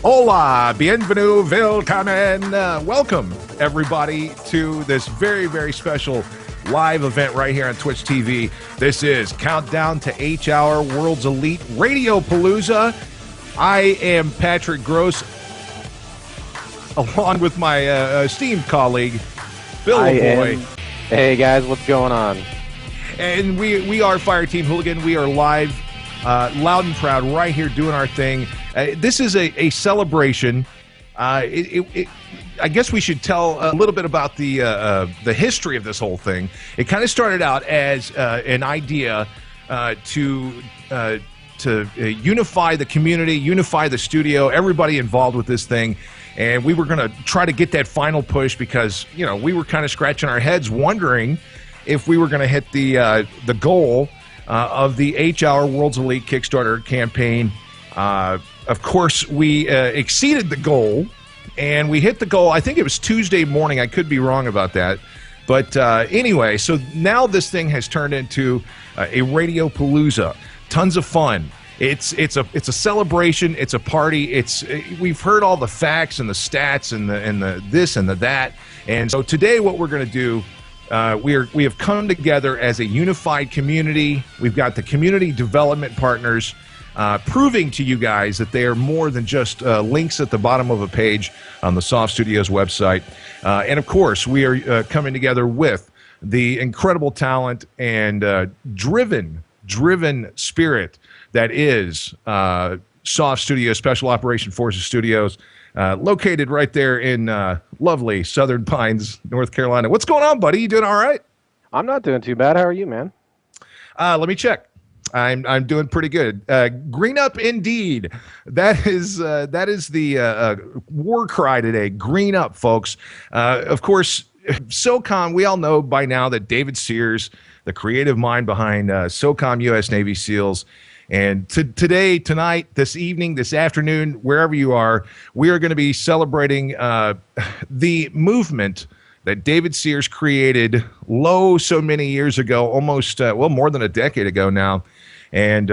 Hola, bienvenue, willkommen. Welcome, everybody, to this very, very special live event right here on Twitch TV. This is Countdown to H-Hour World's Elite Radiopalooza. I am Patrick Gross, along with my esteemed colleague, Bill Boy. Hey, guys, what's going on? And we are Fire Team Hooligan. We are live, loud and proud, right here doing our thing. This is a celebration. I guess we should tell a little bit about the history of this whole thing. It kind of started out as an idea to unify the community, unify the studio, everybody involved with this thing. And we were going to try to get that final push because, you know, we were kind of scratching our heads wondering if we were going to hit the goal of the H-Hour World's Elite Kickstarter campaign. Of course, we exceeded the goal, and we hit the goal. I think it was Tuesday morning. I could be wrong about that. But anyway, so now this thing has turned into a Radiopalooza. Tons of fun. It's a celebration. It's a party. We've heard all the facts and the stats and the this and the that. And so today, what we're going to do, we have come together as a unified community. We've got the community development partners. Proving to you guys that they are more than just links at the bottom of a page on the SOF Studios website. And, of course, we are coming together with the incredible talent and driven spirit that is SOF Studios, Special Operation Forces Studios, located right there in lovely Southern Pines, North Carolina. What's going on, buddy? You doing all right? I'm not doing too bad. How are you, man? Let me check. I'm doing pretty good. Green up indeed. That is the war cry today. Green up, folks. Of course, SOCOM, we all know by now that David Sears, the creative mind behind SOCOM U.S. Navy SEALs, and today, tonight, this evening, this afternoon, wherever you are, we are going to be celebrating the movement that David Sears created so many years ago, almost, more than a decade ago now. And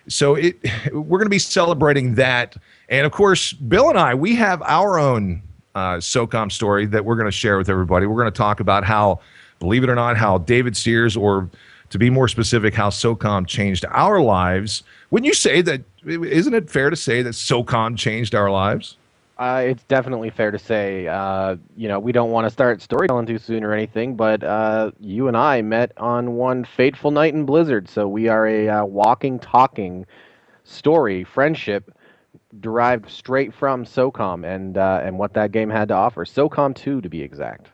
so we're going to be celebrating that. And, of course, Bill and I, we have our own SOCOM story that we're going to share with everybody. We're going to talk about how, believe it or not, how David Sears, or to be more specific, how SOCOM changed our lives. Wouldn't you say that, isn't it fair to say that SOCOM changed our lives? It's definitely fair to say, we don't want to start storytelling too soon or anything, but you and I met on one fateful night in Blizzard, so we are a walking, talking story, friendship, derived straight from SOCOM and what that game had to offer. SOCOM 2, to be exact.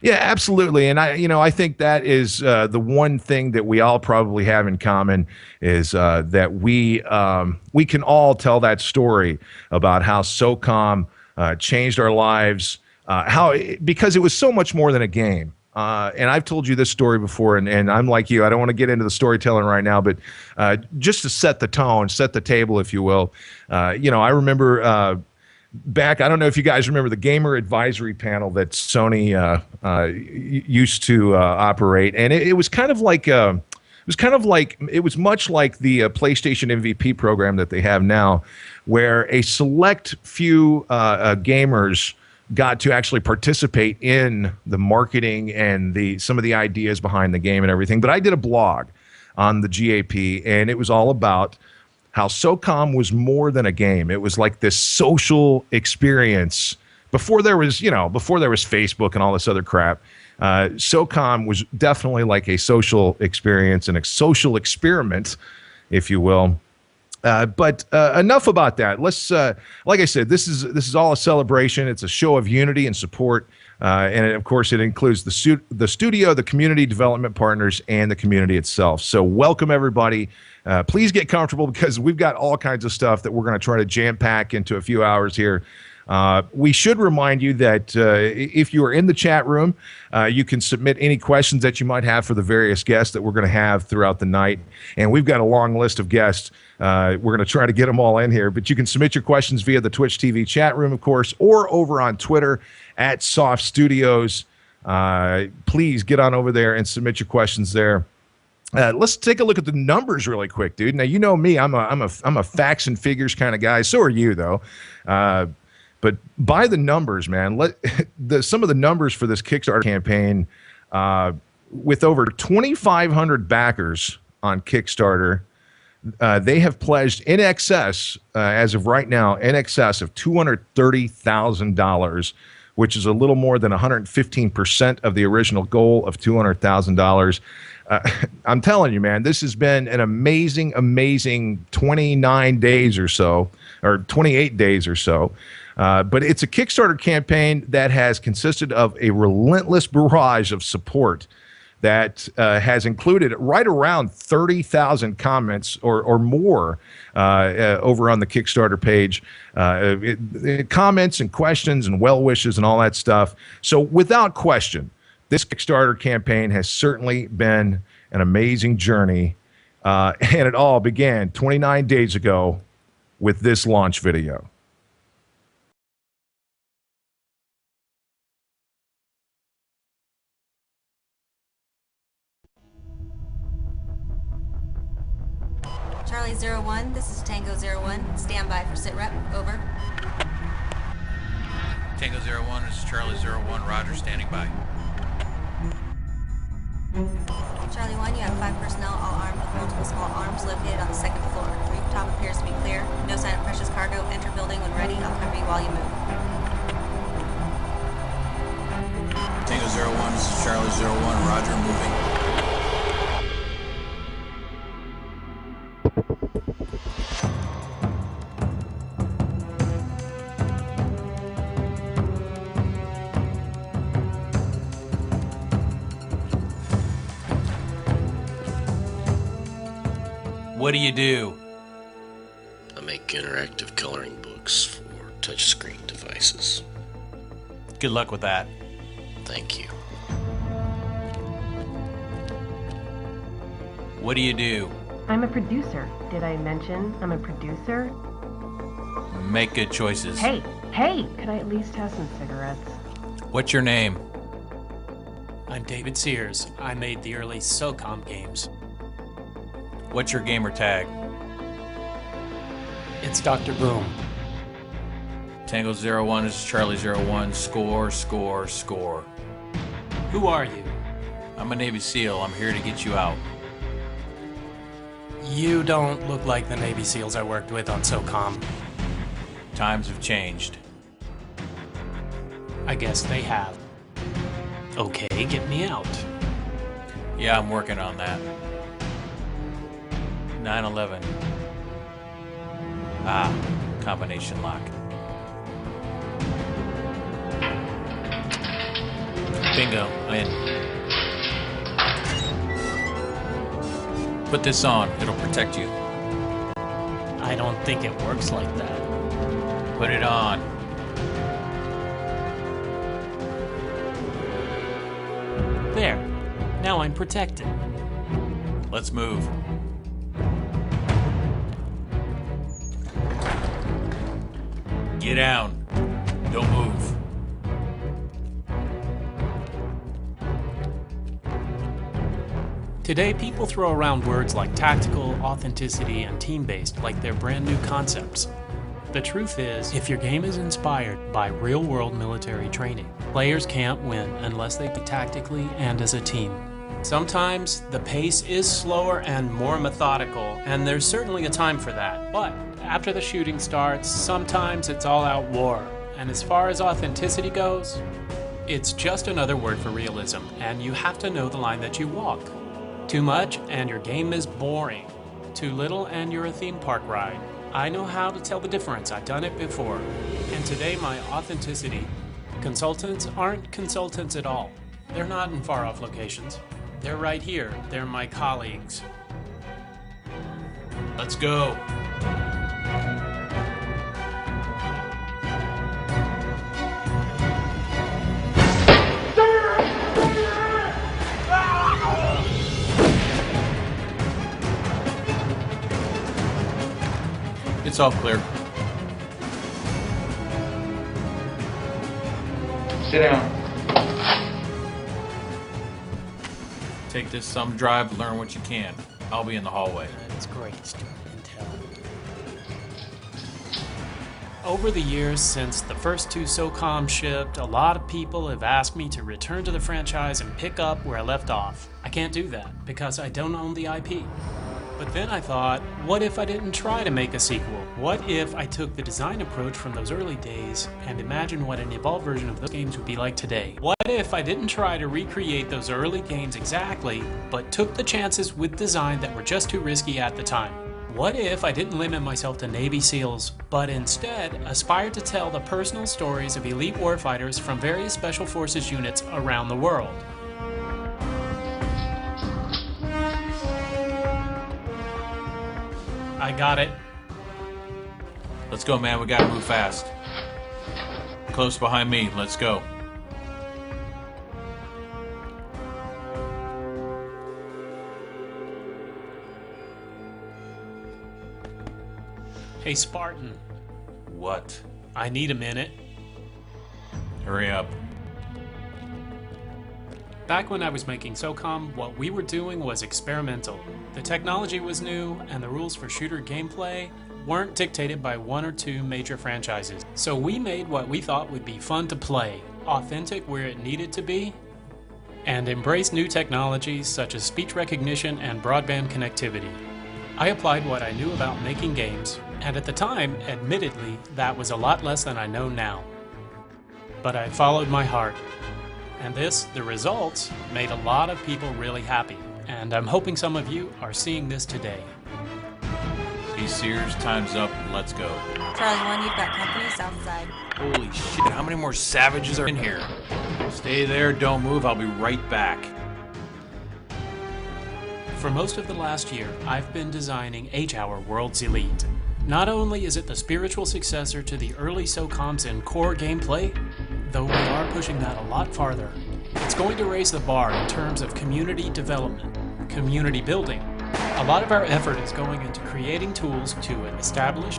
Yeah, absolutely. And I think that is the one thing that we all probably have in common is that we can all tell that story about how SOCOM changed our lives, because it was so much more than a game. And I've told you this story before, and I'm like you. I don't want to get into the storytelling right now, but just to set the tone, set the table, if you will. I remember back, I don't know if you guys remember the gamer advisory panel that Sony used to operate, and it was kind of like it was much like the PlayStation MVP program that they have now, where a select few gamers got to actually participate in the marketing and some of the ideas behind the game and everything. But I did a blog on the GAP, and it was all about how SOCOM was more than a game. It was like this social experience. Before there was Facebook and all this other crap, SOCOM was definitely like a social experience and a social experiment, if you will. But enough about that. Let's, like I said, this is all a celebration. It's a show of unity and support, and of course, it includes the studio, the community development partners, and the community itself. So, welcome everybody. Please get comfortable because we've got all kinds of stuff that we're going to try to jam pack into a few hours here. We should remind you that if you are in the chat room, you can submit any questions that you might have for the various guests that we're going to have throughout the night. And we've got a long list of guests. We're going to try to get them all in here. But you can submit your questions via the Twitch TV chat room, of course, or over on Twitter at SOF Studios. Please get on over there and submit your questions there. Let's take a look at the numbers really quick, dude. Now you know me, I'm a facts and figures kind of guy. So are you, though. But by the numbers, man, some of the numbers for this Kickstarter campaign, with over 2,500 backers on Kickstarter, they have pledged in excess, as of right now, in excess of $230,000, which is a little more than 115% of the original goal of $200,000. I'm telling you, man, this has been an amazing, amazing 29 days or so, or 28 days or so. But it's a Kickstarter campaign that has consisted of a relentless barrage of support that has included right around 30,000 comments or more over on the Kickstarter page, comments and questions and well wishes and all that stuff. So without question, this Kickstarter campaign has certainly been an amazing journey, and it all began 29 days ago with this launch video. Charlie 01, this is Tango 01. Stand by for sit rep. Over. Tango 01, this is Charlie 01. Roger, standing by. Charlie 1, you have 5 personnel, all armed with multiple small arms, located on the 2nd floor. Rooftop appears to be clear. No sign of precious cargo. Enter building when ready. I'll cover you while you move. Tango 01, this is Charlie 01. Roger, moving. What do you do? I make interactive coloring books for touchscreen devices. Good luck with that. Thank you. What do you do? I'm a producer. Did I mention I'm a producer? Make good choices. Hey, could I at least have some cigarettes? What's your name? I'm David Sears. I made the early SOCOM games. What's your gamer tag? It's Dr. Boom. Tango 01, this is Charlie 01. Score, score, score. Who are you? I'm a Navy SEAL. I'm here to get you out. You don't look like the Navy SEALs I worked with on SOCOM. Times have changed. I guess they have. Okay, get me out. Yeah, I'm working on that. 9/11. Combination lock. Bingo, in. Put this on, it'll protect you. I don't think it works like that. Put it on. There. Now I'm protected. Let's move. Get down. Don't move. Today, people throw around words like tactical, authenticity, and team-based like they're brand new concepts. The truth is, if your game is inspired by real-world military training, players can't win unless they play tactically and as a team. Sometimes the pace is slower and more methodical, and there's certainly a time for that. But after the shooting starts, sometimes it's all-out war. And as far as authenticity goes, it's just another word for realism, and you have to know the line that you walk. Too much, and your game is boring. Too little, and you're a theme park ride. I know how to tell the difference. I've done it before. And today, my authenticity. Consultants aren't consultants at all. They're not in far-off locations. They're right here. They're my colleagues. Let's go. It's all clear. Sit down. Take this thumb drive, learn what you can. I'll be in the hallway. That's great intel. Over the years since the first 2 SOCOM shipped, a lot of people have asked me to return to the franchise and pick up where I left off. I can't do that because I don't own the IP. But then I thought, what if I didn't try to make a sequel? What if I took the design approach from those early days and imagined what an evolved version of those games would be like today? What if I didn't try to recreate those early games exactly, but took the chances with design that were just too risky at the time? What if I didn't limit myself to Navy SEALs, but instead aspired to tell the personal stories of elite warfighters from various Special Forces units around the world? I got it. Let's go, man. We gotta move fast. Close behind me. Let's go. Hey, Spartan. What? I need a minute. Hurry up. Back when I was making SOCOM, what we were doing was experimental. The technology was new, and the rules for shooter gameplay weren't dictated by 1 or 2 major franchises. So we made what we thought would be fun to play, authentic where it needed to be, and embraced new technologies such as speech recognition and broadband connectivity. I applied what I knew about making games, and at the time, admittedly, that was a lot less than I know now. But I followed my heart. And the results, made a lot of people really happy. And I'm hoping some of you are seeing this today. Hey, Sears, time's up. Let's go. Charlie 1, you've got company south side. Holy shit, how many more savages are in here? Stay there, don't move, I'll be right back. For most of the last year, I've been designing H-Hour World's Elite. Not only is it the spiritual successor to the early SOCOMs in core gameplay, though we are pushing that a lot farther, it's going to raise the bar in terms of community development, community building. A lot of our effort is going into creating tools to establish,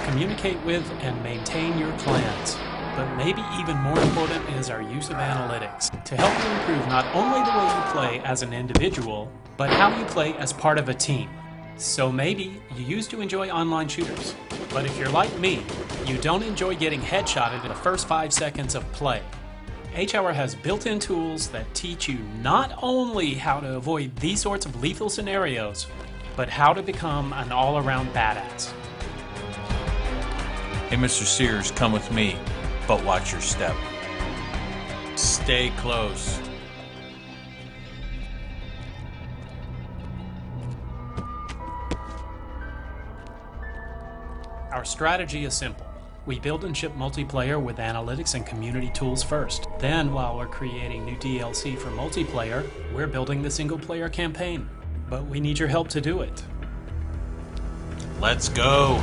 communicate with, and maintain your clans. But maybe even more important is our use of analytics to help you improve not only the way you play as an individual, but how you play as part of a team. So maybe you used to enjoy online shooters, but if you're like me, you don't enjoy getting headshotted in the first 5 seconds of play. H-Hour has built-in tools that teach you not only how to avoid these sorts of lethal scenarios, but how to become an all-around badass. Hey, Mr. Sears, come with me, but watch your step. Stay close. Our strategy is simple. We build and ship multiplayer with analytics and community tools first. Then, while we're creating new DLC for multiplayer, we're building the single-player campaign. But we need your help to do it. Let's go.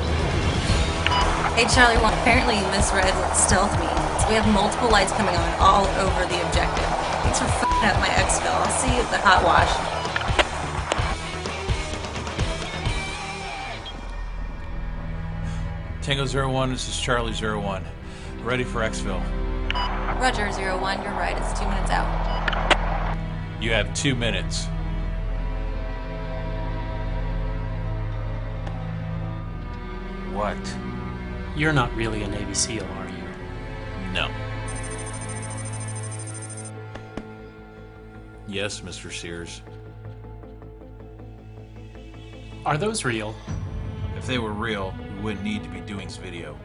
Hey, Charlie 1, apparently you misread what stealth means. We have multiple lights coming on all over the objective. Thanks for f***ing up my exfil. I'll see you at the hot wash. Tango 01, this is Charlie 01. Ready for exfil. Roger, 01, you're right. It's 2 minutes out. You have 2 minutes. What? You're not really a Navy SEAL, are you? No. Yes, Mr. Sears. Are those real? If they were real, we wouldn't need to be doing this video.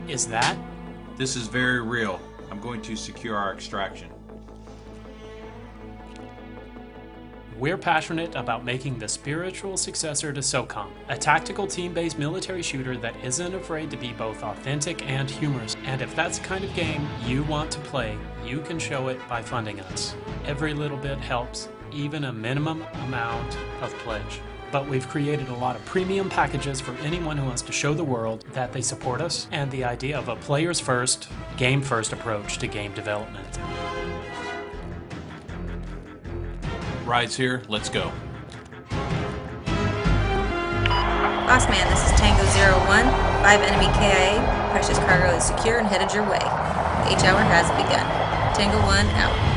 Is that? This is very real. I'm going to secure our extraction. We're passionate about making the spiritual successor to SOCOM, a tactical team-based military shooter that isn't afraid to be both authentic and humorous. And if that's the kind of game you want to play, you can show it by funding us. Every little bit helps, even a minimum amount of pledge. But we've created a lot of premium packages for anyone who wants to show the world that they support us and the idea of a players first, game first approach to game development. Rides here, let's go. Boss man, this is Tango 01. 5 enemy KIA. Precious cargo is secure and headed your way. The H-Hour has begun. Tango 1 out.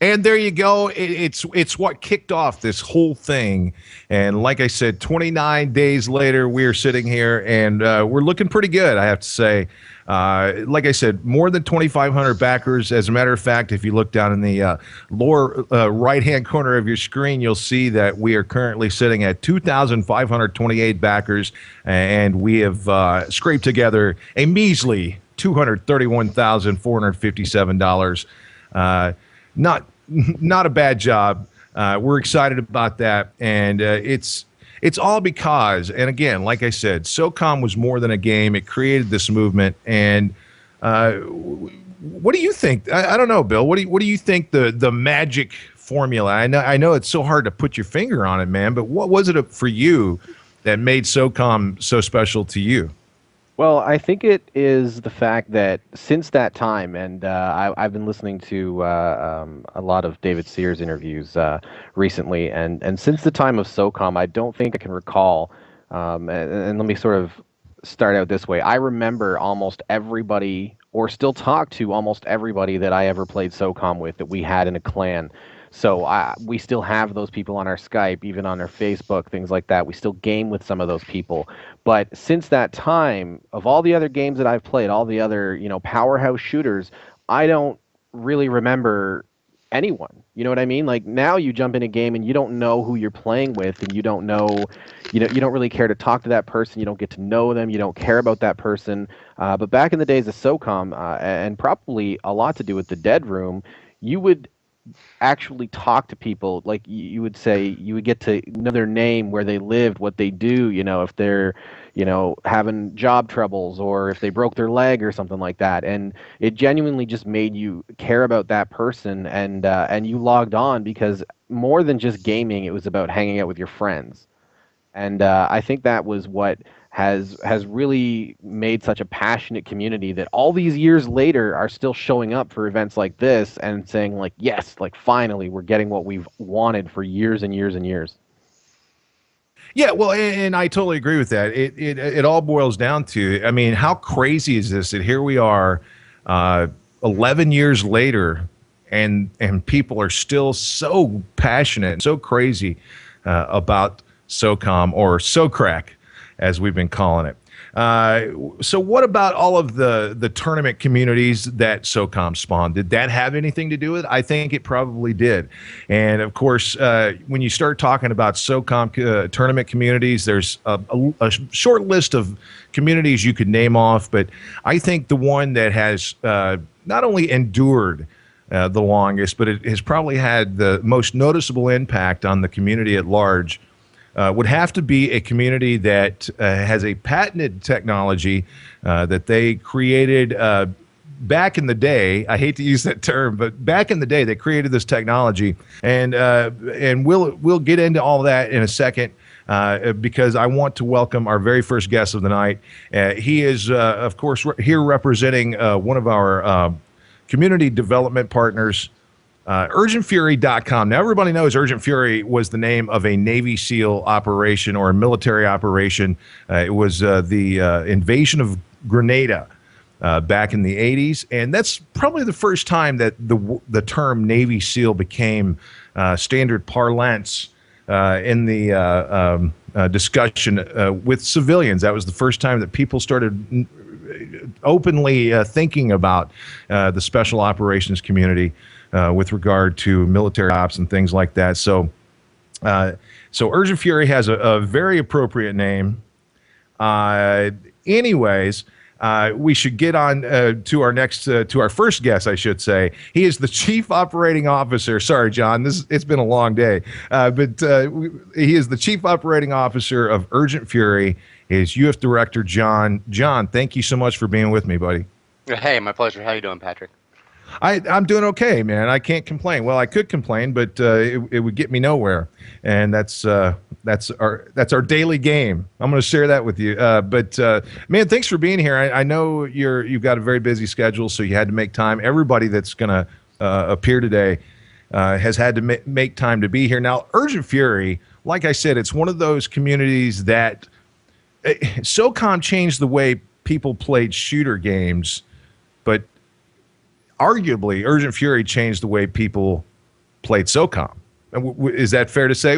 And there you go. It's what kicked off this whole thing. And like I said, 29 days later, we are sitting here and we're looking pretty good, I have to say. Like I said, more than 2,500 backers. As a matter of fact, if you look down in the lower right-hand corner of your screen, you'll see that we are currently sitting at 2,528 backers, and we have scraped together a measly $231,457. Not a bad job. We're excited about that, and it's all because, and again, like I said, SOCOM was more than a game. It created this movement, and what do you think? I don't know, Bill. What do you think the magic formula? I know it's so hard to put your finger on it, man. But what was it for you that made SOCOM so special to you? Well, I think it is the fact that since that time, and I've been listening to a lot of David Sears interviews recently, and since the time of SOCOM, I don't think I can recall, and let me sort of start out this way. I remember almost everybody, or still talk to almost everybody that I ever played SOCOM with that we had in a clan. So we still have those people on our Skype, even on our Facebook, things like that. We still game with some of those people. But since that time, of all the other games that I've played, all the other, powerhouse shooters, I don't really remember anyone. You know what I mean? Like now you jump in a game and you don't know who you're playing with, and you don't know, you don't really care to talk to that person. You don't get to know them. You don't care about that person. But back in the days of SOCOM, and probably a lot to do with the Dead Room, you would actually talk to people. Like you would say, you would get to know their name, where they lived, what they do, if they're having job troubles, or if they broke their leg or something like that. And it genuinely just made you care about that person, and you logged on because more than just gaming, it was about hanging out with your friends. And I think that was what has really made such a passionate community that all these years later are still showing up for events like this and saying, like, yes, like finally we're getting what we've wanted for years and years and years. Yeah, well, and I totally agree with that. It all boils down to, I mean, how crazy is this that here we are 11 years later, and people are still so passionate, so crazy about SOCOM, or SOCRAC, as we've been calling it. So what about all of the tournament communities that SOCOM spawned? Did that have anything to do with it? I think it probably did. And of course, when you start talking about SOCOM tournament communities, there's a short list of communities you could name off, but I think the one that has not only endured the longest, but it has probably had the most noticeable impact on the community at large would have to be a community that has a patented technology that they created back in the day. I hate to use that term, but back in the day they created this technology, and we'll get into all that in a second because I want to welcome our very first guest of the night. He is, of course, here representing one of our community development partners, UrgentFury.com. Now, everybody knows Urgent Fury was the name of a Navy SEAL operation or a military operation. It was the invasion of Grenada back in the 80s. And that's probably the first time that the term Navy SEAL became standard parlance in the discussion with civilians. That was the first time that people started openly thinking about the special operations community with regard to military ops and things like that. So Urgent Fury has a very appropriate name. Anyways, we should get on to our first guest, I should say. He is the Chief Operating Officer. Sorry, John, it's been a long day. But he is the Chief Operating Officer of Urgent Fury. His UF Director, John. John, thank you so much for being with me, buddy. Hey, my pleasure. How you doing, Patrick? I'm doing okay, man. I can't complain. Well, I could complain, but it would get me nowhere, and that's our daily game. I'm going to share that with you. But man, thanks for being here. I know you've got a very busy schedule, so you had to make time. Everybody that's going to appear today, has had to make time to be here. Now, Urgent Fury, like I said, it's one of those communities that SOCOM changed the way people played shooter games, but arguably Urgent Fury changed the way people played SOCOM. Is that fair to say?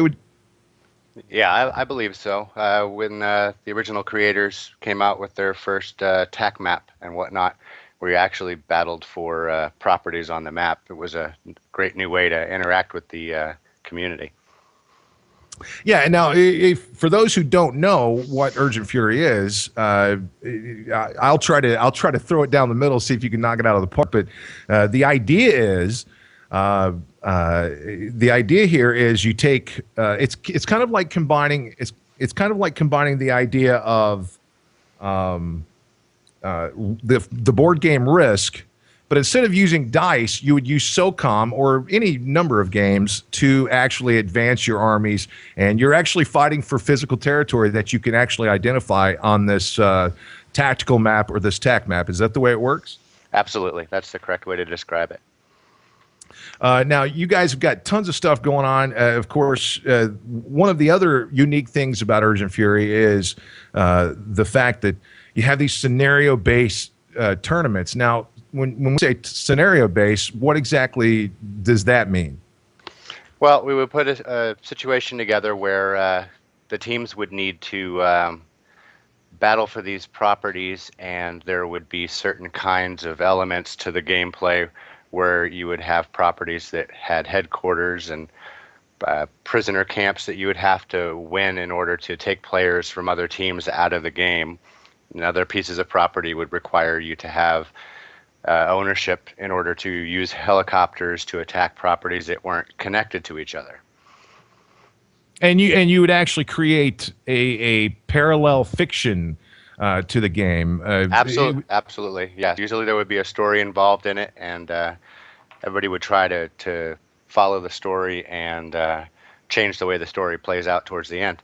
Yeah, I believe so. When the original creators came out with their first TAC map and whatnot, where you actually battled for properties on the map, it was a great new way to interact with the community. Yeah, and now for those who don't know what Urgent Fury is, I'll try to throw it down the middle, see if you can knock it out of the park. But the idea is, the idea here is you take it's kind of like combining the idea of the board game Risk. But instead of using dice, you would use SOCOM or any number of games to actually advance your armies. And you're actually fighting for physical territory that you can actually identify on this tactical map or this TAC map. Is that the way it works? Absolutely. That's the correct way to describe it. Now, you guys have got tons of stuff going on. Of course, one of the other unique things about Urgent Fury is the fact that you have these scenario-based tournaments. Now, when we say scenario-based, what exactly does that mean? Well, we would put a situation together where the teams would need to battle for these properties, and there would be certain kinds of elements to the gameplay where you would have properties that had headquarters and prisoner camps that you would have to win in order to take players from other teams out of the game. And other pieces of property would require you to have ownership in order to use helicopters to attack properties that weren't connected to each other. And you would actually create a parallel fiction to the game. Absolutely, yes. Usually there would be a story involved in it, and everybody would try to follow the story and change the way the story plays out towards the end.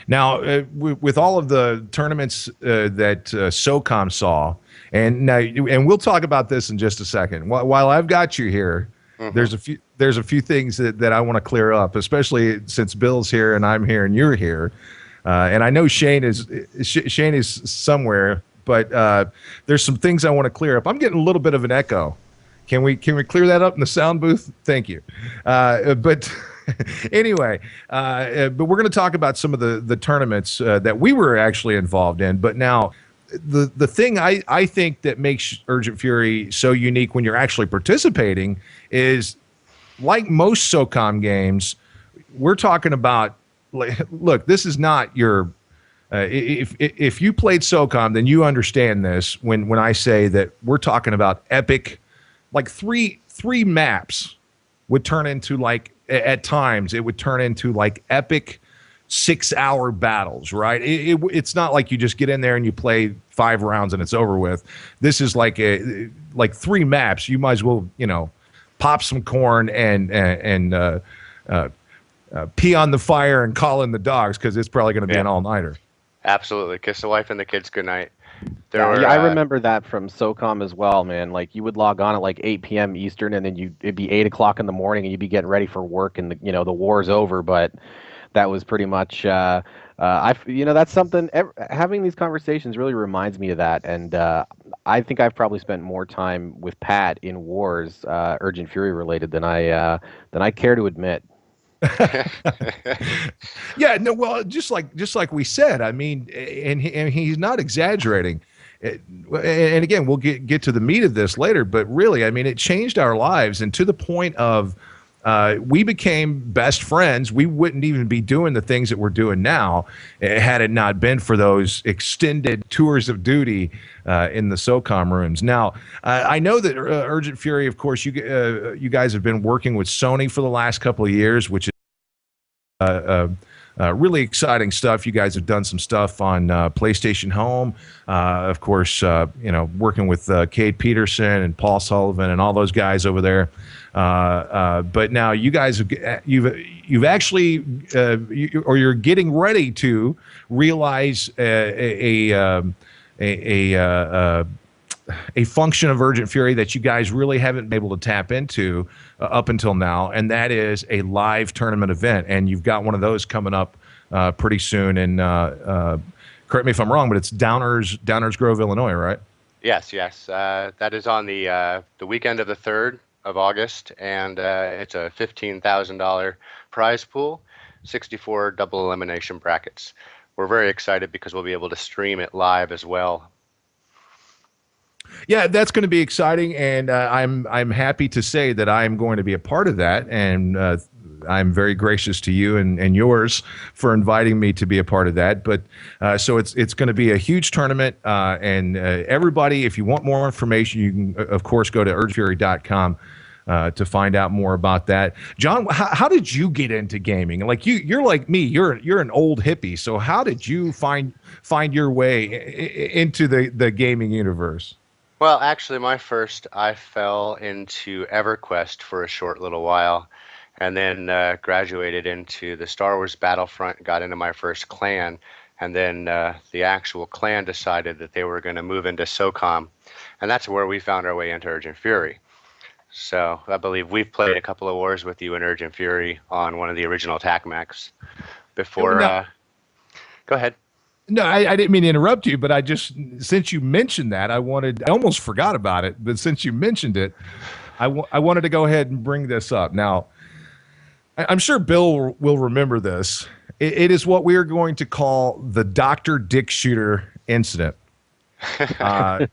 Now, with all of the tournaments that SOCOM saw, and we'll talk about this in just a second. While I've got you here, there's a few things that I want to clear up, especially since Bill's here and I'm here and you're here, and I know Shane is somewhere, but there's some things I want to clear up. I'm getting a little bit of an echo. Can we clear that up in the sound booth? Thank you. But anyway, but we're going to talk about some of the tournaments that we were actually involved in. But now, the thing I think that makes Urgent Fury so unique when you're actually participating is, like most SOCOM games, we're talking about, look, this is not your if you played SOCOM, then you understand this when I say that we're talking about epic, like three maps would turn into, like, at times it would turn into like epic 6-hour battles, right? It's not like you just get in there and you play 5 rounds and it's over with. This is like 3 maps. You might as well, pop some corn and pee on the fire and call in the dogs, because it's probably going to be an all-nighter. Absolutely. Kiss the wife and the kids goodnight. I remember that from SOCOM as well, man. Like, you would log on at like 8 p.m. Eastern, and then it'd be 8 o'clock in the morning, and you'd be getting ready for work, and the war's over. But that was pretty much, that's something. Having these conversations really reminds me of that, and I think I've probably spent more time with Pat in wars, Urgent Fury related, than I care to admit. Yeah, no, well, just like we said, I mean, and he's not exaggerating. And again, we'll get to the meat of this later, but really, I mean, it changed our lives, and to the point of we became best friends. We wouldn't even be doing the things that we're doing now had it not been for those extended tours of duty in the SOCOM rooms. Now, I know that Urgent Fury, of course, you guys have been working with Sony for the last couple of years, which is really exciting stuff. You guys have done some stuff on PlayStation Home, of course. Working with Cade Peterson and Paul Sullivan and all those guys over there. But now you guys you've actually you're getting ready to realize a function of Urgent Fury that you guys really haven't been able to tap into up until now, and that is a live tournament event. And you've got one of those coming up pretty soon. And correct me if I'm wrong, but it's Downers Grove, Illinois, right? Yes. That is on the weekend of the 3rd of August, and it's a $15,000 prize pool, 64 double elimination brackets. We're very excited because we'll be able to stream it live as well. Yeah, that's going to be exciting, and I'm happy to say that I'm going to be a part of that, and I'm very gracious to you and yours for inviting me to be a part of that. But so it's going to be a huge tournament, and everybody, if you want more information, you can of course go to urgentfury.com to find out more about that. John, how did you get into gaming? Like you're like me, you're an old hippie. So how did you find your way into the gaming universe? Well, actually, I fell into EverQuest for a short little while, and then graduated into the Star Wars Battlefront, got into my first clan, and then the actual clan decided that they were going to move into SOCOM, and that's where we found our way into Urgent Fury. So I believe we've played a couple of wars with you in Urgent Fury on one of the original attack maps before. Go ahead. No, I didn't mean to interrupt you, but since you mentioned that, I almost forgot about it, but since you mentioned it, I wanted to go ahead and bring this up. Now, I'm sure Bill will remember this. It is what we are going to call the Dr. Dick Shooter incident. I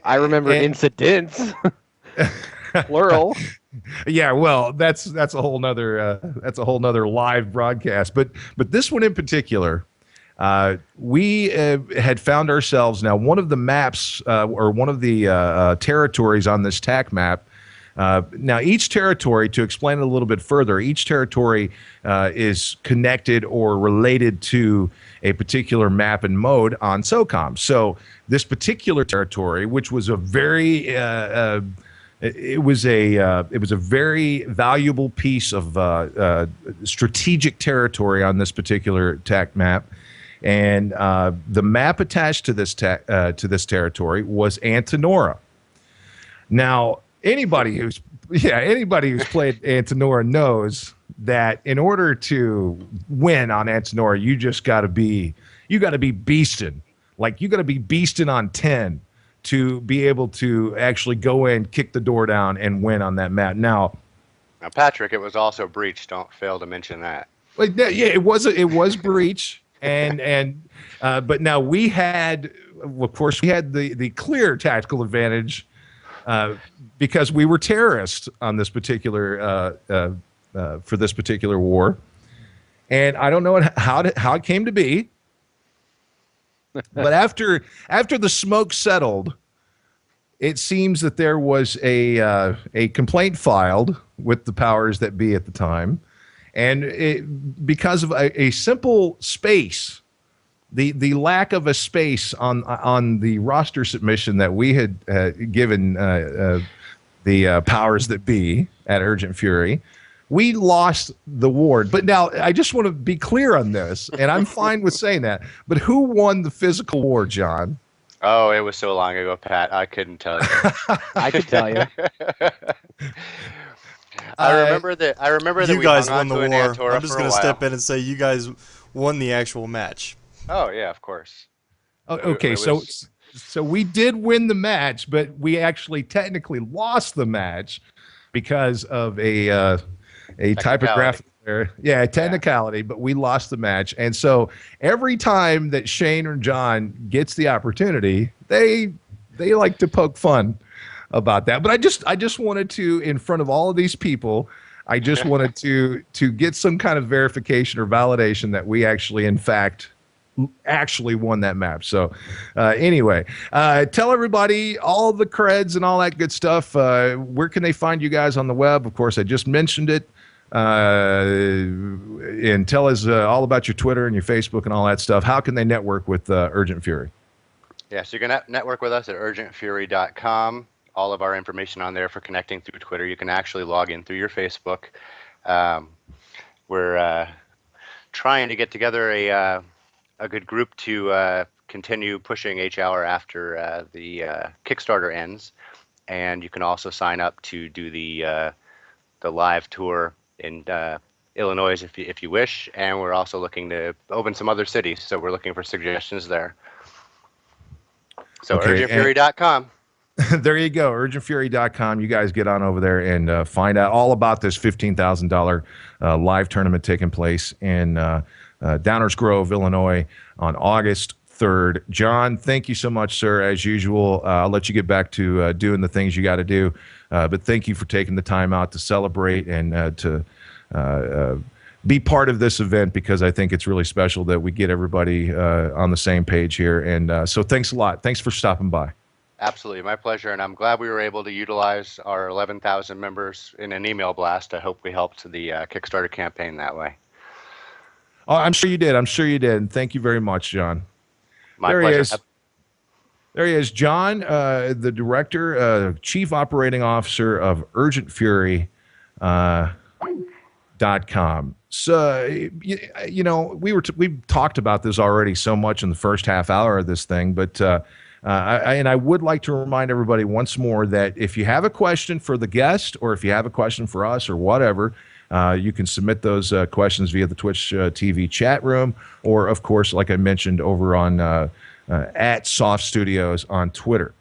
remember incidents. Plural. Yeah, well, that's a whole nother live broadcast. But this one in particular, we had found ourselves now one of the maps or one of the territories on this TAC map. Now, each territory, to explain it a little bit further, each territory is connected or related to a particular map and mode on SOCOM. So this particular territory, which was a very it was a very valuable piece of strategic territory on this particular TAC map. And the map attached to this territory was Antenora. Now, anybody who's played Antenora knows that in order to win on Antenora, you got to be beasting. Like you got to be beasting on 10 to be able to actually go in, kick the door down, and win on that map. Now, Patrick, it was also Breach. Don't fail to mention that. Like, yeah, it was Breach. But now we had, of course, we had the clear tactical advantage because we were terrorists on this particular for this particular war, and I don't know how it came to be, but after the smoke settled, it seems that there was a complaint filed with the powers that be at the time. And because of a simple space, the lack of a space on the roster submission that we had given the powers that be at Urgent Fury, we lost the ward. But now I just want to be clear on this, and I'm fine with saying that. But who won the physical war, John? Oh, it was so long ago, Pat. I couldn't tell you. I could tell you. I remember that you we guys hung won on the to war. an Antora I'm just for a going to while. step in and say you guys won the actual match. Oh yeah, of course. Oh, okay, so we did win the match, but we actually technically lost the match because of a typographical error. Yeah, a technicality, but we lost the match. And so every time that Shane or John gets the opportunity, they like to poke fun about that. But I just wanted to, in front of all of these people, I just wanted to get some kind of verification or validation that we actually, in fact, won that map. So anyway, tell everybody all the creds and all that good stuff. Where can they find you guys on the web? Of course, I just mentioned it. And tell us all about your Twitter and your Facebook and all that stuff. How can they network with Urgent Fury? Yeah, so you can network with us at urgentfury.com. All of our information on there for connecting through Twitter. You can actually log in through your Facebook. We're trying to get together a good group to continue pushing each hour after the Kickstarter ends, and you can also sign up to do the live tour in Illinois if you wish. And we're also looking to open some other cities, so we're looking for suggestions there. So Okay, urgentfury.com. There you go, urgentfury.com. You guys get on over there and find out all about this $15,000 live tournament taking place in Downers Grove, Illinois on August 3rd. John, thank you so much, sir. As usual, I'll let you get back to doing the things you got to do. But thank you for taking the time out to celebrate and to be part of this event, because I think it's really special that we get everybody on the same page here. And so thanks a lot. Thanks for stopping by. Absolutely, my pleasure, and I'm glad we were able to utilize our 11,000 members in an email blast. I hope we helped the Kickstarter campaign that way. Oh, I'm sure you did. I'm sure you did. And thank you very much, John. My pleasure. He is. There he is, John, the director, chief operating officer of UrgentFury.com. So, you know, we've talked about this already so much in the first half hour of this thing, but I would like to remind everybody once more that if you have a question for the guest, or if you have a question for us or whatever, you can submit those questions via the Twitch TV chat room, or, of course, like I mentioned, over on at SOF Studios on Twitter.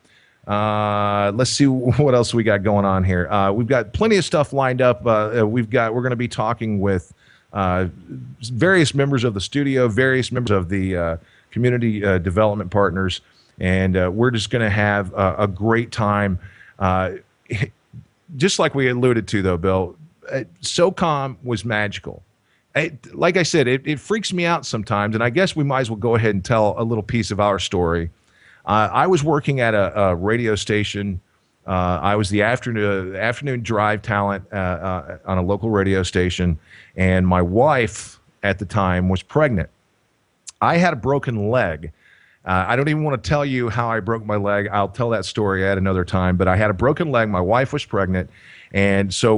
Let's see what else we got going on here. We've got plenty of stuff lined up. We're going to be talking with various members of the studio, various members of the community development partners, and we're just going to have a great time. Just like we alluded to, though, Bill, SOCOM was magical. Like I said, it freaks me out sometimes, and I guess we might as well go ahead and tell a little piece of our story. I was working at a radio station. I was the afternoon drive talent on a local radio station, and my wife at the time was pregnant. I had a broken leg. I don't even want to tell you how I broke my leg. I'll tell that story at another time. But I had a broken leg. My wife was pregnant. And so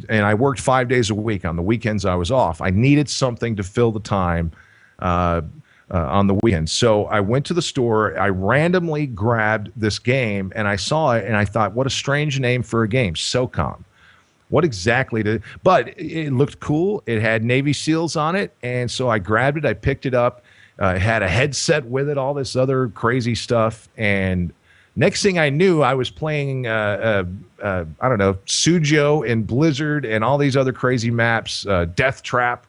I worked 5 days a week. On the weekends, I was off. I needed something to fill the time on the weekends. So I went to the store. I randomly grabbed this game, and I saw it, and I thought, what a strange name for a game, SOCOM. What exactly but it looked cool. It had Navy SEALs on it, and so I grabbed it. I picked it up. It had a headset with it, all this other crazy stuff. And next thing I knew, I was playing, I don't know, Sujo and Blizzard and all these other crazy maps, Death Trap,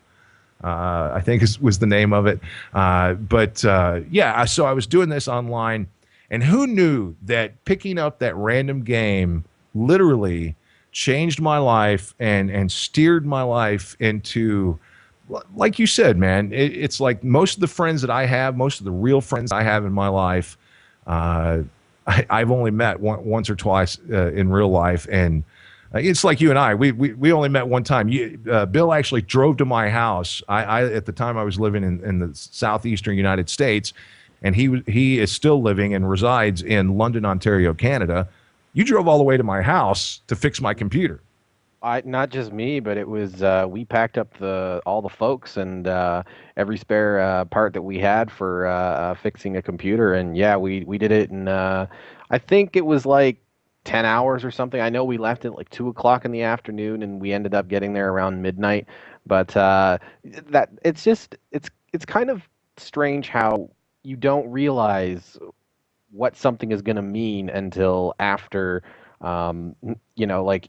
I think was the name of it. Yeah, so I was doing this online. And who knew that picking up that random game literally changed my life and steered my life into... Like you said, man, it's like most of the friends that I have, most of the real friends I have in my life, I've only met once or twice in real life. And it's like you and I, we only met one time. Bill actually drove to my house. I at the time I was living in the southeastern United States, and he is still living and resides in London, Ontario, Canada. You drove all the way to my house to fix my computer. Not just me, but it was we packed up all the folks and every spare part that we had for fixing a computer, and yeah, we did it in I think it was like 10 hours or something. I know we left at like 2 o'clock in the afternoon, and we ended up getting there around midnight. But that it's kind of strange how you don't realize what something is going to mean until after. You know, like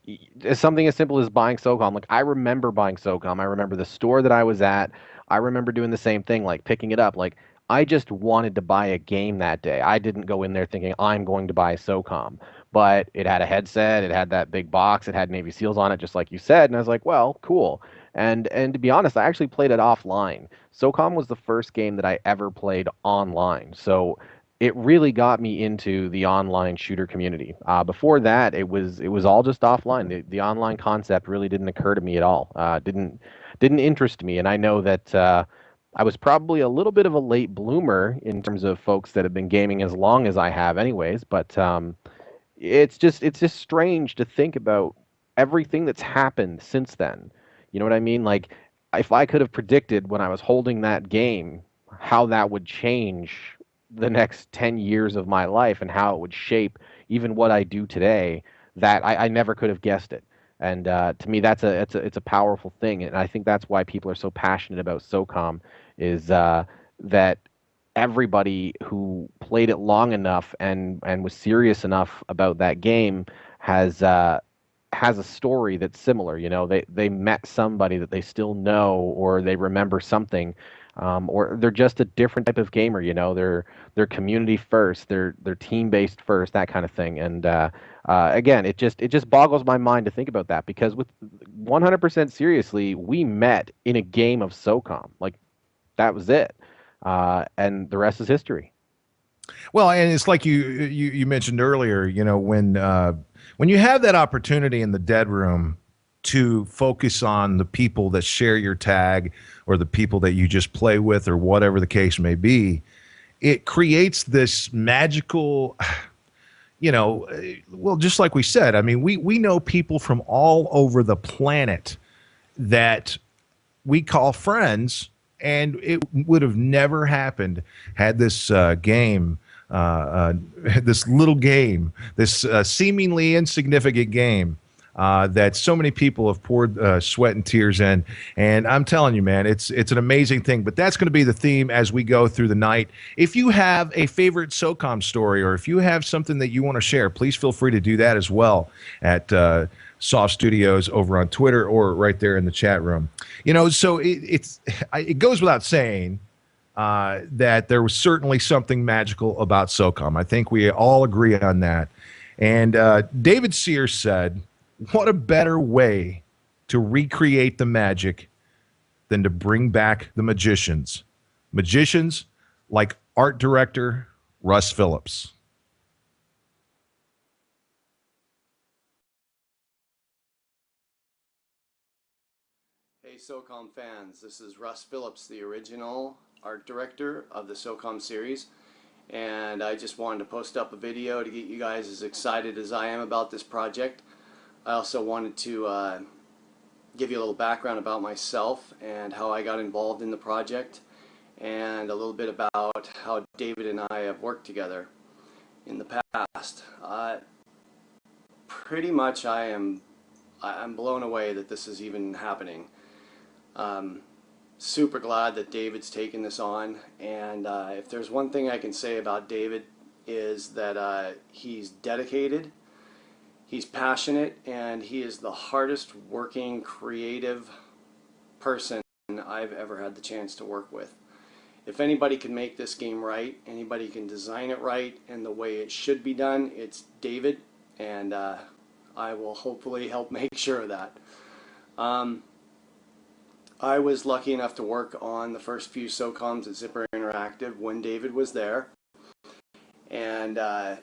something as simple as buying SOCOM. Like I remember buying SOCOM. I remember the store that I was at. I remember doing the same thing, like picking it up. Like I just wanted to buy a game that day. I didn't go in there thinking I'm going to buy SOCOM. But it had a headset. It had that big box. It had Navy SEALs on it, just like you said. And I was like, well, cool. And to be honest, I actually played it offline. SOCOM was the first game that I ever played online. So it really got me into the online shooter community. Before that, it was all just offline. The online concept really didn't occur to me at all. Didn't interest me. And I know that I was probably a little bit of a late bloomer in terms of folks that have been gaming as long as I have, anyways. But it's just strange to think about everything that's happened since then. You know what I mean? Like if I could have predicted when I was holding that game how that would change the next 10 years of my life and how it would shape even what I do today, that I never could have guessed it. And to me, it's a powerful thing, and I think that's why people are so passionate about SOCOM, is that everybody who played it long enough and was serious enough about that game has a story that's similar. You know, they met somebody that they still know, or they remember something, or they're just a different type of gamer. You know, they're community first, they're team based first, that kind of thing. And again, it just boggles my mind to think about that, because with 100% seriously, we met in a game of SOCOM. Like, that was it, and the rest is history. Well, and it's like you mentioned earlier, you know, when you have that opportunity in the dead room to focus on the people that share your tag, or the people that you just play with, or whatever the case may be, it creates this magical, you know, well, just like we said, I mean, we know people from all over the planet that we call friends, and it would have never happened had this game, uh, this little game, this seemingly insignificant game, that so many people have poured sweat and tears in. And I'm telling you, man, it's an amazing thing. But that's going to be the theme as we go through the night. If you have a favorite SOCOM story, or if you have something that you want to share, please feel free to do that as well at SOF Studios over on Twitter, or right there in the chat room. You know, so it goes without saying that there was certainly something magical about SOCOM. I think we all agree on that. And David Sears said, what a better way to recreate the magic than to bring back the magicians. Magicians like art director Russ Phillips. Hey SOCOM fans, this is Russ Phillips, the original art director of the SOCOM series, and I just wanted to post up a video to get you guys as excited as I am about this project. I also wanted to give you a little background about myself and how I got involved in the project, and a little bit about how David and I have worked together in the past. Pretty much I'm blown away that this is even happening. Super glad that David's taken this on, and if there's one thing I can say about David, is that he's dedicated, he's passionate, and he is the hardest working creative person I've ever had the chance to work with. If anybody can make this game right, anybody can design it right and the way it should be done, it's David, and I will hopefully help make sure of that. I was lucky enough to work on the first few SOCOMs at Zipper Interactive when David was there, and I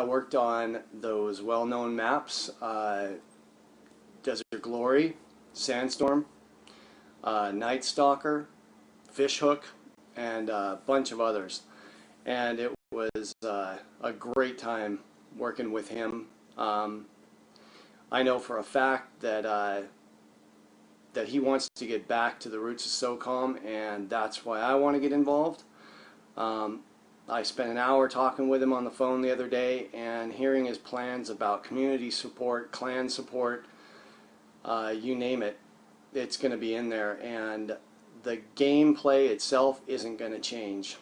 worked on those well-known maps, Desert Glory, Sandstorm, Night Stalker, Fishhook, and a bunch of others. And it was a great time working with him. I know for a fact that that he wants to get back to the roots of SOCOM, and that's why I want to get involved. I spent an hour talking with him on the phone the other day, and hearing his plans about community support, clan support, you name it, it's going to be in there. And the gameplay itself isn't going to change.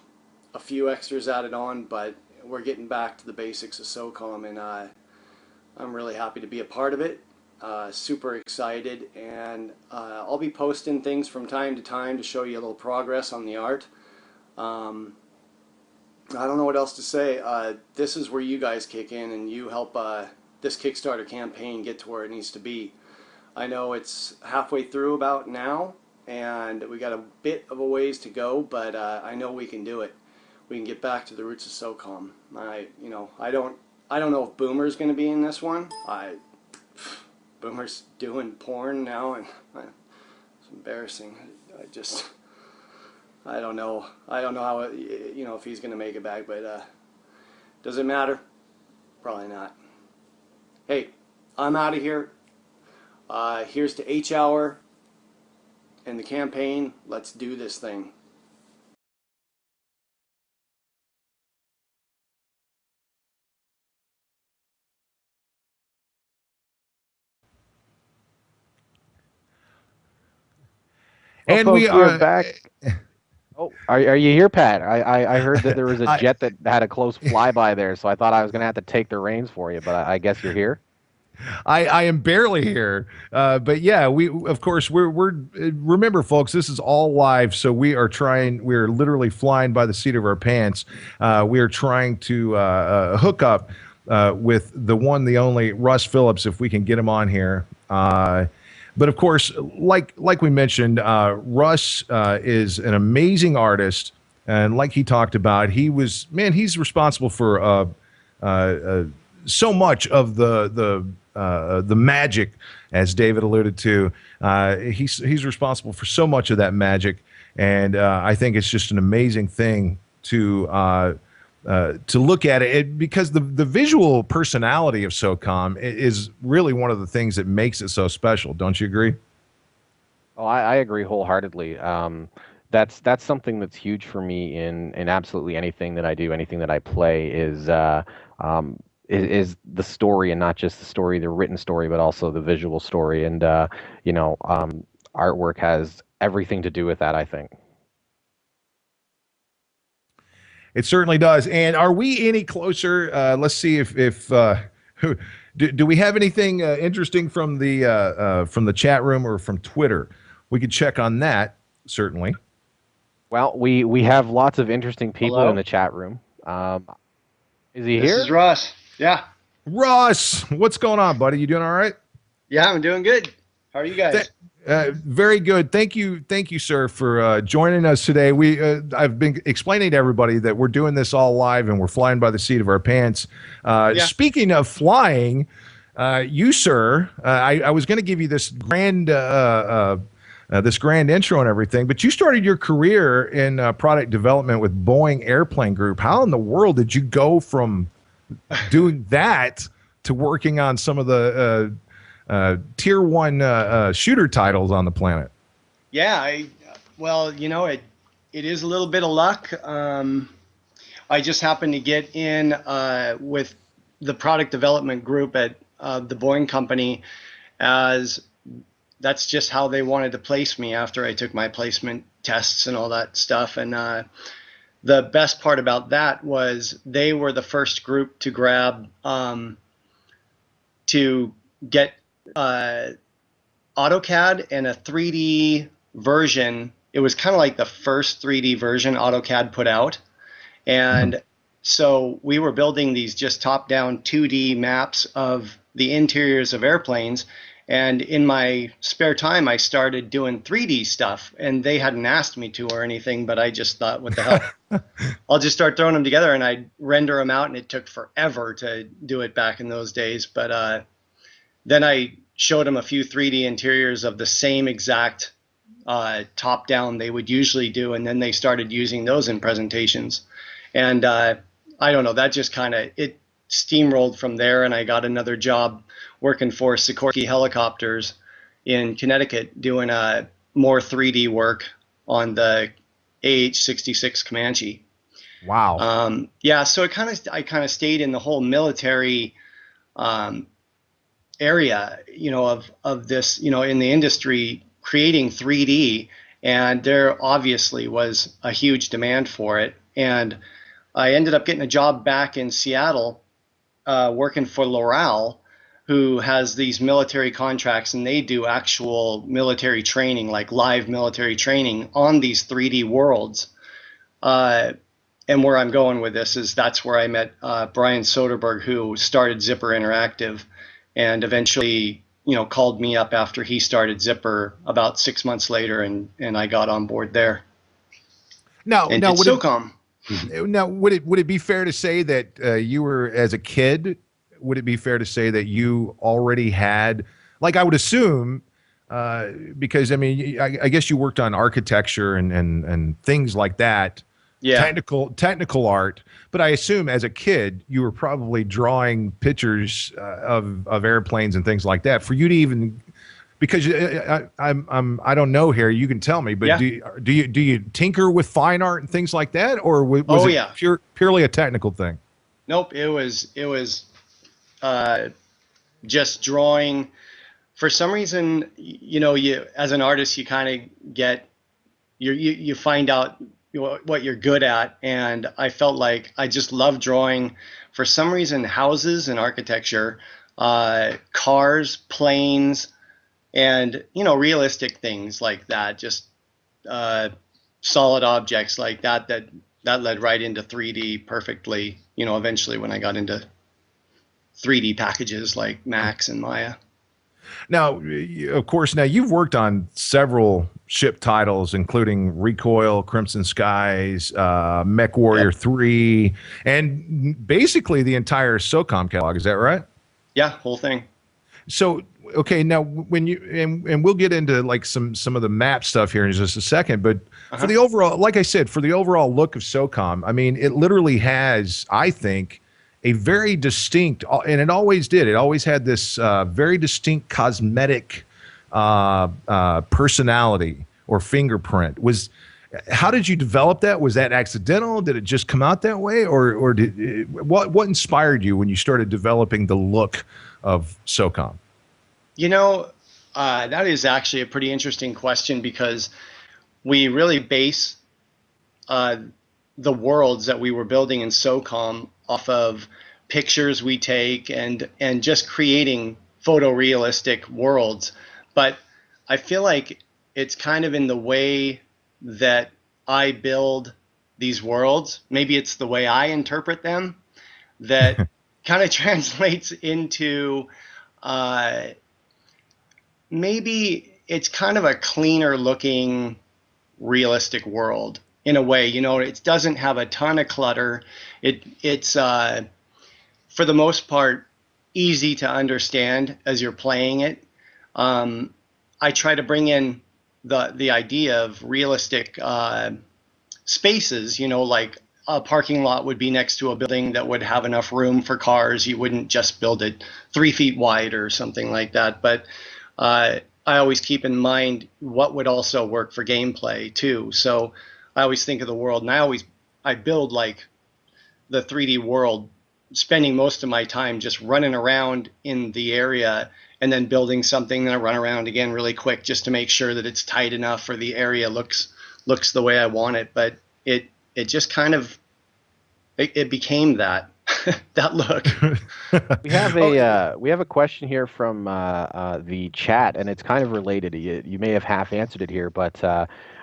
A few extras added on, but we're getting back to the basics of SOCOM, and I'm really happy to be a part of it. Super excited, and I'll be posting things from time to time to show you a little progress on the art. I don't know what else to say. This is where you guys kick in and you help this Kickstarter campaign get to where it needs to be. I know it's halfway through about now, and we got a bit of a ways to go, but I know we can do it. We can get back to the roots of SOCOM. I don't know if Boomer's going to be in this one. Boomer's doing porn now, and it's embarrassing. I don't know. I don't know how if he's going to make it back, but does it matter? Probably not. Hey, I'm out of here. Here's to H Hour and the campaign. Let's do this thing. Well, And we folks, we are are. back. Oh, are you here, Pat? I heard that there was a I, jet that had a close flyby there, so I thought I was going to have to take the reins for you, but I guess you're here. I am barely here, but yeah, we of course we're remember, folks, this is all live, so we're literally flying by the seat of our pants. We are trying to hook up with the one, the only Russ Phillips, if we can get him on here. But of course, like we mentioned, Russ is an amazing artist, and like he talked about, he's responsible for so much of the magic, as David alluded to. He's responsible for so much of that magic, and I think it's just an amazing thing to look at it, because the visual personality of SOCOM is really one of the things that makes it so special. Don't you agree? Oh, I agree wholeheartedly. That's something that's huge for me in absolutely anything that I do, anything that I play is the story, and not just the story, the written story, but also the visual story. And artwork has everything to do with that, I think. It certainly does. And are we any closer? Let's see if do we have anything interesting from the chat room or from Twitter? We could check on that, certainly. Well, we have lots of interesting people Hello? in the chat room. Is he This here? is Russ. Yeah. Russ, what's going on, buddy? You doing all right? Yeah, I'm doing good. How are you guys? Very good. Thank you, sir, for joining us today. I've been explaining to everybody that we're doing this all live and we're flying by the seat of our pants. Speaking of flying, you, sir, I was going to give you this grand intro and everything, but you started your career in product development with Boeing Airplane Group. How in the world did you go from doing that to working on some of the tier one shooter titles on the planet? Yeah, well, it is a little bit of luck. I just happened to get in with the product development group at the Boeing company, as that's just how they wanted to place me after I took my placement tests and all that stuff. And the best part about that was they were the first group to grab to get AutoCAD and a 3D version. It was kind of like the first 3D version AutoCAD put out. And so we were building these just top-down 2D maps of the interiors of airplanes. And in my spare time, I started doing 3D stuff. And they hadn't asked me to or anything, but I just thought, what the hell? I'll just start throwing them together, and I'd render them out, and it took forever to do it back in those days. But then I showed them a few 3D interiors of the same exact top down they would usually do, and then they started using those in presentations. And I don't know, that just kind of, it steamrolled from there, and I got another job working for Sikorsky Helicopters in Connecticut doing more 3D work on the AH-66 Comanche. Wow. Yeah, so I kind of stayed in the whole military area, of this, in the industry, creating 3D, and there obviously was a huge demand for it. And I ended up getting a job back in Seattle, working for Loral, who has these military contracts, and they do actual military training, like live military training on these 3D worlds. And where I'm going with this is that's where I met Brian Soderberg, who started Zipper Interactive, and eventually, called me up after he started Zipper about 6 months later, and I got on board there. Now, would SOCOM. Now, would it be fair to say that you were, as a kid, would it be fair to say that you already had, like, I would assume, because I mean, I guess you worked on architecture and things like that. Yeah. Technical art, but I assume as a kid you were probably drawing pictures of airplanes and things like that for you to even, because I don't know here, you can tell me, but yeah. do you tinker with fine art and things like that, or was it purely a technical thing? Nope, it was just drawing. For some reason, you as an artist, you kind of get you find out what you're good at. And I felt like I just love drawing, for some reason, houses and architecture, cars, planes, and realistic things like that. Just solid objects like that. That led right into 3D perfectly. Eventually when I got into 3D packages like Max and Maya. Now, of course, now you've worked on several ship titles, including Recoil, Crimson Skies, Mech Warrior 3, and basically the entire SOCOM catalog. Is that right? Yeah, whole thing. So, okay, now when you and we'll get into like some of the map stuff here in just a second, but for the overall, like I said, for the overall look of SOCOM, I mean, it literally has, I think, a very distinct, and it always did. It always had this very distinct cosmetic personality or fingerprint. How did you develop that? Was that accidental? Did it just come out that way, or did what inspired you when you started developing the look of SOCOM? That is actually a pretty interesting question, because we really base the worlds that we were building in SOCOM off of pictures we take and just creating photorealistic worlds. But I feel like it's kind of in the way that I build these worlds. Maybe it's the way I interpret them that kind of translates into maybe it's kind of a cleaner looking realistic world in a way. It doesn't have a ton of clutter. It's for the most part easy to understand as you're playing it. I try to bring in the idea of realistic spaces, like a parking lot would be next to a building that would have enough room for cars. You wouldn't just build it 3 feet wide or something like that. But I always keep in mind what would also work for gameplay too. So I always think of the world, and I build like the 3D world, spending most of my time just running around in the area and then building something, then I run around again really quick just to make sure that it's tight enough or the area looks the way I want it. But it just kind of it became that that look. We have a question here from the chat, and it's kind of related. You may have half answered it here, but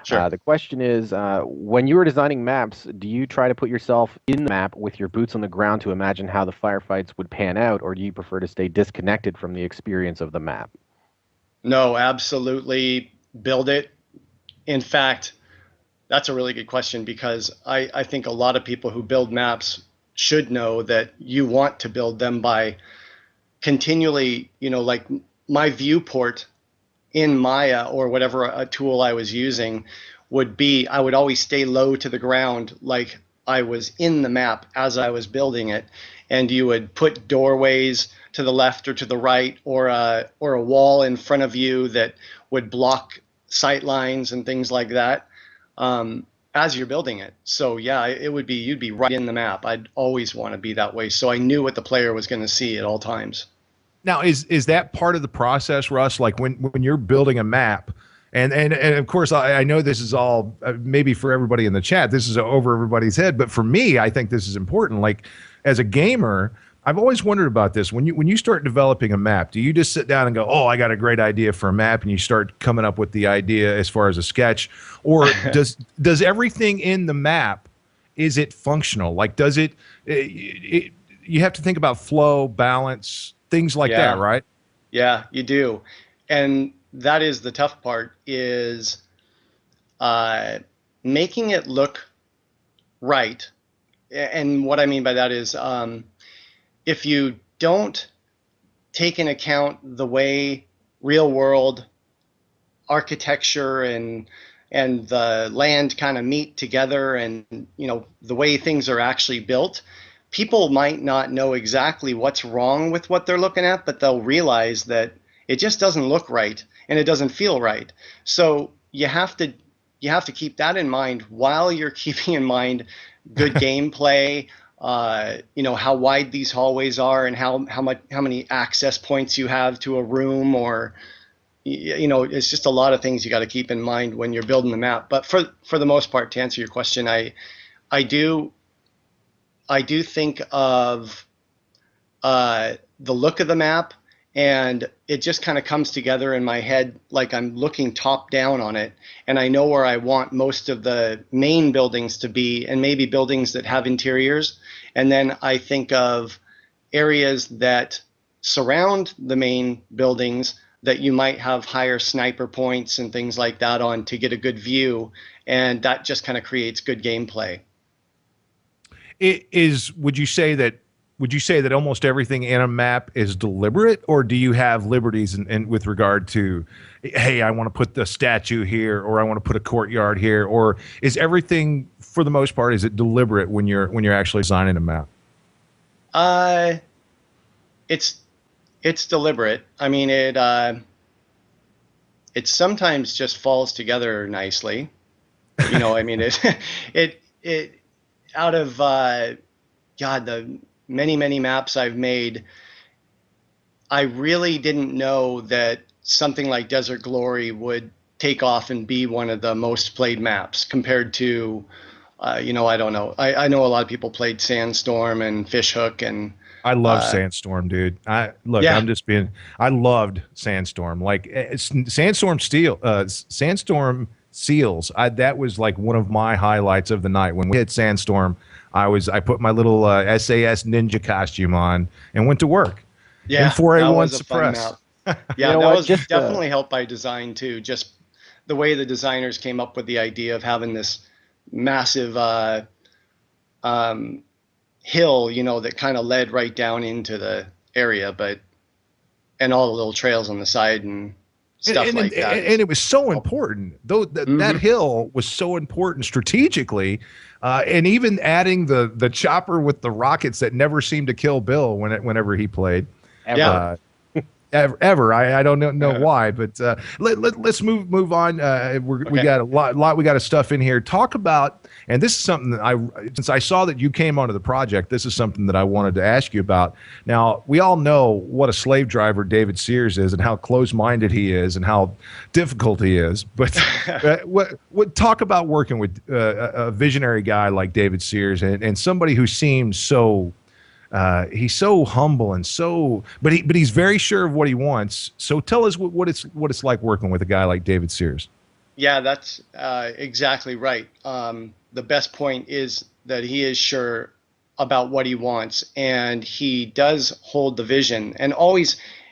Sure. the question is, when you were designing maps, do you try to put yourself in the map with your boots on the ground to imagine how the firefights would pan out, or do you prefer to stay disconnected from the experience of the map? No, absolutely build it. In fact, that's a really good question, because I think a lot of people who build maps should know that you want to build them by continually, like my viewport in Maya or whatever a tool I was using would be, I would always stay low to the ground like I was in the map as I was building it. And you would put doorways to the left or to the right, or a wall in front of you that would block sight lines and things like that as you're building it. So yeah, you'd be right in the map. I'd always want to be that way, so I knew what the player was going to see at all times. Now, is that part of the process, Russ? Like when you're building a map, and of course, I know this is all maybe for everybody in the chat, this is over everybody's head, but for me, I think this is important. Like as a gamer, I've always wondered about this. When you start developing a map, do you just sit down and go, "Oh, I got a great idea for a map," and you start coming up with the idea as far as a sketch, or does everything in the map, is it functional? Like does it you have to think about flow, balance, things like that, right? Yeah, you do. And that is the tough part, is making it look right. And what I mean by that is if you don't take into account the way real world architecture and the land kind of meet together, and the way things are actually built, people might not know exactly what's wrong with what they're looking at, but they'll realize that it just doesn't look right and it doesn't feel right. So you have to keep that in mind while you're keeping in mind good gameplay, how wide these hallways are and how many access points you have to a room, or you know, it's just a lot of things you got to keep in mind when you're building the map. But for the most part, to answer your question, I do think of the look of the map, and it just kind of comes together in my head like I'm looking top down on it, and I know where I want most of the main buildings to be, and maybe buildings that have interiors. And then I think of areas that surround the main buildings that you might have higher sniper points and things like that on to get a good view, and that just kind of creates good gameplay. Would you say that almost everything in a map is deliberate, or do you have liberties in with regard to, hey, I want to put the statue here, or I want to put a courtyard here, or is everything for the most part, is it deliberate when you're actually designing a map? It's deliberate. I mean, it sometimes just falls together nicely. You know, I mean, it out of God, the many maps I've made, I really didn't know that something like Desert Glory would take off and be one of the most played maps compared to, you know, I don't know. I know a lot of people played Sandstorm and Fishhook, and I love Sandstorm, dude. I loved Sandstorm. Like Sandstorm Seals. That was like one of my highlights of the night. When we hit Sandstorm, I put my little SAS ninja costume on and went to work. Yeah, M4A1 suppressed. Yeah, you know, that was definitely helped by design too. Just the way the designers came up with the idea of having this massive hill, you know, that kind of led right down into the area, and all the little trails on the side and stuff like that. And it was so important, though. That hill was so important strategically, and even adding the chopper with the rockets that never seemed to kill Bill whenever he played. Yeah. Ever. I don't know why, but let's move on. We got a lot. We got of stuff in here. Talk about, and this is something that since I saw that you came onto the project, this is something that I wanted to ask you about. Now, we all know what a slave driver David Sears is, and how close-minded he is, and how difficult he is. But what talk about working with a visionary guy like David Sears, and somebody who seems so. He's so humble and but he's very sure of what he wants. So tell us what it's like working with a guy like David Sears. Yeah, that's exactly right. The best point is that he is sure about what he wants, and he does hold the vision. And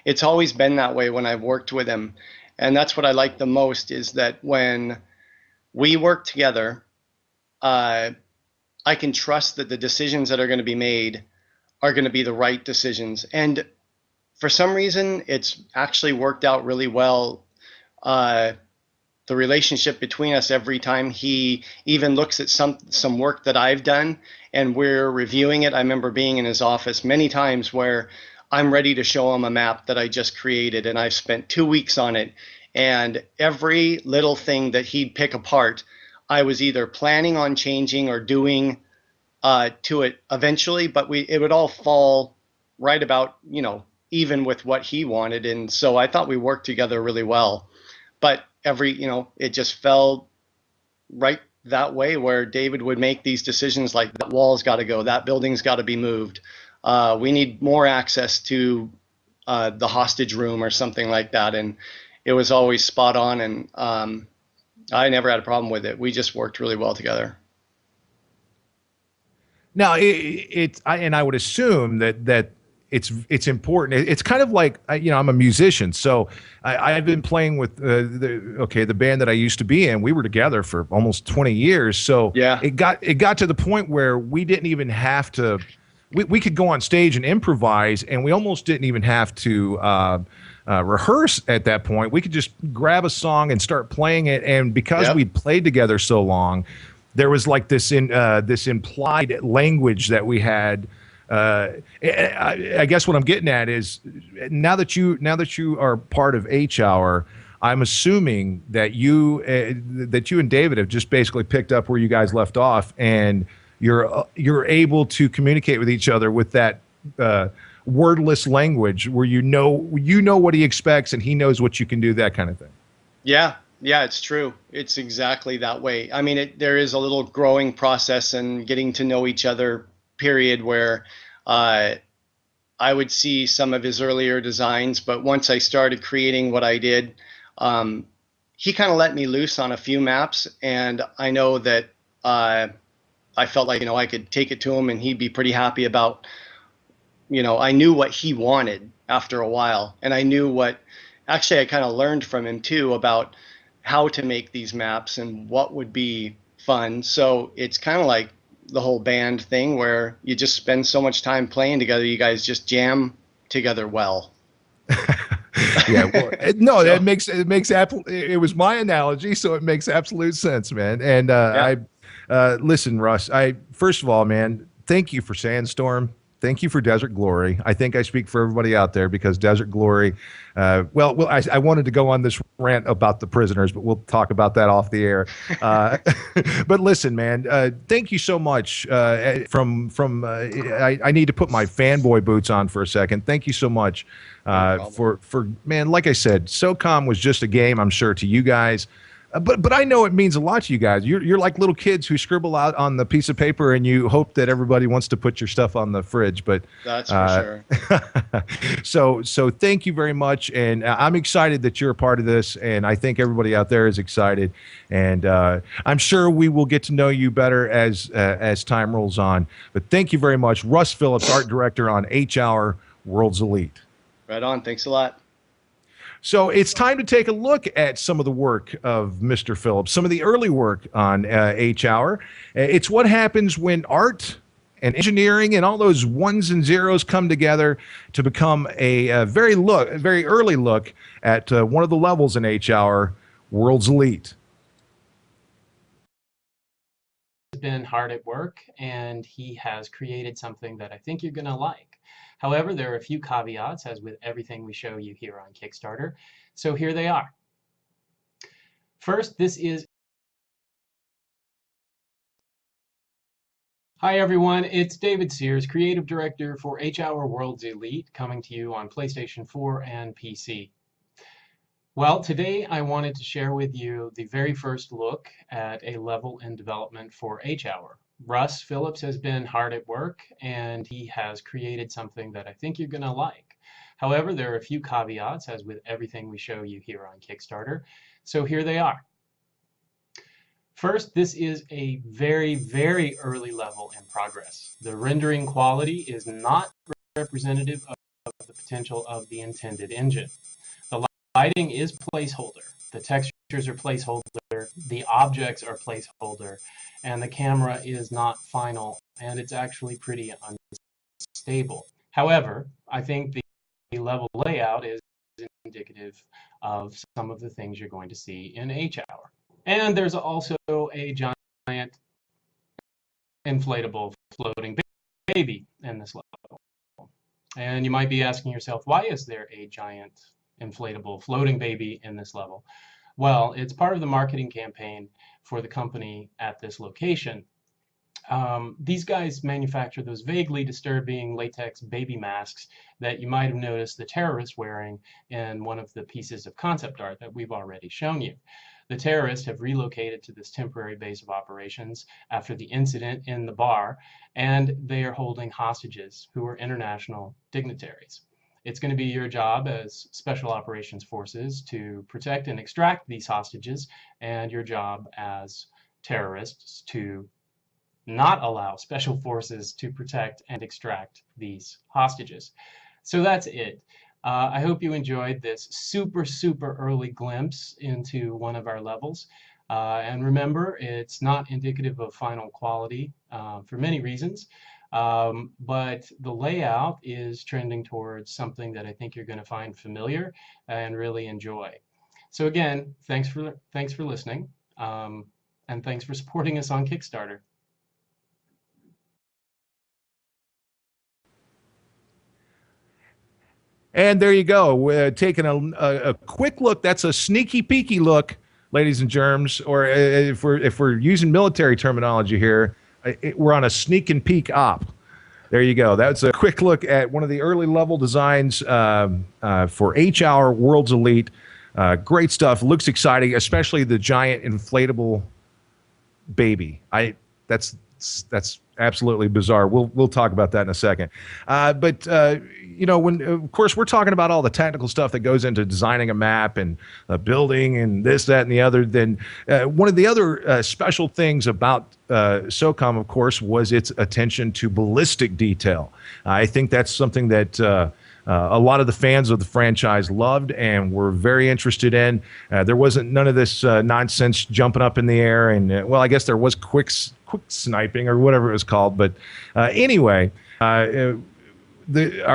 it's always been that way when I've worked with him. And that's what I like the most, is that when we work together, I can trust that the decisions that are going to be made are going to be the right decisions. And for some reason, it's actually worked out really well. The relationship between us, every time he even looks at some work that I've done and we're reviewing it. I remember being in his office many times where I'm ready to show him a map that I just created, and I've spent 2 weeks on it. And every little thing that he'd pick apart, I was either planning on changing or doing to it eventually, but it would all fall right about, you know, even with what he wanted. And so I thought we worked together really well, but it just fell right that way, where David would make these decisions like, that wall's got to go, that building's got to be moved. We need more access to the hostage room or something like that. And it was always spot on. And I never had a problem with it. We just worked really well together. Now, I would assume that it's important. It's kind of like, I'm a musician, so I've been playing with the band that I used to be in. We were together for almost 20 years, so yeah, it got to the point where we didn't even have to. We could go on stage and improvise, and we almost didn't even have to rehearse at that point. We could just grab a song and start playing it, and because we'd played together so long, there was like this implied language that we had. I guess what I'm getting at is, now that you are part of H Hour, I'm assuming that you and David have just basically picked up where you guys left off, and you're able to communicate with each other with that wordless language where you know what he expects and he knows what you can do, that kind of thing. Yeah, yeah, it's true. It's exactly that way. I mean, there is a little growing process and getting to know each other period where I would see some of his earlier designs, but once I started creating what I did, he kind of let me loose on a few maps, and I know that I felt like, I could take it to him and he'd be pretty happy about, I knew what he wanted after a while, and I knew actually I kind of learned from him too about how to make these maps and what would be fun. So it's kind of like the whole band thing where you just spend so much time playing together, you guys just jam together well. Yeah, well, no, so, it was my analogy, so it makes absolute sense, man. And listen, Russ, first of all, man, thank you for Sandstorm. Thank you for Desert Glory. I think I speak for everybody out there because Desert Glory, I wanted to go on this rant about the prisoners, but we'll talk about that off the air. But listen, man, thank you so much. I need to put my fanboy boots on for a second. Thank you so much for man, like I said, SOCOM was just a game, I'm sure, to you guys. But I know it means a lot to you guys. You're like little kids who scribble out on the piece of paper and you hope that everybody wants to put your stuff on the fridge. But that's for sure. So thank you very much, and I'm excited that you're a part of this, and I think everybody out there is excited. And I'm sure we will get to know you better as time rolls on. But thank you very much, Russ Phillips, art director on H Hour World's Elite. Right on. Thanks a lot. So it's time to take a look at some of the work of Mr. Phillips, some of the early work on H Hour. It's what happens when art and engineering and all those ones and zeros come together to become a very early look at one of the levels in H Hour, World's Elite. He's been hard at work, and he has created something that I think you're going to like. However, there are a few caveats, as with everything we show you here on Kickstarter. So here they are. First, this is... Hi everyone, it's David Sears, Creative Director for H Hour World's Elite, coming to you on PlayStation 4 and PC. Well, today I wanted to share with you the very first look at a level in development for H Hour. Russ Phillips has been hard at work, and he has created something that I think you're going to like. However, there are a few caveats, as with everything we show you here on Kickstarter. So here they are. First, this is a very, very early level in progress. The rendering quality is not representative of the potential of the intended engine. The lighting is placeholder. The textures are placeholder. The objects are placeholder. And the camera is not final, and it's actually pretty unstable. However, I think the level layout is indicative of some of the things you're going to see in H Hour. And there's also a giant inflatable floating baby in this level. And you might be asking yourself, why is there a giant inflatable floating baby in this level? Well, it's part of the marketing campaign for the company at this location. These guys manufacture those vaguely disturbing latex baby masks that you might have noticed the terrorists wearing in one of the pieces of concept art that we've already shown you. The terrorists have relocated to this temporary base of operations after the incident in the bar, and they are holding hostages who are international dignitaries. It's going to be your job as Special Operations Forces to protect and extract these hostages, and your job as terrorists to not allow Special Forces to protect and extract these hostages. So that's it. I hope you enjoyed this super, super early glimpse into one of our levels. And remember, it's not indicative of final quality for many reasons. But the layout is trending towards something that I think you're going to find familiar and really enjoy. So again, thanks for listening, and thanks for supporting us on Kickstarter. And there you go. We're taking a quick look. That's a sneaky peeky look, ladies and germs, or if we're using military terminology here, we're on a sneak and peek op. There you go. That's a quick look at one of the early level designs for H-Hour World's Elite. Great stuff. Looks exciting, especially the giant inflatable baby. That's absolutely bizarre. We'll talk about that in a second. But when of course we're talking about all the technical stuff that goes into designing a map and a building and this, that, and the other, then one of the other special things about SOCOM, of course, was its attention to ballistic detail. I think that's something that a lot of the fans of the franchise loved and were very interested in. There wasn't none of this nonsense jumping up in the air, and I guess there was quick sniping or whatever it was called. But anyway, our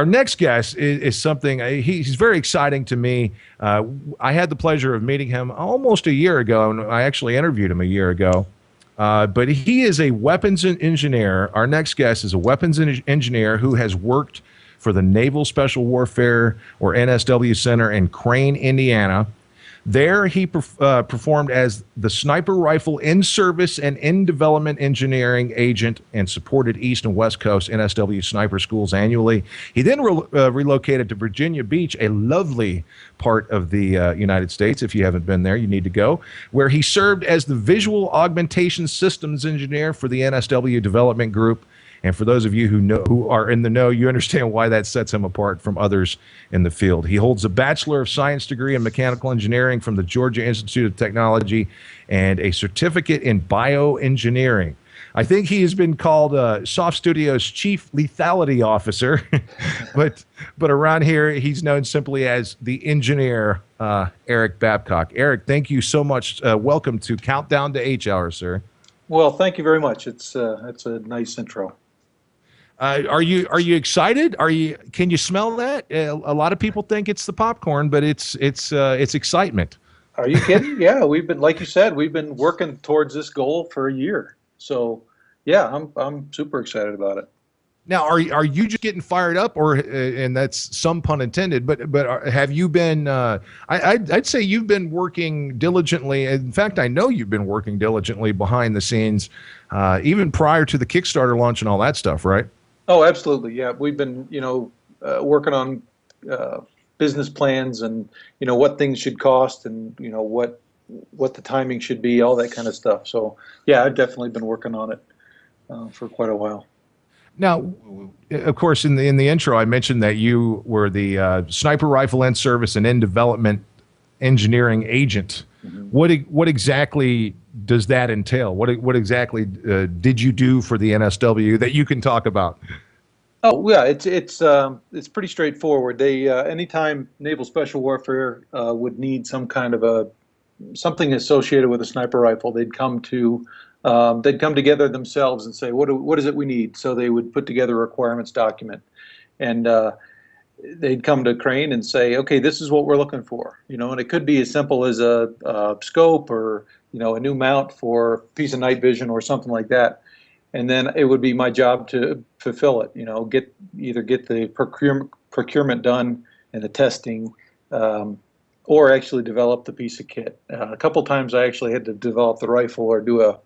next guest is something. He's very exciting to me. I had the pleasure of meeting him almost a year ago, and I actually interviewed him a year ago. But he is a weapons engineer. Our next guest is a weapons engineer who has worked for the Naval Special Warfare, or NSW Center in Crane, Indiana. There he performed as the sniper rifle in-service and in-development engineering agent and supported East and West Coast NSW sniper schools annually. He then relocated to Virginia Beach, a lovely part of the United States. If you haven't been there, you need to go, where he served as the visual augmentation systems engineer for the NSW development group. And for those of you who are in the know, you understand why that sets him apart from others in the field. He holds a Bachelor of Science degree in Mechanical Engineering from the Georgia Institute of Technology and a certificate in Bioengineering. I think he has been called SOF Studios Chief Lethality Officer, but around here he's known simply as the engineer, Eric Babcock. Eric, thank you so much. Welcome to Countdown to H-Hour, sir. Well, thank you very much. It's a nice intro. Are you excited? Can you smell that? A lot of people think it's the popcorn, but it's excitement. Are you kidding? Yeah, we've been, like you said, we've been working towards this goal for a year. So, yeah, I'm super excited about it. Now, are you just getting fired up, or and that's some pun intended? But have you been? I'd say you've been working diligently. In fact, I know you've been working diligently behind the scenes, even prior to the Kickstarter launch and all that stuff, right? Oh, absolutely. Yeah, we've been, working on business plans and what things should cost and what the timing should be, all that kind of stuff. So yeah, I've definitely been working on it for quite a while. Now, of course, in the intro, I mentioned that you were the sniper rifle in service and in development engineering agent. Mm-hmm. What exactly does that entail? What exactly did you do for the NSW that you can talk about? Oh yeah, it's pretty straightforward. They anytime Naval Special Warfare would need some kind of something associated with a sniper rifle, they'd come together themselves and say, what is it we need? So they would put together a requirements document, and they'd come to Crane and say, okay, this is what we're looking for, and it could be as simple as a scope or a new mount for a piece of night vision or something like that. And then it would be my job to fulfill it, get the procurement done and the testing, or actually develop the piece of kit. A couple times I actually had to develop the rifle or do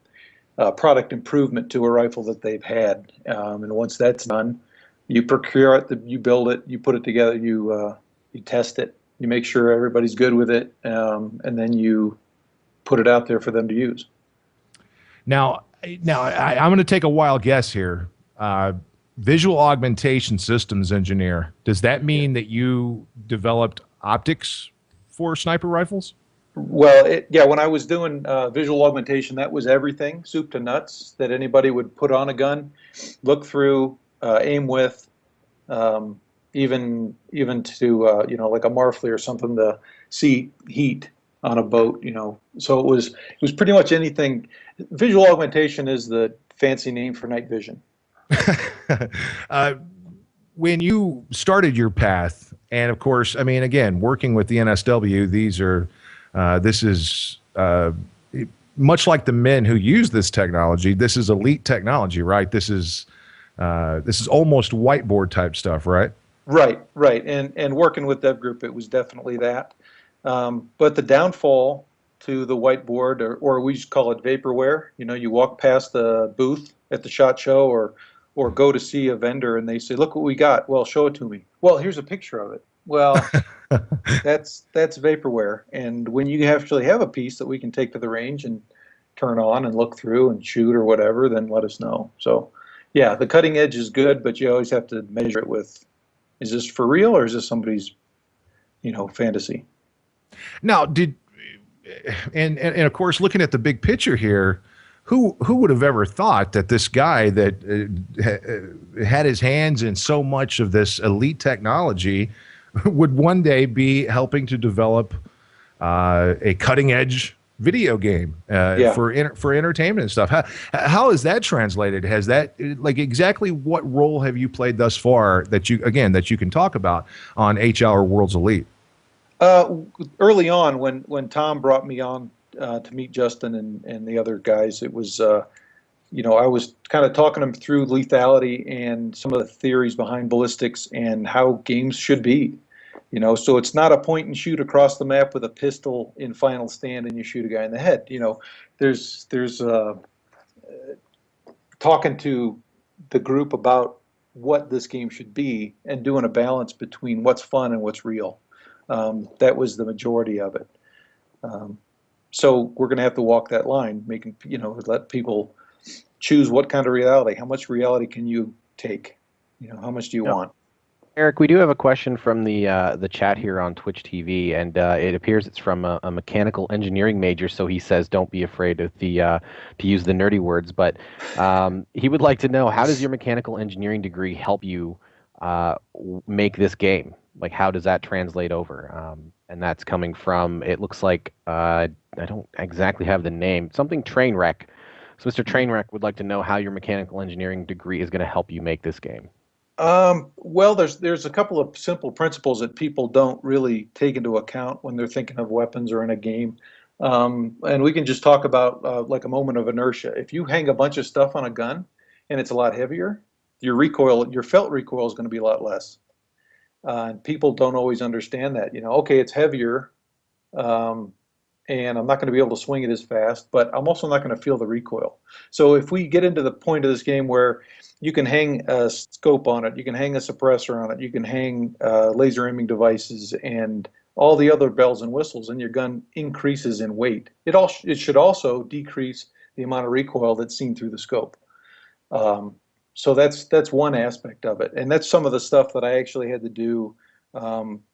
a product improvement to a rifle that they've had. And once that's done, you procure it, you build it, you put it together, you test it, you make sure everybody's good with it, and then you put it out there for them to use. Now I'm going to take a wild guess here. Visual augmentation systems engineer. Does that mean that you developed optics for sniper rifles? Well, yeah, when I was doing visual augmentation, that was everything, soup to nuts, that anybody would put on a gun, look through, aim with, even to like a Marfley or something to see heat on a boat. So it was pretty much anything. Visual augmentation is the fancy name for night vision. When you started your path, and of course, I mean, again, working with the NSW, this is much like the men who use this technology. This is elite technology, right? This is almost whiteboard type stuff, right? Right. And working with Dev Group, it was definitely that. But the downfall to the whiteboard, or we just call it vaporware. You walk past the booth at the SHOT Show or or go to see a vendor and they say, "Look what we got." Well, show it to me. Well, here's a picture of it. Well, that's vaporware. And when you actually have a piece that we can take to the range and turn on and look through and shoot or whatever, then let us know. So, yeah, the cutting edge is good, but you always have to measure it with, is this for real or is this somebody's, fantasy? Now, and of course, looking at the big picture here, who would have ever thought that this guy that had his hands in so much of this elite technology would one day be helping to develop a cutting edge video game for entertainment and stuff? How is that translated? Has that, like, exactly what role have you played thus far that you can talk about on H-Hour Worlds Elite? Early on, when Tom brought me on to meet Justin and the other guys, it was, I was kind of talking them through lethality and some of the theories behind ballistics and how games should be. So it's not a point and shoot across the map with a pistol in final stand and you shoot a guy in the head. There's talking to the group about what this game should be and doing a balance between what's fun and what's real. That was the majority of it. So we're going to have to walk that line, let people choose what kind of reality. How much reality can you take? How much do you want? Eric, we do have a question from the chat here on Twitch TV, and it appears it's from a mechanical engineering major. So he says, "Don't be afraid of to use the nerdy words." But he would like to know, how does your mechanical engineering degree help you make this game? Like, how does that translate over? And that's coming from, it looks like, I don't exactly have the name, something Trainwreck. So Mr. Trainwreck would like to know how your mechanical engineering degree is going to help you make this game. Well, there's a couple of simple principles that people don't really take into account when they're thinking of weapons or in a game. And we can just talk about like a moment of inertia. If you hang a bunch of stuff on a gun and it's a lot heavier, your felt recoil is going to be a lot less. And people don't always understand that. Okay, it's heavier, and I'm not going to be able to swing it as fast, but I'm also not going to feel the recoil. So if we get into the point of this game where you can hang a scope on it, you can hang a suppressor on it, you can hang laser aiming devices and all the other bells and whistles, and your gun increases in weight. It should also decrease the amount of recoil that's seen through the scope. So that's one aspect of it, and that's some of the stuff that I actually had to do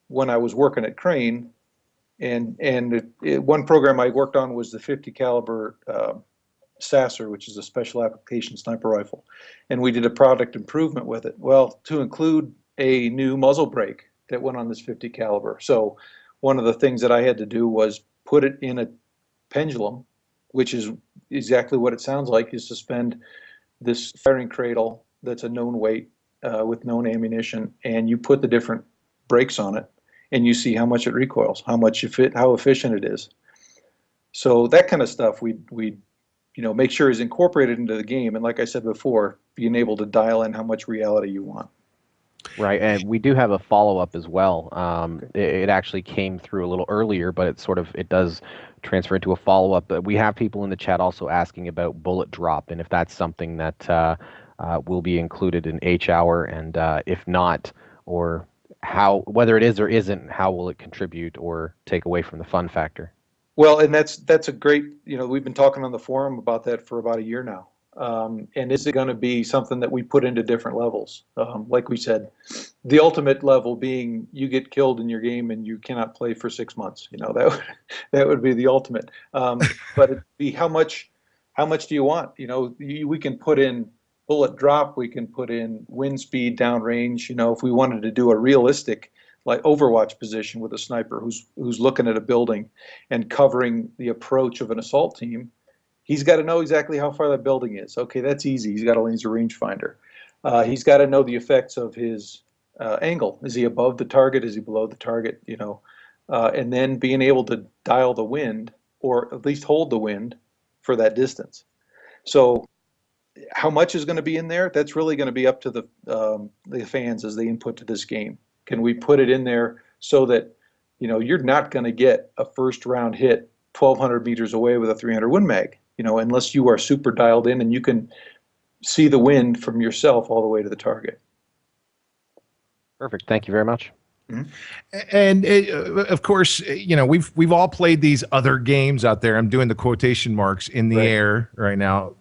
when I was working at Crane. And one program I worked on was the 50 caliber Sasser, which is a special application sniper rifle, and we did a product improvement with it. Well, to include a new muzzle brake that went on this 50 caliber. So one of the things that I had to do was put it in a pendulum, which is exactly what it sounds like, is suspend this firing cradle that's a known weight with known ammunition, and you put the different brakes on it, and you see how much it recoils, how efficient it is. So that kind of stuff we make sure is incorporated into the game, and like I said before, being able to dial in how much reality you want. Right, and we do have a follow-up as well. It actually came through a little earlier, but it does transfer into a follow-up. But we have people in the chat also asking about bullet drop, and if that's something that will be included in H-Hour, and if not, or whether it is or isn't, how will it contribute or take away from the fun factor? Well, and that's a great, we've been talking on the forum about that for about a year now. And is it going to be something that we put into different levels? Like we said, the ultimate level being you get killed in your game and you cannot play for 6 months. That would be the ultimate. But it'd be how much do you want? We can put in bullet drop, we can put in wind speed downrange. If we wanted to do a realistic, like Overwatch position with a sniper who's looking at a building and covering the approach of an assault team, he's got to know exactly how far that building is. Okay, that's easy. He's got a laser rangefinder. He's got to know the effects of his angle. Is he above the target? Is he below the target? And then being able to dial the wind, or at least hold the wind for that distance. So how much is going to be in there? That's really going to be up to the fans as they input to this game. Can we put it in there so that you're not going to get a first round hit 1,200 meters away with a 300 Win Mag, unless you are super dialed in and you can see the wind from yourself all the way to the target. Perfect. Thank you very much. And of course, we've all played these other games out there. I'm doing the quotation marks in the air right now,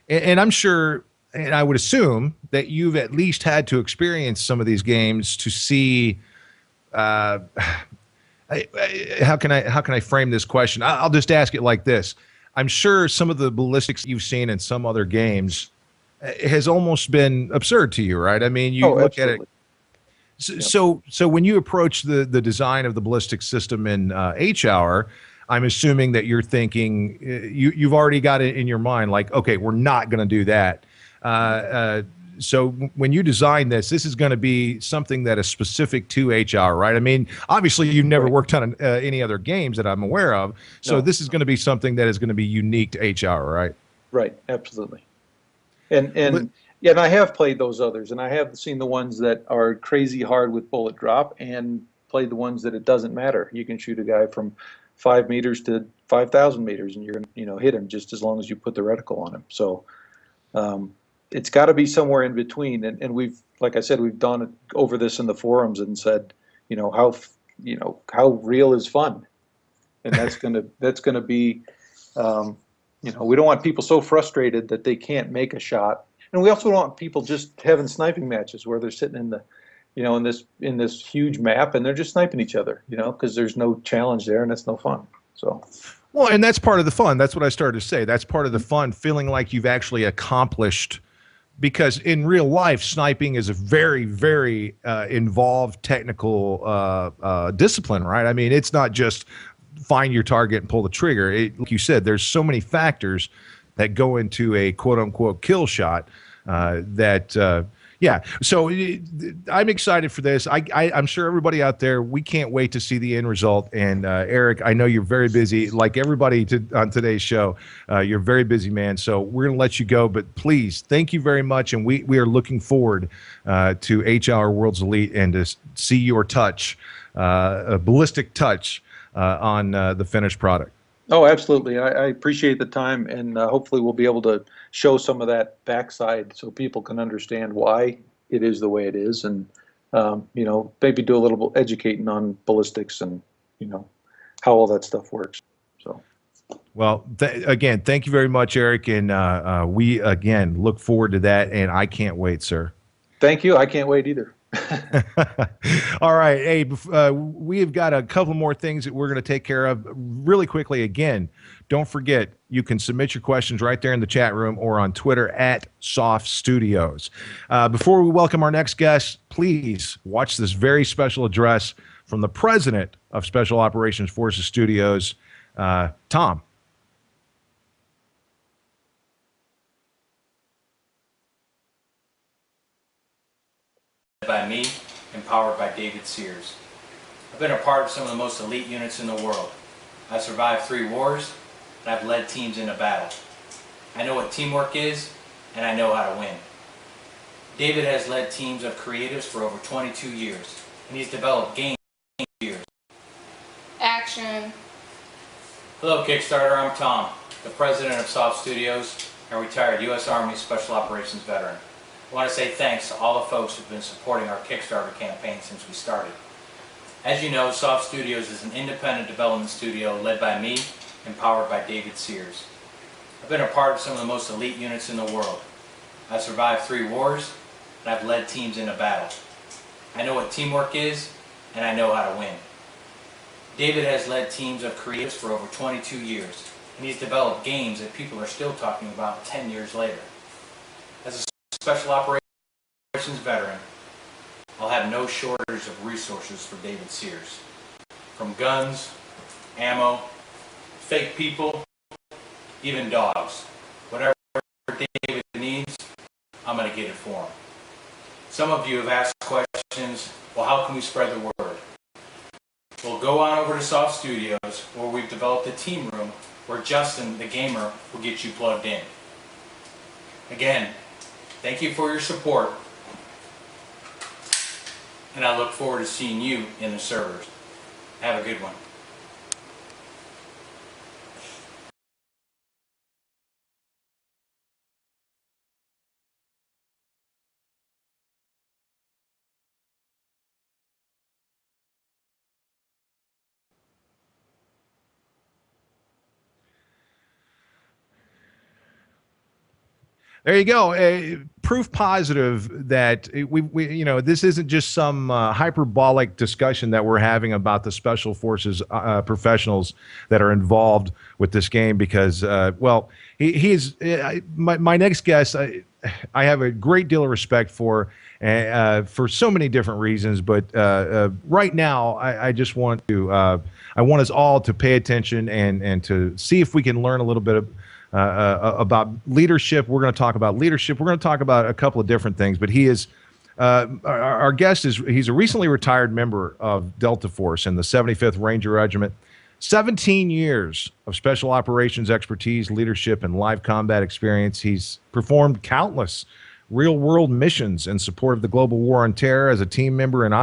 and I'm sure, and I would assume that you've at least had to experience some of these games to see. How can I frame this question? I'll just ask it like this. I'm sure some of the ballistics you've seen in some other games has almost been absurd to you, right? I mean, you look at it. So when you approach the design of the ballistic system in H-Hour, I'm assuming that you're thinking you've already got it in your mind, like, okay, we're not going to do that. So when you design this is going to be something that is specific to H-Hour, right? I mean, obviously you've never worked on any other games that I'm aware of, so this is going to be something that is going to be unique to H-Hour, right? Right, absolutely. And I have played those others, and I have seen the ones that are crazy hard with bullet drop, and played the ones that it doesn't matter. You can shoot a guy from 5 meters to 5,000 meters, and you're gonna hit him just as long as you put the reticle on him. So it's got to be somewhere in between. And we've, like I said, we've done over this in the forums and said, how real is fun, and that's gonna be, we don't want people so frustrated that they can't make a shot. And we also don't want people just having sniping matches where they're sitting in the, in this huge map and they're just sniping each other, because there's no challenge there and it's no fun. So. Well, and that's part of the fun. That's what I started to say. That's part of the fun, feeling like you've actually accomplished, because in real life, sniping is a very, very involved technical discipline, right? I mean, it's not just find your target and pull the trigger. Like you said, there's so many factors that go into a quote unquote kill shot yeah. So I'm excited for this. I'm sure everybody out there, we can't wait to see the end result. And Eric, I know you're very busy, like everybody on today's show. You're a very busy man, so we're going to let you go. But please, thank you very much, and we are looking forward to H-Hour Worlds Elite and to see your touch, a ballistic touch on the finished product. Oh, absolutely. I appreciate the time, and hopefully we'll be able to show some of that backside so people can understand why it is the way it is, and maybe do a little educating on ballistics and how all that stuff works. So, well, again, thank you very much, Eric, and we again look forward to that, and I can't wait, sir. Thank you. I can't wait either. All right. Hey, we've got a couple more things that we're going to take care of really quickly. Again, don't forget, you can submit your questions right there in the chat room or on Twitter at SOF Studios. Before we welcome our next guest, please watch this very special address from the president of Special Operations Forces Studios, Tom. By me, empowered by David Sears. I've been a part of some of the most elite units in the world. I've survived 3 wars, and I've led teams into battle. I know what teamwork is, and I know how to win. David has led teams of creatives for over 22 years, and he's developed games for years. Action. Hello Kickstarter, I'm Tom, the president of SOF Studios and retired U.S. Army Special Operations veteran. I want to say thanks to all the folks who've been supporting our Kickstarter campaign since we started. As you know, SOF Studios is an independent development studio led by me, empowered by David Sears. I've been a part of some of the most elite units in the world. I've survived 3 wars, and I've led teams into battle. I know what teamwork is, and I know how to win. David has led teams of creatives for over 22 years, and he's developed games that people are still talking about 10 years later. As a Special Operations veteran, I'll have no shortage of resources for David Sears. From guns, ammo, fake people, even dogs. Whatever David needs, I'm going to get it for him. Some of you have asked questions, well, how can we spread the word? Well, go on over to SOF Studios, where we've developed a team room where Justin, the gamer, will get you plugged in. Again, thank you for your support, and I look forward to seeing you in the servers. Have a good one. There you go. Proof positive that we this isn't just some hyperbolic discussion that we're having about the special forces professionals that are involved with this game because, he's my next guest. I have a great deal of respect for so many different reasons, but right now I just want to I want us all to pay attention and to see if we can learn a little bit of about leadership. We're going to talk about leadership. We're going to talk about a couple of different things, but he is our guest he's a recently retired member of Delta Force in the 75th Ranger Regiment. 17 years of special operations expertise, leadership, and live combat experience. He's performed countless real-world missions in support of the global war on terror as a team member and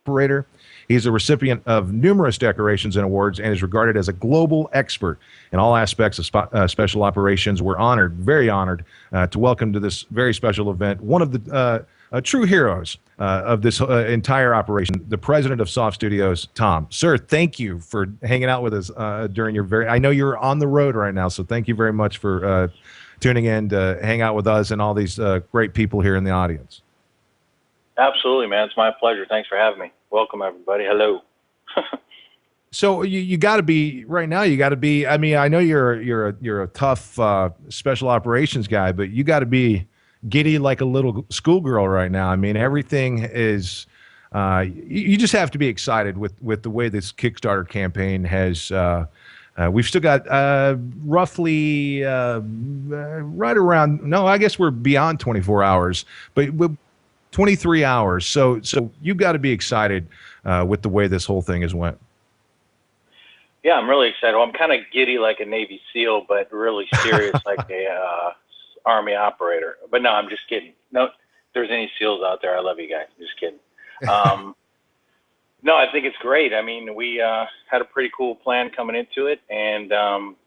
operator. He's a recipient of numerous decorations and awards and is regarded as a global expert in all aspects of special operations. We're honored, very honored, to welcome to this very special event one of the true heroes of this entire operation, the president of SOF Studios, Tom. Sir, thank you for hanging out with us during your I know you're on the road right now, so thank you very much for tuning in to hang out with us and all these great people here in the audience. Absolutely, man. It's my pleasure. Thanks for having me. Welcome, everybody. Hello. So you got to be right now. You got to be. I mean, I know you're a tough special operations guy, but you got to be giddy like a little schoolgirl right now. I mean, everything is. You just have to be excited with the way this Kickstarter campaign has. We've still got roughly right around. No, I guess we're beyond 24 hours, but 23 hours. So you've got to be excited with the way this whole thing has went. Yeah, I'm really excited. Well, I'm kind of giddy like a Navy SEAL, but really serious like a Army operator. But no, I'm just kidding. No, if there's any SEALs out there, I love you guys. I'm just kidding. No, I think it's great. I mean, we had a pretty cool plan coming into it, and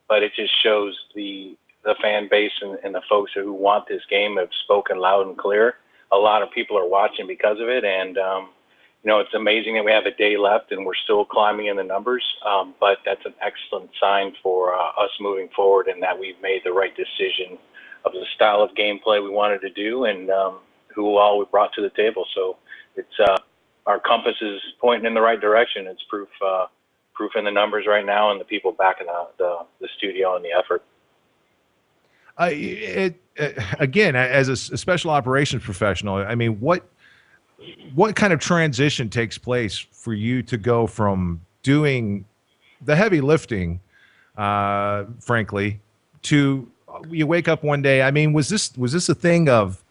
but it just shows the fan base and the folks who want this game have spoken loud and clear. A lot of people are watching because of it, and it's amazing that we have a day left and we're still climbing in the numbers. But that's an excellent sign for us moving forward, and that we've made the right decision of the style of gameplay we wanted to do, and who all we brought to the table. So it's our compass is pointing in the right direction. It's proof in the numbers right now, and the people backing the studio and the effort. Again, as a special operations professional, I mean, what kind of transition takes place for you to go from doing the heavy lifting, frankly, to you wake up one day? I mean, was this a thing of?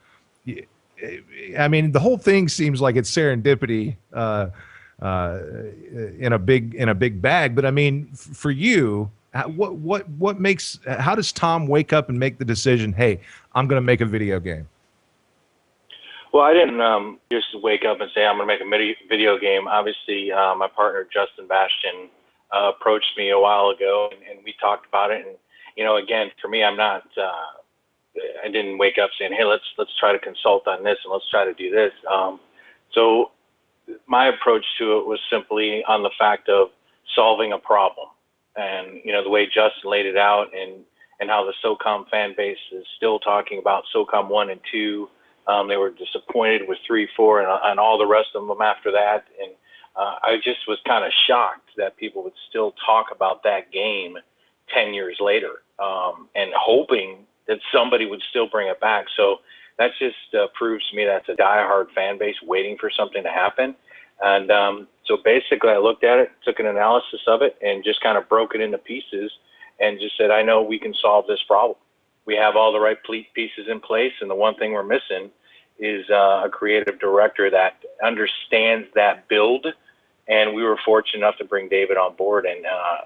I mean, the whole thing seems like it's serendipity in a big bag. But I mean, for you. What makes? How does Tom wake up and make the decision? Hey, I'm going to make a video game. Well, I didn't just wake up and say I'm going to make a video game. Obviously, my partner Justin Bastian approached me a while ago, and we talked about it. And again, for me, I'm not. I didn't wake up saying, "Hey, let's try to consult on this and let's try to do this." So my approach to it was simply on the fact of solving a problem. And, the way Justin laid it out and how the SOCOM fan base is still talking about SOCOM 1 and 2. They were disappointed with 3, 4, and all the rest of them after that. And I just was kind of shocked that people would still talk about that game 10 years later, and hoping that somebody would still bring it back. So that just proves to me that's a diehard fan base waiting for something to happen. And so basically I looked at it, took an analysis of it, and just kind of broke it into pieces and just said, I know we can solve this problem. We have all the right pieces in place, and the one thing we're missing is a creative director that understands that build. And we were fortunate enough to bring David on board and,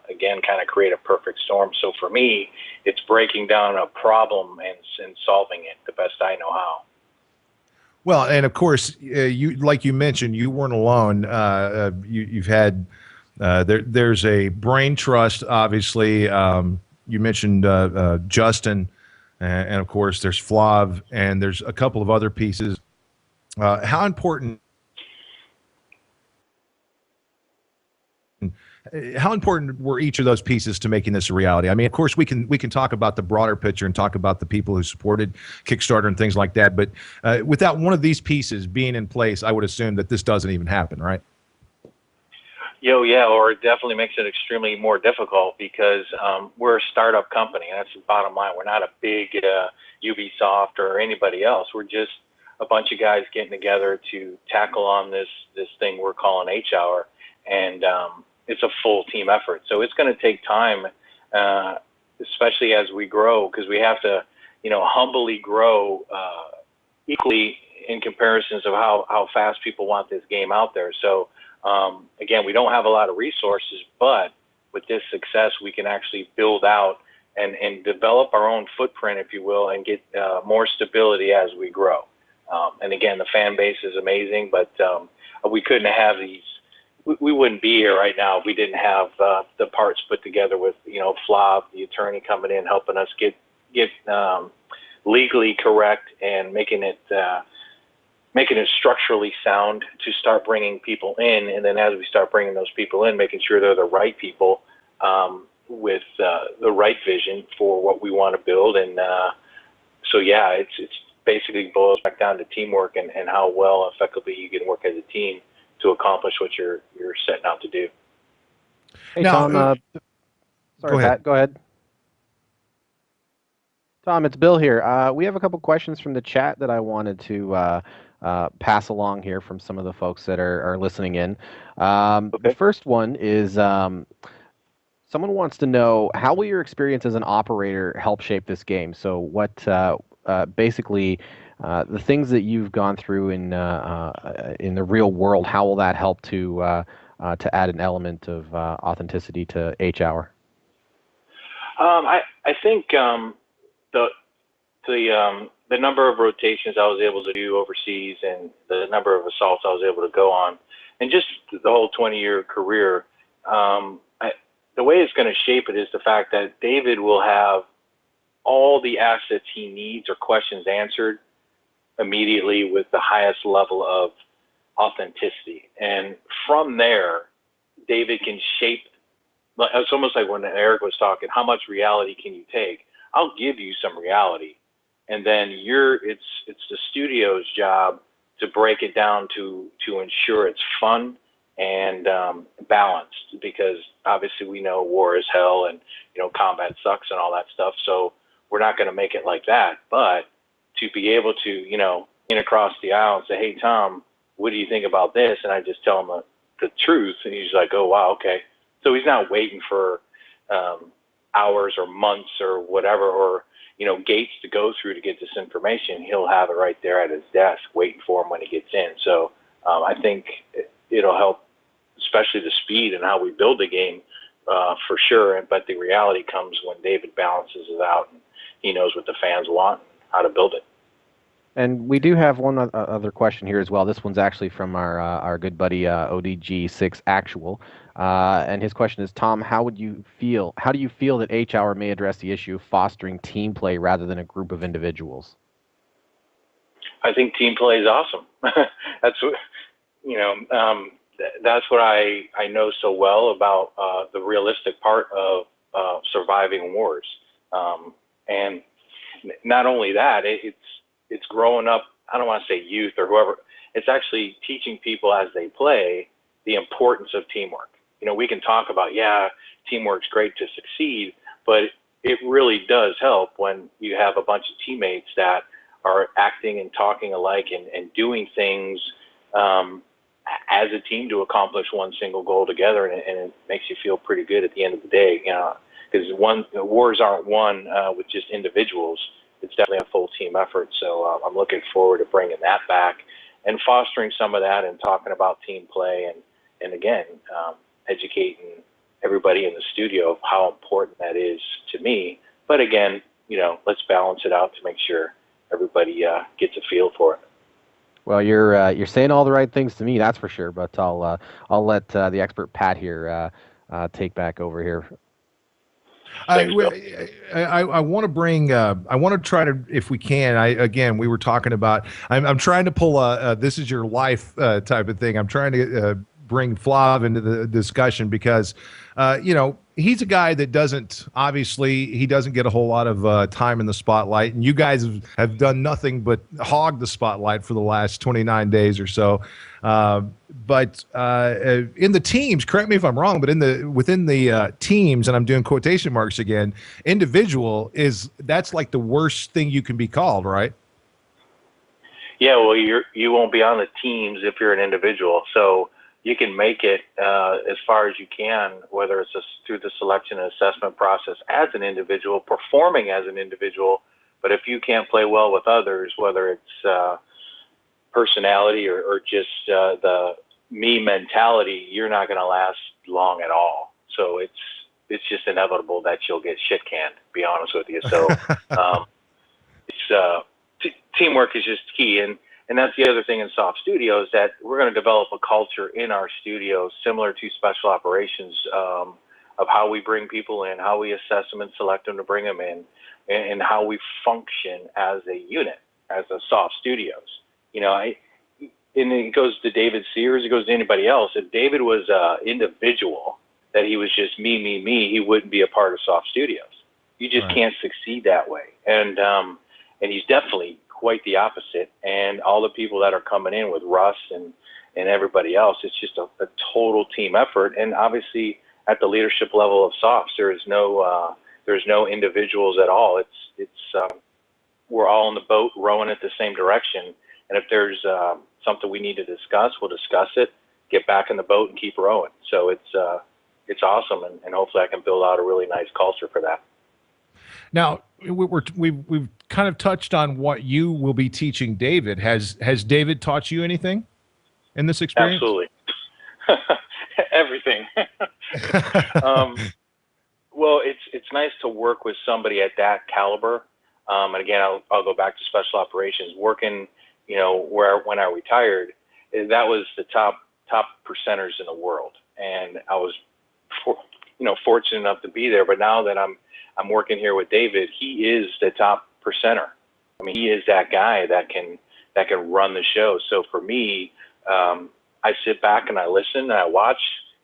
again, kind of create a perfect storm. So for me, it's breaking down a problem and solving it the best I know how. Well, and of course, like you mentioned, you weren't alone. You've had there's a brain trust, obviously. You mentioned Justin, and of course, there's Flav, and there's a couple of other pieces. How important how important were each of those pieces to making this a reality? I mean, of course, we can talk about the broader picture and talk about the people who supported Kickstarter and things like that. But without one of these pieces being in place, I would assume that this doesn't even happen, right? Yeah, or it definitely makes it extremely more difficult because we're a startup company. And that's the bottom line. We're not a big Ubisoft or anybody else. We're just a bunch of guys getting together to tackle on this thing we're calling H-Hour. And it's a full team effort. So it's going to take time, especially as we grow, because we have to, humbly grow equally in comparisons of how fast people want this game out there. So again, we don't have a lot of resources, but with this success, we can actually build out and develop our own footprint, if you will, and get more stability as we grow. And again, the fan base is amazing, but we couldn't have these. We wouldn't be here right now if we didn't have the parts put together with, Flav, the attorney, coming in, helping us get legally correct and making it structurally sound to start bringing people in. And then as we start bringing those people in, making sure they're the right people with the right vision for what we want to build. And so, yeah, it's basically boils back down to teamwork and how well effectively you can work as a team to accomplish what you're setting out to do. Hey, now, Tom, sorry, Pat, go ahead. Tom, it's Bill here. We have a couple questions from the chat that I wanted to pass along here from some of the folks that are listening in. The first one is someone wants to know, how will your experience as an operator help shape this game? So what basically the things that you've gone through in the real world, how will that help to add an element of authenticity to H-Hour? I think the number of rotations I was able to do overseas and the number of assaults I was able to go on, and just the whole 20-year career, the way it's going to shape it is the fact that David will have all the assets he needs or questions answered immediately with the highest level of authenticity. And from there, David can shape. It's almost like when Eric was talking, how much reality can you take? I'll give you some reality, and then it's the studio's job to break it down to ensure it's fun and balanced, because obviously we know war is hell and combat sucks and all that stuff. So we're not going to make it like that, but to be able to in across the aisle and say, hey, Tom, what do you think about this? And I just tell him the truth, and he's like, oh wow, okay. So he's not waiting for hours or months or whatever, or gates to go through to get this information. He'll have it right there at his desk waiting for him when he gets in. So I think it'll help, especially the speed and how we build the game, for sure. But the reality comes when David balances it out and he knows what the fans want and how to build it. And we do have one other question here as well. This one's actually from our good buddy ODG6 Actual, and his question is, Tom, how do you feel that H-Hour may address the issue of fostering team play rather than a group of individuals? I think team play is awesome. That's what that's what I know so well about the realistic part of surviving wars, and not only that, it's growing up. I don't want to say youth or whoever. It's actually teaching people as they play the importance of teamwork. We can talk about, teamwork's great to succeed, but it really does help when you have a bunch of teammates that are acting and talking alike and doing things as a team to accomplish one single goal together, and it makes you feel pretty good at the end of the day. Because wars aren't won with just individuals. It's definitely a full team effort. So I'm looking forward to bringing that back and fostering some of that and talking about team play and again, educating everybody in the studio of how important that is to me. But again, let's balance it out to make sure everybody gets a feel for it. Well, you're saying all the right things to me, that's for sure. But I'll let the expert Pat here take back over here. I want to bring. I want to try to, if we can. We were talking about. I'm trying to pull a "this is your life" type of thing. I'm trying to bring Flav into the discussion because, you know, he's a guy that he doesn't get a whole lot of time in the spotlight, and you guys have done nothing but hog the spotlight for the last 29 days or so. But in the teams, correct me if I'm wrong, but within the teams, and I'm doing quotation marks again, individual that's like the worst thing you can be called, right? Yeah, well, you won't be on the teams if you're an individual, so you can make it as far as you can, whether it's through the selection and assessment process as an individual, performing as an individual. But if you can't play well with others, whether it's personality or just the me mentality, you're not going to last long at all. So it's just inevitable that you'll get shit canned, to be honest with you. So teamwork is just key. And that's the other thing in SOF Studios, that we're going to develop a culture in our studios similar to special operations, of how we bring people in, how we assess them and select them to bring them in, and how we function as a unit, as a SOF Studios. You know, and it goes to David Sears, it goes to anybody else. If David was an individual, that he was just me, he wouldn't be a part of SOF Studios. You just can't succeed that way. And he's definitely quite the opposite. And all the people that are coming in with Russ and everybody else, it's just a total team effort. And obviously at the leadership level of SOFs, there's no individuals at all. It's we're all in the boat rowing at the same direction. And if there's something we need to discuss, we'll discuss it, get back in the boat and keep rowing. So it's awesome. And hopefully I can build out a really nice culture for that. Now, we've kind of touched on what you will be teaching David. Has David taught you anything in this experience? Absolutely. Everything. Well, it's nice to work with somebody at that caliber. And again, I'll go back to special operations. Working, you know, when I retired, that was the top percenters in the world. And I was, fortunate enough to be there. But now that I'm working here with David, he is the top percenter. I mean, he is that guy that can run the show. So for me, I sit back and I listen and I watch,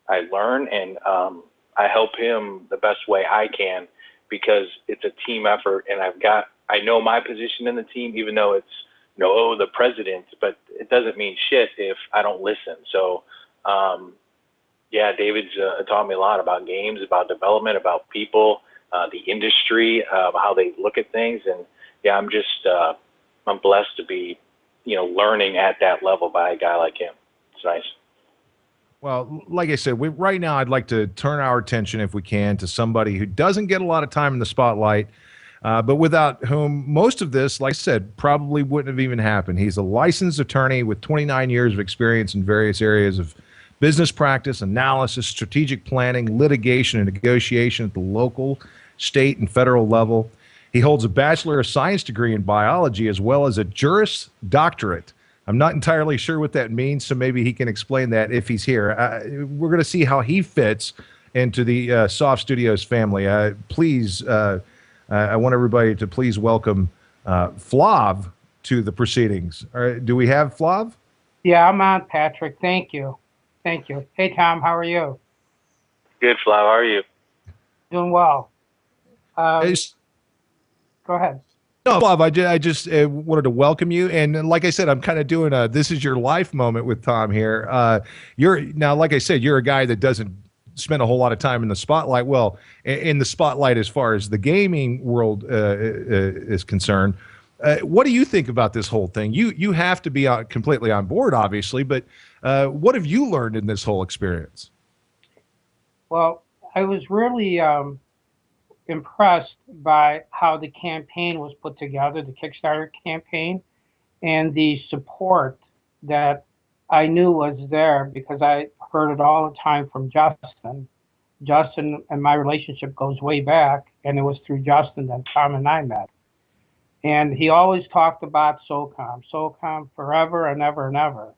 I learn, and I help him the best way I can, because it's a team effort. And I know my position in the team, even though it's, the president, but it doesn't mean shit if I don't listen. So, yeah, David's taught me a lot about games, about development, about people, the industry, how they look at things. And yeah, I'm blessed to be, learning at that level by a guy like him. It's nice. Well, like I said, right now I'd like to turn our attention, if we can, to somebody who doesn't get a lot of time in the spotlight, but without whom most of this, like I said, probably wouldn't have even happened. He's a licensed attorney with 29 years of experience in various areas of business practice, analysis, strategic planning, litigation, and negotiation at the local, state, and federal level. He holds a Bachelor of Science degree in biology as well as a Juris Doctorate. I'm not entirely sure what that means, so maybe he can explain that if he's here. We're going to see how he fits into the SOF Studios family. Please, I want everybody to please welcome Flav to the proceedings. Do we have Flav? Yeah, I'm on, Patrick. Thank you. Thank you. Hey, Tom, how are you? Good, Flav. How are you? Doing well. Go ahead. No, Bob, I just wanted to welcome you. And like I said, I'm kind of doing a this is your life moment with Tom here. Now, like I said, you're a guy that doesn't spend a whole lot of time in the spotlight. Well, in the spotlight as far as the gaming world is concerned. What do you think about this whole thing? You have to be completely on board, obviously, but what have you learned in this whole experience? Well, I was really impressed by how the campaign was put together, the Kickstarter campaign, and the support that I knew was there because I heard it all the time from Justin. Justin and my relationship goes way back, and it was through Justin that Tom and I met. And he always talked about SOCOM forever and ever and ever,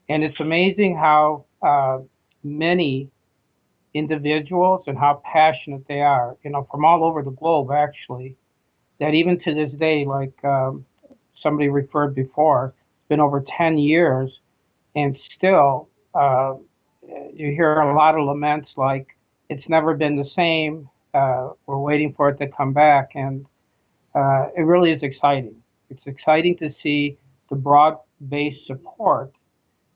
And it's amazing how many individuals and how passionate they are, from all over the globe, actually, that even to this day, like somebody referred before, it's been over 10 years, and still uh, you hear a lot of laments like it's never been the same. We're waiting for it to come back, and it really is exciting. It's exciting to see the broad-based support,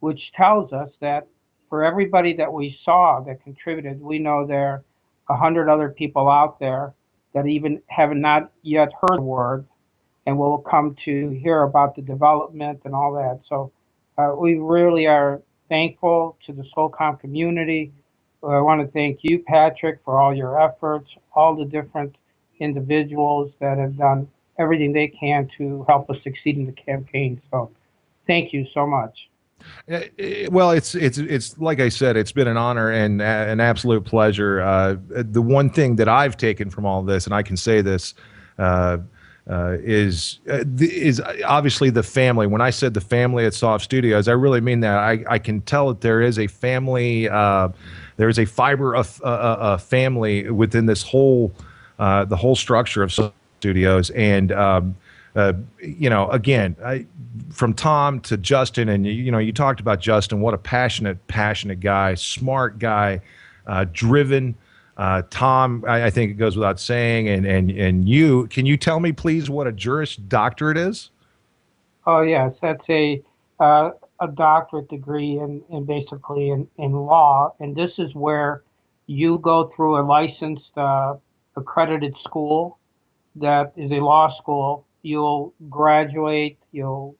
which tells us that for everybody that we saw that contributed, we know there are 100 other people out there that even have not yet heard the word and will come to hear about the development and all that. So we really are thankful to the SOCOM community. I want to thank you, Patrick, for all your efforts, all the different individuals that have done everything they can to help us succeed in the campaign. So thank you so much. Well, it's like I said, it's been an honor and an absolute pleasure. The one thing that I've taken from all this, and I can say this, is obviously the family. When I said the family at SOF Studios, I really mean that. I can tell that there is a family, there is a fiber of a family within this whole the whole structure of SOF Studios, and you know, again, from Tom to Justin, and you know, you talked about Justin. What a passionate guy, smart guy, driven. Tom, I think it goes without saying, and you, can you tell me please what a Juris Doctorate is? Oh yes, that's a doctorate degree in basically in law, and this is where you go through a licensed accredited school that is a law school. You'll graduate. You'll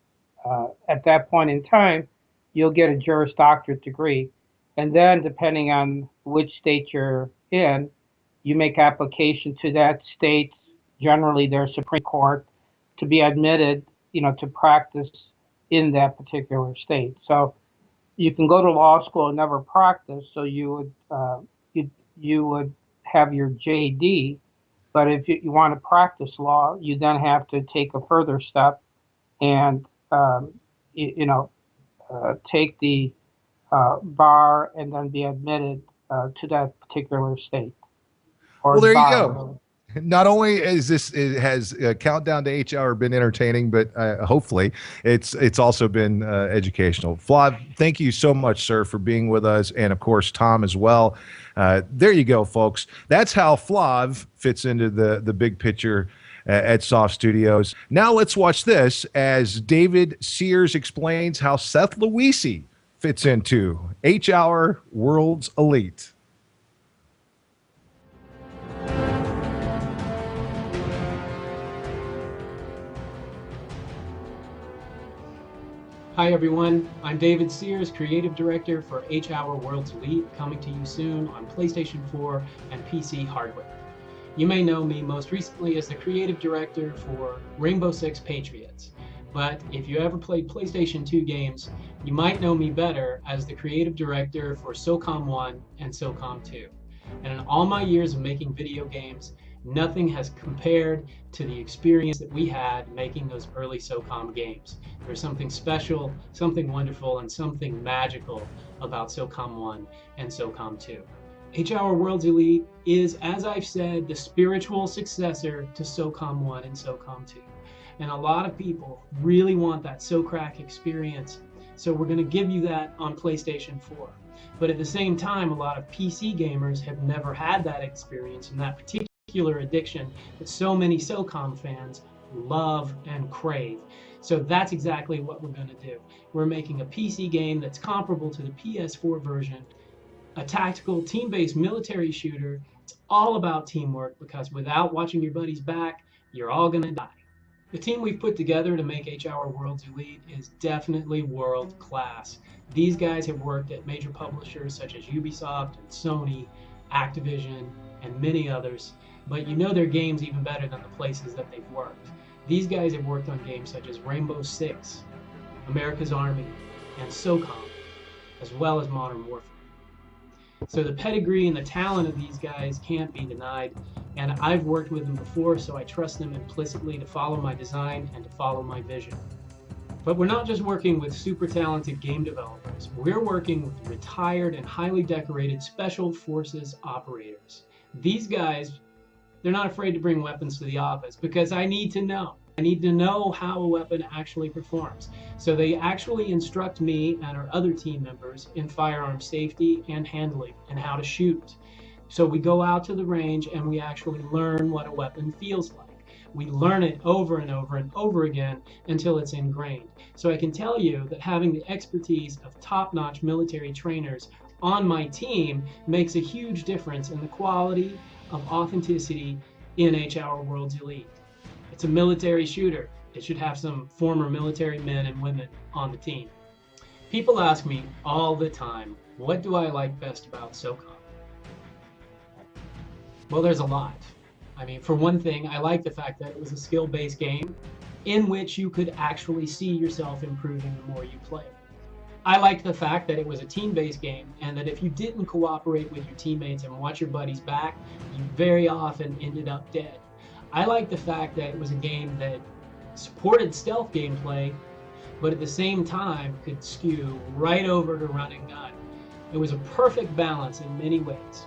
at that point in time, you'll get a Juris Doctorate degree, and then depending on which state you're in, you make application to that state, generally their Supreme Court, to be admitted, you know, to practice in that particular state. So you can go to law school and never practice, so you would have your JD, but if you want to practice law, you then have to take a further step and take the bar and then be admitted to that particular state. Well, there you go. Not only is this, it has Countdown to H Hour been entertaining, but hopefully it's also been educational. Flav, thank you so much, sir, for being with us, and of course Tom as well. There you go, folks. That's how Flav fits into the big picture at SOF Studios. Now let's watch this as David Sears explains how Seth Luisi fits into H Hour World's Elite. Hi everyone, I'm David Sears, Creative Director for H Hour World's Elite, coming to you soon on PlayStation 4 and PC hardware. You may know me most recently as the Creative Director for Rainbow Six Patriots, but if you ever played PlayStation 2 games, you might know me better as the Creative Director for SOCOM 1 and SOCOM 2. And in all my years of making video games, nothing has compared to the experience that we had making those early SOCOM games. There's something special, something wonderful, and something magical about SOCOM 1 and SOCOM 2. H Hour World's Elite is, as I've said, the spiritual successor to SOCOM 1 and SOCOM 2. And a lot of people really want that SOCRAC experience, so we're going to give you that on PlayStation 4. But at the same time, a lot of PC gamers have never had that experience and that particular addiction that so many SOCOM fans love and crave. So that's exactly what we're going to do. We're making a PC game that's comparable to the PS4 version, a tactical team-based military shooter. It's all about teamwork, because without watching your buddies back, you're all going to die. The team we've put together to make H Hour World's Elite is definitely world class. These guys have worked at major publishers such as Ubisoft and Sony, Activision, and many others, but you know their games even better than the places that they've worked. These guys have worked on games such as Rainbow Six, America's Army, and SOCOM, as well as Modern Warfare. So the pedigree and the talent of these guys can't be denied, and I've worked with them before, so I trust them implicitly to follow my design and to follow my vision. But we're not just working with super talented game developers. We're working with retired and highly decorated Special Forces operators. These guys, they're not afraid to bring weapons to the office, because I need to know I need to know how a weapon actually performs. So they actually instruct me and our other team members in firearm safety and handling and how to shoot. So we go out to the range and we actually learn what a weapon feels like. We learn it over and over and over again until it's ingrained. So I can tell you that having the expertise of top-notch military trainers on my team makes a huge difference in the quality of authenticity in H-Hour World's Elite. It's a military shooter. It should have some former military men and women on the team. People ask me all the time, what do I like best about SOCOM? Well, there's a lot. I mean, for one thing, I like the fact that it was a skill-based game in which you could actually see yourself improving the more you play. I liked the fact that it was a team-based game and that if you didn't cooperate with your teammates and watch your buddies back, you very often ended up dead. I liked the fact that it was a game that supported stealth gameplay, but at the same time could skew right over to run and gun. It was a perfect balance in many ways,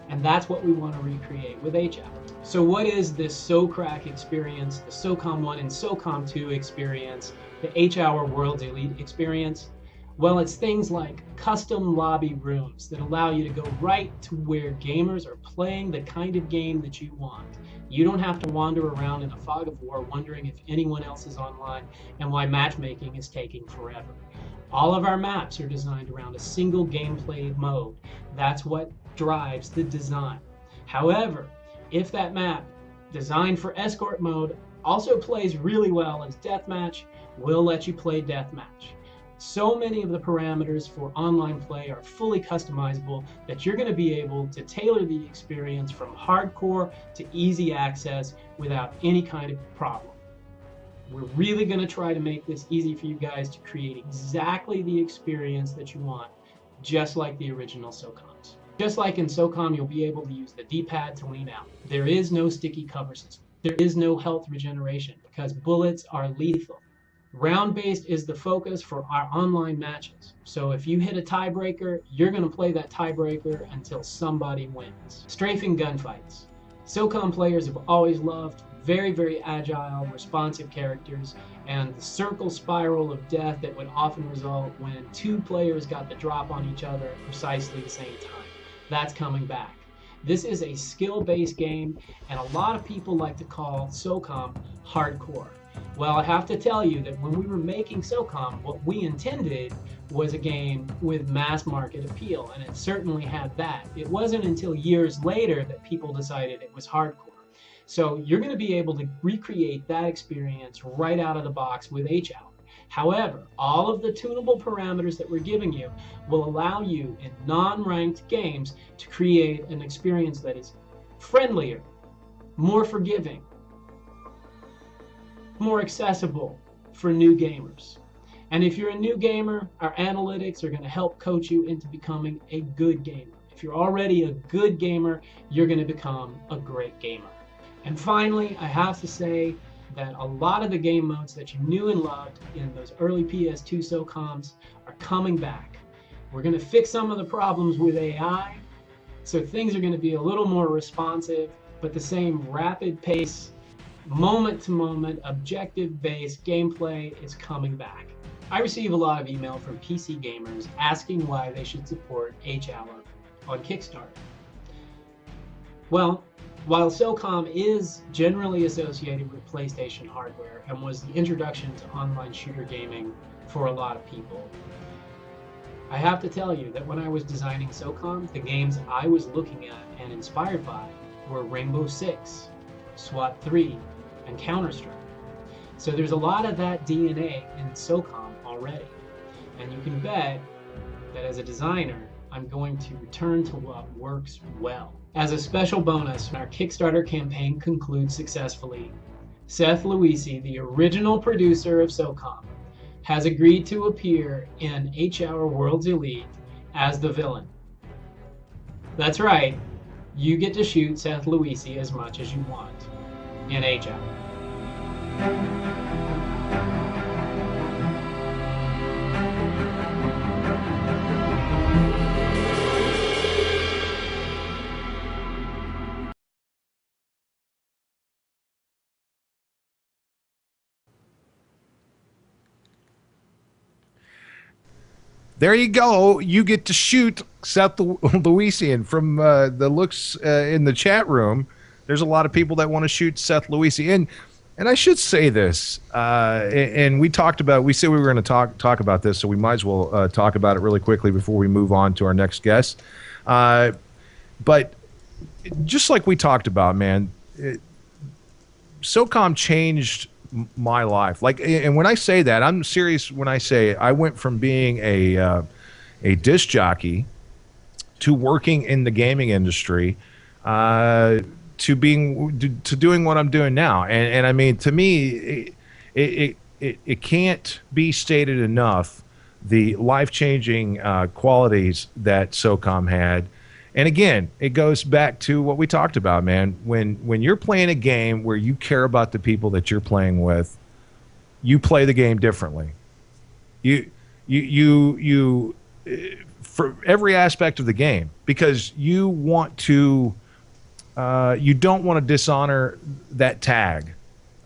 and that's what we want to recreate with H-Hour. So what is this SOCRAC experience, the SOCOM 1 and SOCOM 2 experience, the H-Hour World's Elite experience? Well, it's things like custom lobby rooms that allow you to go right to where gamers are playing the kind of game that you want. You don't have to wander around in a fog of war wondering if anyone else is online and why matchmaking is taking forever. All of our maps are designed around a single gameplay mode. That's what drives the design. However, if that map, designed for escort mode, also plays really well as deathmatch, we'll let you play deathmatch. So many of the parameters for online play are fully customizable that you're going to be able to tailor the experience from hardcore to easy access without any kind of problem. We're really going to try to make this easy for you guys to create exactly the experience that you want, just like the original SOCOMs. Just like in SOCOM, you'll be able to use the D-pad to lean out. There is no sticky cover system. There is no health regeneration because bullets are lethal. Round-based is the focus for our online matches. So if you hit a tiebreaker, you're going to play that tiebreaker until somebody wins. Strafing gunfights. SOCOM players have always loved very, very agile, responsive characters, and the circle spiral of death that would often result when two players got the drop on each other at precisely the same time. That's coming back. This is a skill-based game, and a lot of people like to call SOCOM hardcore. Well, I have to tell you that when we were making SOCOM, what we intended was a game with mass market appeal, and it certainly had that. It wasn't until years later that people decided it was hardcore. So you're going to be able to recreate that experience right out of the box with H-Hour. However, all of the tunable parameters that we're giving you will allow you in non-ranked games to create an experience that is friendlier, more forgiving, more accessible for new gamers. And if you're a new gamer, our analytics are going to help coach you into becoming a good gamer. If you're already a good gamer, you're going to become a great gamer. And finally, I have to say that a lot of the game modes that you knew and loved in those early PS2 SOCOMs are coming back. We're going to fix some of the problems with AI, so things are going to be a little more responsive, but the same rapid pace, moment-to-moment, objective-based gameplay is coming back. I receive a lot of email from PC gamers asking why they should support H-Hour on Kickstarter. Well, while SOCOM is generally associated with PlayStation hardware and was the introduction to online shooter gaming for a lot of people, I have to tell you that when I was designing SOCOM, the games I was looking at and inspired by were Rainbow Six, SWAT 3, and Counter-Strike. So there's a lot of that DNA in SOCOM already. And you can bet that as a designer, I'm going to return to what works well. As a special bonus, when our Kickstarter campaign concludes successfully, Seth Luisi, the original producer of SOCOM, has agreed to appear in H-Hour World's Elite as the villain. That's right, you get to shoot Seth Luisi as much as you want in H-Hour. there you go. You get to shoot Seth Louisian from the looks in the chat room. There's a lot of people that want to shoot Seth Louisian. And I should say this, and we said we were going to talk about this, so we might as well talk about it really quickly before we move on to our next guest. But just like we talked about, man, SOCOM changed my life. Like, and when I say that, I'm serious when I say I went from being a disc jockey to working in the gaming industry, to doing what I'm doing now. And I mean, to me, it can't be stated enough the life-changing qualities that SOCOM had. And again, it goes back to what we talked about, man. When you're playing a game where you care about the people that you're playing with, you play the game differently. You for every aspect of the game, because you want to, you don't want to dishonor that tag.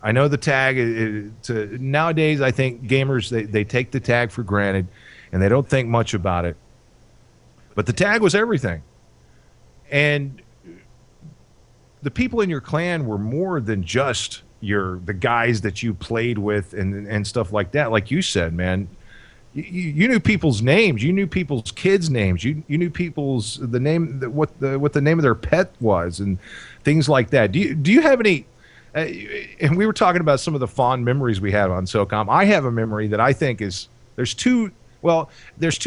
I know the tag nowadays, I think gamers, they take the tag for granted and they don't think much about it. But the tag was everything. And the people in your clan were more than just the guys that you played with and stuff like that. Like you said, man, you knew people's names, you knew people's kids' names, you knew people's what the name of their pet was and things like that. Do you have any? And we were talking about some of the fond memories we had on SOCOM. I have a memory that I think there's two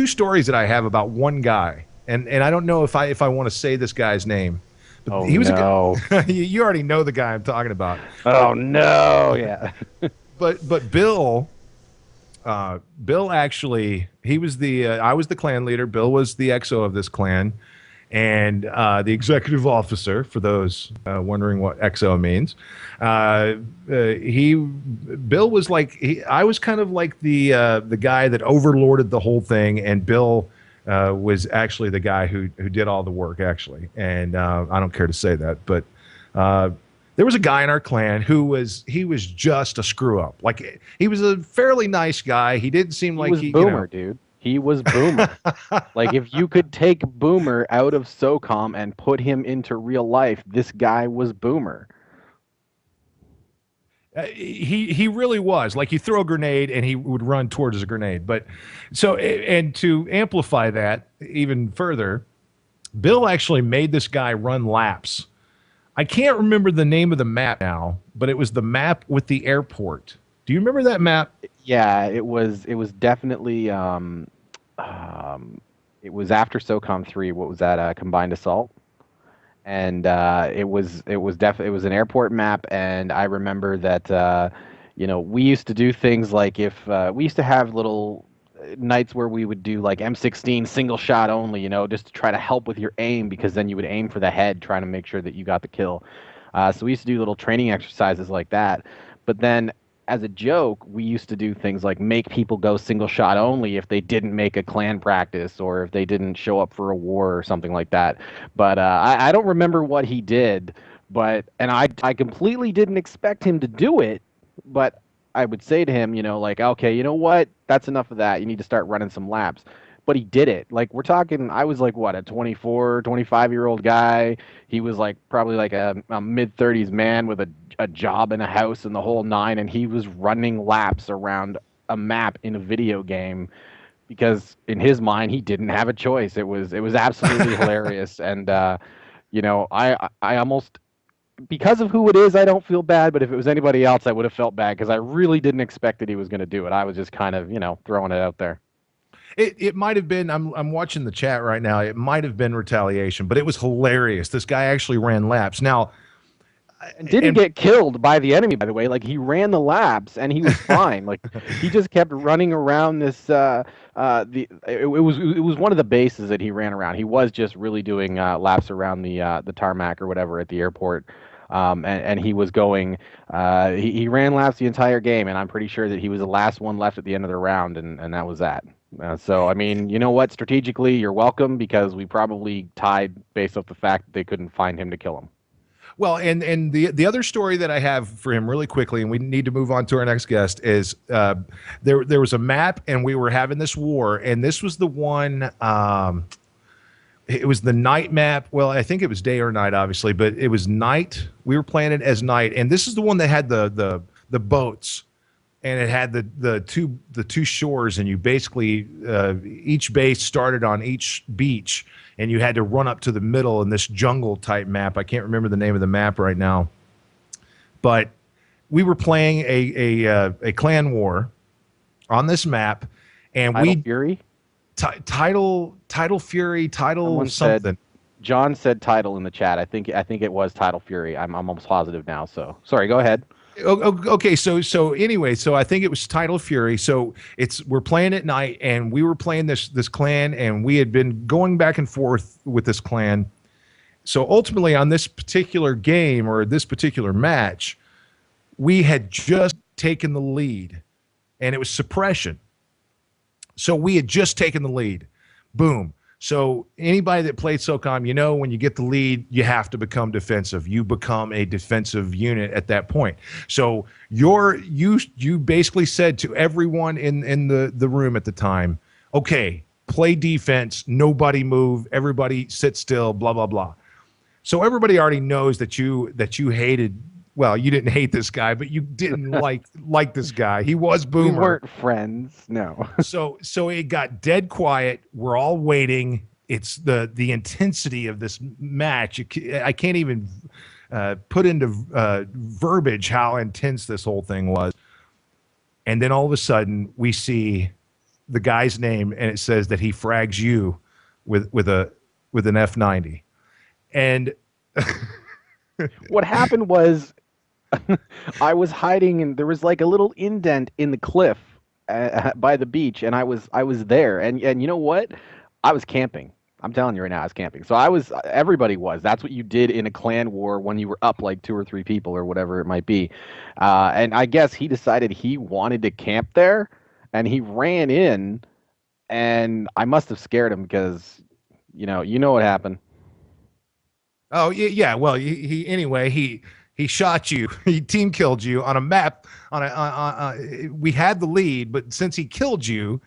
stories that I have about one guy. And I don't know if I want to say this guy's name. But he was no. a guy, you already know the guy I'm talking about. Oh, no. Yeah. But Bill actually, he was I was the clan leader. Bill was the XO of this clan and the executive officer, for those wondering what XO means. Bill was I was kind of like the guy that overlorded the whole thing, and Bill was actually the guy who did all the work, actually. And I don't care to say that, but there was a guy in our clan who was just a screw up. Like, he was a fairly nice guy. He didn't seem like he was Boomer, dude. He was Boomer. Like, if you could take Boomer out of SOCOM and put him into real life, this guy was Boomer. He really was. Like, you throw a grenade and he would run towards a grenade. But so, and to amplify that even further, Bill actually made this guy run laps. I can't remember the name of the map now, but it was the map with the airport. Do you remember that map? Yeah, it was definitely it was after SOCOM 3. What was that? Combined Assault. And it was an airport map, and I remember that we used to do things like, if we used to have little nights where we would do like M16 single shot only, just to try to help with your aim, because then you would aim for the head, trying to make sure that you got the kill. So we used to do little training exercises like that. But then, as a joke, we used to do things like make people go single shot only if they didn't make a clan practice, or if they didn't show up for a war or something like that. But I don't remember what he did, and I completely didn't expect him to do it, but I would say to him, okay, you know what? That's enough of that. You need to start running some laps. But he did it. Like, we're talking, I was like, what, a 24, 25-year-old guy. He was like probably like a mid-30s man with a job and a house and the whole nine, and he was running laps around a map in a video game because in his mind he didn't have a choice. It was absolutely hilarious. And I almost, because of who it is, I don't feel bad, but if it was anybody else, I would have felt bad, because I really didn't expect that he was going to do it. I was just kind of, throwing it out there. It might have been, I'm watching the chat right now, it might have been retaliation, but it was hilarious. This guy actually ran laps. Now, and didn't get killed by the enemy, by the way. Like, he ran the laps and he was fine. Like, he just kept running around this it was one of the bases that he ran around. He was just really doing laps around the tarmac or whatever at the airport. And he was going, he ran laps the entire game, and I'm pretty sure that he was the last one left at the end of the round, and that was that. So, I mean, you know what? Strategically, you're welcome, because we probably tied based off the fact that they couldn't find him to kill him. Well, and the other story that I have for him really quickly, and we need to move on to our next guest, is there was a map, and we were having this war, and this was the one. It was the night map. Well, I think it was day or night, obviously, but it was night. We were playing it as night, and this is the one that had the boats, and it had the two shores, and you basically each base started on each beach, and you had to run up to the middle in this jungle type map. I can't remember the name of the map right now, but we were playing a clan war on this map, and Tidal Fury? Tidal Fury, Someone something. John said title in the chat. I think it was Tidal Fury. I'm almost positive now. So sorry. Go ahead. Okay, so anyway, so I think it was Tidal Fury. So we're playing at night, and we were playing this clan, and we had been going back and forth with this clan. So ultimately, on this particular game or this particular match, we had just taken the lead, and it was suppression. So we had just taken the lead. Boom. So anybody that played SOCOM, when you get the lead, you have to become defensive. You become a defensive unit at that point. So you basically said to everyone in the room at the time, okay, play defense, nobody move, everybody sit still, blah, blah, blah. So everybody already knows that you hated. Well, you didn't hate this guy, but you didn't like this guy. He was Boomer. We weren't friends, no. So it got dead quiet. We're all waiting. It's the intensity of this match. I can't even put into verbiage how intense this whole thing was. And then all of a sudden, we see the guy's name, and it says that he frags you with an F90. And what happened was, I was hiding, and there was like a little indent in the cliff by the beach, and I was there, and you know what? I was camping. I'm telling you right now, I was camping. So everybody was. That's what you did in a clan war when you were up like 2 or 3 people or whatever it might be. And I guess he decided he wanted to camp there, and he ran in, and I must have scared him because, you know what happened. Oh yeah. Well, he shot you. He team killed you on a map. We had the lead, but since he killed you,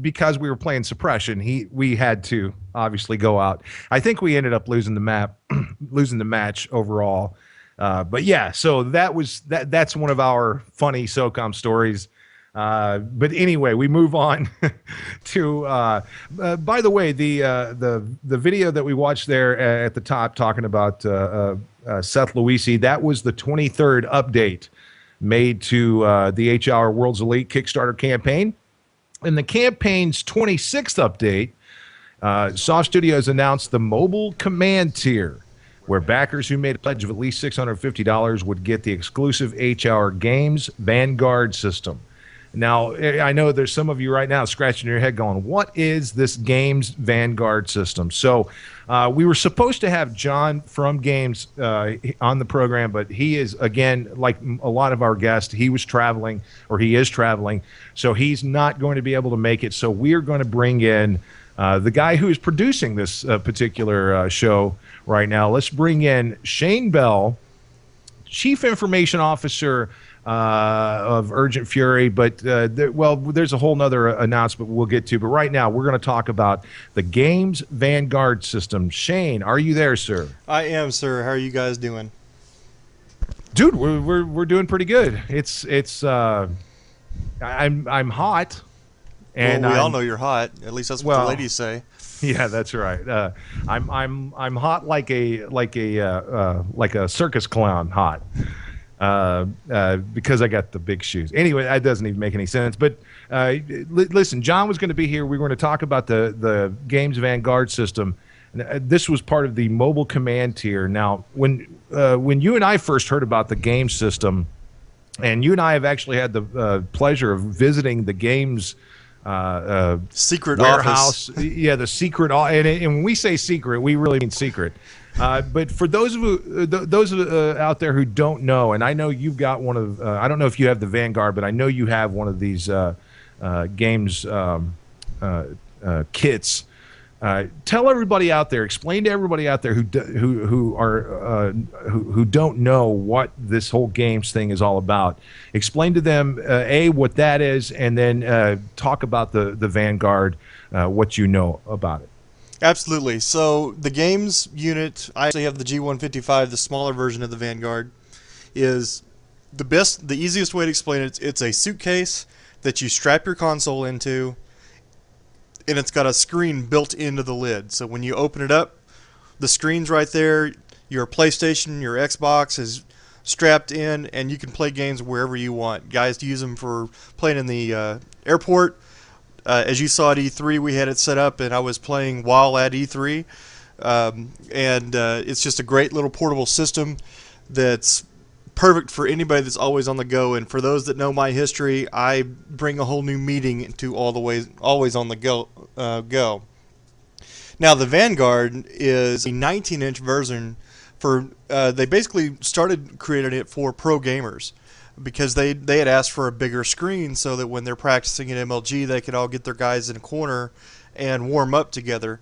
because we were playing suppression, we had to obviously go out. I think we ended up losing the match overall. But yeah, so that's one of our funny SOCOM stories. But anyway, we move on to. By the way, the video that we watched there at the top talking about Seth Luisi, that was the 23rd update made to the H-Hour World's Elite Kickstarter campaign. In the campaign's 26th update, SOF Studios announced the mobile command tier, where backers who made a pledge of at least $650 would get the exclusive H-Hour Games Vanguard system. Now, I know there's some of you right now scratching your head going, what is this Games Vanguard system? So we were supposed to have John from Games on the program, but he is, again, like a lot of our guests, he is traveling, so he's not going to be able to make it. So we're going to bring in the guy who is producing this particular show right now. Let's bring in Shane Bell, Chief Information Officer of Urgent Fury, but there's a whole nother announcement we'll get to. But right now, we're going to talk about the Games Vanguard system. Shane, are you there, sir? I am, sir. How are you guys doing? Dude, we're doing pretty good. I'm hot, and well, we all know you're hot. At least that's what the ladies say. Yeah, that's right. I'm hot like a circus clown hot. Because I got the big shoes. Anyway, that doesn't even make any sense. But listen, John was going to be here. We were going to talk about the Games Vanguard system. This was part of the mobile command tier. Now, when you and I first heard about the game system, and you and I have actually had the pleasure of visiting the Games secret warehouse. office. Yeah, the secret. And when we say secret, we really mean secret. But for those out there who don't know, and I know you've got one of, I don't know if you have the Vanguard, but I know you have one of these games kits Tell everybody out there, explain to everybody out there who don't know what this whole games thing is all about. Explain to them what that is, and then talk about the Vanguard, what you know about it. Absolutely. So the games unit, I actually have the G155, the smaller version of the Vanguard, is the easiest way to explain it. It's a suitcase that you strap your console into, and it's got a screen built into the lid. So when you open it up, the screen's right there. Your PlayStation, your Xbox is strapped in, and you can play games wherever you want. Guys use them for playing in the airport. As you saw at E3, we had it set up, and I was playing while at E3. It's just a great little portable system that's perfect for anybody that's always on the go. And for those that know my history, I bring a whole new meeting to always on the go. Now the Vanguard is a 19-inch version for. They basically started creating it for pro gamers because they had asked for a bigger screen so that when they're practicing at MLG, they could all get their guys in a corner and warm up together.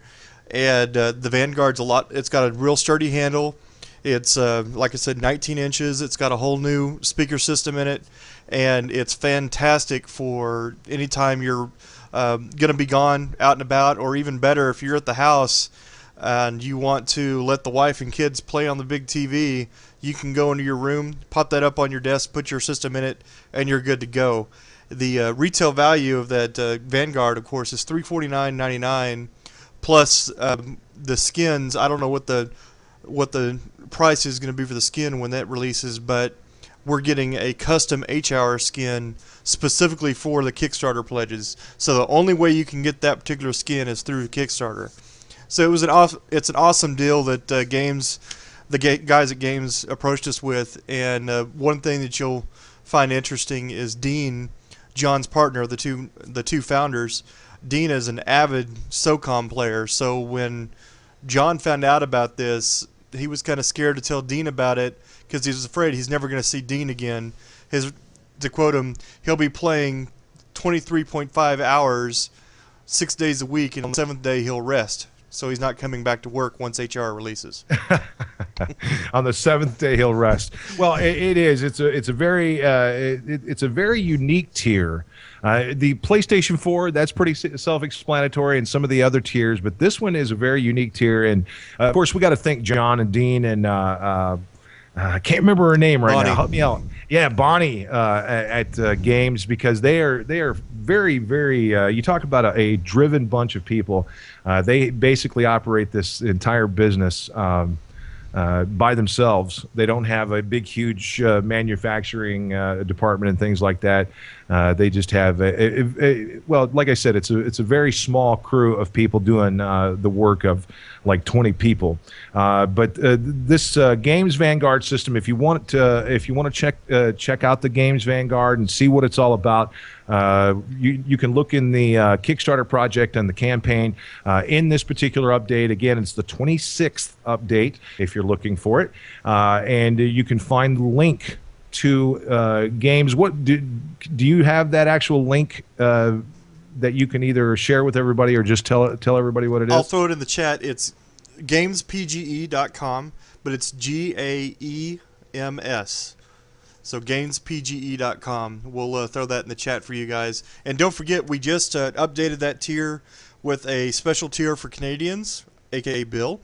And the Vanguard's it's got a real sturdy handle. It's, like I said, 19 inches. It's got a whole new speaker system in it, and it's fantastic for any time you're going to be gone out and about, or even better, if you're at the house and you want to let the wife and kids play on the big TV, you can go into your room, pop that up on your desk, put your system in it, and you're good to go. The retail value of that Vanguard, of course, is $349.99 plus the skins. I don't know what the price is going to be for the skin when that releases, but we're getting a custom H-Hour skin specifically for the Kickstarter pledges. So the only way you can get that particular skin is through Kickstarter. So it's an awesome deal that guys at Games approached us with. And one thing that you'll find interesting is Dean, John's partner, the two founders. Dean is an avid SOCOM player, so when John found out about this, he was kind of scared to tell Dean about it because he was afraid he's never going to see Dean again. To quote him, he'll be playing 23.5 hours, 6 days a week, and on the 7th day he'll rest. So he's not coming back to work once HR releases. On the 7th day he'll rest. Well, it is. It's a very unique tier. The PlayStation 4, that's pretty self-explanatory, and some of the other tiers, but this one is a very unique tier. And of course, we got to thank John and Dean and I can't remember her name right now. Help me out. Yeah, Bonnie at Games, because they are very, very. You talk about a driven bunch of people. They basically operate this entire business by themselves. They don't have a big, huge manufacturing department and things like that. They just have well, like I said, it's a very small crew of people doing the work of like 20 people. But this Games Vanguard system, if you want to check out the Games Vanguard and see what it's all about, you can look in the Kickstarter project and the campaign. In this particular update, again, it's the 26th update if you're looking for it, and you can find the link to games. What do you have that actual link that you can either share with everybody or just tell everybody what it is? I'll throw it in the chat. It's gamespge.com, but it's GAEMS. So gamespge.com. We'll throw that in the chat for you guys. And don't forget, we just updated that tier with a special tier for Canadians, aka Bill,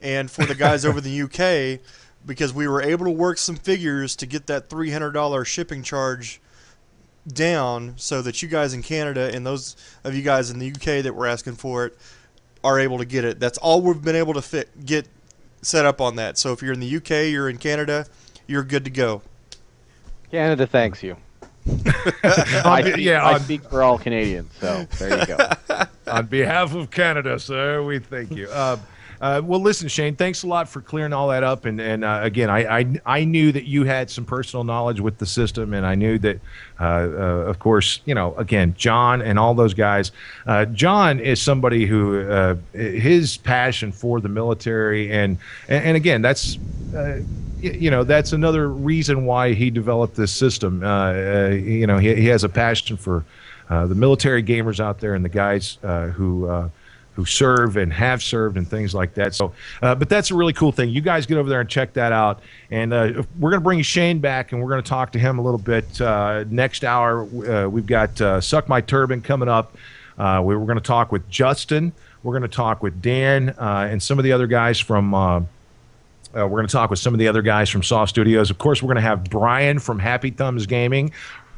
and for the guys over the UK, because we were able to work some figures to get that $300 shipping charge down so that you guys in Canada and those of you guys in the UK that were asking for it are able to get it. That's all we've been able to get set up on that. So if you're in the UK, you're in Canada, you're good to go. Canada thanks you. I speak for all Canadians, so there you go. On behalf of Canada, sir, we thank you. Well, listen, Shane, thanks a lot for clearing all that up. And again, I knew that you had some personal knowledge with the system, and I knew that, of course, again, John and all those guys. John is somebody who his passion for the military, and again, that's that's another reason why he developed this system. He has a passion for the military gamers out there and the guys who who serve and have served and things like that. So, but that's a really cool thing. You guys get over there and check that out. And we're going to bring Shane back, and we're going to talk to him a little bit next hour. We've got Suck My Turban coming up. We're going to talk with Justin. We're going to talk with Dan and some of the other guys from we're going to talk with some of the other guys from SOF Studios. Of course, we're going to have Brian from Happy Thumbs Gaming,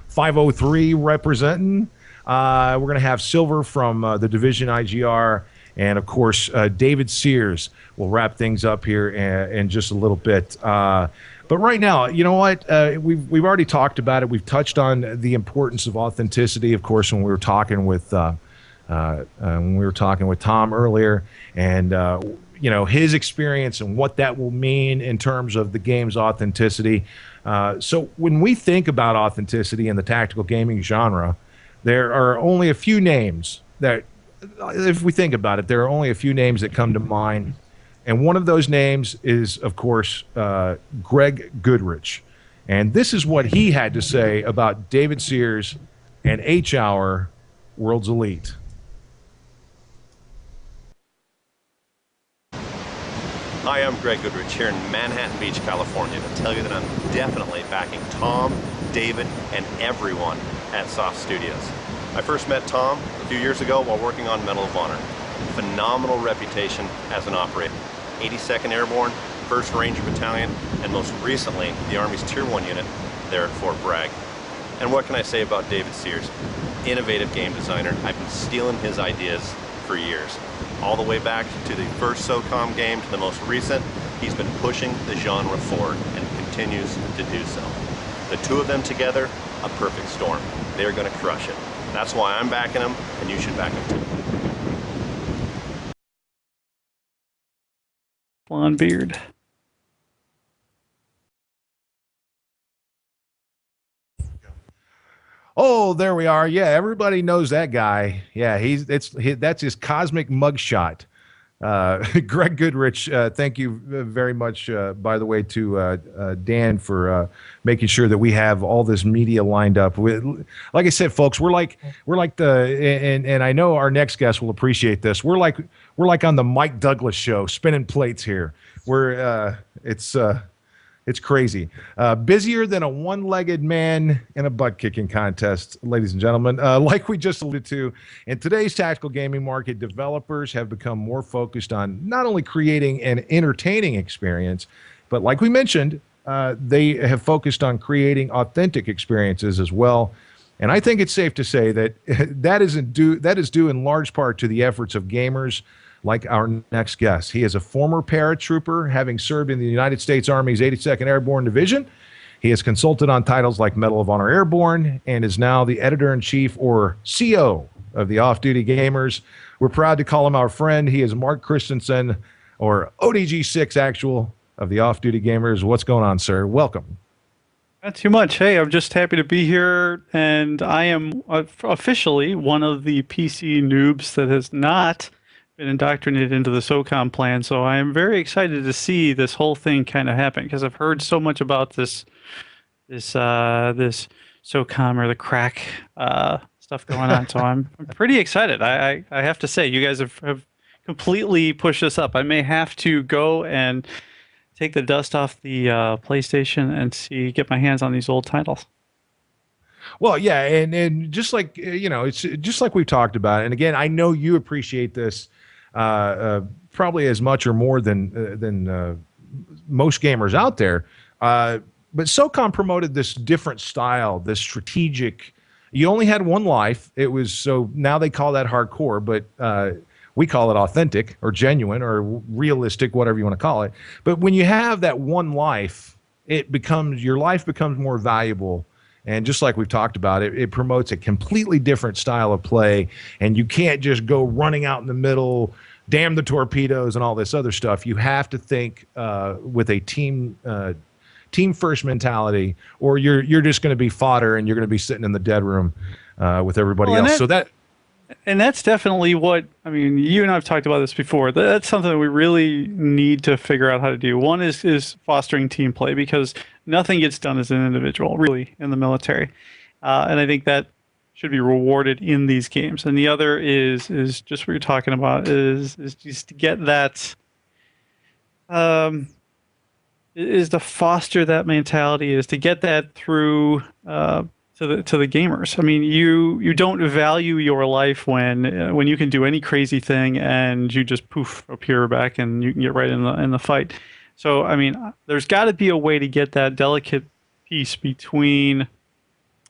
503 representing. We're going to have Silver from the Division IGR. And, of course, David Sears will wrap things up here in just a little bit. But right now, you know what? We've already talked about it. We've touched on the importance of authenticity, of course, when we were talking with Tom earlier, and you know, his experience and what that will mean in terms of the game's authenticity. So when we think about authenticity in the tactical gaming genre, there are only a few names that, if we think about it, there are only a few names that come to mind. And one of those names is, of course, Greg Goodrich. And this is what he had to say about David Sears and H-Hour World's Elite. Hi, I'm Greg Goodrich here in Manhattan Beach, California, to tell you that I'm definitely backing Tom, David, and everyone at SOF Studios. I first met Tom a few years ago while working on Medal of Honor. Phenomenal reputation as an operator. 82nd Airborne, 1st Ranger Battalion, and most recently, the Army's Tier 1 unit there at Fort Bragg. And what can I say about David Sears? Innovative game designer. I've been stealing his ideas for years. All the way back to the first SOCOM game to the most recent, he's been pushing the genre forward and continues to do so. The two of them together, a perfect storm. They're going to crush it. That's why I'm backing them, and you should back them too. Blonde beard. Oh, there we are. Yeah, everybody knows that guy. Yeah, that's his cosmic mugshot. Greg Goodrich, thank you very much, by the way, to Dan for making sure that we have all this media lined up. Like I said, folks, we're like and I know our next guest will appreciate this. We're like on the Mike Douglas show, spinning plates here. It's crazy. Busier than a one-legged man in a butt-kicking contest, ladies and gentlemen. Like we just alluded to, in today's tactical gaming market, developers have become more focused on not only creating an entertaining experience, but like we mentioned, they have focused on creating authentic experiences as well. And I think it's safe to say that that is due in large part to the efforts of gamers like our next guest. He is a former paratrooper, having served in the United States Army's 82nd Airborne Division. He has consulted on titles like Medal of Honor Airborne and is now the editor-in-chief, or CO, of the Off-Duty Gamers. We're proud to call him our friend. He is Mark Christensen, or ODG6 Actual, of the Off-Duty Gamers. What's going on, sir? Welcome. Not too much. Hey, I'm just happy to be here, and I am officially one of the PC noobs that has not been indoctrinated into the SOCOM plan, so I am very excited to see this whole thing kind of happen, because I've heard so much about this SOCOM or the crack stuff going on. So I'm pretty excited. I have to say, you guys have completely pushed this up. I may have to go and take the dust off the PlayStation and get my hands on these old titles. Well, yeah, and just like it's just like we've talked about, and again, I know you appreciate this probably as much or more than most gamers out there. But SOCOM promoted this different style, this strategic. You only had one life. It was so now they call that hardcore, but we call it authentic or genuine or realistic, whatever you want to call it. But when you have that one life, your life becomes more valuable. And just like we've talked about, it promotes a completely different style of play. And you can't just go running out in the middle, damn the torpedoes and all this other stuff. You have to think with a team first mentality, or you're just going to be fodder and you're going to be sitting in the dead room with everybody else. And that's definitely what, I mean, you and I have talked about this before. That's something that we really need to figure out how to do. One is fostering team play, because nothing gets done as an individual, really, in the military. And I think that should be rewarded in these games. And the other is just what you're talking about is just to get that is to foster that mentality, is to get that through to the gamers. I mean, you don't value your life when you can do any crazy thing and you just poof appear back and you can get right in the fight. So I mean, there's got to be a way to get that delicate piece between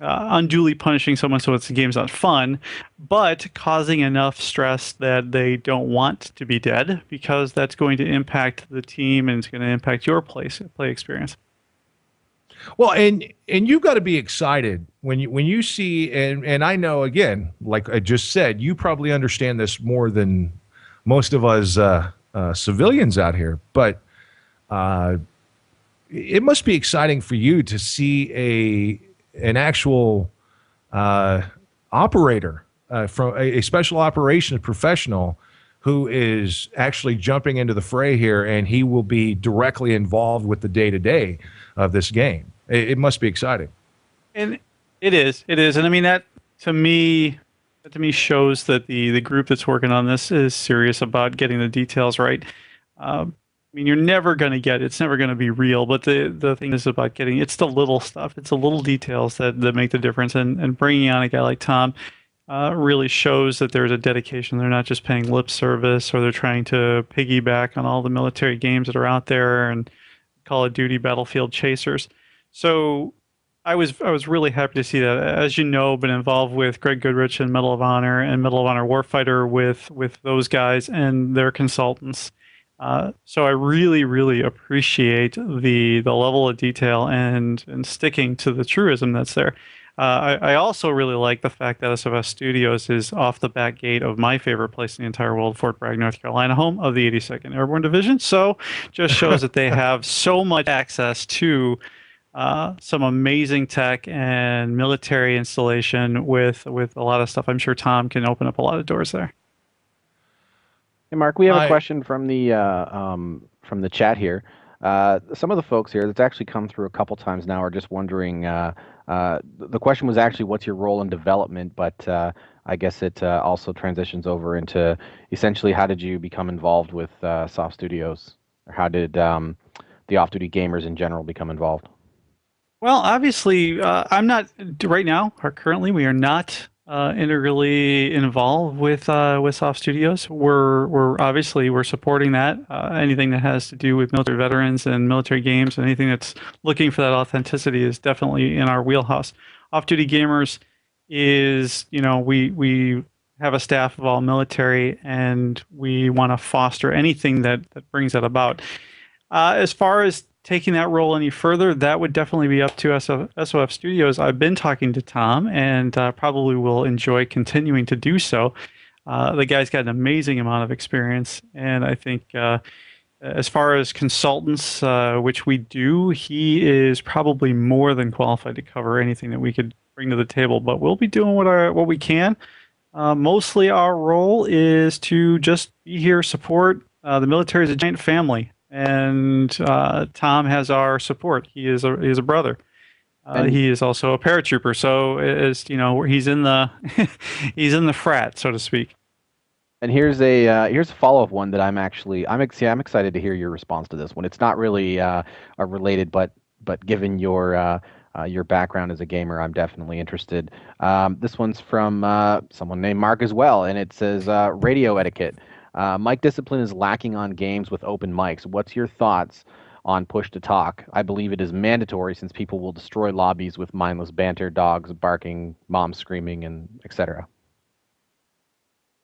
unduly punishing someone so the game's not fun, but causing enough stress that they don't want to be dead, because that's going to impact the team and it's going to impact your play experience. Well, and you've got to be excited when you see, and I know, again, like I just said, you probably understand this more than most of us civilians out here, but it must be exciting for you to see an actual operator from a special operations professional who is actually jumping into the fray here, and he will be directly involved with the day-to-day of this game. It must be exciting. And it is. And I mean, that to me shows that the group that's working on this is serious about getting the details right. I mean, you're never going to get it. It's never going to be real, but the thing is about getting, it's the little stuff. It's the little details that make the difference. And bringing on a guy like Tom really shows that there's a dedication. They're not just paying lip service, or they're trying to piggyback on all the military games that are out there and Call of Duty Battlefield chasers. So I was really happy to see that. As you know, been involved with Greg Goodrich and Medal of Honor and Medal of Honor Warfighter with those guys and their consultants. So I really, really appreciate the level of detail and sticking to the truism that's there. I also really like the fact that SOF Studios is off the back gate of my favorite place in the entire world, Fort Bragg, North Carolina, home of the 82nd Airborne Division. So just shows that they have so much access to some amazing tech and military installation with a lot of stuff. I'm sure Tom can open up a lot of doors there. Hey, Mark, we have a question from the chat here. Some of the folks here that's actually come through a couple times now are just wondering. The question was actually, what's your role in development? But I guess it also transitions over into essentially, how did you become involved with SOF Studios? Or how did the off-duty gamers in general become involved? Well, obviously, I'm not right now. Currently, we are not integrally involved with SOF Studios. We're obviously supporting that. Anything that has to do with military veterans and military games, and anything that's looking for that authenticity is definitely in our wheelhouse. Off-duty gamers is, we have a staff of all military, and we want to foster anything that brings that about. As far as taking that role any further, that would definitely be up to SOF Studios. I've been talking to Tom, and probably will enjoy continuing to do so. The guy's got an amazing amount of experience, and I think as far as consultants, which we do, he is probably more than qualified to cover anything that we could bring to the table. But we'll be doing what we can. Mostly our role is to just be here, support. The military is a giant family. And Tom has our support. He is a brother. He is also a paratrooper. So he's in the he's in the frat, so to speak. And here's a follow-up one that I'm excited to hear your response to this one. It's not really related, but given your background as a gamer, I'm definitely interested. This one's from someone named Mark as well, and it says radio etiquette. Mic discipline is lacking on games with open mics. What's your thoughts on push to talk? I believe it is mandatory since people will destroy lobbies with mindless banter, dogs barking, moms screaming, and etc.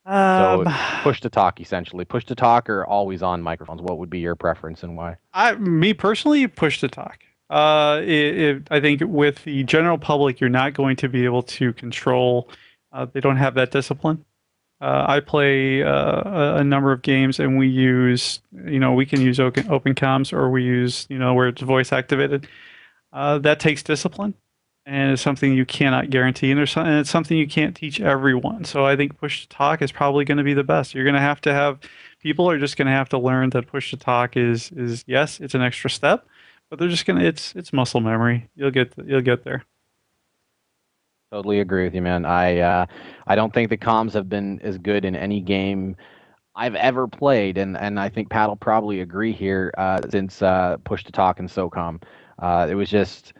So push to talk, essentially. Push to talk or always on microphones. What would be your preference and why? Me personally, push to talk. I think with the general public, you're not going to be able to control. They don't have that discipline. I play a number of games, and we use, we can use open comms, or we use, where it's voice activated. That takes discipline, and it's something you cannot guarantee, and it's something you can't teach everyone. So I think push to talk is probably going to be the best. You're going to have people are just going to have to learn that push to talk is yes, it's an extra step, but they're just it's muscle memory. You'll get there. Totally agree with you, man. I don't think the comms have been as good in any game I've ever played, and I think Pat will probably agree here since Push to Talk and SOCOM. It was just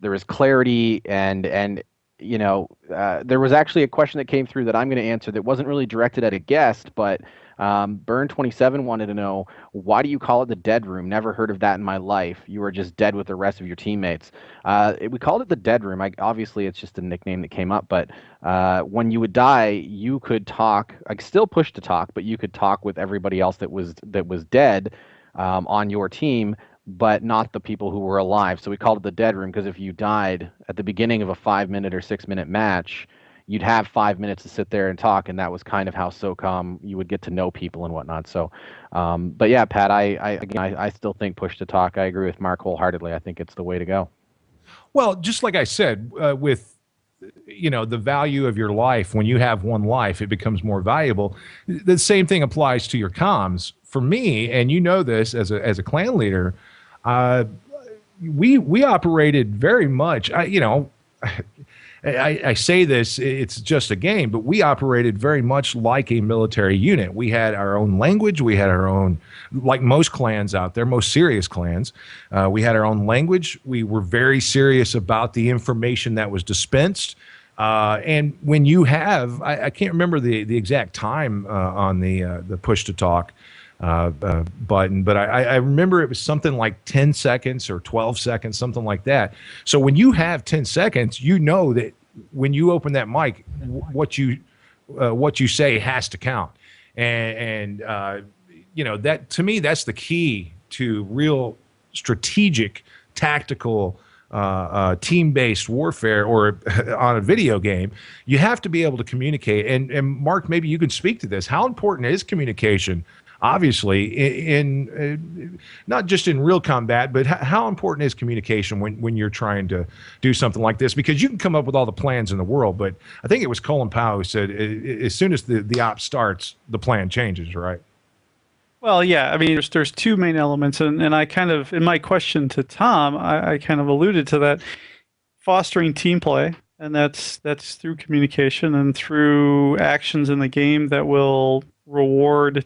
there was clarity and there was actually a question that came through that I'm going to answer that wasn't really directed at a guest, but Burn27 wanted to know, why do you call it the dead room? Never heard of that in my life. You were just dead with the rest of your teammates. We called it the dead room. Obviously, it's just a nickname that came up, but when you would die, you could talk, like still Push to Talk, but you could talk with everybody else that was dead on your team, but not the people who were alive. So we called it the dead room because if you died at the beginning of a 5-minute or 6-minute match, you'd have 5 minutes to sit there and talk, and that was kind of how SOCOM, you would get to know people and whatnot. So, but yeah, Pat, I still think Push to Talk. I agree with Mark wholeheartedly. I think it's the way to go. Well, just like I said, with the value of your life, when you have one life, it becomes more valuable. The same thing applies to your comms. For me, and you know this as a clan leader, we operated very much. I say this, it's just a game, but we operated very much like a military unit. We had our own language. We had our own, like most clans out there, most serious clans. We had our own language. We were very serious about the information that was dispensed. And when you have, I can't remember the exact time on the Push to Talk button, but I remember it was something like 10 seconds or 12 seconds, something like that. So when you have 10 seconds, you know that when you open that mic, what you say has to count. And that, to me, that's the key to real strategic, tactical, team-based warfare, or on a video game. You have to be able to communicate. And Mark, maybe you can speak to this. How important is communication? Obviously, in not just in real combat, but how important is communication when you're trying to do something like this? Because you can come up with all the plans in the world, but I think it was Colin Powell who said as soon as the op starts, the plan changes, right? Well, yeah. I mean, there's two main elements, and I kind of, in my question to Tom, I kind of alluded to that: fostering team play, and that's through communication and through actions in the game that will reward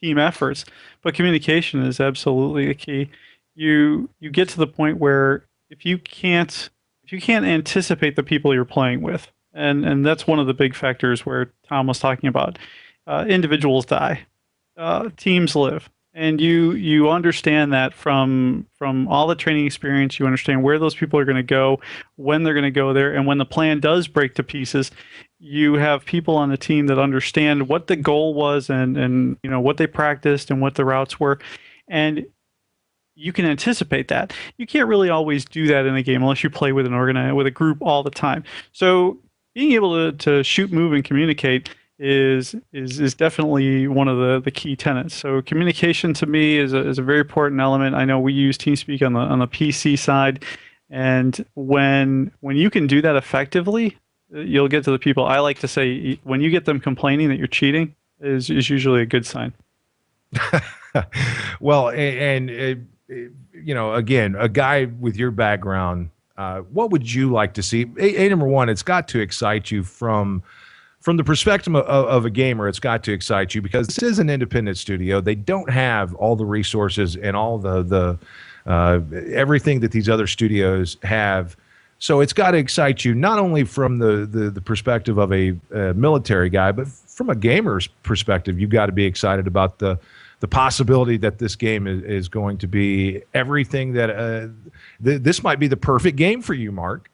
team efforts. But communication is absolutely a key. You get to the point where if you can't anticipate the people you're playing with, and that's one of the big factors where Tom was talking about. Individuals die, teams live, and you understand that from all the training experience. You understand where those people are going to go, when they're going to go there, and when the plan does break to pieces, you have people on the team that understand what the goal was and what they practiced and what the routes were, and you can anticipate that. You can't really always do that in a game unless you play with with a group all the time. So being able to shoot, move, and communicate is definitely one of the key tenets. So communication to me is a very important element. I know we use TeamSpeak on the PC side, and when you can do that effectively, you'll get to the people. I like to say when you get them complaining that you're cheating is usually a good sign. Well, and again, a guy with your background, what would you like to see? Number one, it's got to excite you from the perspective of a gamer. It's got to excite you because this is an independent studio. They don't have all the resources and all the everything that these other studios have. So it's got to excite you not only from the perspective of a military guy, but from a gamer's perspective. You've got to be excited about the possibility that this game is going to be everything that this might be the perfect game for you, Mark.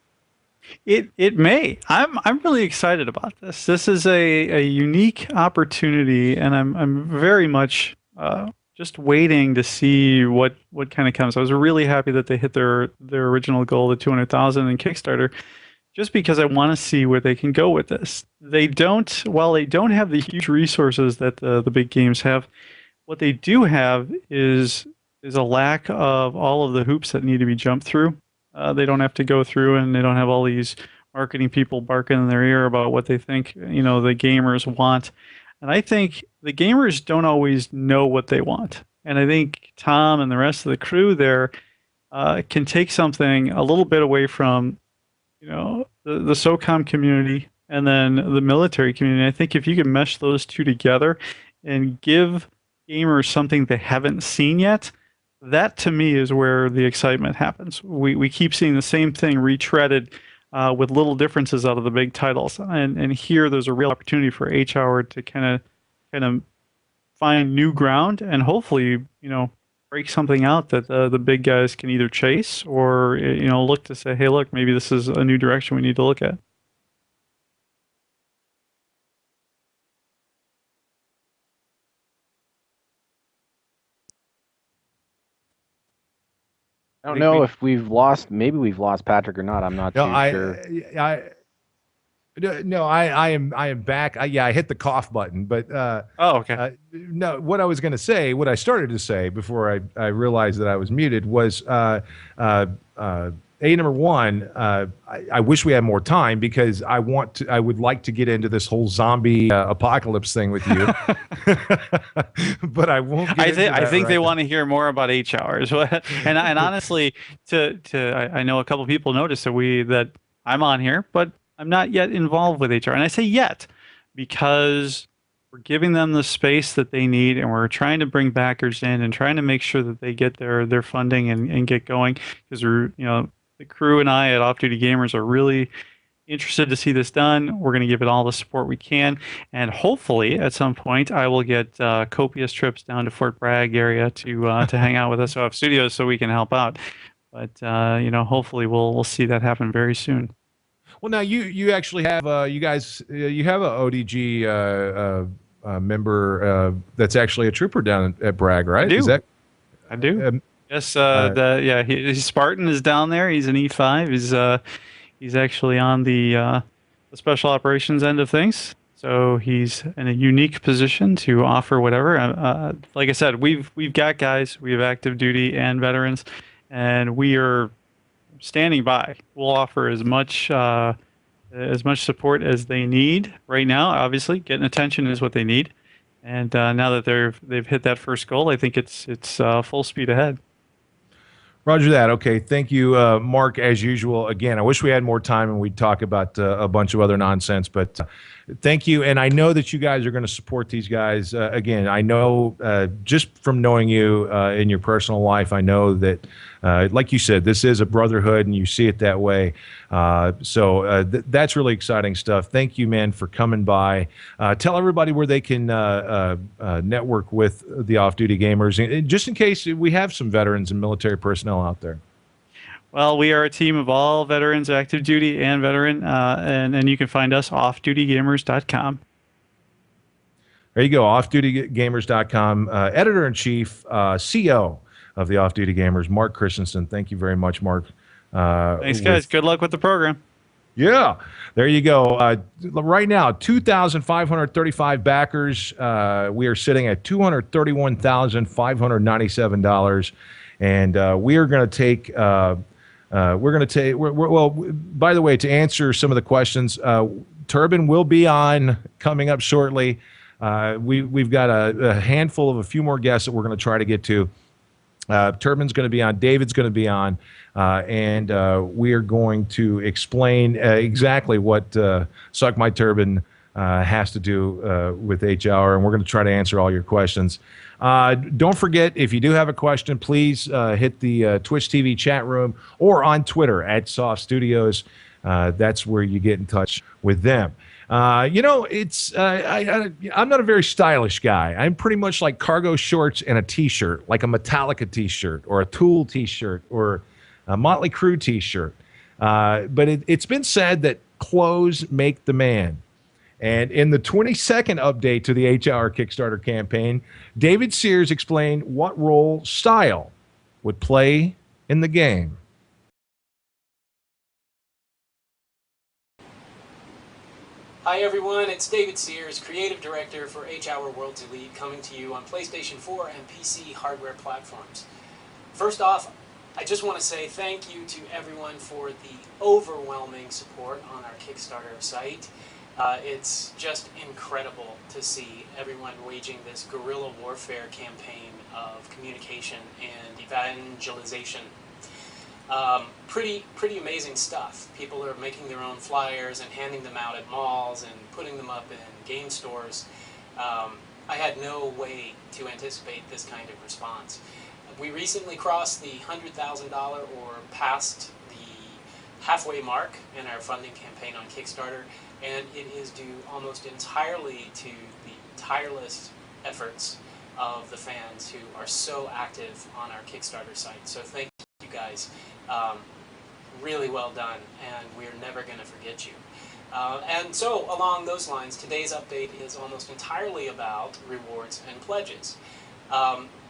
It may. I'm really excited about this. This is a unique opportunity, and I'm very much just waiting to see what kind of comes. I was really happy that they hit their original goal, the 200,000 in Kickstarter, just because I want to see where they can go with this. While they don't have the huge resources that the big games have, what they do have is a lack of all of the hoops that need to be jumped through. They don't have to go through, and they don't have all these marketing people barking in their ear about what they think the gamers want. And I think the gamers don't always know what they want. And I think Tom and the rest of the crew there can take something a little bit away from the SOCOM community and then the military community. I think if you can mesh those two together and give gamers something they haven't seen yet, that to me is where the excitement happens. We keep seeing the same thing retreaded with little differences out of the big titles, and here there's a real opportunity for H-Hour to kind of find new ground and hopefully break something out that the big guys can either chase or look to say, hey, look, maybe this is a new direction we need to look at. I don't know if maybe we've lost Patrick or not. I'm not No, too sure. No, I am back. I hit the cough button, but okay. No, what I was going to say, what I started to say before I realized that I was muted was number one. I wish we had more time because I would like to get into this whole zombie apocalypse thing with you, but I won't. I think they want to hear more about H-Hours, and honestly, I know a couple people noticed that I'm on here, but I'm not yet involved with HR. And I say yet because we're giving them the space that they need, and we're trying to bring backers in and trying to make sure that they get their funding and get going. Because the crew and I at Off Duty Gamers are really interested to see this done. We're going to give it all the support we can. And hopefully at some point I will get copious trips down to Fort Bragg area to hang out with SOF Studios so we can help out. But hopefully we'll see that happen very soon. Well, now you actually have you guys you have a ODG member that's actually a trooper down at Bragg, right? I do. Yes. Spartan is down there. He's an E5. He's actually on the special operations end of things. So he's in a unique position to offer whatever. Like I said, we've got guys. We have active duty and veterans, and we are standing by. We'll offer as much support as they need right now. Obviously, getting attention is what they need, and now that they've hit that first goal, I think it's full speed ahead. Roger that. Okay, thank you, Mark. As usual, again, I wish we had more time and we'd talk about a bunch of other nonsense, but thank you. And I know that you guys are going to support these guys. Again, I know just from knowing you in your personal life, I know that, like you said, this is a brotherhood and you see it that way. So that's really exciting stuff. Thank you, man, for coming by. Tell everybody where they can network with the off-duty gamers, and just in case we have some veterans and military personnel out there. Well, we are a team of all veterans, active duty and veteran, and you can find us offdutygamers.com. There you go, offdutygamers.com. Editor-in-Chief, CO of the Off Duty Gamers, Mark Christensen. Thank you very much, Mark. Thanks, guys. Good luck with the program. Yeah, there you go. Right now, 2,535 backers. We are sitting at $231,597, and we are going to take. Well, by the way, to answer some of the questions, Turbin will be on coming up shortly. We've got a handful of a few more guests that we're going to try to get to. Turbin's going to be on, David's going to be on, and we are going to explain exactly what Suck My Turbin has to do with H-Hour, and we're going to try to answer all your questions. Don't forget, if you do have a question, please hit the Twitch TV chat room or on Twitter at SOF Studios. That's where you get in touch with them. It's I'm not a very stylish guy. I'm pretty much like cargo shorts and a T-shirt, like a Metallica T-shirt or a Tool T-shirt or a Motley Crue T-shirt. But it's been said that clothes make the man. And in the 22nd update to the H-Hour Kickstarter campaign, David Sears explained what role style would play in the game. Hi everyone, it's David Sears, Creative Director for H-Hour Worlds Elite, coming to you on PlayStation 4 and PC hardware platforms. First off, I just want to say thank you to everyone for the overwhelming support on our Kickstarter site. It's just incredible to see everyone waging this guerrilla warfare campaign of communication and evangelization. Pretty amazing stuff. People are making their own flyers and handing them out at malls and putting them up in game stores. I had no way to anticipate this kind of response. We recently crossed the $100,000 or passed the halfway mark in our funding campaign on Kickstarter, and it is due almost entirely to the tireless efforts of the fans who are so active on our Kickstarter site. So thank you guys. Really well done, and we're never going to forget you. And so, along those lines, today's update is almost entirely about rewards and pledges.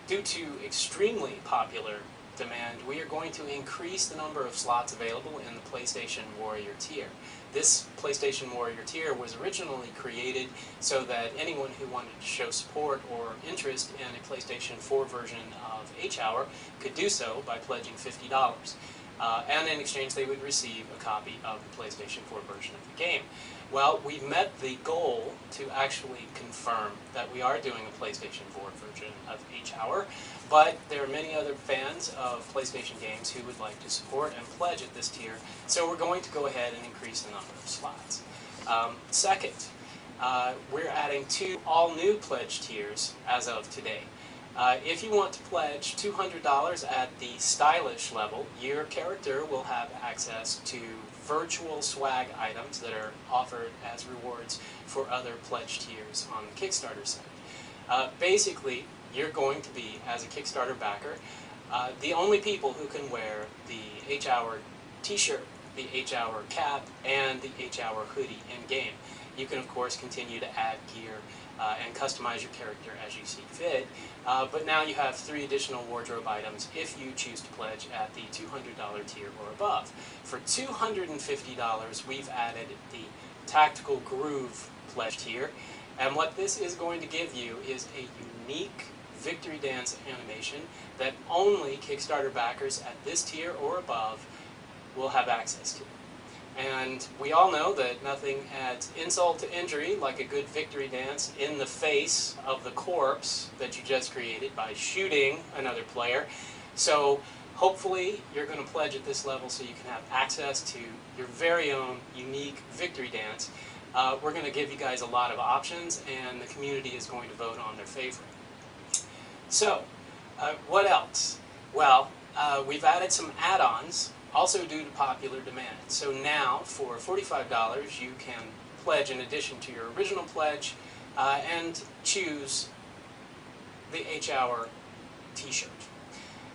Due to extremely popular demand, we are going to increase the number of slots available in the PlayStation Warrior tier. This PlayStation Warrior tier was originally created so that anyone who wanted to show support or interest in a PlayStation 4 version of H-Hour could do so by pledging $50. And in exchange they would receive a copy of the PlayStation 4 version of the game. Well, we met the goal to actually confirm that we are doing a PlayStation 4 version of H-Hour, but there are many other fans of PlayStation games who would like to support and pledge at this tier, so we're going to go ahead and increase the number of slots. Second, we're adding 2 all-new pledge tiers as of today. If you want to pledge $200 at the stylish level, your character will have access to virtual swag items that are offered as rewards for other pledge tiers on the Kickstarter site. Basically, you're going to be, as a Kickstarter backer, the only people who can wear the H-Hour t-shirt, the H-Hour cap, and the H-Hour hoodie in-game. You can, of course, continue to add gear and customize your character as you see fit, but now you have 3 additional wardrobe items if you choose to pledge at the $200 tier or above. For $250, we've added the Tactical Groove pledge tier, and what this is going to give you is a unique victory dance animation that only Kickstarter backers at this tier or above will have access to. And we all know that nothing adds insult to injury like a good victory dance in the face of the corpse that you just created by shooting another player. So hopefully you're going to pledge at this level so you can have access to your very own unique victory dance. We're going to give you guys a lot of options, and the community is going to vote on their favorite. So, what else? Well, we've added some add-ons, also due to popular demand. So now, for $45, you can pledge in addition to your original pledge and choose the H-Hour t-shirt,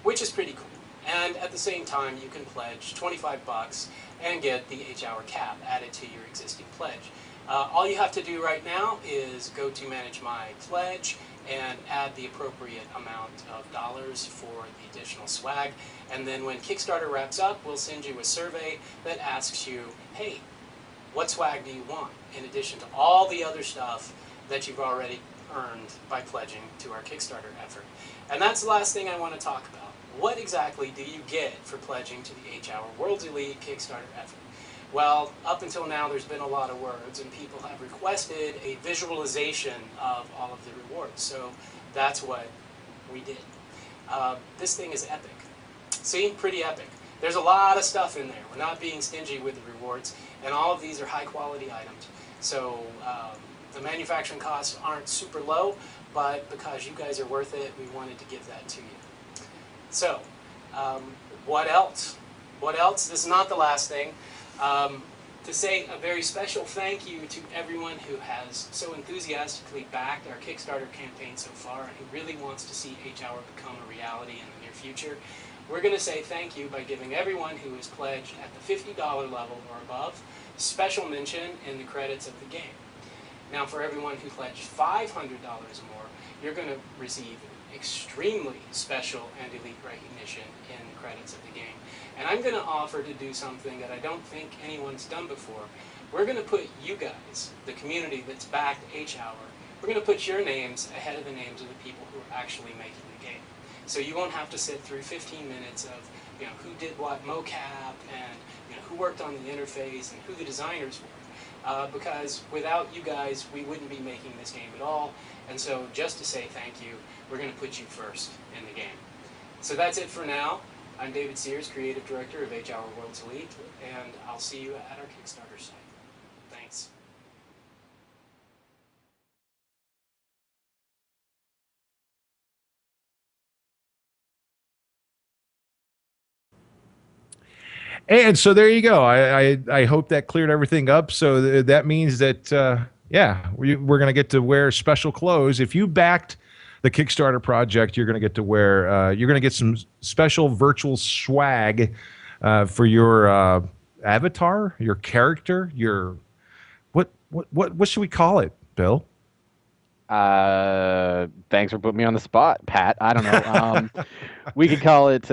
which is pretty cool. And at the same time, you can pledge $25 and get the H-Hour cap added to your existing pledge. All you have to do right now is go to Manage My Pledge and add the appropriate amount of dollars for the additional swag. And then when Kickstarter wraps up, we'll send you a survey that asks you, hey, what swag do you want, in addition to all the other stuff that you've already earned by pledging to our Kickstarter effort. And that's the last thing I want to talk about. What exactly do you get for pledging to the H-Hour World's Elite Kickstarter effort? Well, up until now, there's been a lot of words, and people have requested a visualization of all of the rewards. So that's what we did. This thing is epic. See, pretty epic. There's a lot of stuff in there. We're not being stingy with the rewards, and all of these are high-quality items. So the manufacturing costs aren't super low, but because you guys are worth it, we wanted to give that to you. So, what else? What else? This is not the last thing. To say a very special thank you to everyone who has so enthusiastically backed our Kickstarter campaign so far and who really wants to see H-Hour become a reality in the near future. We're going to say thank you by giving everyone who is pledged at the $50 level or above special mention in the credits of the game. Now, for everyone who pledged $500 or more, you're going to receive extremely special and elite recognition in the credits of the game. And I'm going to offer to do something that I don't think anyone's done before. We're going to put you guys, the community that's backed H-Hour, we're going to put your names ahead of the names of the people who are actually making the game. So you won't have to sit through 15 minutes of, who did what mocap and, who worked on the interface and who the designers were. Because without you guys, we wouldn't be making this game at all. And so just to say thank you, we're going to put you first in the game. So that's it for now. I'm David Sears, Creative Director of HR World's Elite, and I'll see you at our Kickstarter site. Thanks. And so there you go. I hope that cleared everything up. So that means that yeah, we're going to get to wear special clothes. If you backed the Kickstarter project, you're going to get to wear. You're going to get some special virtual swag for your avatar, your character, your what should we call it, Bill? Thanks for putting me on the spot, Pat. I don't know. We could call it.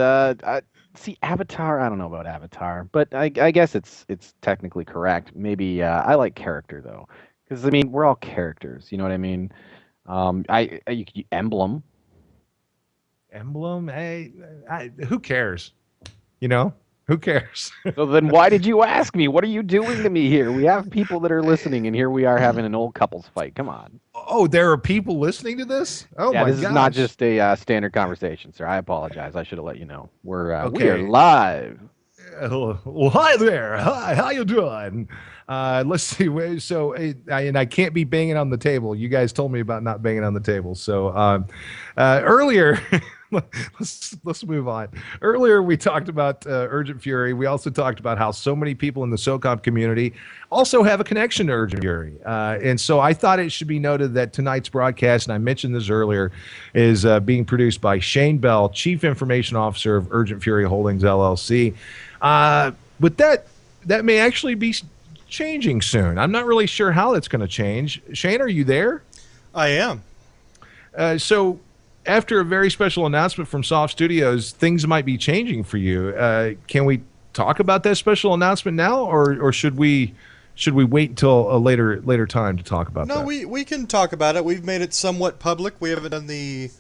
See, Avatar. I don't know about Avatar, but I guess it's technically correct. Maybe I like character though, because I mean we're all characters. You know what I mean? Emblem. Emblem. Hey, who cares? You know, who cares? So then why did you ask me? What are you doing to me here? We have people that are listening, and here we are having an old couples fight. Come on. Oh, there are people listening to this? Oh Yeah, my this gosh. is not just a standard conversation, sir. I apologize. I should have let you know. We are Okay. live. Well, hi there. Hi, how you doing? Let's see. So, and I can't be banging on the table. You guys told me about not banging on the table. So, earlier, let's move on. Earlier, we talked about Urgent Fury. We also talked about how so many people in the SOCOM community also have a connection to Urgent Fury. And so I thought it should be noted that tonight's broadcast, and I mentioned this earlier, is being produced by Shane Bell, Chief Information Officer of Urgent Fury Holdings, LLC. But that may actually be changing soon. I'm not really sure how that's going to change. Shane, are you there? I am. So after a very special announcement from SOF Studios, things might be changing for you. Can we talk about that special announcement now, or should we wait until a later time to talk about that? No, we can talk about it. We've made it somewhat public. We haven't done the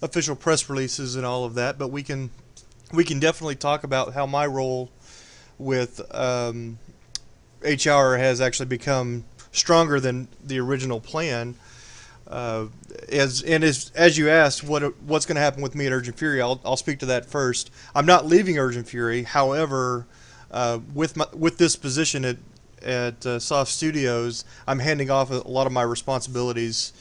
official press releases and all of that, but we can definitely talk about how my role with HR has actually become stronger than the original plan. As you asked, what's going to happen with me at Urgent Fury? I'll speak to that first. I'm not leaving Urgent Fury. However, with this position at SOF Studios, I'm handing off a lot of my responsibilities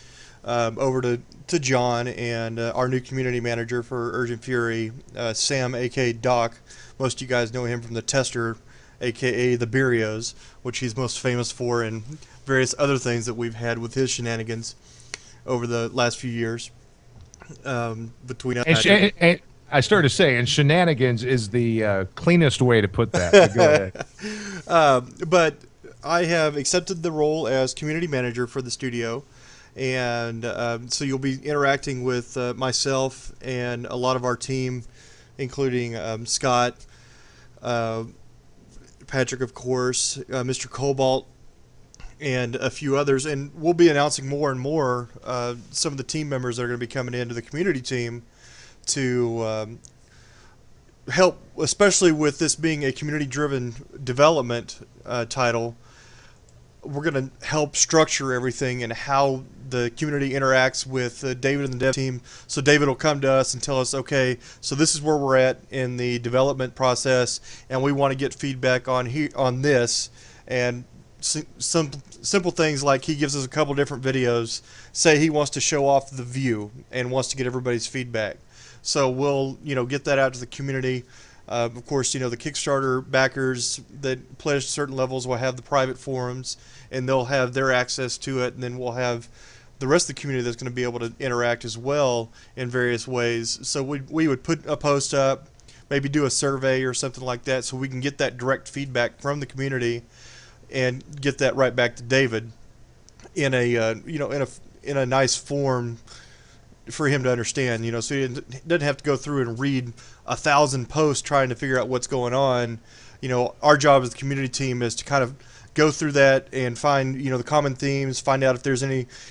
over to John and our new community manager for Urgent Fury, Sam, aka Doc. Most of you guys know him from the Tester, aka the Burios, which he's most famous for, and various other things that we've had with his shenanigans over the last few years. Between and I started to say, and shenanigans is the cleanest way to put that. But go ahead. But I have accepted the role as community manager for the studio, and so you'll be interacting with myself and a lot of our team, including Scott, Patrick, of course, Mr. Cobalt, and a few others. And we'll be announcing more and more some of the team members that are going to be coming into the community team to help, especially with this being a community-driven development title. We're going to help structure everything and how the community interacts with David and the dev team. So David will come to us and tell us, okay, so this is where we're at in the development process, and we want to get feedback on this. And some simple things like he gives us a couple different videos. Say he wants to show off the view and wants to get everybody's feedback. So we'll get that out to the community. Of course, the Kickstarter backers that pledge certain levels will have the private forums, and they'll have their access to it. And then we'll have the rest of the community that's going to be able to interact as well in various ways. So we would put a post up, maybe do a survey or something like that, so we can get that direct feedback from the community and get that right back to David in a in a nice form for him to understand, so he doesn't have to go through and read 1,000 posts trying to figure out what's going on. Our job as the community team is to kind of go through that and find, the common themes, find out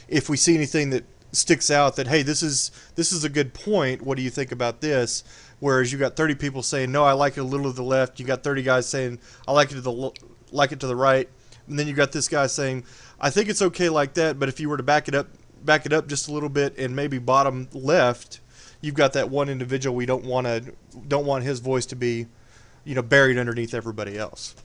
if we see anything that sticks out that, hey, this is a good point. What do you think about this? Whereas you got 30 people saying, no, I like it a little to the left. You got 30 guys saying, I like it to the right. And then you got this guy saying, I think it's okay like that, but if you were to back it up just a little bit and maybe bottom left, you've got that one individual we don't want his voice to be, buried underneath everybody else.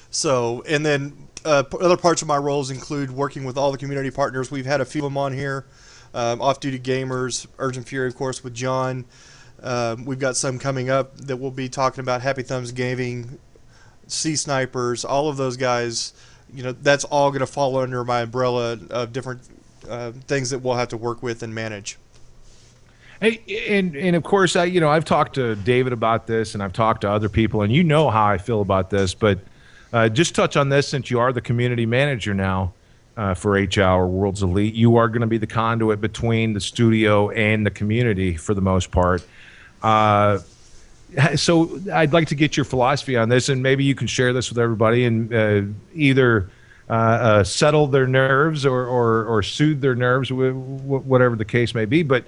So, and then other parts of my roles include working with all the community partners. We've had a few of them on here. Off-Duty Gamers, Urgent Fury, of course, with John. We've got some coming up that we'll be talking about. Happy Thumbs Gaming, Sea Snipers, all of those guys. That's all going to fall under my umbrella of different things that we'll have to work with and manage. Hey, and of course, I've talked to David about this, and I've talked to other people, and you know how I feel about this, but just touch on this since you are the community manager now for H-Hour Worlds Elite. You are going to be the conduit between the studio and the community for the most part. So I'd like to get your philosophy on this, and maybe you can share this with everybody and either settle their nerves or soothe their nerves, whatever the case may be. But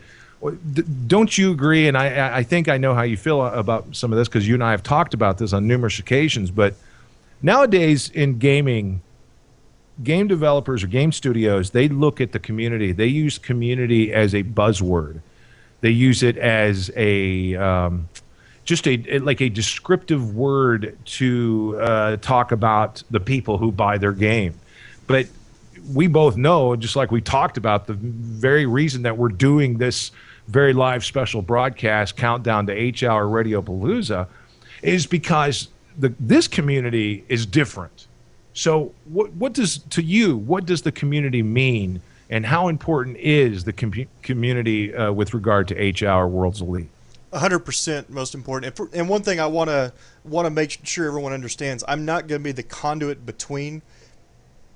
don't you agree, and I think I know how you feel about some of this because you and I have talked about this on numerous occasions, but nowadays in gaming, game developers or game studios, they look at the community. They use community as a buzzword. They use it as a just like a descriptive word to talk about the people who buy their game. But we both know, just like we talked about, the very reason that we're doing this very live special broadcast countdown to H-Hour Radiopalooza is because this community is different. So what does the community mean, and how important is the community with regard to H-Hour Worlds Elite? 100% most important. And one thing I want to make sure everyone understands, I'm not going to be the conduit between.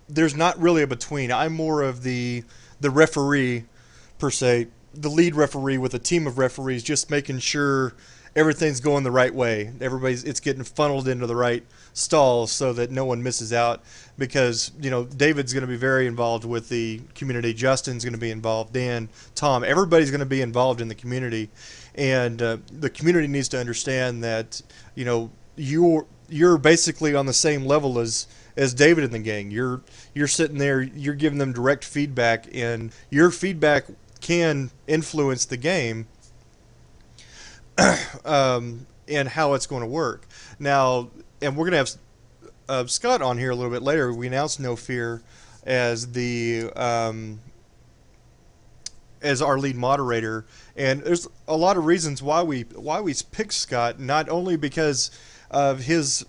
There's not really a between. I'm more of the referee, per se, the lead referee with a team of referees, just making sure everything's going the right way. It's getting funneled into the right stalls so that no one misses out, because David's going to be very involved with the community. Justin's going to be involved. Dan, Tom, everybody's going to be involved in the community, and the community needs to understand that you're basically on the same level as David and the gang. You're sitting there, you're giving them direct feedback, and your feedback can influence the game and how it's going to work. Now, and we're going to have Scott on here a little bit later. We announced No Fear as as our lead moderator, and there's a lot of reasons why we picked Scott. Not only because of his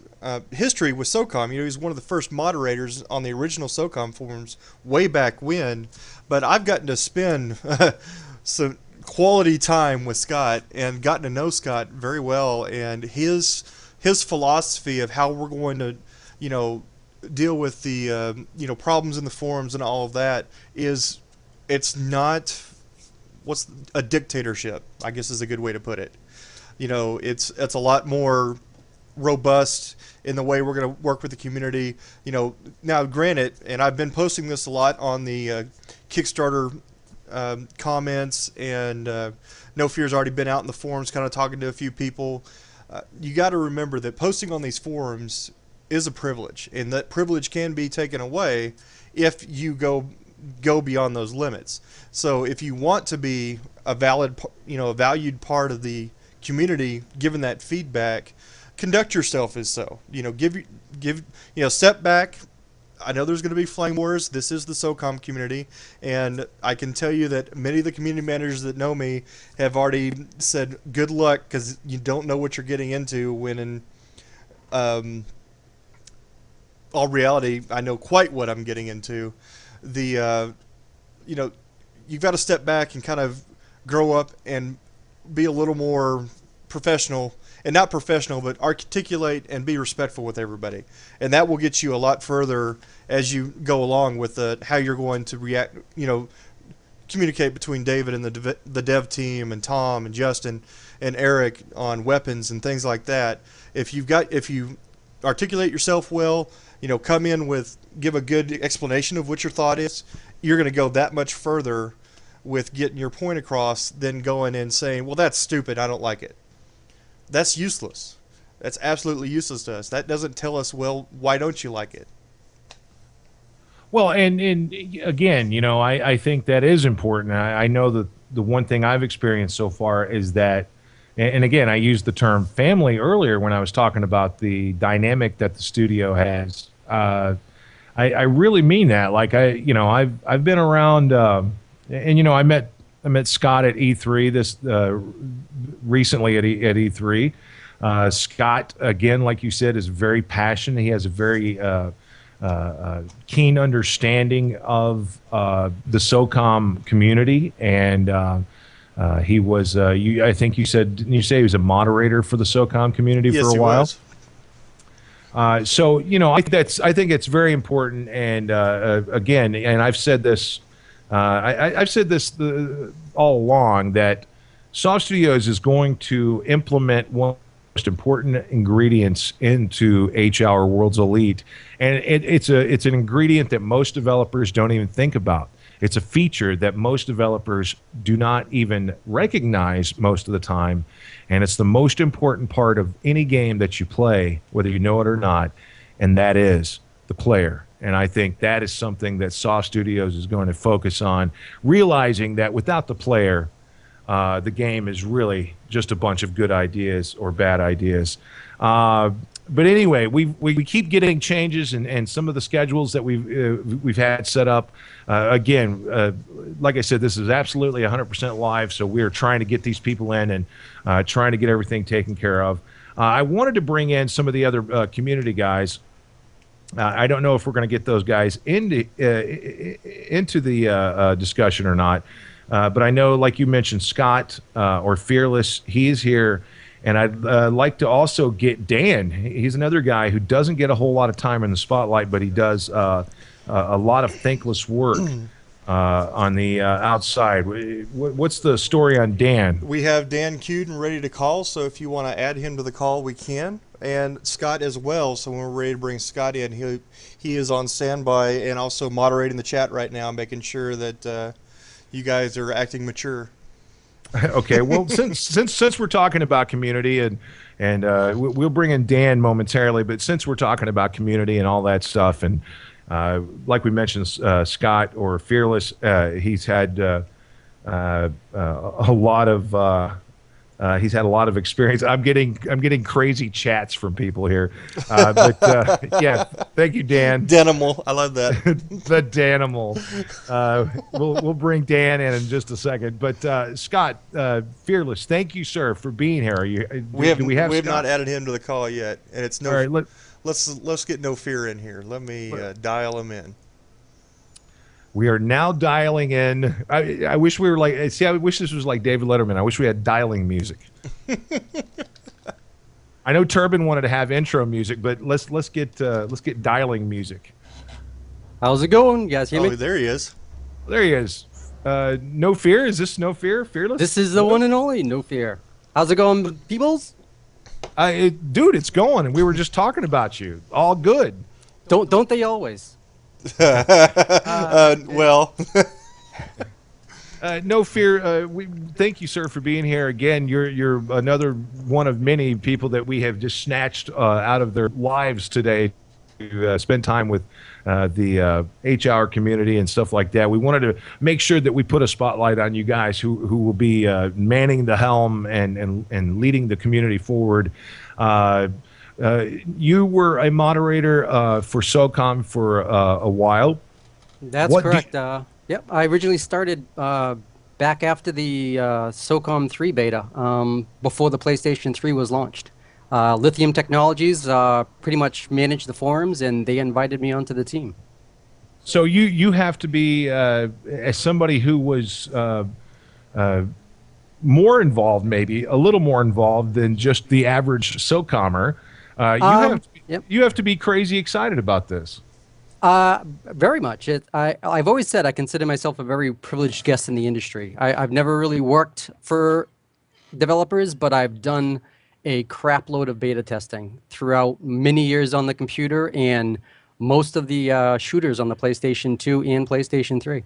history with SOCOM, he's one of the first moderators on the original SOCOM forums way back when, but I've gotten to spend some quality time with Scott and gotten to know Scott very well, and his philosophy of how we're going to deal with the problems in the forums and all of that it's not what's a dictatorship, I guess is a good way to put it. It's a lot more robust in the way we're going to work with the community. Now granted, and I've been posting this a lot on the Kickstarter comments, and No Fear's already been out in the forums kind of talking to a few people. You got to remember that posting on these forums is a privilege, and that privilege can be taken away if you go beyond those limits. So if you want to be a valued part of the community, given that feedback, conduct yourself as so. Step back. I know there's going to be flame wars. This is the SOCOM community, and I can tell you that many of the community managers that know me have already said good luck, because you don't know what you're getting into, when in all reality, I know quite what I'm getting into. You've got to step back and kind of grow up and be a little more professional, and not professional, but articulate and be respectful with everybody. And that will get you a lot further as you go along with how you're going to react, communicate between David and the dev team, and Tom and Justin and Eric on weapons and things like that. If you articulate yourself well, come in give a good explanation of what your thought is, you're going to go that much further with getting your point across than going and saying, well, that's stupid, I don't like it. That's useless. That's absolutely useless to us. That doesn't tell us, well, why don't you like it? Well, and again, I think that is important. I know that the one thing I've experienced so far is that, and again, I used the term family earlier when I was talking about the dynamic that the studio has. I really mean that. Like I've been around, and I met Scott at E3 this recently at E3. Scott, again, like you said, is very passionate. He has a very keen understanding of the SOCOM community, and he was. I think you said, didn't you say he was a moderator for the SOCOM community Yes, for a he while? was. So I think it's very important, and again, and I've said this, I've said this all along, that SOF Studios is going to implement one of the most important ingredients into H-Hour Worlds Elite, and it's an ingredient that most developers don't even think about. It's a feature that most developers do not even recognize most of the time, and it's the most important part of any game that you play, whether you know it or not, and that is the player. And I think that is something that SOF Studios is going to focus on, realizing that without the player, the game is really just a bunch of good ideas or bad ideas. But anyway, we keep getting changes, and some of the schedules that we've had set up. Again, like I said, this is absolutely 100% live, so we are trying to get these people in and trying to get everything taken care of. I wanted to bring in some of the other community guys. I don't know if we're going to get those guys into the discussion or not, but I know, like you mentioned, Scott or Fearless, he is here. And I'd like to also get Dan. He's another guy who doesn't get a whole lot of time in the spotlight, but he does a lot of thankless work on the outside. What's the story on Dan? We have Dan queued and ready to call, so if you want to add him to the call, we can. And Scott as well, so when we're ready to bring Scott in, he is on standby and also moderating the chat right now, making sure that you guys are acting mature. Okay, well, since we're talking about community, and we'll bring in Dan momentarily, but since we're talking about community and all that stuff, and like we mentioned, Scott or Fearless, he's had a lot of experience. I'm getting crazy chats from people here, but yeah, thank you, Dan. Danimal, I love that. The Danimal. We'll bring Dan in just a second, but Scott, Fearless, thank you, sir, for being here. We have Scott? not added him to the call yet, and it's no. All right, let's get No Fear in here. Let me dial him in. We are now dialing in. I wish we were like. I wish this was like David Letterman. I wish we had dialing music. I know Turbin wanted to have intro music, but let's get dialing music. How's it going? You guys hear me? Oh, there he is. There he is. No Fear. Is this No Fear? Fearless? This is the one and only No Fear. How's it going, peoples? Dude, it's going, and we were just talking about you. All good. Don't they always? Well. No Fear. We thank you, sir, for being here again. You're another one of many people that we have just snatched out of their lives today to spend time with the H-Hour community and stuff like that. We wanted to make sure that we put a spotlight on you guys who will be manning the helm and leading the community forward. You were a moderator for SOCOM for a while. That's correct. Yep, I originally started back after the SOCOM 3 beta, before the PlayStation 3 was launched. Lithium Technologies pretty much managed the forums, and they invited me onto the team. So you have to be, as somebody who was more involved, maybe a little more involved than just the average SOCOMer. You have to be crazy excited about this. Very much. I've always said I consider myself a very privileged guest in the industry. I've never really worked for developers, but I've done a crap load of beta testing throughout many years on the computer and most of the shooters on the PlayStation 2 and PlayStation 3.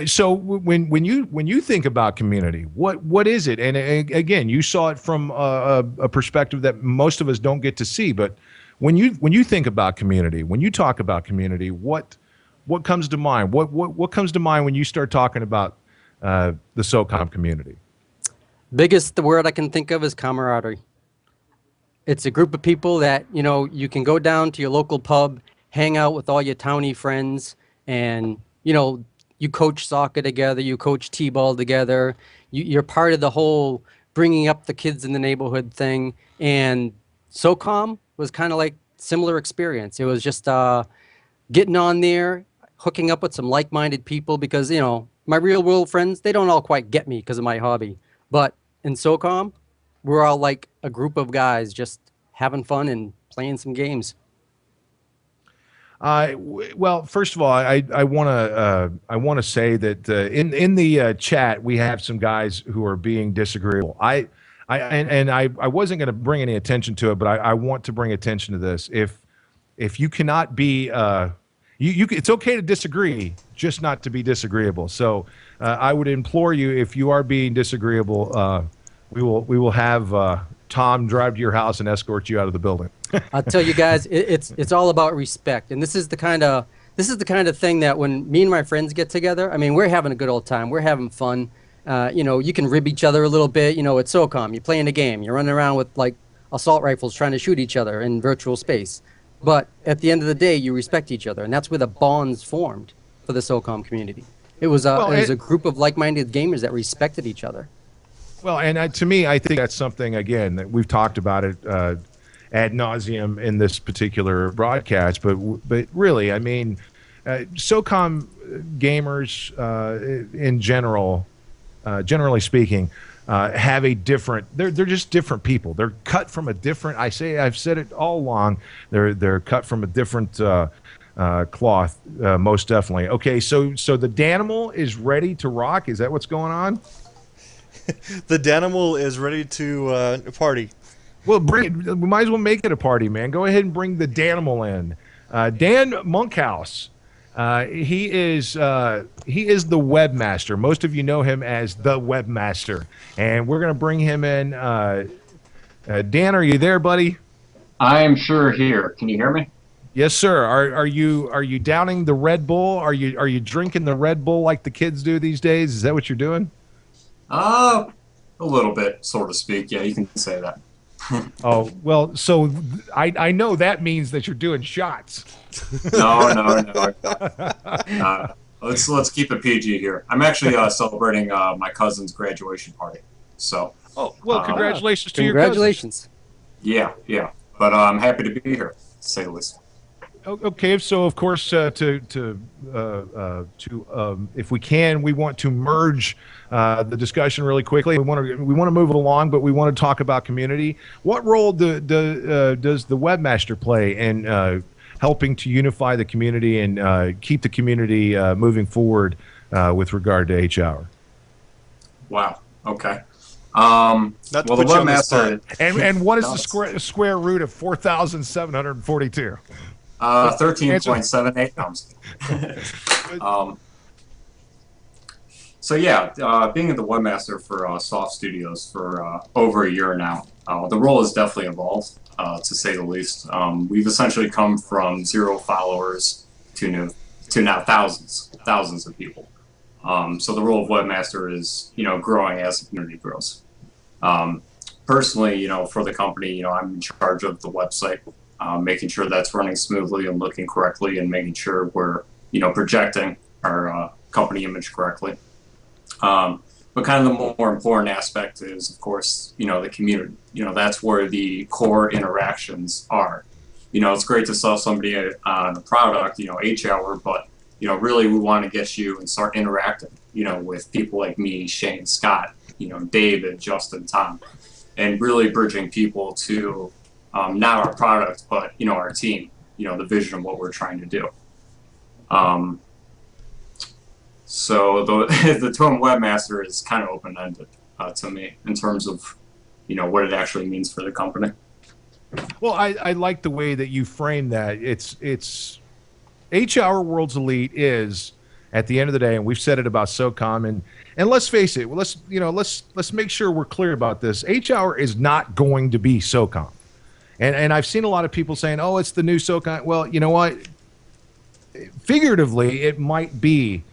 So when you think about community, what is it? And again, you saw it from a perspective that most of us don't get to see. But when you think about community, when you talk about community, what what comes to mind? What comes to mind when you start talking about the SOCOM community? The word I can think of is camaraderie. It's a group of people that, you can go down to your local pub, hang out with all your townie friends, and, you coach soccer together, you coach t-ball together, you're part of the whole bringing up the kids in the neighborhood thing. And SOCOM was kind of like similar experience. It was just getting on there, hooking up with some like-minded people because, my real world friends, they don't all quite get me because of my hobby. But in SOCOM, we're all like a group of guys just having fun and playing some games. Well, first of all, I want to say that in the chat we have some guys who are being disagreeable. I wasn't going to bring any attention to it, but I want to bring attention to this. If you cannot be it's okay to disagree, just not to be disagreeable. So I would implore you, if you are being disagreeable, we will have Tom drive to your house and escort you out of the building. I'll tell you guys, it's all about respect, and this is the kind of thing that when me and my friends get together, I mean, we're having a good old time. We're having fun. You can rib each other a little bit. It's SOCOM. You're playing a game. You're running around with like assault rifles trying to shoot each other in virtual space. But at the end of the day, you respect each other, and that's where the bonds formed for the SOCOM community. It was a group of like-minded gamers that respected each other. Well, and to me, I think that's something, again, that we've talked about it ad nauseum in this particular broadcast. But really, I mean, SOCOM gamers in general, generally speaking, have a different. They're just different people. They're cut from a different. I've said it all along. They're cut from a different cloth, most definitely. Okay, so the Danimal is ready to rock. Is that what's going on? The Danimal is ready to party. Well, we might as well make it a party, man. Go ahead and bring the Danimal in. Dan Monkhouse. He is the webmaster. Most of you know him as the webmaster, and we're going to bring him in. Dan, are you there, buddy? I am sure here. Can you hear me? Yes, sir. Are you downing the Red Bull? Are you drinking the Red Bull like the kids do these days? Is that what you're doing? A little bit, so to speak. Yeah, you can say that. Oh, well, so I know that means that you're doing shots. No. Let's keep it PG here. I'm actually celebrating my cousin's graduation party. So. Oh, well, congratulations to congratulations. your cousin. Yeah. But I'm happy to be here, to say the least. Okay, so of course, if we can, we want to merge the discussion really quickly. We want to move it along, but we want to talk about community. What role does the webmaster play in helping to unify the community and keep the community moving forward with regard to H-Hour? Wow. Okay. Well, the webmaster and what is the square root of 4,742? 13.78 pounds. So yeah, being the webmaster for SOF Studios for over a year now, the role has definitely evolved, to say the least. We've essentially come from 0 followers to now thousands of people. So the role of webmaster is growing as the community grows. Personally, for the company, I'm in charge of the website. Making sure that's running smoothly and looking correctly, and making sure we're, projecting our company image correctly. But kind of the more important aspect is, of course, the community. That's where the core interactions are. It's great to sell somebody on a product, H-Hour, but really we want to get you and start interacting, with people like me, Shane, Scott, David, Justin, Tom, and really bridging people to not our product, but our team, the vision of what we're trying to do. So the term webmaster is kind of open-ended to me in terms of what it actually means for the company. Well, I like the way that you frame that. It's H-Hour World's Elite is, at the end of the day, and we've said it about SOCOM, and let's face it, let's make sure we're clear about this. H-Hour is not going to be SOCOM. And I've seen a lot of people saying, oh, it's the new SOCOM. Well, you know what? figuratively, it might be,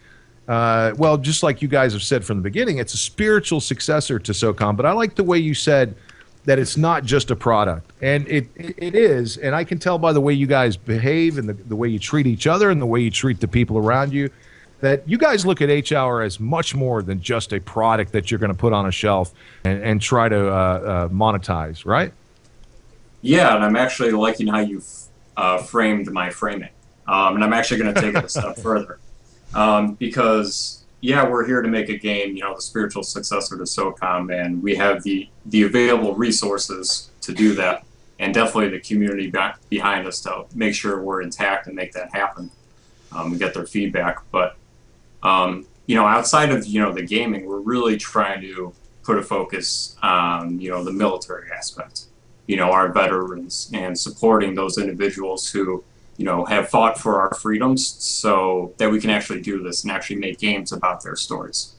well, just like you guys have said from the beginning, it's a spiritual successor to SOCOM. But I like the way you said that it's not just a product, and it is. And I can tell by the way you guys behave and the way you treat each other and the way you treat the people around you, that you guys look at H-Hour as much more than just a product that you're going to put on a shelf and try to monetize, right? Yeah, and I'm actually liking how you framed my framing. And I'm actually going to take it a step further. Because, yeah, we're here to make a game, the spiritual successor to SOCOM, and we have the available resources to do that, and definitely the community behind us to make sure we're intact and make that happen, and get their feedback. But, outside of, the gaming, we're really trying to put a focus on, the military aspect, our veterans, and supporting those individuals who, have fought for our freedoms so that we can actually do this and actually make games about their stories.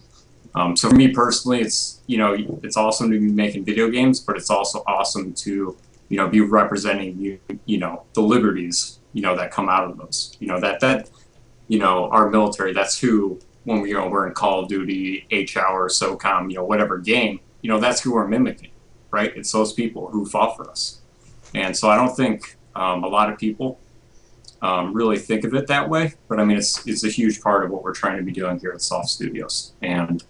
So for me personally, it's, it's awesome to be making video games, but it's also awesome to, be representing, the liberties, that come out of those, our military, that's who, when we're in Call of Duty, H-Hour, SOCOM, whatever game, that's who we're mimicking, right? It's those people who fought for us. And so I don't think a lot of people really think of it that way, but I mean, it's a huge part of what we're trying to be doing here at SOF Studios, and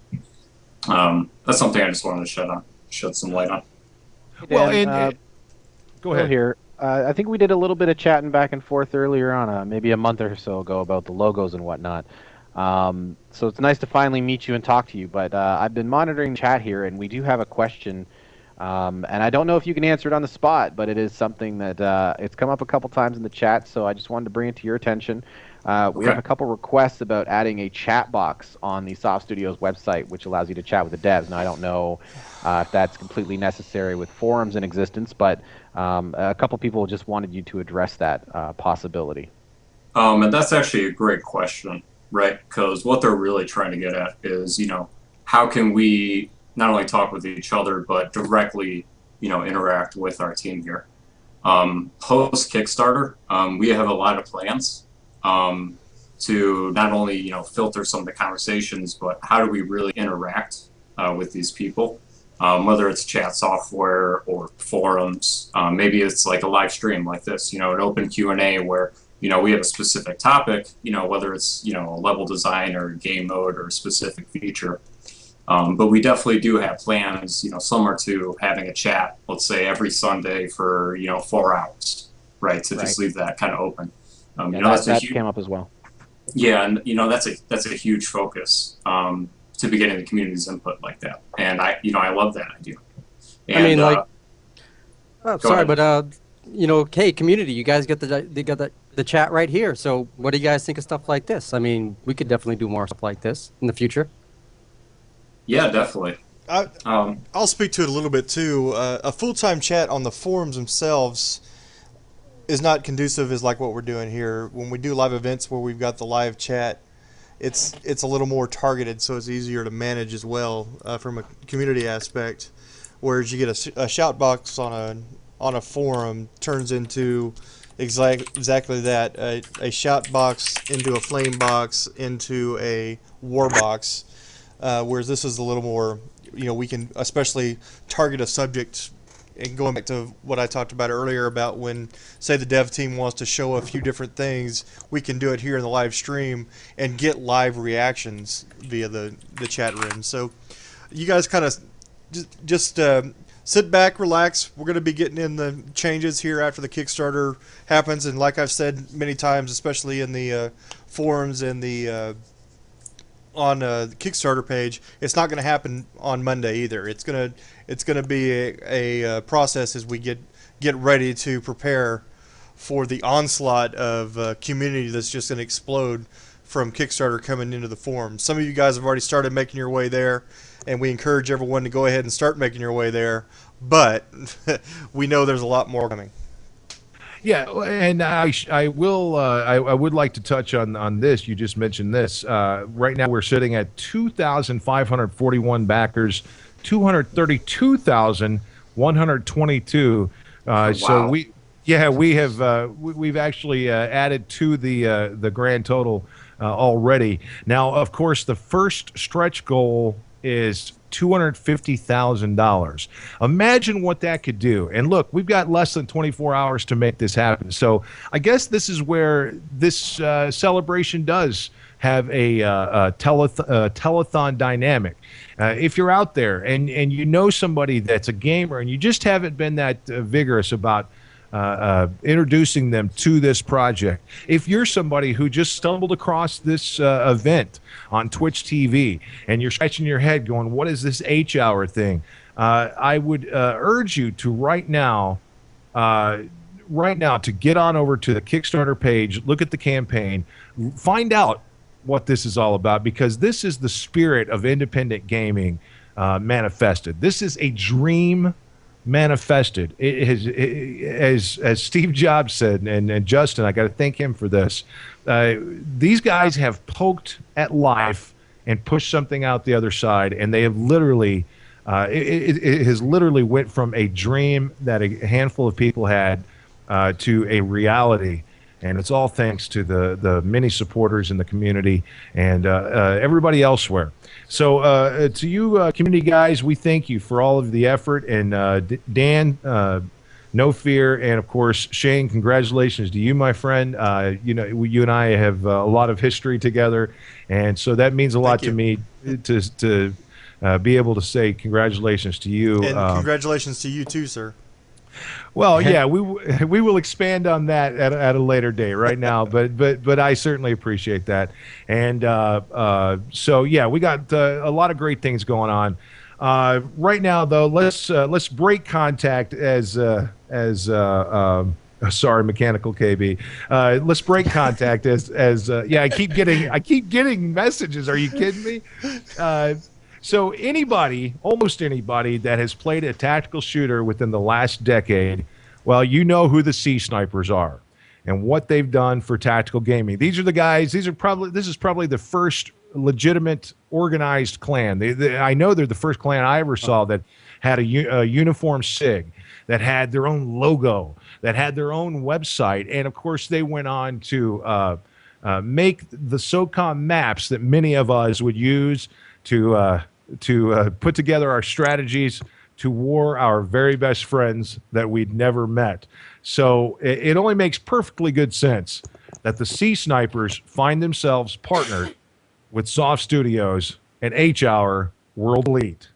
that's something I just wanted to shed some light on. Well, and go ahead. Here, I think we did a little bit of chatting back and forth earlier on, maybe a month or so ago, about the logos and whatnot. So it's nice to finally meet you and talk to you. But I've been monitoring chat here, and we do have a question. And I don't know if you can answer it on the spot, but it is something that it's come up a couple times in the chat, so I just wanted to bring it to your attention. We have a couple requests about adding a chat box on the SOF Studios website, which allows you to chat with the devs. Now, I don't know if that's completely necessary with forums in existence, but a couple people just wanted you to address that possibility. And that's actually a great question, right? Because what they're really trying to get at is, how can we not only talk with each other, but directly, interact with our team here. Post Kickstarter, we have a lot of plans to not only, filter some of the conversations, but how do we really interact with these people, whether it's chat software or forums. Maybe it's like a live stream like this, an open Q&A where, we have a specific topic, whether it's, a level design or game mode or a specific feature. But we definitely do have plans, similar to having a chat, let's say every Sunday for, 4 hours, right? To just leave that kind of open. That came up as well. Yeah, and that's a huge focus to be getting the community's input like that, and I love that idea. And, hey, community, you guys get the chat right here. So what do you guys think of stuff like this? I mean, we could definitely do more stuff like this in the future. Yeah, definitely. I'll speak to it a little bit too. A full-time chat on the forums themselves is not conducive as like what we're doing here. When we do live events where we've got the live chat, it's a little more targeted, so it's easier to manage as well from a community aspect. Whereas you get a shout box on a forum turns into exactly that, a shout box into a flame box into a war box. Whereas this is a little more, we can especially target a subject. And going back to what I talked about earlier about when, say, the dev team wants to show a few different things, we can do it here in the live stream and get live reactions via the chat room. So you guys kind of just sit back, relax. We're going to be getting in the changes here after the Kickstarter happens. And like I've said many times, especially in the forums and the on the Kickstarter page, it's not going to happen on Monday either. It's gonna be a process as we get ready to prepare for the onslaught of community that's just going to explode from Kickstarter coming into the forum. Some of you guys have already started making your way there, and we encourage everyone to go ahead and start making your way there. But we know there's a lot more coming. Yeah, and I would like to touch on this. You just mentioned this. Right now we're sitting at 2,541 backers, 232,122. Wow. So Yeah, we have. We've actually added to the grand total already. Now, of course, the first stretch goal is $250,000. Imagine what that could do. And look, we've got less than 24 hours to make this happen. So I guess this is where this celebration does have a telethon dynamic. If you're out there and you know somebody that's a gamer and you just haven't been that vigorous about introducing them to this project. If you're somebody who just stumbled across this event on Twitch TV and you're scratching your head going, what is this H-hour thing? I would urge you to right now to get on over to the Kickstarter page, look at the campaign, find out what this is all about, because this is the spirit of independent gaming manifested. This is a dream manifested. As Steve Jobs said, and Justin, I got to thank him for this. These guys have poked at life and pushed something out the other side, and they have literally, it has literally went from a dream that a handful of people had to a reality. And it's all thanks to the many supporters in the community and everybody elsewhere. So to you community guys, we thank you for all of the effort. And Dan, no fear. And of course, Shane, congratulations to you, my friend. You know, you and I have a lot of history together. And so that means a lot to me to be able to say congratulations to you. And congratulations to you too, sir. Well, yeah, we will expand on that at a later date. Right now, but I certainly appreciate that, and so yeah, we got a lot of great things going on. Right now, though, let's break contact as sorry, Mechanical KB. Let's break contact as yeah. I keep getting messages. Are you kidding me? So almost anybody that has played a tactical shooter within the last decade, well, you know who the Sea Snipers are and what they've done for tactical gaming. These are the guys. This is probably the first legitimate organized clan. I know they're the first clan I ever saw that had a uniform SIG, that had their own logo, that had their own website, and of course they went on to make the SOCOM maps that many of us would use to put together our strategies to war our very best friends that we'd never met. So it only makes perfectly good sense that the Sea Snipers find themselves partnered with SOF Studios and H-Hour World Elite.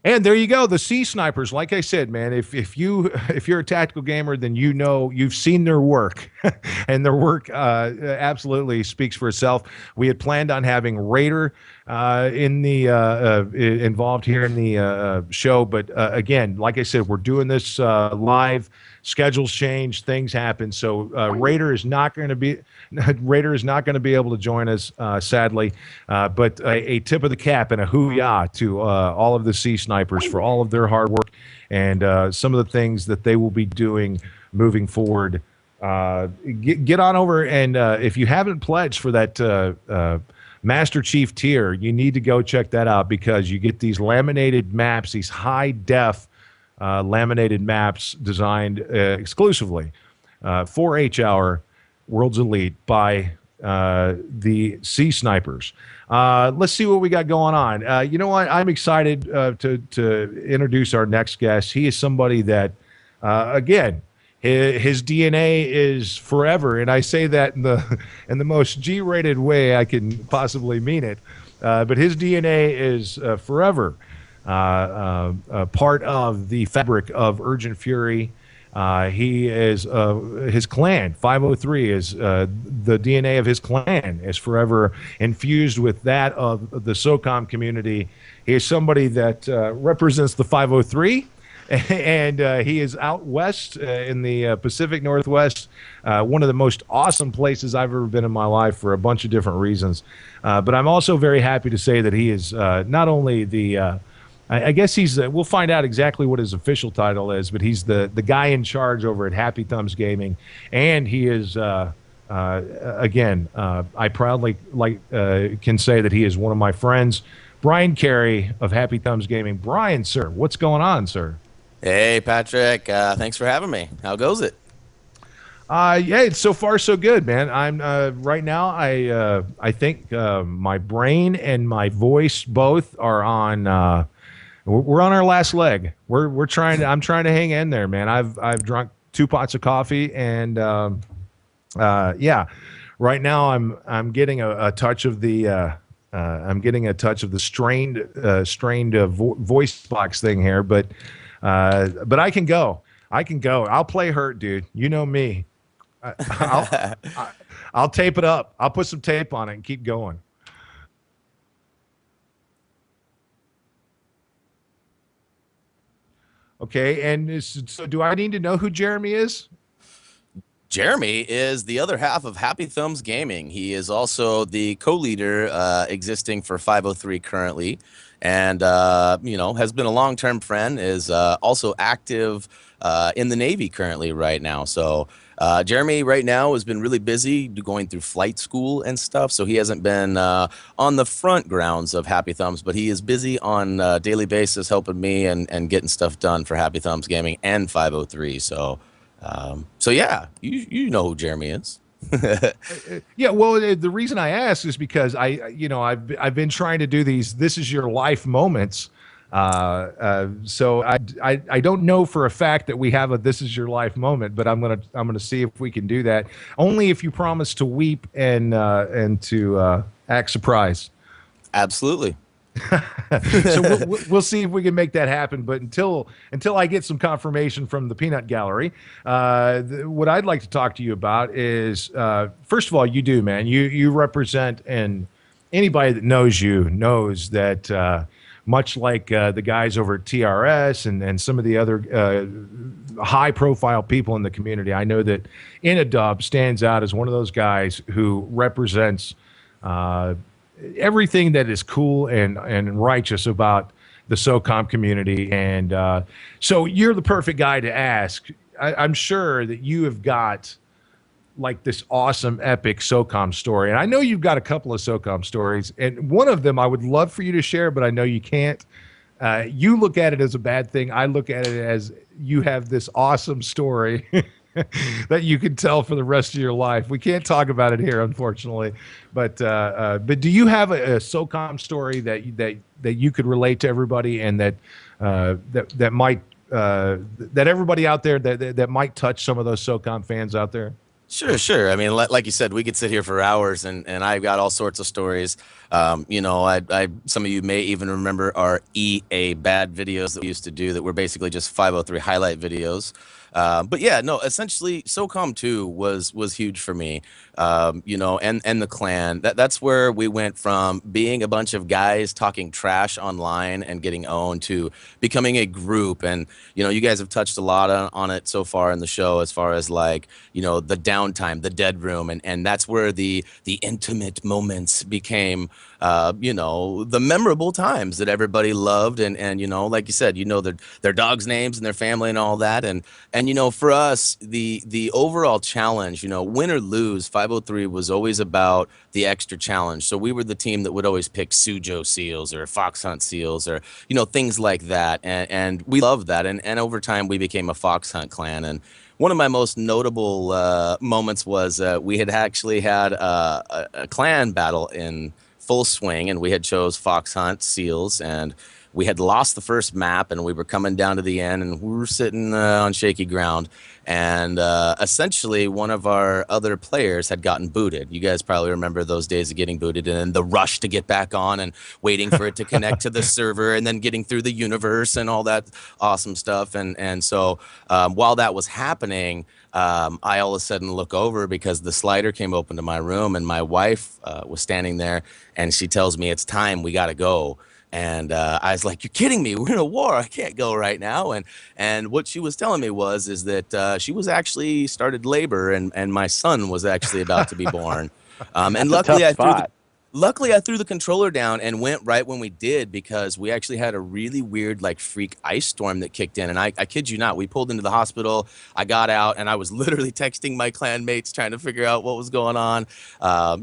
And there you go, the Sea Snipers. Like I said, man, if you're a tactical gamer, then you know you've seen their work, and their work absolutely speaks for itself. We had planned on having Raider involved here in the show, but again, like I said, we're doing this live. Schedules change, things happen, so Raider is not going to be able to join us, sadly. But a tip of the cap and a hoo-yah to all of the Sea Snipers for all of their hard work and some of the things that they will be doing moving forward. Get on over, and if you haven't pledged for that Master Chief tier, you need to go check that out, because you get these laminated maps, these high-def laminated maps designed exclusively for H-Hour World's Elite by the Sea Snipers. Let's see what we got going on. You know what? I'm excited to introduce our next guest. He is somebody that, again, his DNA is forever, and I say that in the most G-rated way I can possibly mean it. But his DNA is forever part of the fabric of Urgent Fury. He is his clan 503 is the DNA of his clan is forever infused with that of the SOCOM community. He is somebody that represents the 503. And he is out west in the Pacific Northwest, one of the most awesome places I've ever been in my life for a bunch of different reasons. But I'm also very happy to say that he is not only the, I guess he's, we'll find out exactly what his official title is, but he's the guy in charge over at Happy Thumbs Gaming. And he is, again, I proudly can say that he is one of my friends, Brian Carey of Happy Thumbs Gaming. Brian, sir, what's going on, sir? Hey, Patrick. Thanks for having me. How goes it? Yeah, it's so far so good, man. I'm right now. I think my brain and my voice both are on. We're on our last leg. We're trying to. I'm trying to hang in there, man. I've drunk 2 pots of coffee, and yeah, right now I'm getting a touch of the. I'm getting a touch of the strained voice box thing here, but I can go. I'll play hurt, dude. You know me. I'll tape it up. I'll put some tape on it and keep going. Okay, and so do I need to know who Jeremy is? Jeremy is the other half of Happy Thumbs Gaming. He is also the co-leader existing for 503 currently, and has been a long-term friend, is also active in the Navy currently right now. So Jeremy right now has been really busy going through flight school and stuff, so he hasn't been on the front grounds of Happy Thumbs, but he is busy on a daily basis helping me and getting stuff done for Happy Thumbs Gaming and 503. So yeah, you know who Jeremy is. Yeah, well, the reason I asked is because I've been trying to do these "This Is Your Life" moments. So I don't know for a fact that we have a "This Is Your Life" moment, but I'm gonna see if we can do that. Only if you promise to weep and to act surprised. Absolutely. So we'll see if we can make that happen. But until I get some confirmation from the Peanut Gallery, what I'd like to talk to you about is first of all, you do, man. You represent, and anybody that knows you knows that much like the guys over at TRS and some of the other high-profile people in the community, I know that Inadub stands out as one of those guys who represents everything that is cool and righteous about the SOCOM community. And so you're the perfect guy to ask. I'm sure that you have got like this awesome epic SOCOM story. And I know you've got a couple of SOCOM stories, and one of them I would love for you to share, but I know you can't. You look at it as a bad thing. I look at it as you have this awesome story that you can tell for the rest of your life. We can't talk about it here, unfortunately, but do you have a SOCOM story that you could relate to everybody, and that might that everybody out there that might touch some of those SOCOM fans out there? Sure. I mean, like you said, we could sit here for hours, and I've got all sorts of stories. Some of you may even remember our EA bad videos that we used to do that were basically just 503 highlight videos. But yeah, no, essentially SOCOM 2 was huge for me, and the clan. That's where we went from being a bunch of guys talking trash online and getting owned to becoming a group. And, you guys have touched a lot on it so far in the show, as far as like, the downtime, the dead room. And that's where the intimate moments became, the memorable times that everybody loved. And like you said, their dogs' names and their family and all that. And for us, the overall challenge, win or lose, 503 was always about the extra challenge. So we were the team that would always pick Sujo seals or fox hunt seals or, things like that. And we loved that. And over time, we became a fox hunt clan. And one of my most notable moments was we had actually had a clan battle in full swing, and we had chose fox hunt seals, and we had lost the first map, and we were coming down to the end, and we were sitting on shaky ground. And essentially, one of our other players had gotten booted. You guys probably remember those days of getting booted and the rush to get back on and waiting for it to connect to the server and then getting through the universe and all that awesome stuff. And so while that was happening, I all of a sudden look over because the slider came open to my room, and my wife was standing there, and she tells me, "It's time, we got to go." And I was like, "You're kidding me, we're in a war, I can't go right now." And what she was telling me is that she was actually started labor, and my son was actually about to be born. And That's a luckily tough spot. Luckily, I threw the controller down and went right when we did, because we actually had a really weird, like, freak ice storm that kicked in. And I kid you not, we pulled into the hospital. I got out, and I was literally texting my clan mates trying to figure out what was going on.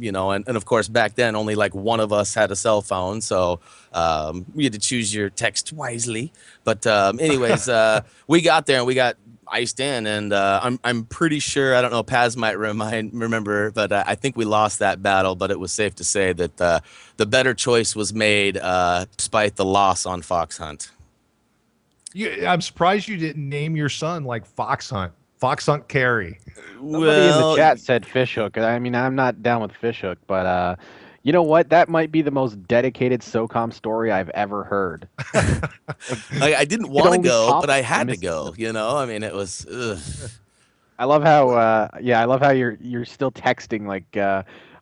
You know, and of course, back then, only like one of us had a cell phone. So you had to choose your text wisely. But anyways, we got there and we got iced in, and I'm pretty sure, I don't know, Paz might remember, but I think we lost that battle. But it was safe to say that the better choice was made despite the loss on Fox Hunt. I'm surprised you didn't name your son like Fox Hunt. Fox Hunt Carey. Somebody in the chat said Fishhook. I mean, I'm not down with Fishhook, but you know what? That might be the most dedicated SOCOM story I've ever heard. I didn't want to go, but I had to go. You know, I mean, it was. Ugh. I love how, I love how you're still texting. Like,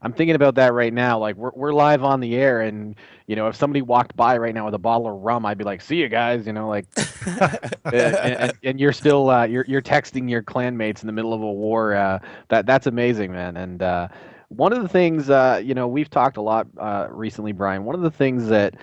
I'm thinking about that right now. Like, we're live on the air, and you know, if somebody walked by right now with a bottle of rum, I'd be like, "See you guys," you know, like, and you're still you're texting your clanmates in the middle of a war. That's amazing, man. And one of the things, you know, we've talked a lot recently, Brian. One of the things that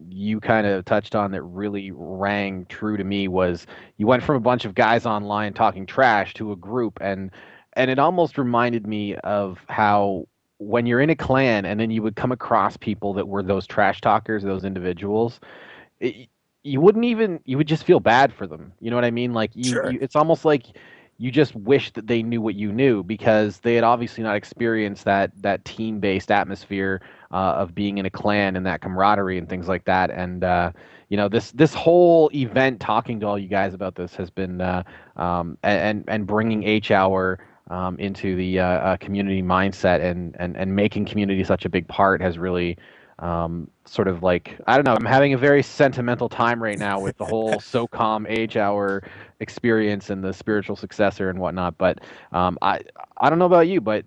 you kind of touched on that really rang true to me was you went from a bunch of guys online talking trash to a group, and it almost reminded me of how when you're in a clan and then you would come across people that were those trash talkers, those individuals, you would just feel bad for them. You know what I mean? Like it's almost like you just wish that they knew what you knew, because they had obviously not experienced that team-based atmosphere of being in a clan and that camaraderie and things like that. And you know, this whole event, talking to all you guys about this, has been and bringing H Hour into the community mindset and making community such a big part has really sort of, like, I don't know, I'm having a very sentimental time right now with the whole SOCOM Age Hour experience and the spiritual successor and whatnot. But I don't know about you, but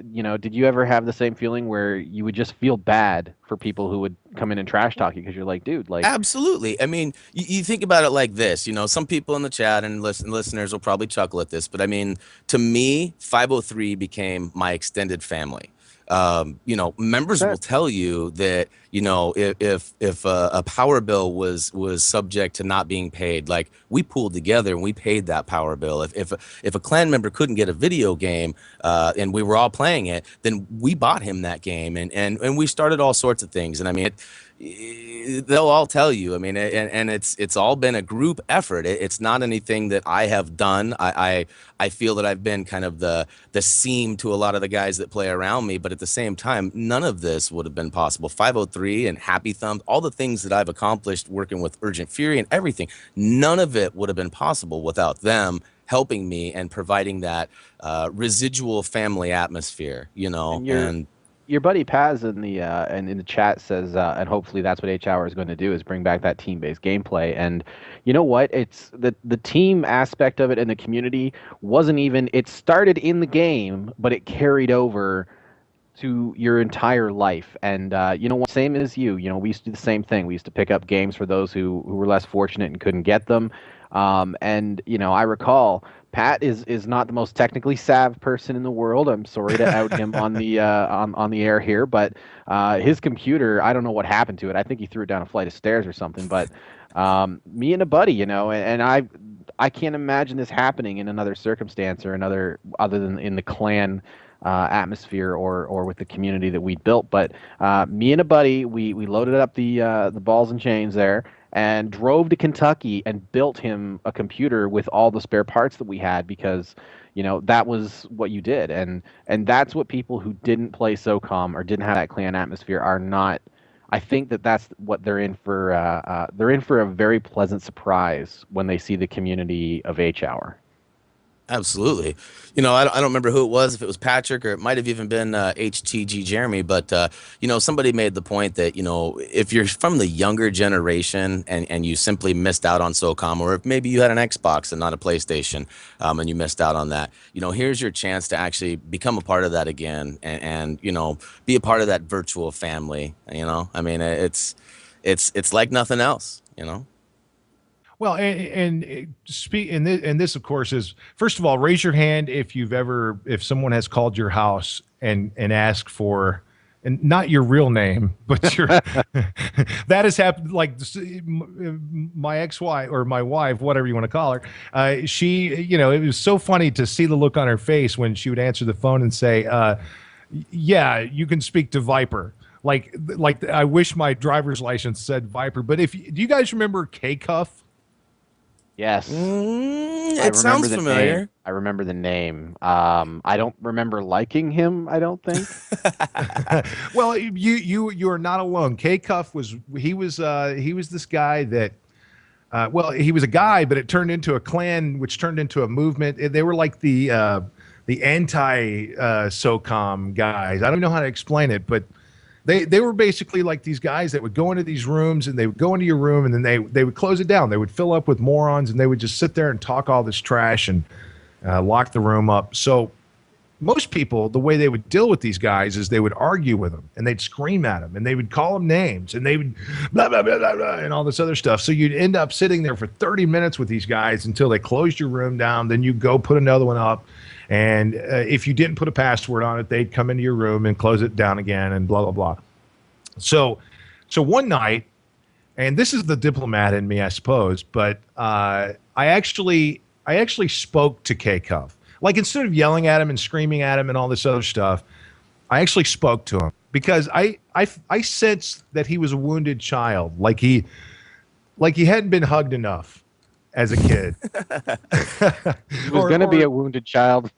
you know, did you ever have the same feeling where you would just feel bad for people who would come in and trash talk you because you're like, dude, like, Absolutely. I mean, you think about it like this, you know, some people in the chat and listeners will probably chuckle at this, but I mean, to me, 503 became my extended family. You know, members will tell you that, you know, if a power bill was subject to not being paid, like, we pooled together and we paid that power bill. If a clan member couldn't get a video game and we were all playing it, then we bought him that game, and we started all sorts of things. And I mean, they'll all tell you, I mean, and it's all been a group effort. It's not anything that I have done. I feel that I've been kind of the seam to a lot of the guys that play around me, but at the same time, none of this would have been possible. 503 and Happy Thumb, all the things that I've accomplished working with Urgent Fury and everything, none of it would have been possible without them helping me and providing that residual family atmosphere, you know. And your buddy Paz in the chat says, and hopefully that's what H Hour is going to do, is bring back that team-based gameplay. And you know what? It's the team aspect of it and the community wasn't even. It started in the game, but it carried over to your entire life. And you know what? Same as you. You know, we used to do the same thing. We used to pick up games for those who were less fortunate and couldn't get them. And you know, I recall Pat is not the most technically savvy person in the world. I'm sorry to out him on the on the air here, but his computer, I don't know what happened to it. I think he threw it down a flight of stairs or something. But me and a buddy, you know, and I can't imagine this happening in another circumstance or another other than in the clan atmosphere or with the community that we built. But me and a buddy, we loaded up the balls and chains there and drove to Kentucky and built him a computer with all the spare parts that we had, because you know that was what you did. And that's what people who didn't play SOCOM or didn't have that clan atmosphere are not. I think that that's what they're in for. They're in for a very pleasant surprise when they see the community of H Hour. Absolutely. You know, I don't remember who it was, if it was Patrick or it might have even been HTG Jeremy, but, you know, somebody made the point that, you know, if you're from the younger generation and you simply missed out on SOCOM, or if maybe you had an Xbox and not a PlayStation, and you missed out on that, you know, here's your chance to actually become a part of that again and you know, be a part of that virtual family, you know? I mean, it's like nothing else, you know? Well, and this, of course, is first of all, raise your hand if someone has called your house and asked for, and not your real name, but your that has happened. Like my ex-wife or my wife, whatever you want to call her, she, you know, it was so funny to see the look on her face when she would answer the phone and say, "Yeah, you can speak to Viper." Like I wish my driver's license said Viper. But do you guys remember K-Cuff? Yes. It sounds familiar. Name. I remember the name. I don't remember liking him, I don't think. Well, you are not alone. K-Cuff was this guy that well, he was a guy, but it turned into a clan, which turned into a movement. They were like the anti SOCOM guys. I don't know how to explain it, but they were basically like these guys that would go into these rooms, and they would go into your room, and then they would close it down. They would fill up with morons, and they would just sit there and talk all this trash and lock the room up. So most people, the way they would deal with these guys is they would argue with them, and they'd scream at them, and they would call them names, and they would blah, blah, blah, blah, blah, and all this other stuff. So you'd end up sitting there for 30 minutes with these guys until they closed your room down. Then you go put another one up. And if you didn't put a password on it, they'd come into your room and close it down again and blah, blah, blah. So one night, and this is the diplomat in me, I suppose, but I actually spoke to K-Cuff. Like, instead of yelling at him and screaming at him and all this other stuff, I actually spoke to him because I sensed that he was a wounded child, like he hadn't been hugged enough as a kid. He was going to be a wounded child.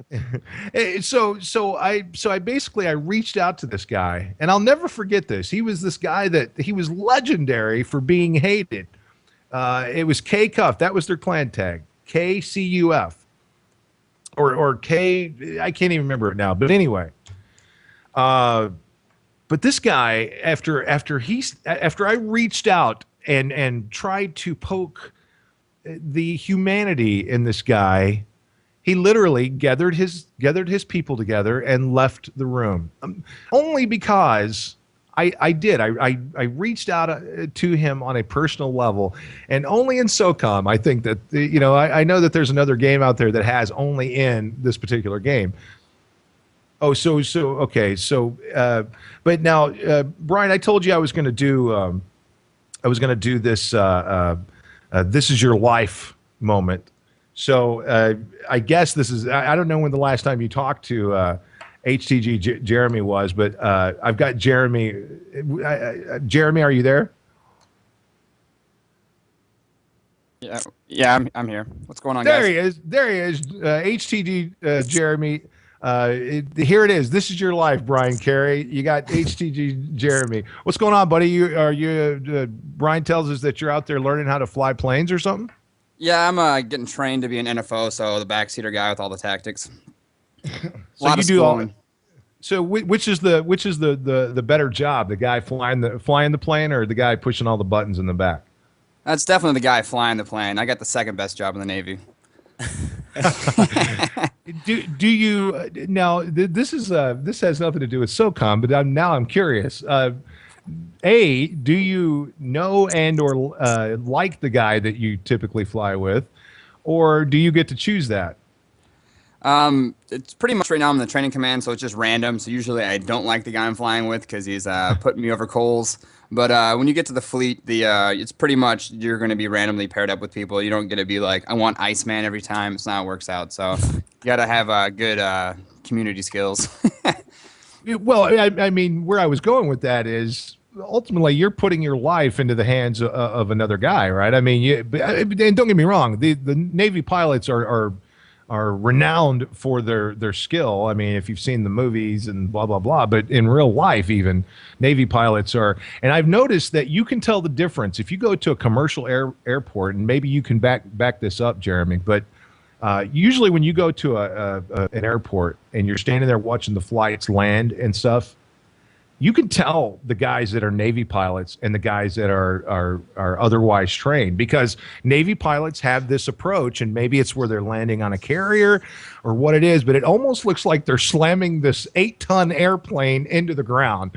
So I basically reached out to this guy, and I'll never forget this. He was this guy that he was legendary for being hated. It was K-Cuff. That was their clan tag, KCUF, or K. I can't even remember it now. But anyway, but this guy, after I reached out and tried to poke the humanity in this guy, he literally gathered his people together and left the room. Only because I reached out to him on a personal level, and only in SOCOM. I think that, you know, I know that there's another game out there that has only in this particular game. Oh, so okay. So, but now, Brian, I told you I was going to do this. This is your life moment. So I guess this is, I don't know when the last time you talked to HTG Jeremy was, but I've got Jeremy. Jeremy, are you there? Yeah, I'm here. What's going on, there guys? There he is. HTG Jeremy. Here it is. This is your life, Brian Carey. You got HTG Jeremy. What's going on, buddy? Brian tells us that you're out there learning how to fly planes or something? Yeah, I'm getting trained to be an NFO, so the backseater guy with all the tactics. So you do all. So which is the better job? The guy flying the plane, or the guy pushing all the buttons in the back? That's definitely the guy flying the plane. I got the second best job in the Navy. Do you now? This has nothing to do with SOCOM, but I'm curious. Do you know and or like the guy that you typically fly with, or do you get to choose that? It's pretty much right now I'm in the training command, so it's just random. So usually I don't like the guy I'm flying with because he's putting me over coals. But when you get to the fleet, it's pretty much you're going to be randomly paired up with people. You don't get to be like, I want Iceman every time. It's not how it works out. So you got to have good community skills. Well, I mean, where I was going with that is ultimately you're putting your life into the hands of another guy, right? I mean, and don't get me wrong, the Navy pilots are are renowned for their skill. I mean, if you've seen the movies and blah blah blah, but in real life, even Navy pilots are. And I've noticed that you can tell the difference if you go to a commercial airport, and maybe you can back this up, Jeremy. But usually, when you go to an airport and you're standing there watching the flights land and stuff, you can tell the guys that are Navy pilots and the guys that are otherwise trained, because Navy pilots have this approach, and maybe it's where they're landing on a carrier or what it is, but it almost looks like they're slamming this 8-ton airplane into the ground.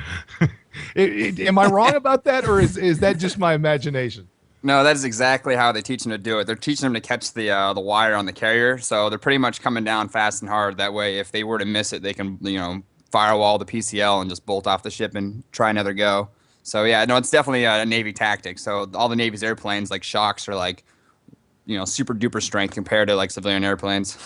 Am I wrong about that, or is that just my imagination? No, that is exactly how they teach them to do it. They're teaching them to catch the wire on the carrier, so they're pretty much coming down fast and hard. That way, if they were to miss it, they can, firewall the PCL and just bolt off the ship and try another go. So yeah, no, it's definitely a Navy tactic. So all the Navy's airplanes, like Shocks, are like, super duper strength compared to like civilian airplanes.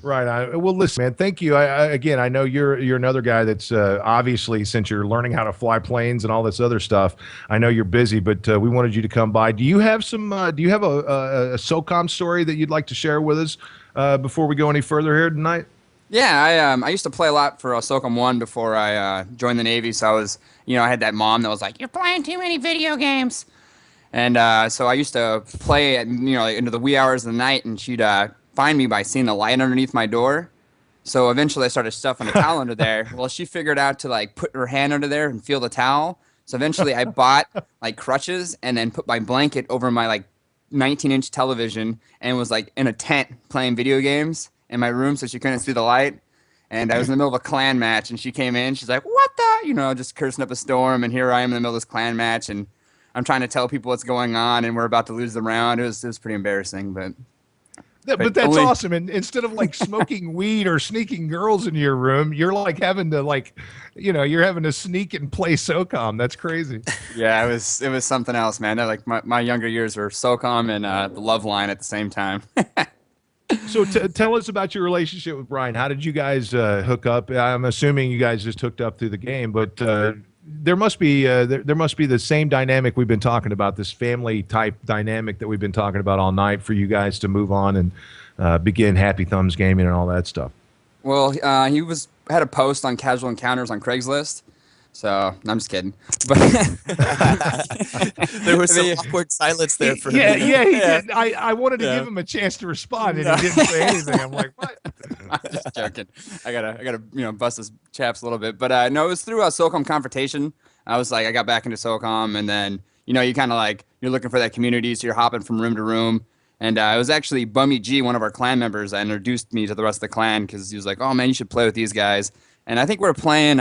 Right. Well, listen, man, thank you. Again, I know you're another guy that's obviously, since you're learning how to fly planes and all this other stuff, I know you're busy, but we wanted you to come by. Do you have some? Do you have a SOCOM story that you'd like to share with us before we go any further here tonight? Yeah, I used to play a lot for SOCOM 1 before I joined the Navy. So I was, I had that mom that was like, "You're playing too many video games," and so I used to play at, into the wee hours of the night, and she'd find me by seeing the light underneath my door. So eventually I started stuffing a towel under there. Well, she figured out to like put her hand under there and feel the towel. So eventually I bought like crutches and then put my blanket over my like 19-inch television and was like in a tent playing video games in my room so she couldn't see the light. And I was in the middle of a clan match, and she came in. She's like, "What the?" Just cursing up a storm. And here I am in the middle of this clan match, and I'm trying to tell people what's going on, and we're about to lose the round. It was pretty embarrassing, but that's awesome. And instead of like smoking weed or sneaking girls into your room, you're like having to you're having to sneak and play SOCOM. That's crazy. Yeah, it was something else, man. Like my younger years were SOCOM and the Love Line at the same time. So tell us about your relationship with Brian. How did you guys hook up? I'm assuming you guys just hooked up through the game, but there must be there must be the same dynamic we've been talking about, this family type dynamic that we've been talking about all night, for you guys to move on and begin Happy Thumbs Gaming and all that stuff. Well, he had a post on Casual Encounters on Craigslist. So I'm just kidding, but there was some awkward silence there for yeah, he did. I wanted to give him a chance to respond, and he didn't say anything. I'm like, what? I'm just joking. I gotta bust his chaps a little bit, but no, it was through a SOCOM confrontation. I was like, I got back into SOCOM, and then you kind of like you're looking for that community, so you're hopping from room to room. And it was actually Bummy G, one of our clan members, that introduced me to the rest of the clan, because he was like, "Oh man, you should play with these guys." And I think we were playing.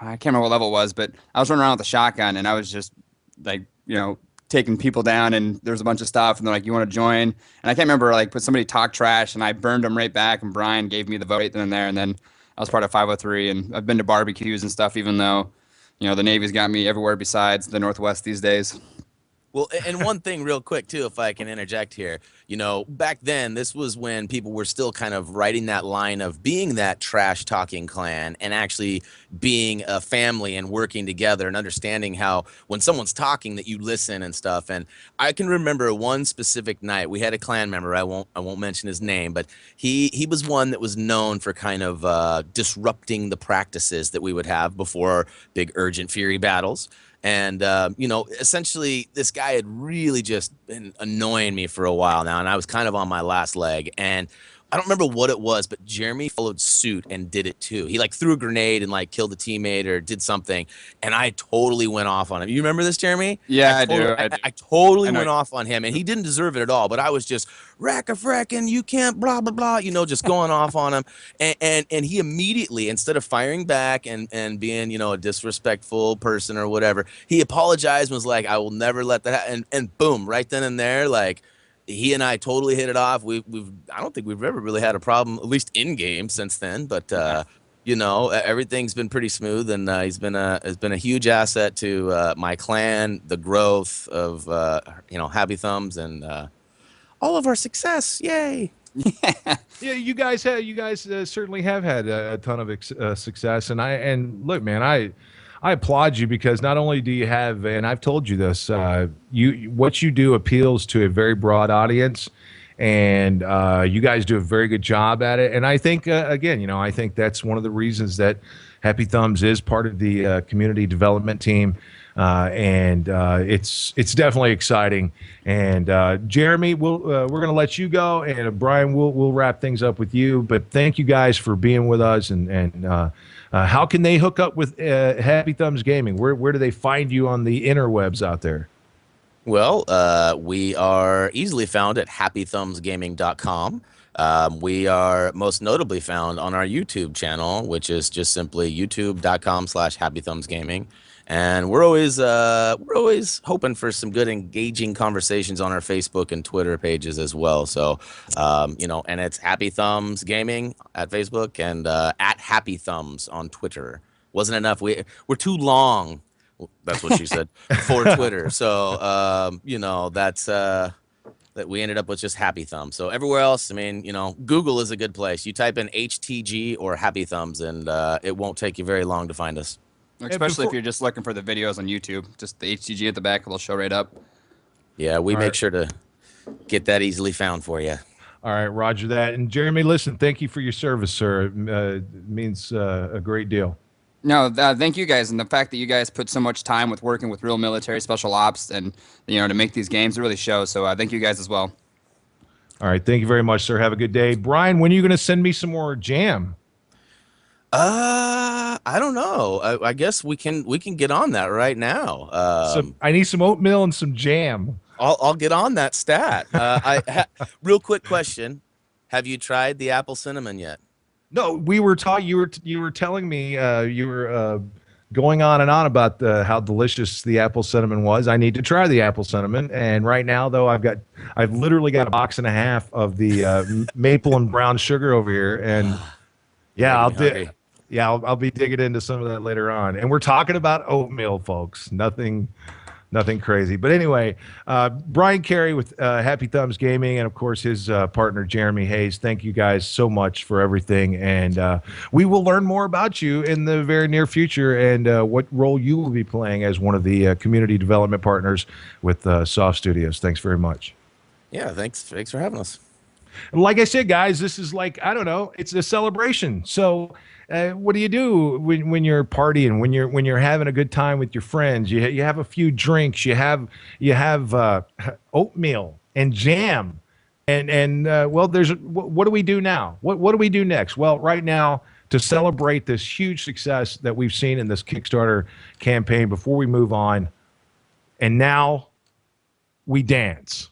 I can't remember what level it was, but I was running around with a shotgun, and I was just like, taking people down, and there was a bunch of stuff, and they're like, "You want to join?" And I can't remember, but somebody talked trash, and I burned them right back, and Brian gave me the vote right then and there, and then I was part of 503, and I've been to barbecues and stuff, even though, the Navy's got me everywhere besides the Northwest these days. Well, and one thing real quick, too, if I can interject here, back then, this was when people were still kind of writing that line of being that trash-talking clan and actually being a family and working together and understanding how when someone's talking that you listen and stuff. And I can remember one specific night, we had a clan member, I won't mention his name, but he was one that was known for kind of disrupting the practices that we would have before big urgent fury battles. And, essentially this guy had really just been annoying me for a while now, and I was kind of on my last leg. And I don't remember what it was, but Jeremy followed suit and did it too. He threw a grenade and killed a teammate or did something, and I totally went off on him. You remember this, Jeremy? Yeah, I do. I totally went off on him, and he didn't deserve it at all. But I was just rack-a-frackin', you can't blah blah blah, just going off on him. And he immediately, instead of firing back and being a disrespectful person or whatever, he apologized and was like, "I will never let that happen." And boom, right then and there, he and I totally hit it off. I don't think we've ever really had a problem, at least in game, since then. But everything's been pretty smooth, and he's been a huge asset to my clan, the growth of Happy Thumbs, and all of our success. Yay! Yeah, you guys certainly have had a ton of success, and look, man, I applaud you, because not only do you have, and I've told you this, what you do appeals to a very broad audience, and you guys do a very good job at it. And I think again, I think that's one of the reasons that Happy Thumbs is part of the community development team. And it's definitely exciting. And Jeremy, we're going to let you go, and Brian, we'll wrap things up with you. But thank you guys for being with us. And how can they hook up with Happy Thumbs Gaming? Where do they find you on the interwebs out there? Well, we are easily found at happythumbsgaming.com. We are most notably found on our YouTube channel, which is just simply youtube.com/happythumbsgaming. And we're always hoping for some good engaging conversations on our Facebook and Twitter pages as well. So, and it's Happy Thumbs Gaming at Facebook and at Happy Thumbs on Twitter. Wasn't enough. We're too long. That's what she said for Twitter. So, that's that we ended up with just Happy Thumbs. So everywhere else, I mean, Google is a good place. You type in HTG or Happy Thumbs, and it won't take you very long to find us. Especially if you're just looking for the videos on YouTube, just the HTG at the back will show right up. Yeah, we All make right. sure to get that easily found for you. All right, Roger that. And Jeremy, listen, thank you for your service, sir. It means a great deal. No, thank you guys, and the fact that you guys put so much time with working with real military special ops and to make these games, it really shows. So thank you guys as well. All right, thank you very much, sir. Have a good day. Brian, when are you going to send me some more jam? I don't know. I guess we can get on that right now. I need some oatmeal and some jam. I'll get on that stat. Real quick question: have you tried the apple cinnamon yet? No, we were talking. You were telling me you were going on and on about how delicious the apple cinnamon was. I need to try the apple cinnamon, and right now though I've literally got a box and a half of the maple and brown sugar over here, and yeah, I'll be digging into some of that later on. And we're talking about oatmeal, folks. Nothing crazy. But anyway, Brian Carey with Happy Thumbs Gaming, and of course his partner Jeremy Hayes. Thank you guys so much for everything, and we will learn more about you in the very near future and what role you will be playing as one of the community development partners with SOF Studios. Thanks very much. Yeah, thanks for having us. Like I said, guys, this is like, I don't know, it's a celebration. So what do you do when you're partying, when you're having a good time with your friends? You have a few drinks, you have oatmeal and jam, and well, what do we do now? What do we do next? Well, right now, to celebrate this huge success that we've seen in this Kickstarter campaign, before we move on, and now we dance.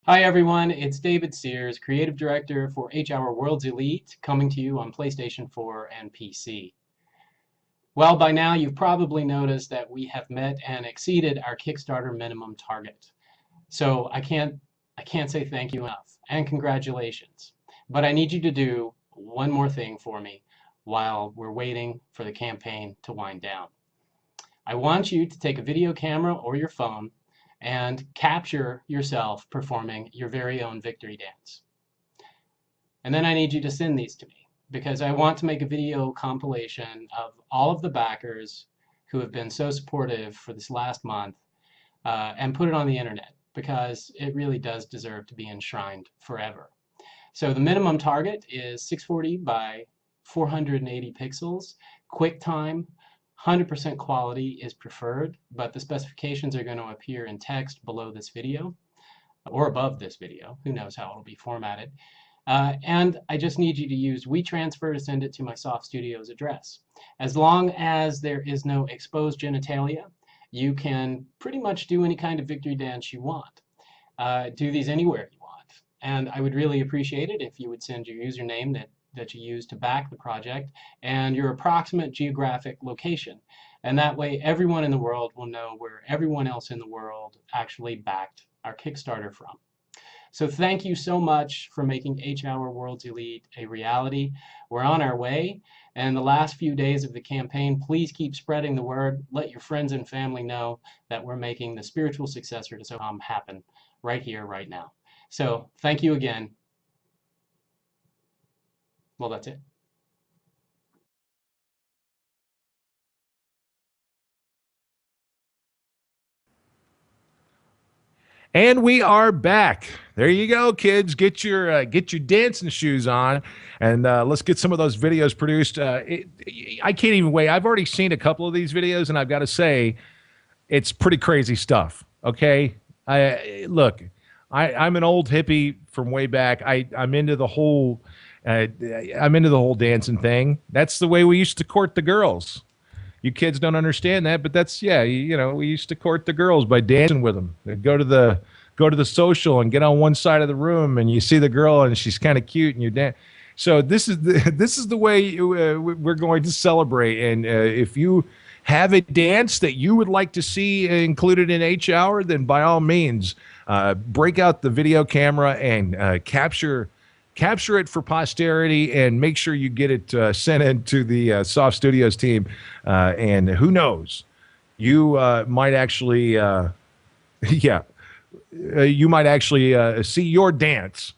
Hi everyone, it's David Sears, Creative Director for H-Hour Worlds Elite, coming to you on PlayStation 4 and PC. Well, by now you've probably noticed that we have met and exceeded our Kickstarter minimum target. So I can't say thank you enough, and congratulations. But I need you to do one more thing for me while we're waiting for the campaign to wind down. I want you to take a video camera or your phone and capture yourself performing your very own victory dance. And then I need you to send these to me, because I want to make a video compilation of all of the backers who have been so supportive for this last month and put it on the internet, because it really does deserve to be enshrined forever. So the minimum target is 640 by 480 pixels, QuickTime. 100% quality is preferred, but the specifications are going to appear in text below this video or above this video. Who knows how it'll be formatted. And I just need you to use WeTransfer to send it to my SOF Studios address. As long as there is no exposed genitalia, you can pretty much do any kind of victory dance you want. Do these anywhere you want. And I would really appreciate it if you would send your username that you use to back the project and your approximate geographic location. And that way everyone in the world will know where everyone else in the world actually backed our Kickstarter from. So thank you so much for making H-Hour Worlds Elite a reality. We're on our way, and the last few days of the campaign, please keep spreading the word. Let your friends and family know that we're making the spiritual successor to SOCOM happen right here, right now. So thank you again. Well, that's it. And we are back. There you go, kids. Get your dancing shoes on, and let's get some of those videos produced. I can't even wait. I've already seen a couple of these videos, and I've got to say, it's pretty crazy stuff. Okay, I'm an old hippie from way back. I'm into the whole dancing thing. That's the way we used to court the girls. You kids don't understand that, but that's we used to court the girls by dancing with them. They'd go to the social and get on one side of the room, and you see the girl and she's kind of cute, and you dance. So this is the way we're going to celebrate. And if you have a dance that you would like to see included in H Hour, then by all means, break out the video camera and capture it for posterity, and make sure you get it sent in to the SOF Studios team. And who knows, you might actually, you might actually see your dance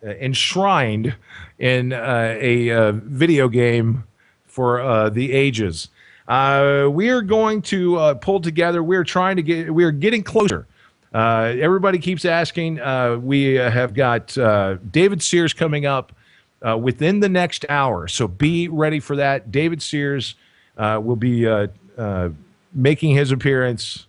enshrined in a video game for the ages. We are going to pull together. We are getting closer. Everybody keeps asking. We have got David Sears coming up within the next hour, so be ready for that. David Sears will be making his appearance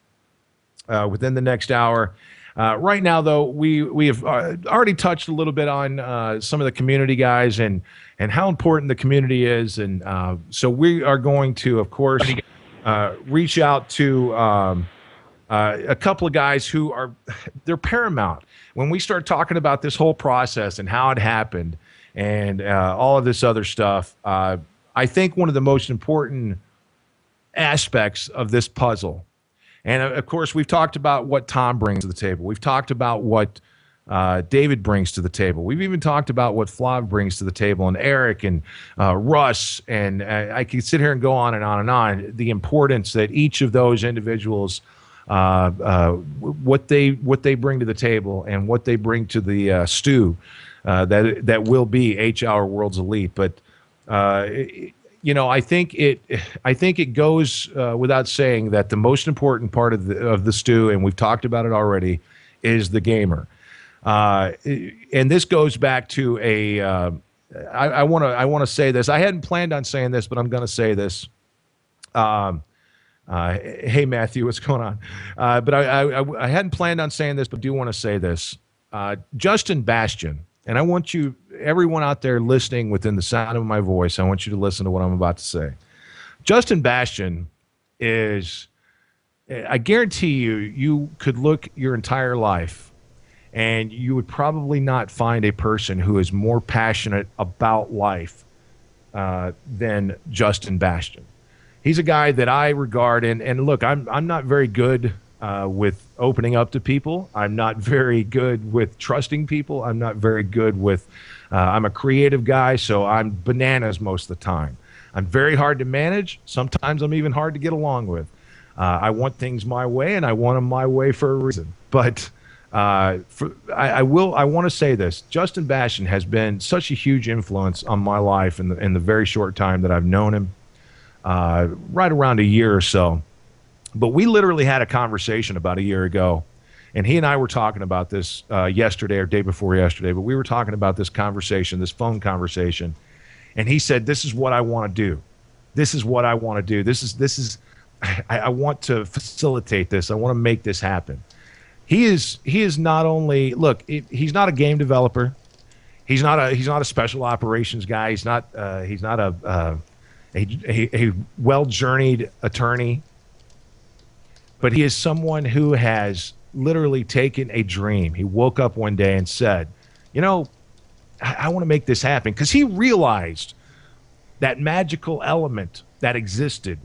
within the next hour. Right now, though, we have already touched a little bit on some of the community guys and how important the community is, and so we are going to, of course, reach out to a couple of guys who they're paramount when we start talking about this whole process and how it happened and all of this other stuff. I think one of the most important aspects of this puzzle, and of course, we've talked about what Tom brings to the table. We've talked about what David brings to the table. We've even talked about what Flav brings to the table, and Eric and Russ, and I could sit here and go on and on and on. The importance that each of those individuals, what they bring to the table and what they bring to the stew that will be H Hour World's Elite. But I think it goes without saying that the most important part of the stew, and we've talked about it already, is the gamer. And this goes back to I want to say this. I hadn't planned on saying this, but I'm going to say this. Hey, Matthew, what's going on? But I hadn't planned on saying this, but do want to say this. Justin Bastian, and I want you, everyone out there listening within the sound of my voice, I want you to listen to what I'm about to say. Justin Bastian is, I guarantee you could look your entire life and you would probably not find a person who is more passionate about life than Justin Bastian. He's a guy that I regard, and look, I'm not very good with opening up to people. I'm not very good with trusting people. I'm not very good with, I'm a creative guy, so I'm bananas most of the time. I'm very hard to manage. Sometimes I'm even hard to get along with. I want things my way, and I want them my way for a reason. But I want to say this. Justin Bastian has been such a huge influence on my life in the very short time that I've known him. Right around a year or so. But we literally had a conversation about a year ago, and he and I were talking about this yesterday or day before yesterday, but we were talking about this conversation, this phone conversation, and he said, this is what I want to do. This is what I want to do. This is I want to facilitate this. I want to make this happen. He is not only, look, he's not a game developer. He's not a special operations guy. He's not a well-journeyed attorney, but he is someone who has literally taken a dream. He woke up one day and said, I want to make this happen, because he realized that magical element that existed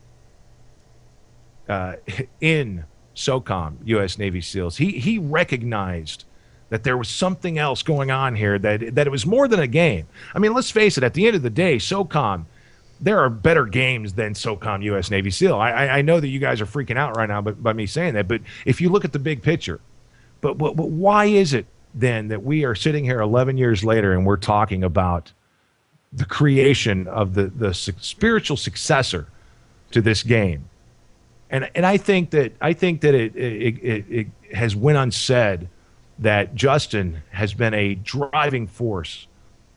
in SOCOM, U.S. Navy SEALs. He recognized that there was something else going on here, that it was more than a game. I mean, let's face it, at the end of the day, SOCOM, there are better games than SOCOM U.S. Navy SEAL. I know that you guys are freaking out right now by me saying that, but if you look at the big picture, but why is it then that we are sitting here 11 years later and we're talking about the creation of the spiritual successor to this game. And I think that it has went unsaid that Justin has been a driving force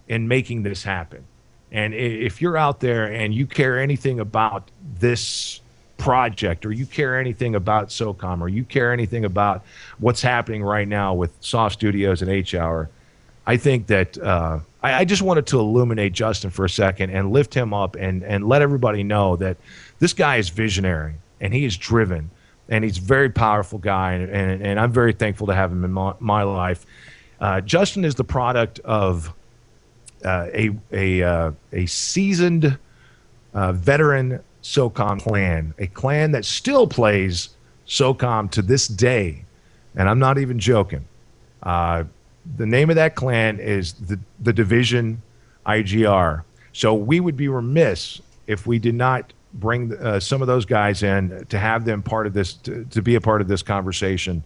in making this happen. And if you're out there and you care anything about this project, or you care anything about SOCOM, or you care anything about what's happening right now with SOF Studios and H Hour, I think that I just wanted to illuminate Justin for a second and lift him up and let everybody know that this guy is visionary and he is driven and he's a very powerful guy, and I'm very thankful to have him in my life. Justin is the product of a seasoned veteran SOCOM clan, a clan that still plays SOCOM to this day, and I'm not even joking. The name of that clan is the Division IGR. So we would be remiss if we did not bring some of those guys in to have them part of this, to be a part of this conversation,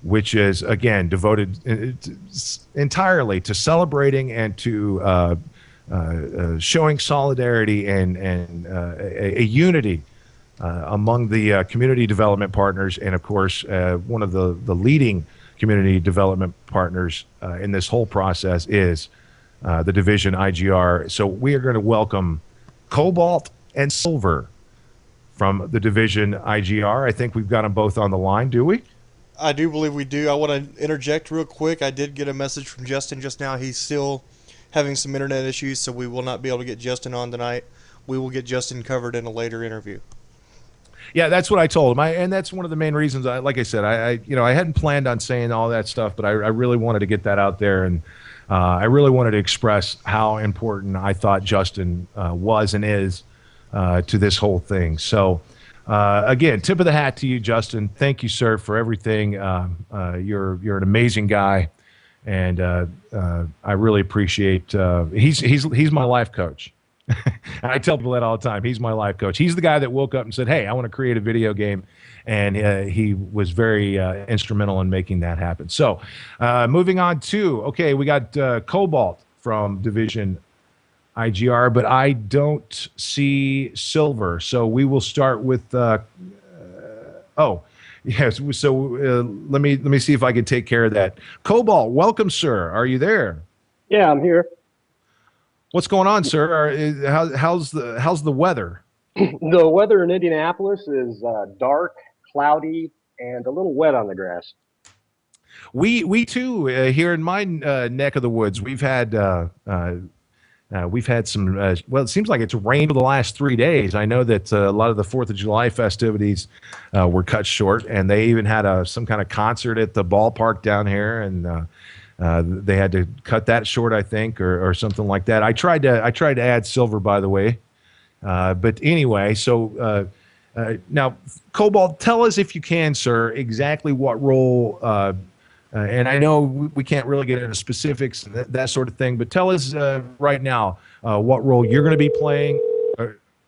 which is, again, devoted entirely to celebrating and to showing solidarity and a unity among the community development partners, and of course one of the leading community development partners in this whole process is the Division IGR. So we are going to welcome Cobalt and Silver from the Division IGR. I think we've got them both on the line, do we? I do believe we do. I want to interject real quick. I did get a message from Justin just now. He's still having some internet issues, so we will not be able to get Justin on tonight. We will get Justin covered in a later interview. Yeah, that's what I told him. And that's one of the main reasons. Like I said, I hadn't planned on saying all that stuff, but I really wanted to get that out there, and I really wanted to express how important I thought Justin was and is to this whole thing. So, again, tip of the hat to you, Justin. Thank you, sir, for everything. You're an amazing guy, and I really appreciate. He's my life coach. And I tell people that all the time. He's my life coach. He's the guy that woke up and said, "Hey, I want to create a video game," and he was very instrumental in making that happen. So, moving on to, okay, we got Cobalt from Division IGR, but I don't see Silver. So we will start with. Oh, yes. So let me see if I can take care of that. Cobalt, welcome, sir. Are you there? Yeah, I'm here. What's going on, sir? How's the weather? The weather in Indianapolis is dark, cloudy, and a little wet on the grass. We too here in my neck of the woods. We've had some. Well, it seems like it's rained the last 3 days. I know that a lot of the 4th of July festivities were cut short, and they even had some kind of concert at the ballpark down here, and they had to cut that short, I think, or something like that. I tried to add Silver, by the way, but anyway. So now, Cobalt, tell us if you can, sir, exactly what role. And I know we can't really get into specifics and that sort of thing, but tell us right now what role you're going to be playing.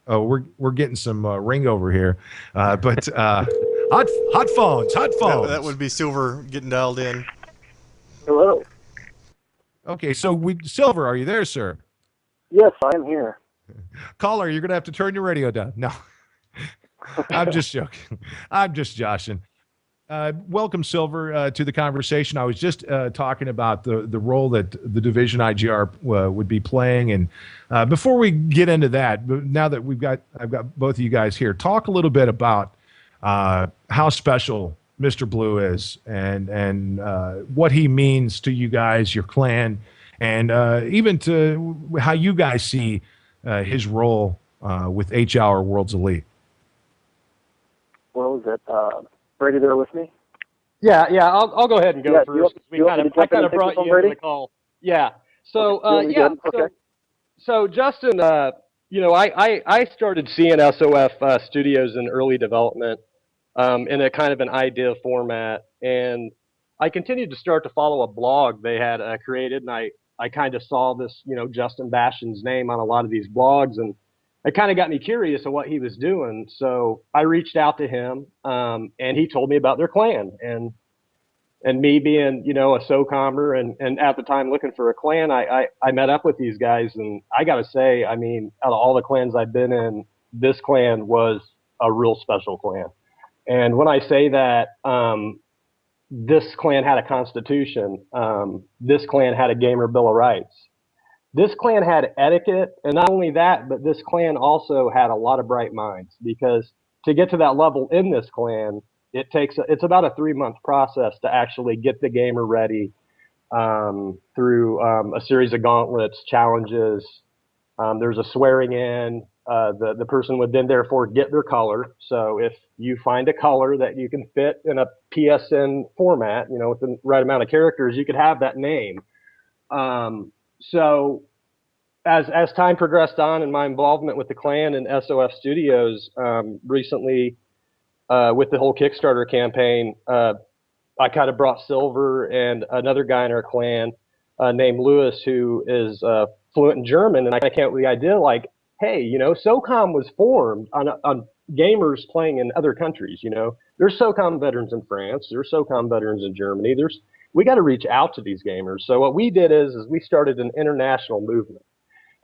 We're getting some ring over here, but hot phones. That would be Silver getting dialed in. Hello. Okay, so Silver, are you there, sir? Yes, I am here. Caller, you're going to have to turn your radio down. No, I'm just joking. I'm just joshing. Welcome, Silver, to the conversation. I was just talking about the role that the Division IGR would be playing, and before we get into that, now that I've got both of you guys here, talk a little bit about how special Mr. Blue is, and what he means to you guys, your clan, and even to how you guys see his role with H Hour World's Elite. Well, is that Brady there with me? Yeah. I'll go ahead and go first. I kind of brought you into the call. Yeah. So So Justin, I started seeing SOF Studios in early development in a kind of an idea format, and I continued to start to follow a blog they had created, and I kind of saw this, Justin Bastian's name on a lot of these blogs, and it kind of got me curious of what he was doing. So I reached out to him, and he told me about their clan, and And me being, you know, a SOCOMer and at the time looking for a clan, I met up with these guys, and I got to say, I mean, out of all the clans I've been in, this clan was a real special clan. And when I say that, this clan had a constitution, this clan had a gamer bill of rights. This clan had etiquette, and not only that, but this clan also had a lot of bright minds, because to get to that level in this clan, it's about a 3-month process to actually get the gamer ready through a series of gauntlets, challenges. There's a swearing in. The person would then therefore get their color. So if you find a color that you can fit in a PSN format, you know, with the right amount of characters, you could have that name. So as time progressed on in my involvement with the clan and SOF Studios, recently with the whole Kickstarter campaign, I kind of brought Silver and another guy in our clan named Lewis, who is fluent in German, and I came up with the idea like, hey, you know, SOCOM was formed on gamers playing in other countries. You know, there's SOCOM veterans in France, there's SOCOM veterans in Germany. We got to reach out to these gamers. So what we did is we started an international movement.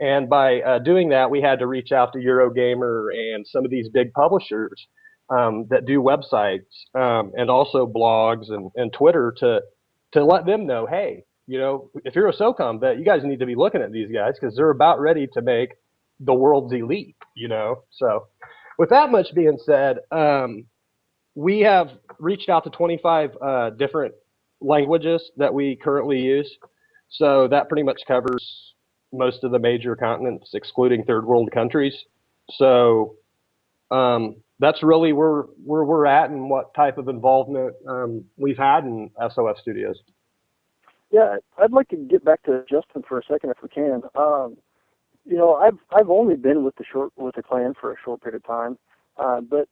And by doing that, we had to reach out to Eurogamer and some of these big publishers that do websites and also blogs and Twitter to let them know, hey, you know, if you're a SOCOM vet, you guys need to be looking at these guys because they're about ready to make the world's elite, you know. So with that much being said, we have reached out to 25 different languages that we currently use. So that pretty much covers most of the major continents, excluding third world countries. So that's really where we're at and what type of involvement we've had in SOF Studios. Yeah, I'd like to get back to Justin for a second if we can. You know, I've only been with the clan for a short period of time, but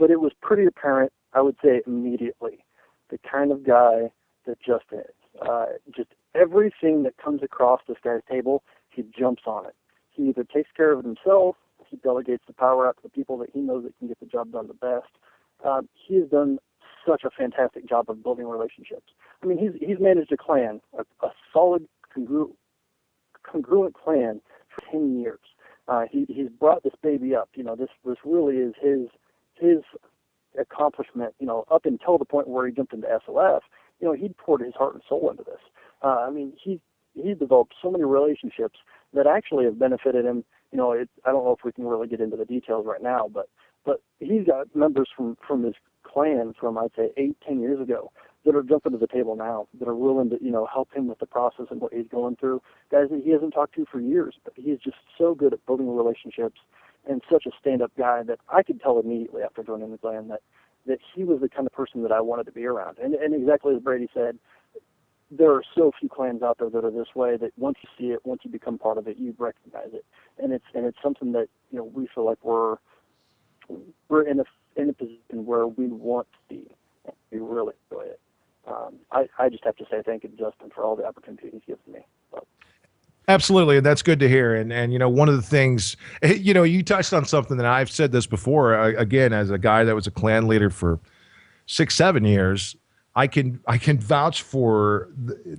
it was pretty apparent, I would say immediately, the kind of guy that Justin is. Just everything that comes across this guy's table, he jumps on it. He either takes care of it himself, he delegates the power out to the people that he knows that can get the job done the best. He has done such a fantastic job of building relationships. I mean, he's managed a clan, a solid, congruent clan for 10 years. He's brought this baby up. You know, this really is his accomplishment. You know, up until the point where he jumped into SOF, you know, he'd poured his heart and soul into this. I mean, he's developed so many relationships that actually have benefited him. You know, I don't know if we can really get into the details right now, but he's got members from his clan from, I'd say, 8-10 years ago that are jumping to the table now, that are willing to, you know, help him with the process and what he's going through. Guys that he hasn't talked to for years, but he is just so good at building relationships and such a stand-up guy that I could tell immediately after joining the clan that he was the kind of person that I wanted to be around. And exactly as Brady said, there are so few clans out there that are this way that once you see it, once you become part of it, you recognize it. And it's something that, you know, we feel like we're in a position where we want to be. And we really enjoy it. I just have to say thank you to Justin for all the opportunities he's given me. So. Absolutely. That's good to hear. And, you know, one of the things, you know, you touched on something that I've said this before, again, as a guy that was a clan leader for 6-7 years, I can vouch for,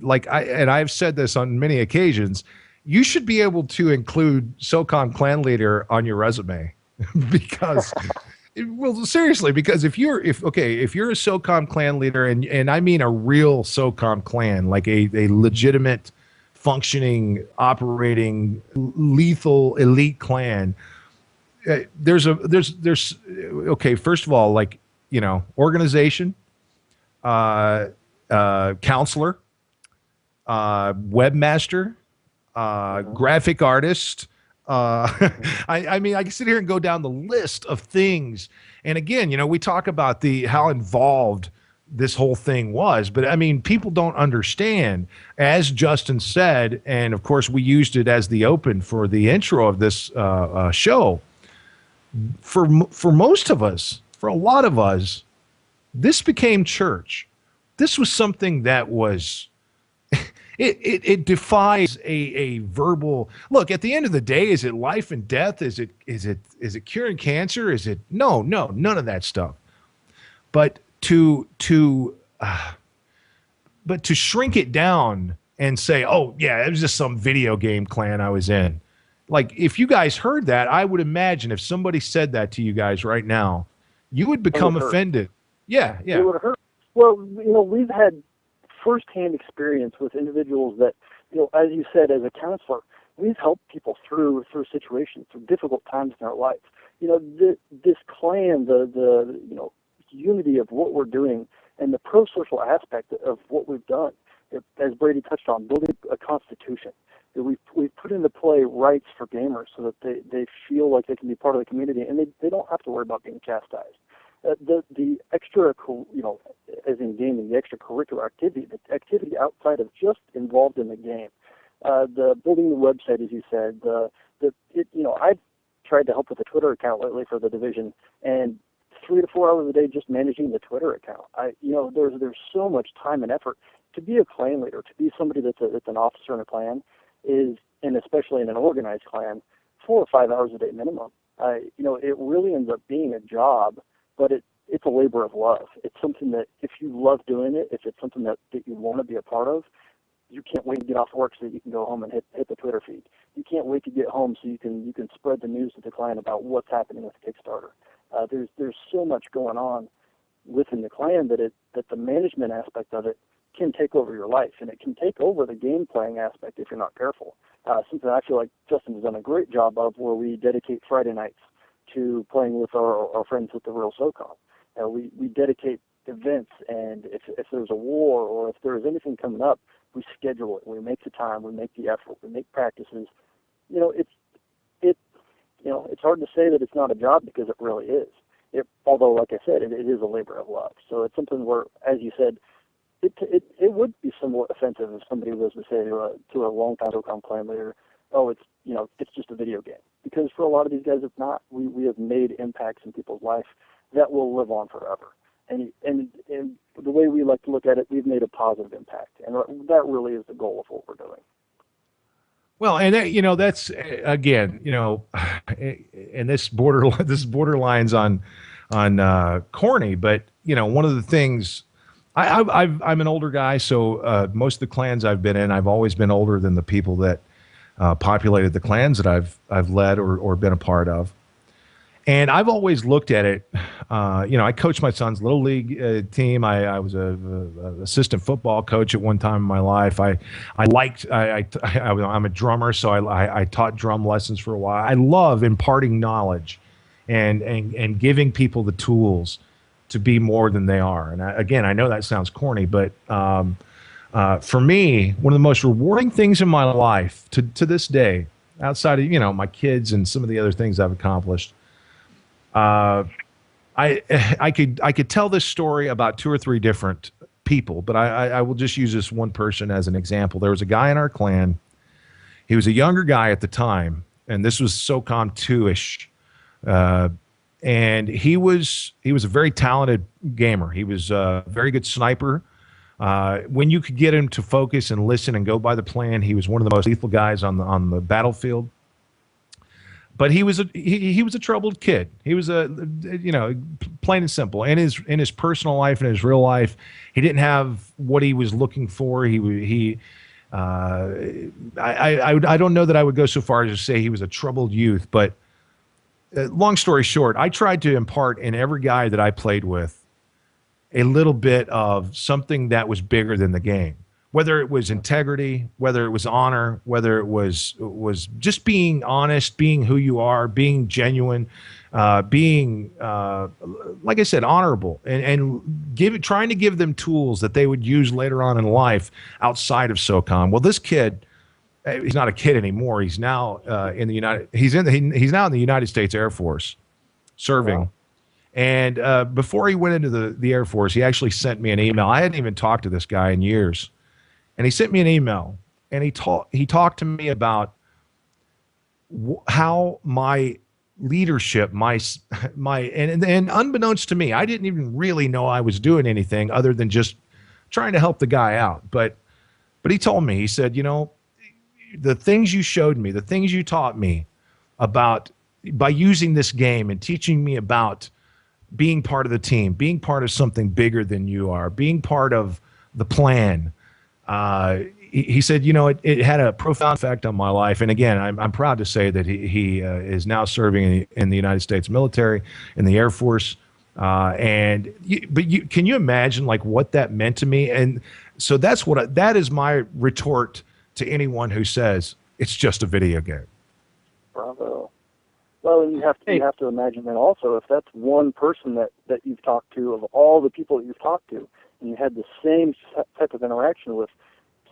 and I've said this on many occasions, you should be able to include SOCOM clan leader on your resume because, well, seriously, because if you're a SOCOM clan leader, and I mean a real SOCOM clan, like a legitimate, functioning, operating, lethal, elite clan, there's first of all, like, you know, organization, counselor, webmaster, graphic artist. I mean, I can sit here and go down the list of things. And again, you know, we talk about how involved this whole thing was, but I mean, people don't understand, as Justin said, and of course we used it as the open for the intro of this show. For most of us, for a lot of us, this became church. This was something that was, it defies a verbal look. At the end of the day, is it life and death? Is it curing cancer? Is it none of that stuff. But to but to shrink it down and say, oh yeah, it was just some video game clan I was in. Like, if you guys heard that, I would imagine if somebody said that to you guys right now, you would become offended. Yeah, yeah. It would hurt. Well, we've had firsthand experience with individuals that, as you said, as a counselor, we've helped people through situations, through difficult times in their life. This clan, the unity of what we're doing, and the pro-social aspect of what we've done, as Brady touched on, building a constitution. We've put into play rights for gamers so that they feel like they can be part of the community, and they don't have to worry about being chastised. The extra, as in gaming, the extracurricular activity, the activity outside of just involved in the game, the building the website, as you said, I've tried to help with the Twitter account lately for the division, and 3 to 4 hours a day just managing the Twitter account. There's so much time and effort to be a clan leader, to be somebody that's an officer in a clan, and especially in an organized clan, 4 or 5 hours a day minimum. It really ends up being a job, but it's a labor of love. It's something that if you love doing it, if it's something that you want to be a part of, you can't wait to get off work so that you can go home and hit the Twitter feed. You can't wait to get home so you can spread the news to the clan about what's happening with the Kickstarter. There's so much going on within the clan that the management aspect of it can take over your life, and it can take over the game playing aspect if you're not careful. Something I feel like Justin has done a great job of, where we dedicate Friday nights to playing with our friends with the Real SOCOM. We dedicate events, and if there's a war or if there's anything coming up, we schedule it. We make the time, we make the effort, we make practices. It's hard to say that it's not a job, because it really is. Although, like I said, it is a labor of love. So it's something where, as you said, it would be somewhat offensive if somebody was to say to a longtime SOCOM clan leader, oh, it's just a video game. Because for a lot of these guys, it's not. We have made impacts in people's life that will live on forever. And the way we like to look at it, we've made a positive impact, and that really is the goal of what we're doing. Well, and that's again, and this borderlines on corny, but one of the things. I'm an older guy, so most of the clans I've been in, I've always been older than the people that populated the clans that I've led or been a part of. And I've always looked at it. I coached my son's little league team. I was a assistant football coach at one time in my life. I'm a drummer, so I taught drum lessons for a while. I love imparting knowledge and giving people the tools to be more than they are. And I know that sounds corny, but for me, one of the most rewarding things in my life to this day, outside of my kids and some of the other things I've accomplished, I could tell this story about 2 or 3 different people, but I will just use this one person as an example. There was a guy in our clan. He was a younger guy at the time, and this was SOCOM 2-ish. And he was a very talented gamer. He was a very good sniper. When you could get him to focus and listen and go by the plan, he was one of the most lethal guys on the battlefield. But he was a troubled kid. He was plain and simple. In his personal life and his real life, he didn't have what he was looking for. I don't know that I would go so far as to say he was a troubled youth, but long story short, I tried to impart in every guy that I played with a little bit of something that was bigger than the game. Whether it was integrity, whether it was honor, whether it was just being honest, being who you are, being genuine, being like I said, honorable, and trying to give them tools that they would use later on in life outside of SOCOM. Well, this kid, he's not a kid anymore. He's now he's now in the United States Air Force, serving. Wow. And before he went into the Air Force, he actually sent me an email. I hadn't even talked to this guy in years. And he sent me an email, and he talked to me about how my leadership, and unbeknownst to me, I didn't even really know I was doing anything other than just trying to help the guy out. But he told me, he said, the things you showed me, the things you taught me about by using this game and teaching me about being part of the team, being part of something bigger than you are, being part of the plan. He said, you know, it had a profound effect on my life. And again, I'm proud to say that he is now serving in the United States military, in the Air Force. Can you imagine like what that meant to me? And so that is my retort to anyone who says it's just a video game. Bravo. Well, and you have to imagine that also, if that's one person that you've talked to, of all the people that you've talked to, and you had the same type of interaction with,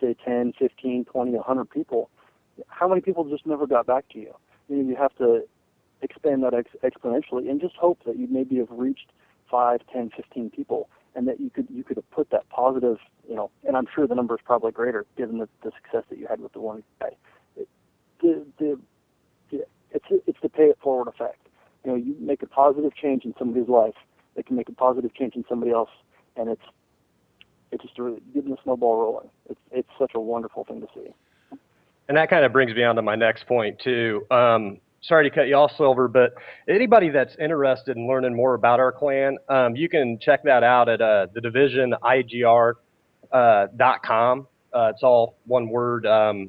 say, 10, 15, 20, 100 people, how many people just never got back to you? I mean, you have to expand that exponentially and just hope that you maybe have reached 5, 10, 15 people, and that you could have put that positive, you know, and I'm sure the number is probably greater given the success that you had with the one guy. It's the pay it forward effect. You know, you make a positive change in somebody's life, they can make a positive change in somebody else, and it's just really getting the snowball rolling. It's such a wonderful thing to see. And that kind of brings me on to my next point too. Sorry to cut you off, Silver, but anybody that's interested in learning more about our clan, you can check that out at the division IGR.com. It's all one word.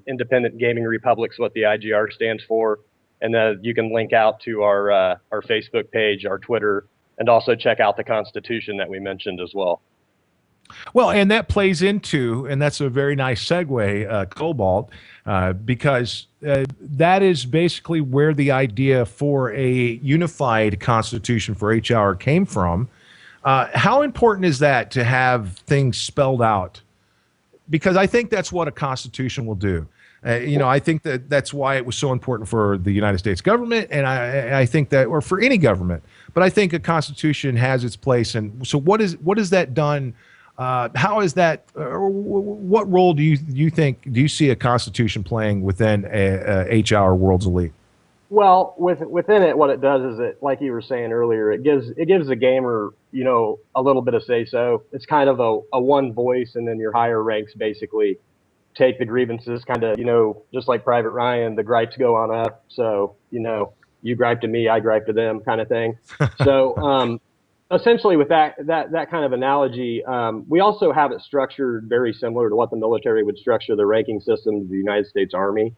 Independent Gaming Republic's what the IGR stands for. And you can link out to our Facebook page, our Twitter, and also check out the Constitution that we mentioned as well. Well, and that plays into, and that's a very nice segue, Cobalt, because that is basically where the idea for a unified constitution for HR came from. How important is that to have things spelled out? Because I think that's what a constitution will do. You know, I think that's why it was so important for the United States government, and I think that, or for any government. But I think a constitution has its place. And so, what is that done? How is that? What role do you see a constitution playing within a HR World's Elite? Well, within it, what it does is it, like you were saying earlier, it gives the gamer, you know, a little bit of say so. It's kind of a one voice, and then your higher ranks basically take the grievances, kind of, you know, just like Private Ryan, the gripes go on up. So, you know, you gripe to me, I gripe to them, kind of thing. So, essentially, with that kind of analogy, we also have it structured very similar to what the military would structure the ranking system of the United States Army.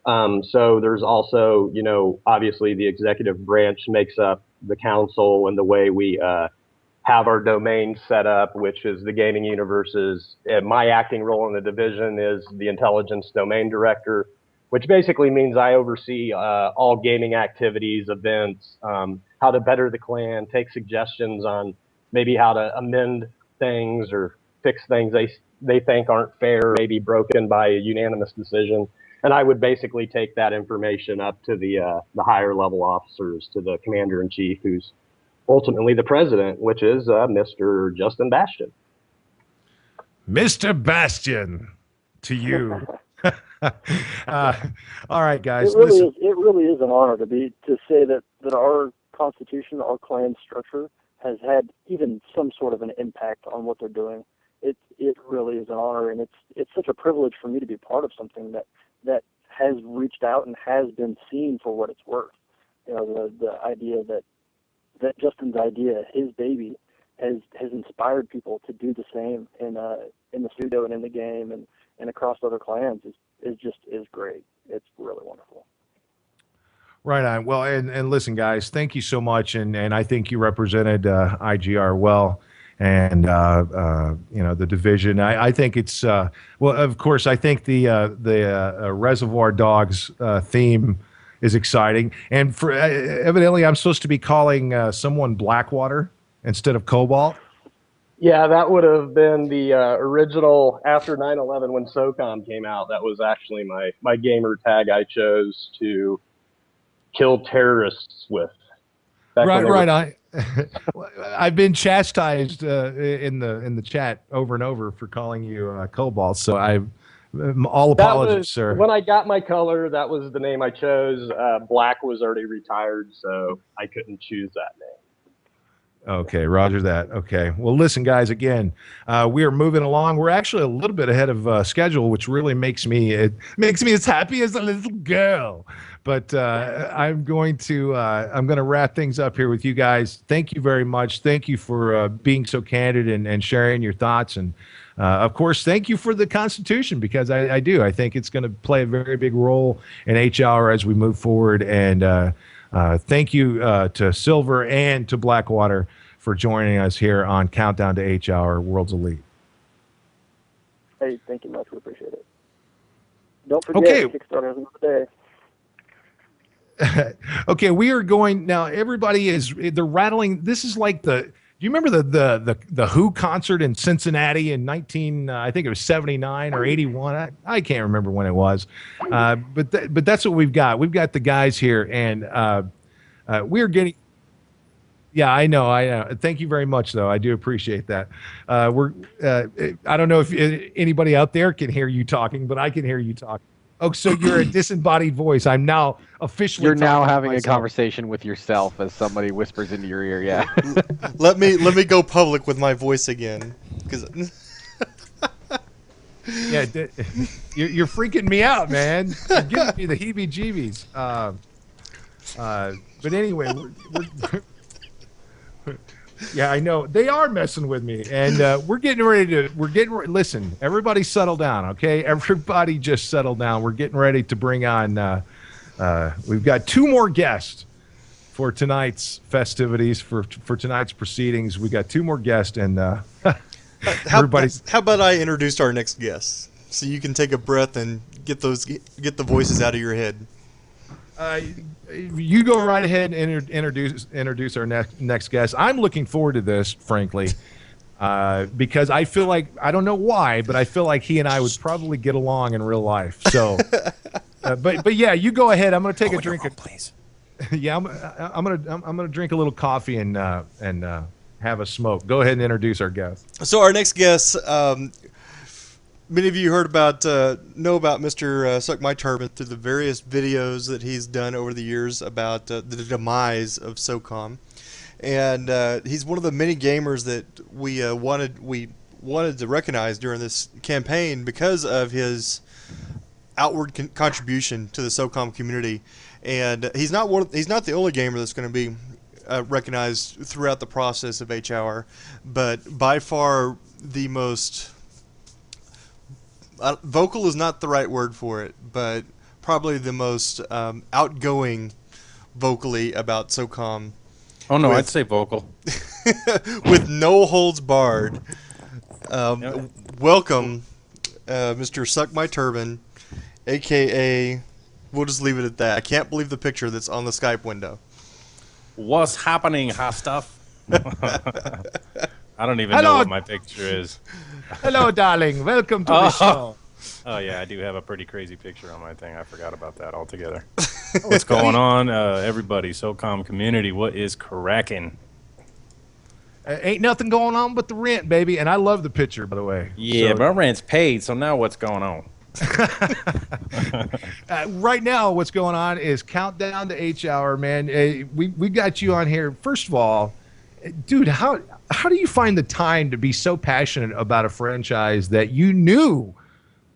So there's also, you know, obviously the executive branch makes up the council and the way we have our domain set up, which is the gaming universes. My acting role in the division is the intelligence domain director, which basically means I oversee all gaming activities, events, how to better the clan, take suggestions on maybe how to amend things or fix things they think aren't fair, maybe broken by a unanimous decision. And I would basically take that information up to the higher level officers, to the commander-in-chief, who's ultimately the president, which is Mr. Justin Bastion. Mr. Bastion, to you. All right, guys. It really is an honor to say that our constitution, our clan structure, has had even some sort of an impact on what they're doing. It really is an honor, and it's such a privilege for me to be part of something that has reached out and has been seen for what it's worth. You know, the idea that Justin's idea, his baby, has inspired people to do the same in the studio and in the game and across other clans is great. It's really wonderful. Right on. Well, and listen, guys, thank you so much, and I think you represented IGR well, and you know, the division. I think it's well, of course, I think the Reservoir Dogs theme is exciting, and for evidently, I'm supposed to be calling someone Blackwater instead of Cobalt. Yeah, that would have been the original after 9/11 when SOCOM came out. That was actually my gamer tag I chose to kill terrorists with. Right. I've been chastised in the chat over and over for calling you Cobalt. So all apologies, sir. When I got my color, that was the name I chose. Black was already retired, so I couldn't choose that name. Okay, roger that. Okay. Well, listen, guys, again, we are moving along. We're actually a little bit ahead of schedule, which really makes me as happy as a little girl. But I'm going to wrap things up here with you guys. Thank you very much. Thank you for being so candid and sharing your thoughts. And of course, thank you for the Constitution, because I do. I think it's going to play a very big role in H-Hour as we move forward. And thank you to Silver and to Blackwater for joining us here on Countdown to H-Hour World's Elite. Hey, thank you much. We appreciate it. Don't forget, Kickstarter has another day. Okay, we are going now. Everybody they're rattling. This is like do you remember the Who concert in Cincinnati in I think it was 79 or 81. I can't remember when it was, but that's what we've got. We've got the guys here, and we're getting. Yeah, I know. Thank you very much, though. I do appreciate that. I don't know if anybody out there can hear you talking, but I can hear you talking. Oh, so you're a disembodied voice. I'm now officially. You're now having a conversation with yourself as somebody whispers into your ear. Yeah. let me go public with my voice again, because. Yeah, you're freaking me out, man. You're giving me the heebie-jeebies. But anyway, yeah, I know they are messing with me, and we're getting ready to. Listen, everybody, settle down, okay? Everybody, just settle down. We're getting ready to bring on. We've got 2 more guests for tonight's festivities, for tonight's proceedings. We got 2 more guests, and how about I introduce our next guest, so you can take a breath and get the voices out of your head. You go right ahead and introduce our next guest. I'm looking forward to this, frankly, because I feel like, I don't know why, but I feel like he and I would probably get along in real life. So, but yeah, you go ahead. I'm going to take a drink, please. Yeah, I'm going to drink a little coffee and have a smoke. Go ahead and introduce our guest. So our next guest. Many of you know about Mr. Suck My Turban through the various videos that he's done over the years about the demise of SOCOM, and he's one of the many gamers that we wanted to recognize during this campaign because of his outward contribution to the SOCOM community. And he's not the only gamer that's going to be recognized throughout the process of H-Hour, but by far the most vocal is not the right word for it, but probably the most outgoing vocally about SOCOM. Oh no, I'd say vocal. With no holds barred. Welcome, Mr. Suck My Turban, aka, we'll just leave it at that. I can't believe the picture that's on the Skype window. What's happening, hot stuff? I don't even know what my picture is. Hello, darling. Welcome to the show. Oh, yeah, I do have a pretty crazy picture on my thing. I forgot about that altogether. What's going on, everybody? SOCOM community, what is cracking? Ain't nothing going on but the rent, baby. And I love the picture, by the way. Yeah, but our rent's paid, so now what's going on? Right now, what's going on is Countdown to H-Hour, man. We got you on here. First of all, dude, how do you find the time to be so passionate about a franchise that you knew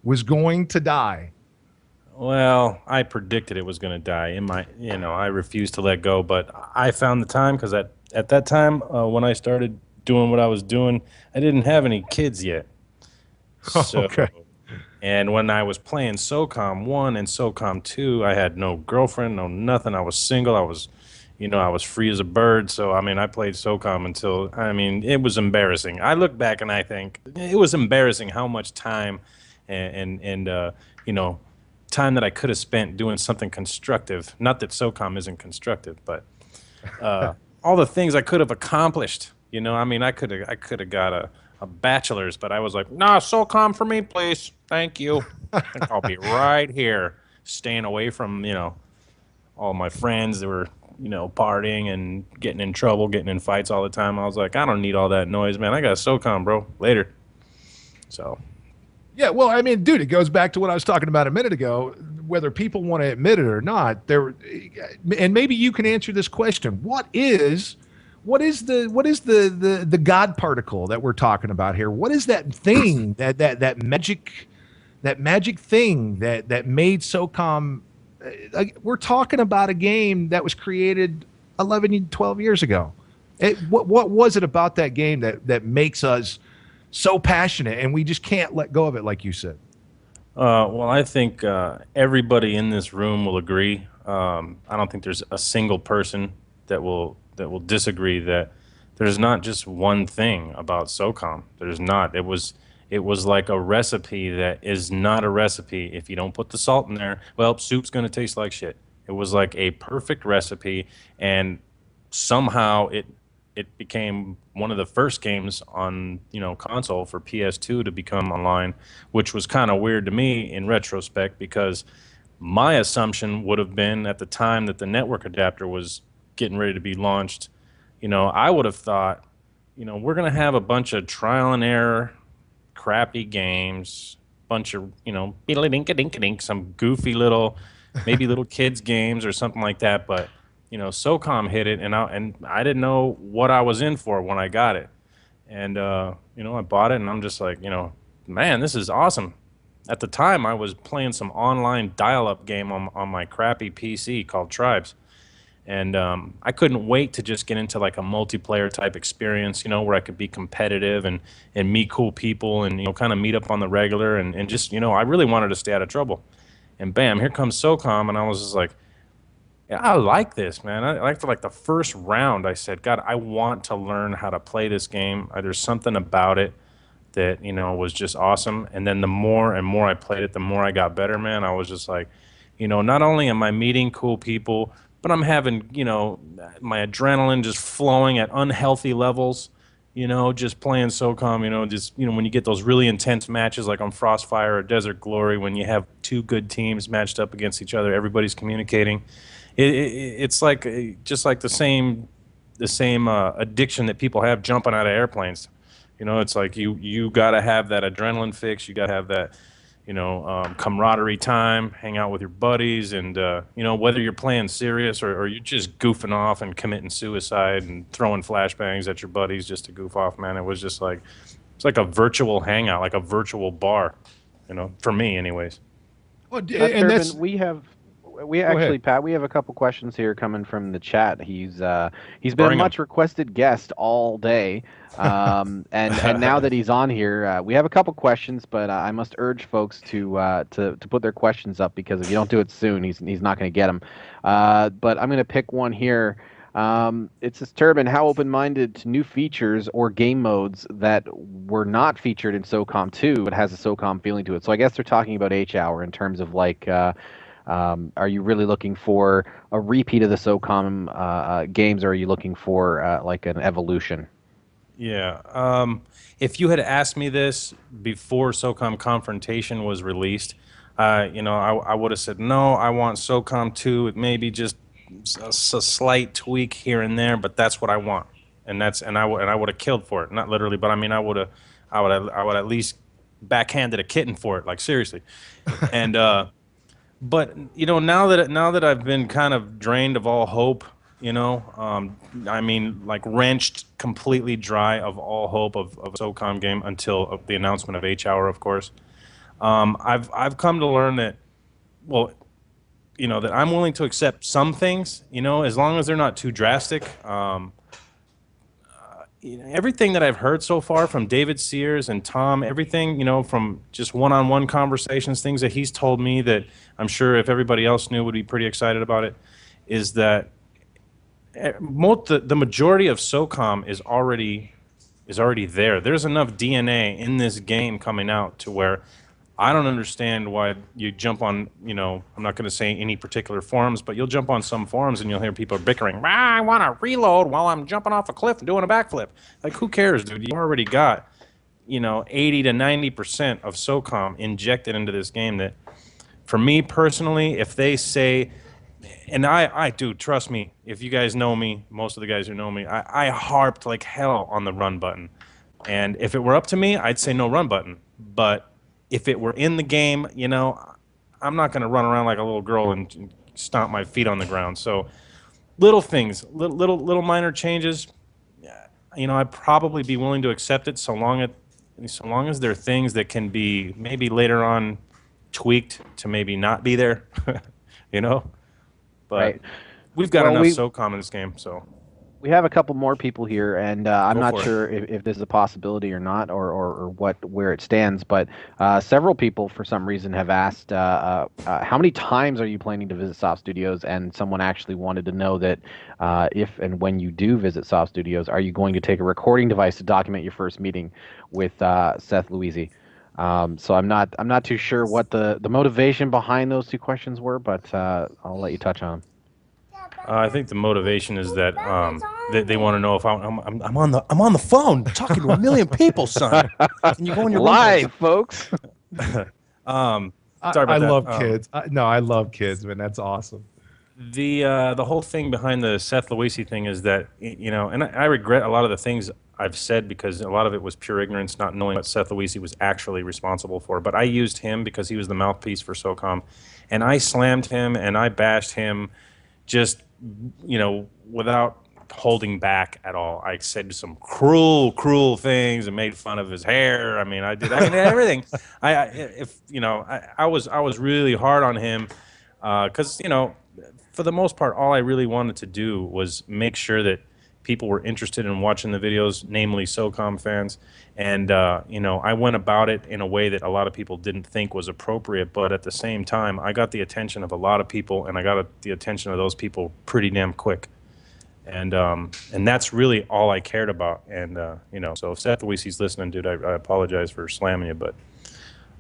was going to die? Well, I predicted it was going to die. I refused to let go, but I found the time because at that time, when I started doing what I was doing, I didn't have any kids yet. So, okay. And when I was playing SOCOM 1 and SOCOM 2, I had no girlfriend, no nothing. I was single. I was free as a bird. So, I played SOCOM until, it was embarrassing. I look back and I think it was embarrassing how much time and time that I could have spent doing something constructive. Not that SOCOM isn't constructive, but all the things I could have accomplished. I could have got a bachelor's, but I was like, nah, SOCOM for me, please. Thank you. I'll be right here, staying away from, all my friends that were, partying and getting in trouble, getting in fights all the time. I was like, I don't need all that noise, man. I got SOCOM, bro. Later. So. Yeah, well, dude, it goes back to what I was talking about a minute ago, whether people want to admit it or not. And maybe you can answer this question. What is the God particle that we're talking about here? What is that thing, that magic thing that made SOCOM? We're talking about a game that was created 11, 12 years ago. What was it about that game that makes us so passionate, and we just can't let go of it, like you said. Well, I think everybody in this room will agree. I don't think there's a single person that will disagree that there's not just one thing about SOCOM. There's not. It was like a recipe that is not a recipe if you don't put the salt in there. Well, soup's going to taste like shit. It was like a perfect recipe, and somehow it became one of the first games on console for PS2 to become online, which was kind of weird to me in retrospect, because my assumption would have been at the time that the network adapter was getting ready to be launched, I would have thought, we're going to have a bunch of trial and error, crappy games, bunch of, beedle-dink-a-dink-a-dink, some goofy little, maybe little kids games or something like that. But, SOCOM hit it, and I didn't know what I was in for when I got it. And, I bought it, and I'm just like, man, this is awesome. At the time, I was playing some online dial-up game on my crappy PC called Tribes. And I couldn't wait to just get into like a multiplayer type experience, where I could be competitive and meet cool people and, kind of meet up on the regular and just, I really wanted to stay out of trouble. And bam, here comes SOCOM, and I was just like, yeah, I like this, man. I like the first round, I said, God, I want to learn how to play this game. There's something about it that, was just awesome. And then the more and more I played it, the more I got better, man. I was just like, not only am I meeting cool people, but I'm having, my adrenaline just flowing at unhealthy levels, just playing SOCOM, just, when you get those really intense matches like on Frostfire or Desert Glory, when you have two good teams matched up against each other, everybody's communicating. It's like just like the same addiction that people have jumping out of airplanes. It's like you got to have that adrenaline fix. You got to have that, camaraderie time, hang out with your buddies, and whether you're playing serious or you're just goofing off and committing suicide and throwing flashbangs at your buddies just to goof off, man. It was just like it's like a virtual hangout, like a virtual bar, for me, anyways. Well, and Turbin, that's we actually, Pat, we have a couple questions here coming from the chat. He's been a much requested guest all day, and now that he's on here, we have a couple questions. But I must urge folks to put their questions up, because if you don't do it soon, he's not going to get them. But I'm going to pick one here. It says, Turbin, how open-minded to new features or game modes that were not featured in SOCOM 2 but has a SOCOM feeling to it? So I guess they're talking about H-Hour in terms of like. Are you really looking for a repeat of the SOCOM games, or are you looking for like an evolution? Yeah. If you had asked me this before SOCOM Confrontation was released, I would have said, no, I want SOCOM 2 with maybe just a slight tweak here and there, but that's what I want. And I would have killed for it. Not literally, but I mean, I would at least backhanded a kitten for it, like seriously. And but now that I've been kind of drained of all hope, I mean, like wrenched completely dry of all hope of a SOCOM game until the announcement of H-Hour, of course. I've come to learn that, well, that I'm willing to accept some things, as long as they're not too drastic. Everything that I've heard so far from David Sears and Tom, everything, from just one-on-one conversations, things that he's told me that I'm sure if everybody else knew would be pretty excited about it, is that the majority of SOCOM is already there. There's enough DNA in this game coming out to where I don't understand why you jump on, I'm not going to say any particular forums, but you'll jump on some forums and you'll hear people bickering, I want to reload while I'm jumping off a cliff and doing a backflip. Like, who cares, dude? You already got, 80 to 90% of SOCOM injected into this game that, for me personally, if they say, and I do, trust me, if you guys know me, most of the guys who know me, I harped like hell on the run button. And if it were up to me, I'd say no run button. But if it were in the game, I'm not going to run around like a little girl and stomp my feet on the ground. So little things, little minor changes, I'd probably be willing to accept it so long as there are things that can be maybe later on tweaked to maybe not be there, But right. we've got enough SOCOM in this game, so. We have a couple more people here, and I'm Go not for it. sure if this is a possibility or not, or where it stands. But several people, for some reason, have asked how many times are you planning to visit SOF Studios? And someone actually wanted to know that if and when you do visit SOF Studios, are you going to take a recording device to document your first meeting with Seth Louisi? So I'm not too sure what the motivation behind those two questions were, but I'll let you touch on them. I think the motivation is that they want to know if I'm on the phone talking to a million people, son. Can you go in your room, live, folks? Sorry about I that. love kids. I love kids, man. That's awesome. The whole thing behind the Seth Louisi thing is that, you know, and I regret a lot of the things I've said because a lot of it was pure ignorance, not knowing what Seth Louisi was actually responsible for. But I used him because he was the mouthpiece for SOCOM, and I slammed him and I bashed him just, you know, without holding back at all. I said some cruel things and made fun of his hair. I mean, I did everything. I was really hard on him because, you know, for the most part, all I really wanted to do was make sure that people were interested in watching the videos, namely SOCOM fans. And, you know, I went about it in a way that a lot of people didn't think was appropriate. But at the same time, I got the attention of a lot of people, and I got the attention of those people pretty damn quick. And that's really all I cared about. And, you know, so if Seth Louisi's listening, dude, I apologize for slamming you. But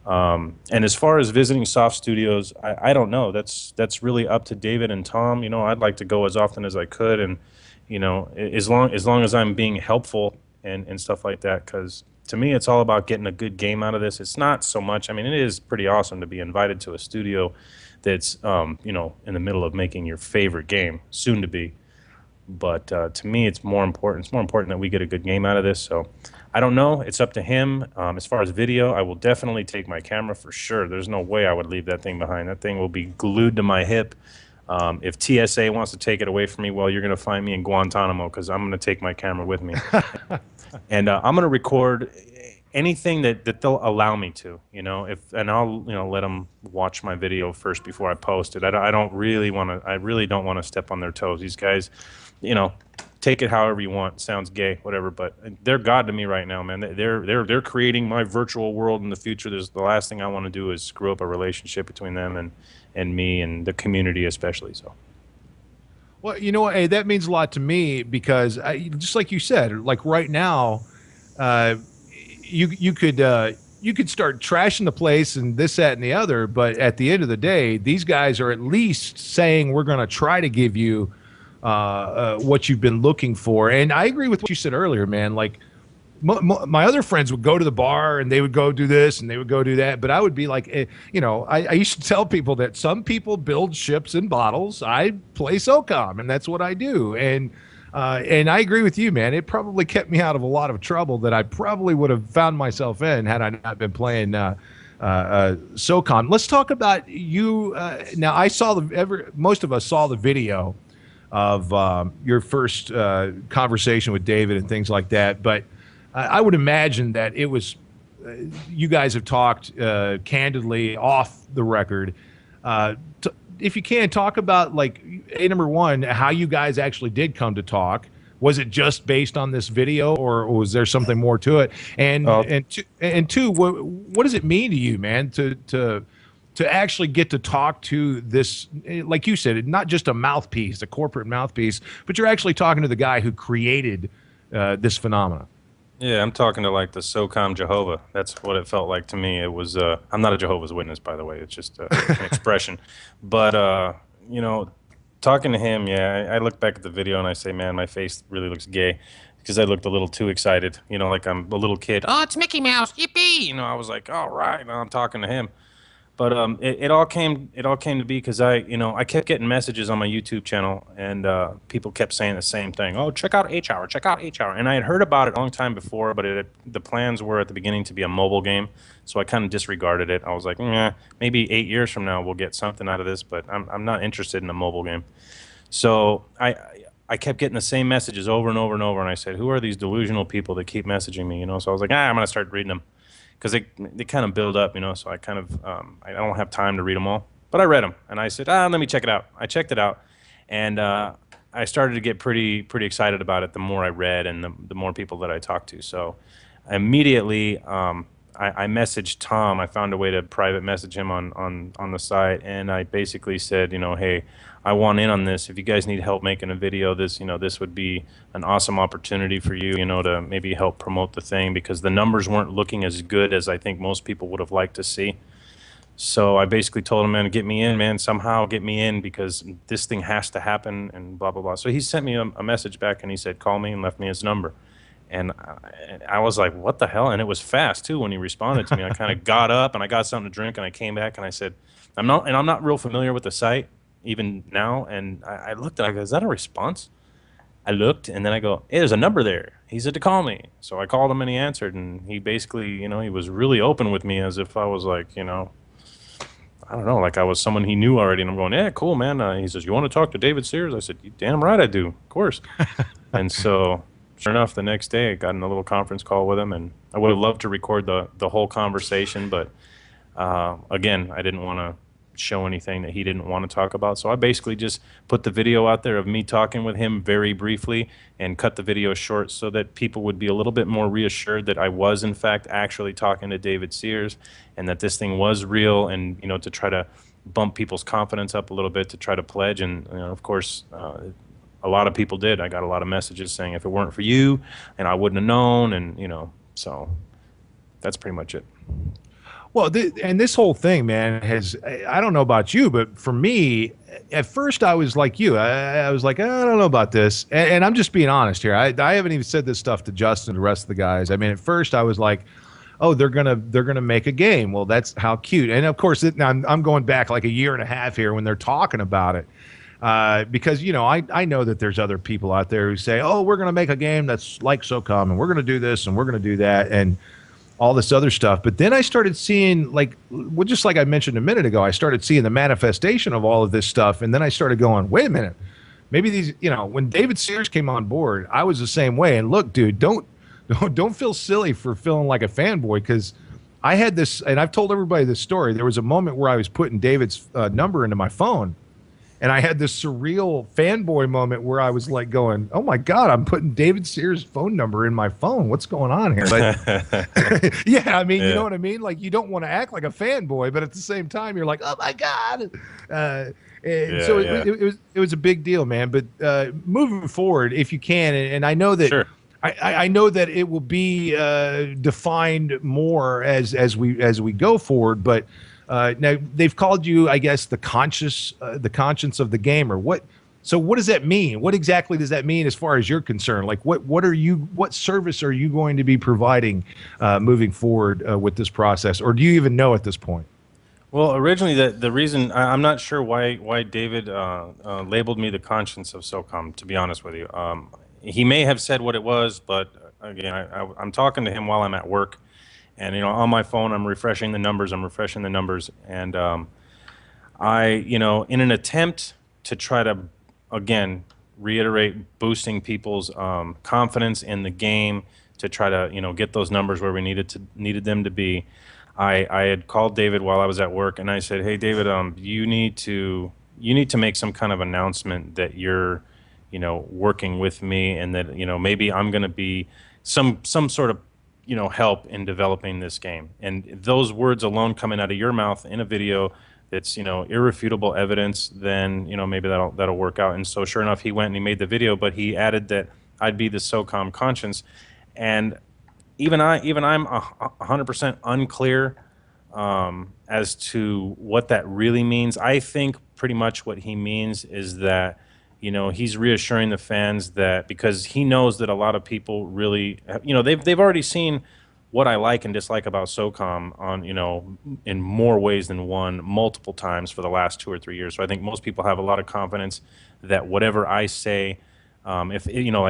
and as far as visiting SOF Studios, I don't know. That's really up to David and Tom. You know, I'd like to go as often as I could, and you know, as long as I'm being helpful and stuff like that, because to me it's all about getting a good game out of this. It's not so much, I mean, it is pretty awesome to be invited to a studio that's you know, in the middle of making your favorite game, soon to be. But to me, it's more important that we get a good game out of this. So I don't know, it's up to him. As far as video, I will definitely take my camera for sure. There's no way I would leave that thing behind. That thing will be glued to my hip. If TSA wants to take it away from me, well, you're going to find me in Guantanamo, because I'm going to take my camera with me. And I'm going to record anything that they'll allow me to, you know, and I'll, you know, let them watch my video first before I post it. I really don't want to step on their toes. These guys, you know, take it however you want. Sounds gay, whatever, but they're God to me right now, man. They're creating my virtual world in the future. The last thing I want to do is screw up a relationship between them and me and the community especially. So, well, you know what, hey, that means a lot to me, because just like you said, like right now, you could start trashing the place and this, that, and the other, but at the end of the day, these guys are at least saying we're going to try to give you what you've been looking for. And I agree with what you said earlier, man. Like my other friends would go to the bar and they would go do this and they would go do that, but I would be like, you know, I used to tell people that some people build ships in bottles. I play SOCOM, and that's what I do. And I agree with you, man. It probably kept me out of a lot of trouble that I probably would have found myself in had I not been playing SOCOM. Let's talk about you. Now, I saw most of us saw the video of your first conversation with David and things like that, but I would imagine that it was you guys have talked candidly off the record. If you can, talk about, like, number one, how you guys actually did come to talk. Was it just based on this video, or was there something more to it? And two, what does it mean to you, man, to actually get to talk to this, like you said, not just a mouthpiece, a corporate mouthpiece, but you're actually talking to the guy who created this phenomenon? Yeah, I'm talking to, like, the SOCOM Jehovah. That's what it felt like to me. It was, I'm not a Jehovah's Witness, by the way. It's just an expression. But, you know, talking to him, yeah, I look back at the video and I say, man, my face really looks gay, because I looked a little too excited. You know, like I'm a little kid. Oh, it's Mickey Mouse, yippee! You know, I was like, all right, now I'm talking to him. But it all came to be because I kept getting messages on my YouTube channel, and people kept saying the same thing. Oh, check out H-Hour, check out H-Hour. And I had heard about it a long time before, but the plans were at the beginning to be a mobile game, so I kind of disregarded it. I was like, maybe 8 years from now we'll get something out of this, but I'm not interested in a mobile game. So I kept getting the same messages over and over and over, and I said, who are these delusional people that keep messaging me? You know, so I was like, I'm going to start reading them. Because they kind of build up, you know, so I kind of, I don't have time to read them all. But I read them, and I said, let me check it out. I checked it out, and I started to get pretty excited about it the more I read and the more people that I talked to. So immediately I messaged Tom. I found a way to private message him on the site, and I basically said, hey, I want in on this. If you guys need help making a video, this would be an awesome opportunity for you, to maybe help promote the thing, because the numbers weren't looking as good as I think most people would have liked to see. So I basically told him, man, get me in, man, somehow get me in, because this thing has to happen, and blah, blah, blah. So he sent me a message back, and he said, call me, and left me his number. And I was like, what the hell? And it was fast, too, when he responded to me. I kind of got up, and I got something to drink, and I came back, and I said, I'm not real familiar with the site, even now. And I looked, and I go, is that a response? I looked, and then I go, hey, there's a number there. He said to call me. So I called him, and he answered, and he basically, he was really open with me, as if I was like, I don't know, like I was someone he knew already. And I'm going, yeah, cool, man. He says, you want to talk to David Sears? I said, you damn right I do, of course. And so sure enough, the next day I got in a little conference call with him, and I would have loved to record the whole conversation, but again, I didn't want to show anything that he didn't want to talk about. So I basically just put the video out there of me talking with him very briefly and cut the video short so that people would be a little bit more reassured that I was in fact actually talking to David Sears, and that this thing was real, and to try to bump people's confidence up a little bit, to try to pledge. And of course a lot of people did. I got a lot of messages saying, if it weren't for you, and I wouldn't have known, and so that's pretty much it. Well, and this whole thing, man, I don't know about you, but for me, at first I was like you. I was like, I don't know about this. And I'm just being honest here. I haven't even said this stuff to Justin and the rest of the guys. I mean, at first I was like, oh, they're gonna make a game. Well, that's how cute. And of course, I'm going back like a year and a half here when they're talking about it. Because, I know that there's other people out there who say, oh, we're going to make a game that's like SOCOM, and we're going to do this, and we're going to do that, and all this other stuff. But then I started seeing, just like I mentioned a minute ago, I started seeing the manifestation of all of this stuff. And then I started going, wait a minute, maybe these, when David Sears came on board, I was the same way. And look, dude, don't feel silly for feeling like a fanboy, because I had this, and I've told everybody this story. There was a moment where I was putting David's number into my phone, and I had this surreal fanboy moment where I was like going, oh my God, I'm putting David Sears' phone number in my phone. What's going on here? But yeah, I mean, you know what I mean? Like, you don't want to act like a fanboy, but at the same time, you're like, oh my God. It was a big deal, man. But moving forward, if you can, and I know that sure. I know that it will be defined more as we go forward, but now they've called you, I guess, the conscience of the gamer. So what does that mean? What exactly does that mean as far as you're concerned? Like, what service are you going to be providing moving forward with this process, or do you even know at this point? Well, originally the reason I'm not sure why David labeled me the conscience of SOCOM. To be honest with you, he may have said what it was, but again, I'm talking to him while I'm at work. And, on my phone, I'm refreshing the numbers, and I, in an attempt to try to, again, reiterate boosting people's confidence in the game, to try to, get those numbers where we needed them to be, I had called David while I was at work, and I said, hey, David, you need to make some kind of announcement that you're, working with me, and that, maybe I'm going to be some sort of help in developing this game. And those words alone coming out of your mouth in a video that's, irrefutable evidence, then, maybe that'll work out. And so sure enough, he went and he made the video, but he added that I'd be the SOCOM conscience. And even I'm 100% unclear as to what that really means. I think pretty much what he means is that, he's reassuring the fans that, because he knows that a lot of people really, they've already seen what I like and dislike about SOCOM on, in more ways than one, multiple times for the last 2 or 3 years. So I think most people have a lot of confidence that whatever I say, if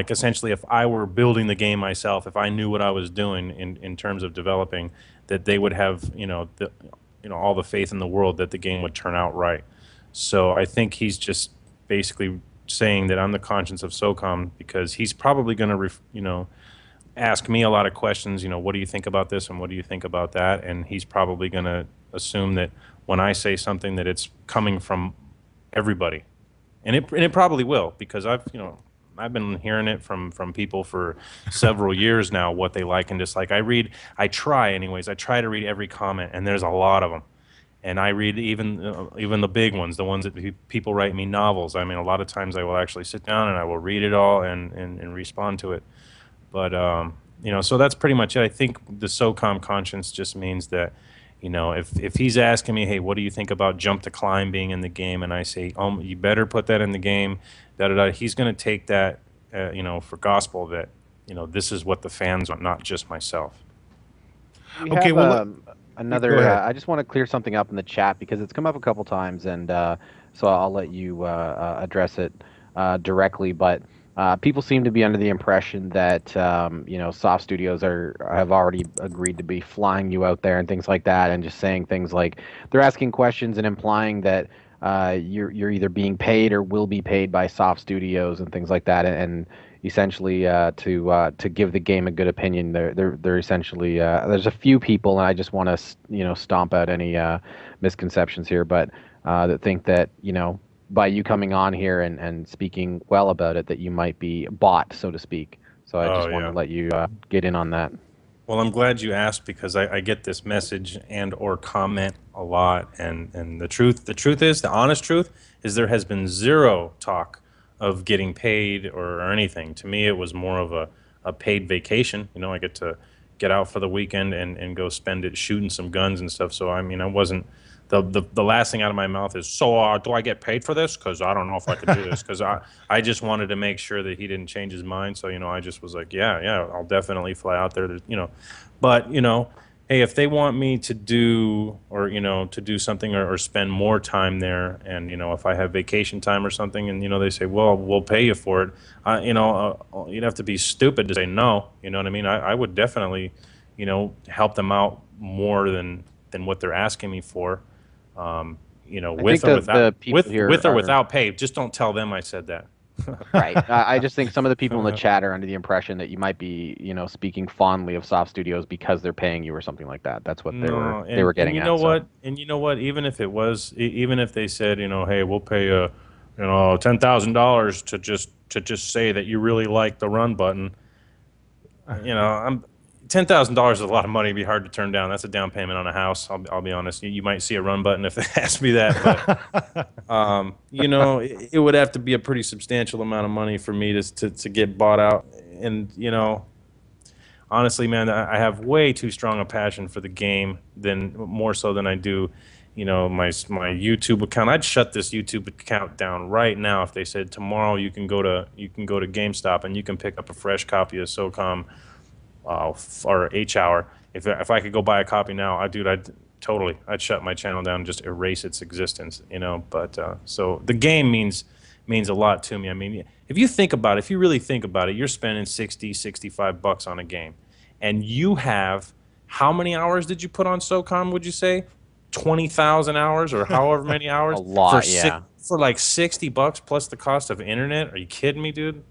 essentially if I were building the game myself, if I knew what I was doing in terms of developing, that they would have, all the faith in the world that the game would turn out right. So I think he's just basically saying that I'm the conscience of SOCOM, because he's probably going to, ask me a lot of questions. What do you think about this, and what do you think about that? And he's probably going to assume that when I say something, that it's coming from everybody, and it probably will, because I've been hearing it from people for several years now, what they like and dislike. I try to read every comment, and there's a lot of them. And I read even the big ones, the ones that people write me novels. I mean, a lot of times I will actually sit down and I will read it all and respond to it. But so that's pretty much it. I think the SOCOM conscience just means that, if he's asking me, hey, what do you think about jump to climb being in the game, and I say, you better put that in the game, he's going to take that, for gospel, that, this is what the fans want, not just myself. Okay, another. I just want to clear something up in the chat because it's come up a couple times, and so I'll let you address it directly. But people seem to be under the impression that SOF Studios have already agreed to be flying you out there and things like that, and just saying things like they're asking questions and implying that you're either being paid or will be paid by SOF Studios and things like that, and essentially to give the game a good opinion. They're essentially there's a few people, and I just want to stomp out any misconceptions here, but that think that by you coming on here and speaking well about it, that you might be bought, so to speak. So I just want to let you get in on that. Well, I'm glad you asked, because I get this message and or comment a lot, and the honest truth is there has been zero talk of getting paid or anything. To me, it was more of a paid vacation. I get to get out for the weekend and go spend it shooting some guns and stuff. So I wasn't. The last thing out of my mouth is, so do I get paid for this? Because I don't know if I could do this. Because I just wanted to make sure that he didn't change his mind. So I just was like, yeah, I'll definitely fly out there. But hey, if they want me to do something or spend more time there, and if I have vacation time or something, and they say, well, we'll pay you for it, you'd have to be stupid to say no. You know what I mean? I would definitely help them out more than what they're asking me for. With or without pay. Just don't tell them I said that. Right. I just think some of the people in the chat are under the impression that you might be, speaking fondly of SOF Studios because they're paying you or something like that. That's what they were getting at. And you know what? Even if they said, hey, we'll pay you, $10,000 to just say that you really like the run button. $10,000 is a lot of money. It'd be hard to turn down. That's a down payment on a house. I'll be honest. You might see a run button if they ask me that. But, it would have to be a pretty substantial amount of money for me to get bought out. And, honestly, man, I have way too strong a passion for the game, more so than I do, my YouTube account. I'd shut this YouTube account down right now if they said tomorrow you can go to GameStop and you can pick up a fresh copy of SOCOM. Or H-Hour. If I could go buy a copy now, I'd shut my channel down and just erase its existence, But so the game means a lot to me. I mean, if you really think about it, you're spending $60-65 on a game, and you have, how many hours did you put on SOCOM? Would you say 20,000 hours or however many hours? A lot, for like $60 plus the cost of internet? Are you kidding me, dude?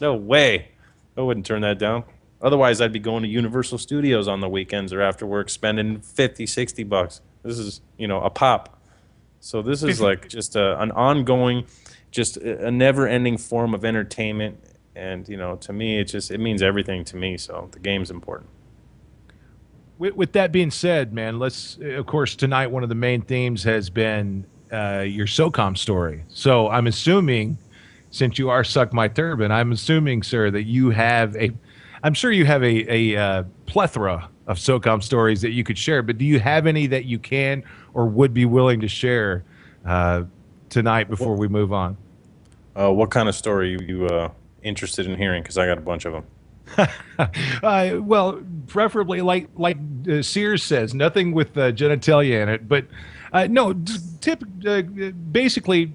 No way. I wouldn't turn that down. Otherwise, I'd be going to Universal Studios on the weekends or after work, spending $50-60. This is, a pop. So this is like just an ongoing, just a never-ending form of entertainment. And, to me, it means everything to me. So the game's important. With that being said, man, of course, tonight, one of the main themes has been your SOCOM story. So I'm assuming, since you are Suck My Turban, I'm assuming, sir, that you have I'm sure you have a plethora of SOCOM stories that you could share, but do you have any that you can or would be willing to share tonight before we move on? What kind of story are you interested in hearing? Because I got a bunch of them. Well, preferably like Sears says, nothing with genitalia in it. But no, basically,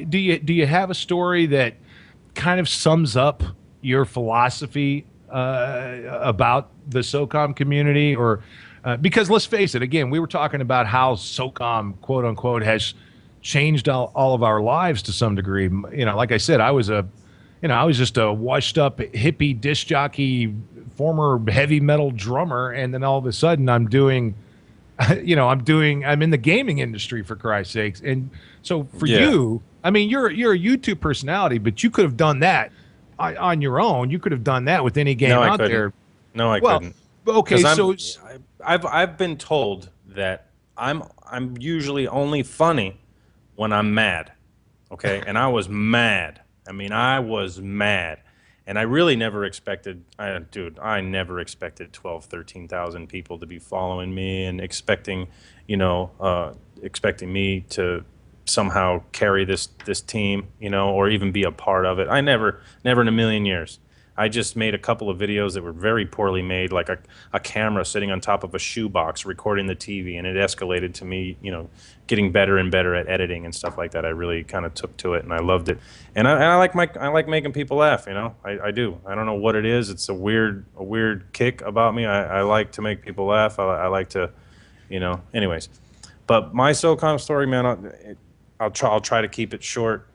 do you have a story that kind of sums up your philosophy about the SOCOM community? Or because let's face it, again, we were talking about how SOCOM, quote unquote, has changed all of our lives to some degree. Like I said, I was just a washed up hippie disc jockey, former heavy metal drummer, and then all of a sudden I'm in the gaming industry, for Christ's sakes. And so for you, I mean, you're a YouTube personality, but you could have done that on your own. You could have done that with any game No, I out couldn't. there. No, I Well, couldn't. okay, 'Cause so I've been told that I'm usually only funny when I'm mad. Okay, and I was mad. I mean, I was mad. And I really never expected, I never expected 12, 13,000 people to be following me and expecting me to somehow carry this team, or even be a part of it. I never in a million years. I just made a couple of videos that were very poorly made, like a camera sitting on top of a shoebox recording the TV, and it escalated to me, getting better and better at editing and stuff like that. I really kind of took to it, and I loved it. And I like making people laugh, I do. I don't know what it is. It's a weird kick about me. I like to make people laugh. I like to, anyways. But my SOCOM story, man, I'll try to keep it short.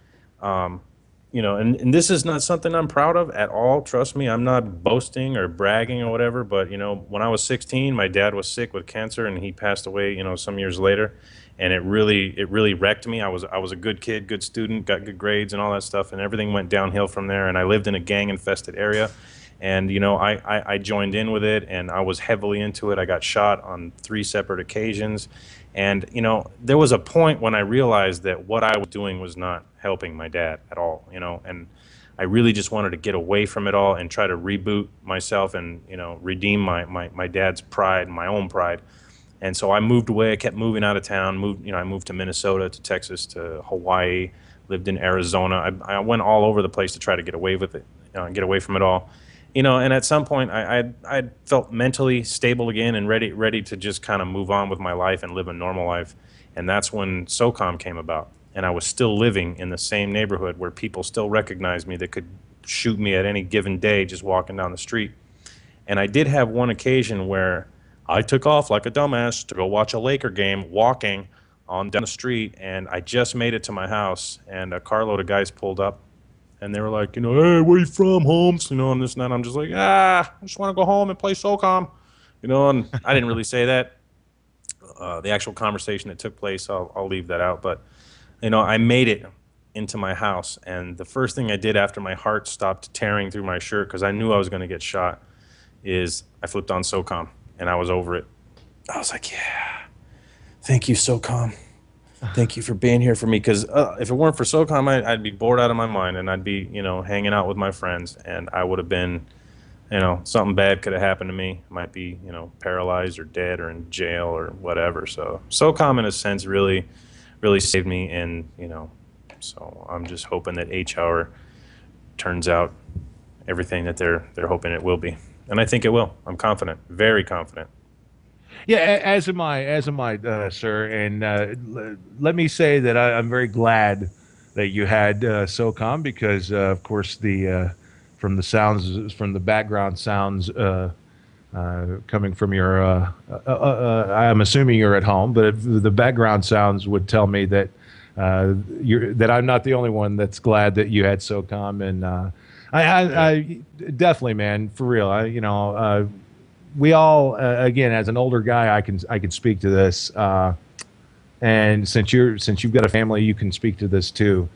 And this is not something I'm proud of at all. Trust me, I'm not boasting or bragging or whatever. But when I was 16, my dad was sick with cancer, and he passed away, some years later, and it really wrecked me. I was a good kid, good student, got good grades and all that stuff, and everything went downhill from there. And I lived in a gang-infested area, and I joined in with it, and I was heavily into it. I got shot on 3 separate occasions. And, there was a point when I realized that what I was doing was not helping my dad at all, and I really just wanted to get away from it all and try to reboot myself and, redeem my dad's pride, my own pride. And so I moved away. I kept moving out of town, I moved to Minnesota, to Texas, to Hawaii, lived in Arizona. I went all over the place to try to get away with it, get away from it all. And at some point I felt mentally stable again and ready to just kind of move on with my life and live a normal life. And that's when SOCOM came about. And I was still living in the same neighborhood where people still recognized me, that could shoot me at any given day just walking down the street. And I did have one occasion where I took off like a dumbass to go watch a Laker game walking on down the street, and I just made it to my house, and a carload of guys pulled up. And they were like, hey, where you from, Holmes? And this and that. I'm just like, I just want to go home and play SOCOM. And I didn't really say that. The actual conversation that took place, I'll leave that out. But, I made it into my house. And the first thing I did after my heart stopped tearing through my shirt, because I knew I was going to get shot, is I flipped on SOCOM. And I was over it. I was like, yeah, thank you, SOCOM. Thank you for being here for me, because if it weren't for SOCOM, I'd be bored out of my mind, and I'd be, hanging out with my friends, and I would have been, something bad could have happened to me. I might be, paralyzed or dead or in jail or whatever. So SOCOM, in a sense, really saved me, and, so I'm just hoping that H-Hour turns out everything that they're hoping it will be. And I think it will. I'm confident, very confident. Yeah, as am I, sir. And let me say that I'm very glad that you had SOCOM, because, of course, from the background sounds coming from your, I'm assuming you're at home, but the background sounds would tell me that that I'm not the only one that's glad that you had SOCOM. And I definitely, man, for real. We all, again, as an older guy, I can speak to this, and since you've got a family, you can speak to this too.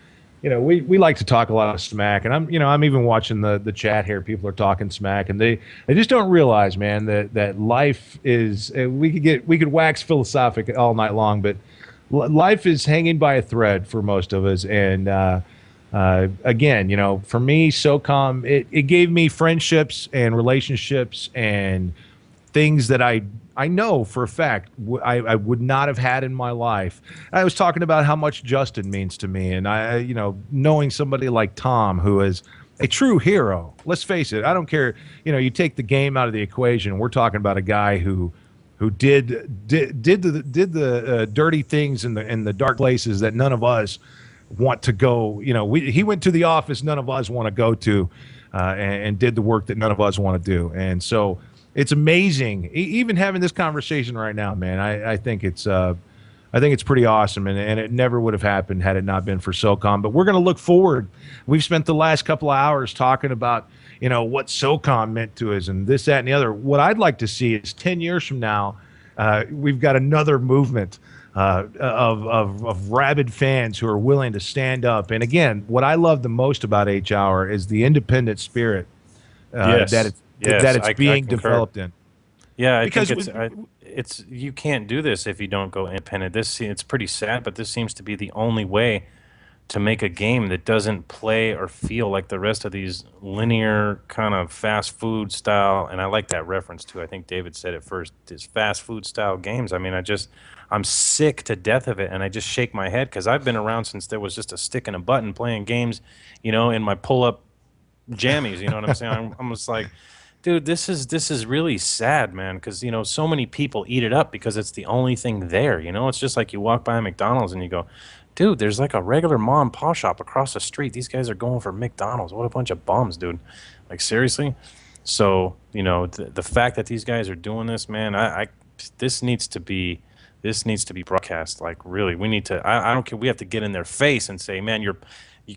We like to talk a lot of smack, and I'm even watching the chat here. People are talking smack, and they just don't realize, man, that life is. We could wax philosophic all night long, but life is hanging by a thread for most of us, and again, for me, SOCOM, it gave me friendships and relationships and things that I know for a fact I would not have had in my life. I was talking about how much Justin means to me, and knowing somebody like Tom, who is a true hero. Let's face it. I don't care. You take the game out of the equation. We're talking about a guy who did the dirty things in the dark places that none of us want to go. He went to the office none of us want to go to, and did the work that none of us want to do. And so it's amazing, even having this conversation right now, man. I think it's pretty awesome, and it never would have happened had it not been for SOCOM. But we're going to look forward. We've spent the last couple of hours talking about what SOCOM meant to us and this, that, and the other. What I'd like to see is 10 years from now, we've got another movement of rabid fans who are willing to stand up. And again, what I love the most about H Hour is the independent spirit that it's I being concur. developed in. Yeah, I Because think it's you can't do this if you don't go independent. It's pretty sad, but this seems to be the only way to make a game that doesn't play or feel like the rest of these linear kind of fast food style. And I like that reference too. I think David said it first. Is fast food style games. I mean, I'm sick to death of it, and I just shake my head because I've been around since there was just a stick and a button playing games, in my pull-up jammies. You know what I'm saying? I'm just like, dude, this is really sad, man, because so many people eat it up because it's the only thing there. It's just like you walk by a McDonald's and you go, dude, there's like a regular mom and pop shop across the street. These guys are going for McDonald's. What a bunch of bums, dude. Like, seriously? So, the fact that these guys are doing this, man, this needs to be broadcast. Like, really, we need to. I don't care. We have to get in their face and say, man, you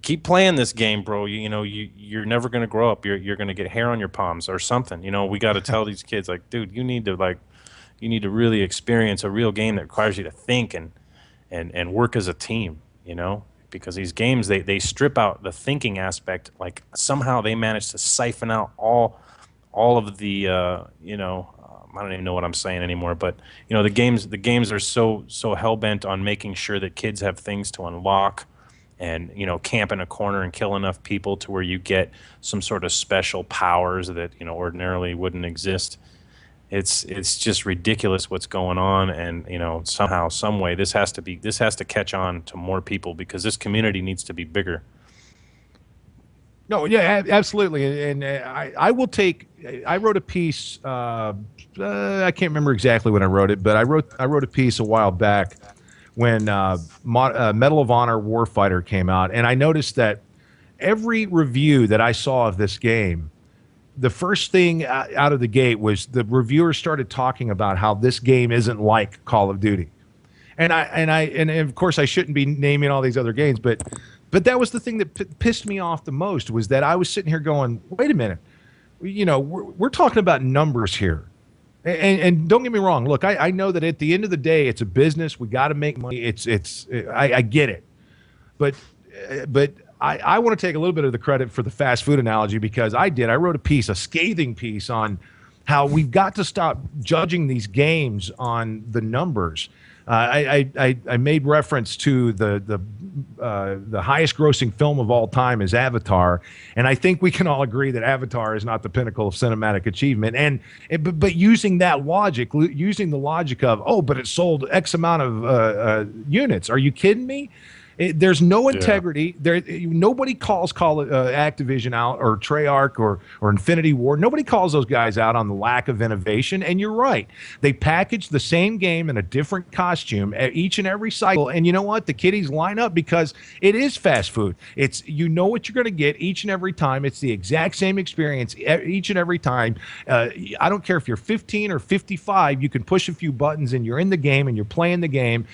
keep playing this game, bro. You're never gonna grow up. You're gonna get hair on your palms or something. We got to tell these kids, like, dude, you need to really experience a real game that requires you to think and work as a team. Because these games they strip out the thinking aspect. Like, somehow they manage to siphon out all of the I don't even know what I'm saying anymore. But the games are so hell bent on making sure that kids have things to unlock. And camp in a corner and kill enough people to where you get some sort of special powers that ordinarily wouldn't exist. It's just ridiculous what's going on, and somehow, some way, this has to catch on to more people because this community needs to be bigger. No, yeah, absolutely, and I will take. I wrote a piece. I can't remember exactly when I wrote it, but I wrote a piece a while back when Medal of Honor Warfighter came out, and I noticed that every review that I saw of this game, the first thing out of the gate was the reviewers started talking about how this game isn't like Call of Duty, and of course I shouldn't be naming all these other games, but that was the thing that pissed me off the most, was that I was sitting here going, wait a minute, we're talking about numbers here. And don't get me wrong. Look, I know that at the end of the day, it's a business. We got to make money. I get it, but I want to take a little bit of the credit for the fast food analogy because I wrote a scathing piece on how we've got to stop judging these games on the numbers. I made reference to the highest grossing film of all time is Avatar, and I think we can all agree that Avatar is not the pinnacle of cinematic achievement. But using that logic, using the logic of, but it sold X amount of units. Are you kidding me? There's no integrity. There, nobody calls Activision out, or Treyarch, or Infinity Ward. Nobody calls those guys out on the lack of innovation. And you're right. They package the same game in a different costume each and every cycle. And you know what? The kiddies line up because it is fast food. It's what you're going to get each and every time. It's the exact same experience each and every time. I don't care if you're 15 or 55. You can push a few buttons and you're in the game and you're playing the game.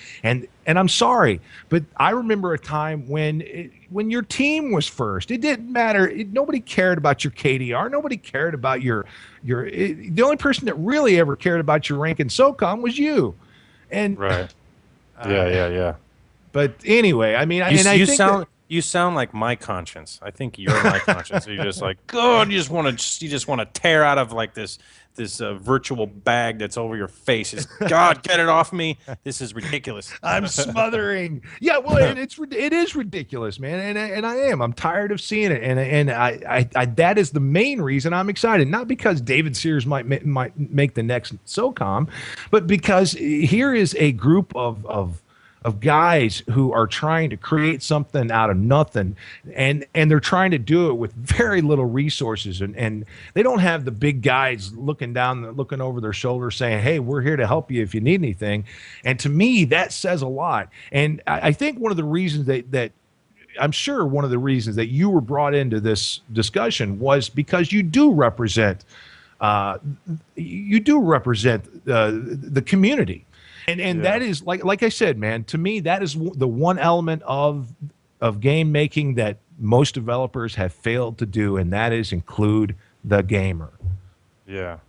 And I'm sorry, but I remember a time when your team was first. It didn't matter. Nobody cared about your KDR. Nobody cared about the only person that really ever cared about your rank in SOCOM was you. And right. Yeah. But anyway, I mean, you sound like my conscience. I think you're my conscience. You're just like, God, you just want to tear out of like this virtual bag that's over your face. God, get it off me. This is ridiculous. I'm smothering. Yeah, well, it is ridiculous, man. And I am. I'm tired of seeing it. And I that is the main reason I'm excited. Not because David Sears might make the next SOCOM, but because here is a group of guys who are trying to create something out of nothing, and they're trying to do it with very little resources, and they don't have the big guys looking over their shoulder saying, hey, we're here to help you if you need anything. And to me, that says a lot. And I think one of the reasons that you were brought into this discussion was because you do represent the community. And that is, like I said, man, to me, that is the one element of game making that most developers have failed to do, and that is include the gamer. Yeah.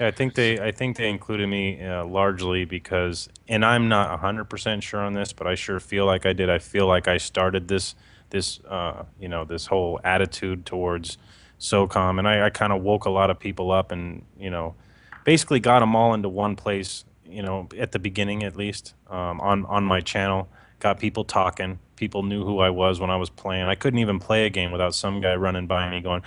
I think they included me largely because, and I'm not 100% sure on this, but I sure feel like I did. I feel like I started this this whole attitude towards SOCOM, and I kind of woke a lot of people up, and basically got them all into one place. At the beginning at least, on my channel, got people talking. People knew who I was when I was playing. I couldn't even play a game without some guy running by me going,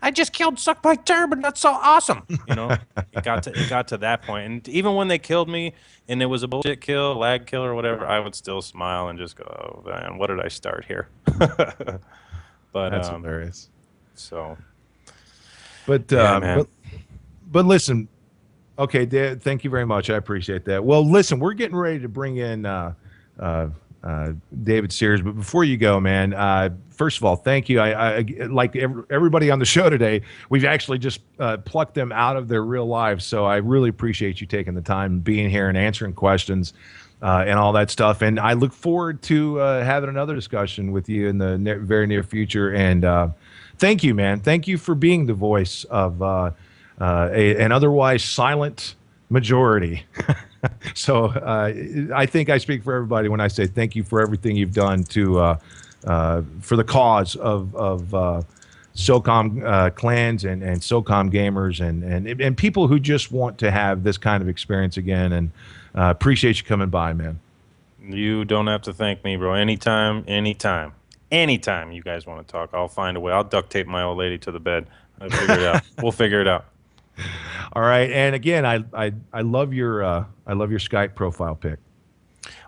"I just killed Suck My Turbine. That's so awesome!" It got to that point, and even when they killed me and it was a bullshit kill, lag kill, or whatever, I would still smile and just go, "Oh man, what did I start here?" But that's hilarious. So, but yeah, man. but listen, okay, Dad, thank you very much. I appreciate that. Well, listen, we're getting ready to bring in David Sears, but before you go, man, first of all, thank you. I like everybody on the show today. We've actually just plucked them out of their real lives, so I really appreciate you taking the time and being here and answering questions and all that stuff. And I look forward to having another discussion with you in the very near future. And thank you, man. Thank you for being the voice of an otherwise silent majority. So I think I speak for everybody when I say thank you for everything you've done to for the cause of SOCOM clans and SOCOM gamers and people who just want to have this kind of experience again. And appreciate you coming by, man. You don't have to thank me, bro. Anytime you guys want to talk, I'll find a way. I'll duct tape my old lady to the bed. I'll figure it out. We'll figure it out. All right, and again, I love your Skype profile pic.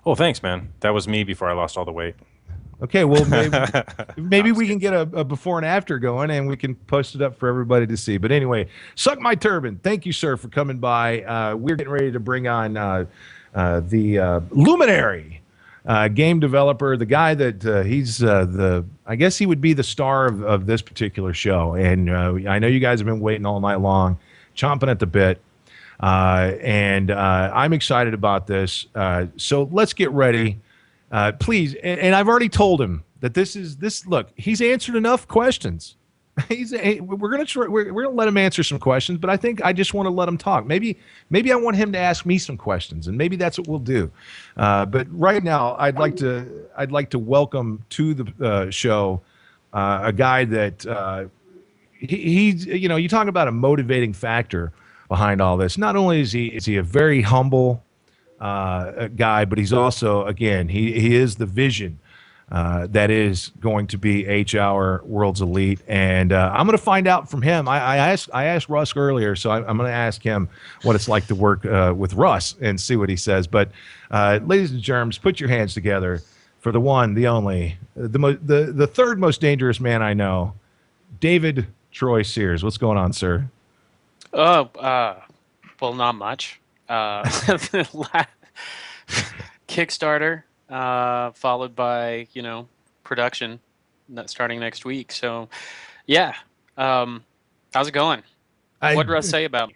Oh, thanks, man. That was me before I lost all the weight. Okay, well, maybe we can get a before and after going, and we can post it up for everybody to see. But anyway, Suck My Turbine, thank you, sir, for coming by. We're getting ready to bring on the luminary game developer, the guy that he's I guess he would be the star of this particular show. And I know you guys have been waiting all night long, chomping at the bit. And I'm excited about this. So let's get ready. Please, and I've already told him that look, he's answered enough questions. We're gonna let him answer some questions, but I think I just want to let him talk. Maybe I want him to ask me some questions, and maybe that's what we'll do. But right now, I'd like to welcome to the show a guy that he's you talk about a motivating factor behind all this. Not only is he a very humble guy, but he's also, again, he is the vision that is going to be H-Hour World's Elite. And I'm going to find out from him. I asked Russ earlier, so I'm going to ask him what it's like to work with Russ and see what he says. But ladies and germs, put your hands together for the one, the only, the third most dangerous man I know, David Troy Sears. What's going on, sir? Well, not much. Kickstarter, followed by production starting next week. So, yeah. How's it going? What did Russ say about me?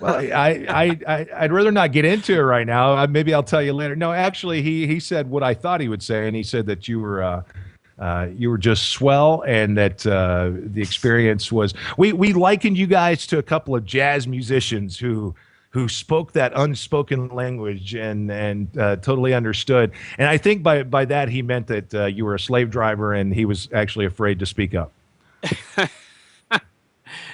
Well, I'd rather not get into it right now. Maybe I'll tell you later. No, actually, he said what I thought he would say, and he said that you were just swell, and that the experience was. We likened you guys to a couple of jazz musicians who spoke that unspoken language and totally understood. And I think by that he meant that you were a slave driver, and he was actually afraid to speak up.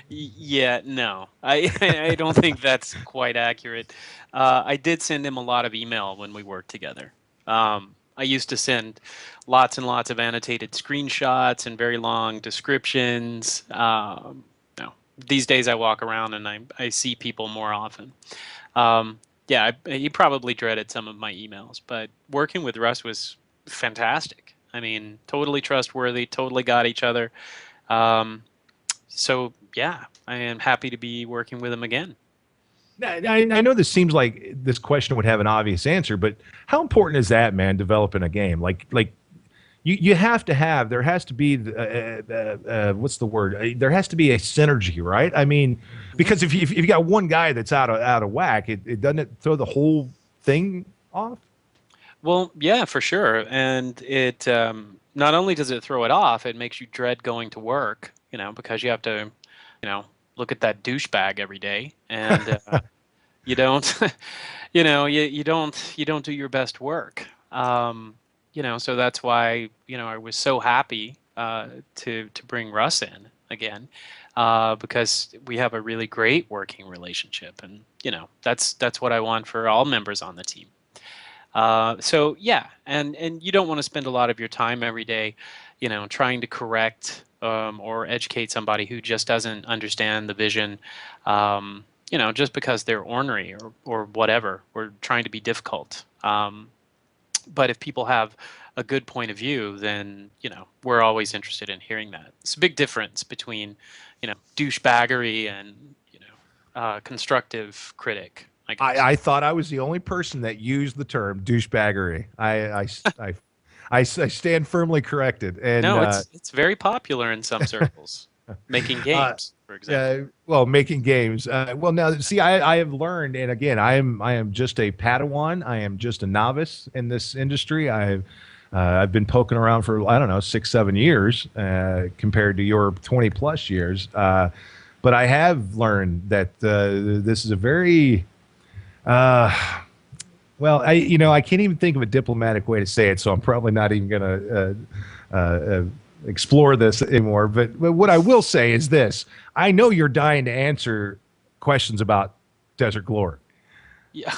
Yeah, no, I don't think that's quite accurate. I did send him a lot of email when we worked together. I used to send lots and lots of annotated screenshots and very long descriptions. No, these days I walk around and I see people more often. Yeah, he probably dreaded some of my emails, but working with Russ was fantastic. I mean, totally trustworthy, totally got each other. So, yeah, I am happy to be working with him again. I know this seems like this question would have an obvious answer, but how important is that, man, developing a game? Like you have to have, there has to be, what's the word? There has to be a synergy, right? I mean, because if you got one guy that's out of whack, it doesn't throw the whole thing off? Well, yeah, for sure. And it not only does it throw it off, it makes you dread going to work, because you have to, look at that douchebag every day, and you don't, you don't do your best work. So that's why I was so happy to bring Russ in again, because we have a really great working relationship, and that's what I want for all members on the team. So yeah, and you don't want to spend a lot of your time every day, trying to correct or educate somebody who just doesn't understand the vision, just because they're ornery or whatever. We're trying to be difficult. But if people have a good point of view, then we're always interested in hearing that. It's a big difference between douchebaggery and constructive critic. I thought I was the only person that used the term douchebaggery. I stand firmly corrected. And no, it's very popular in some circles. Making games, for example. Well, making games. Well, now see, I have learned, and again, I am just a Padawan. I am just a novice in this industry. I've been poking around for, I don't know, 6-7 years compared to your 20+ years. But I have learned that this is a very well, I can't even think of a diplomatic way to say it, so I'm probably not even going to explore this anymore. But what I will say is this: I know you're dying to answer questions about Desert Glory. Yeah,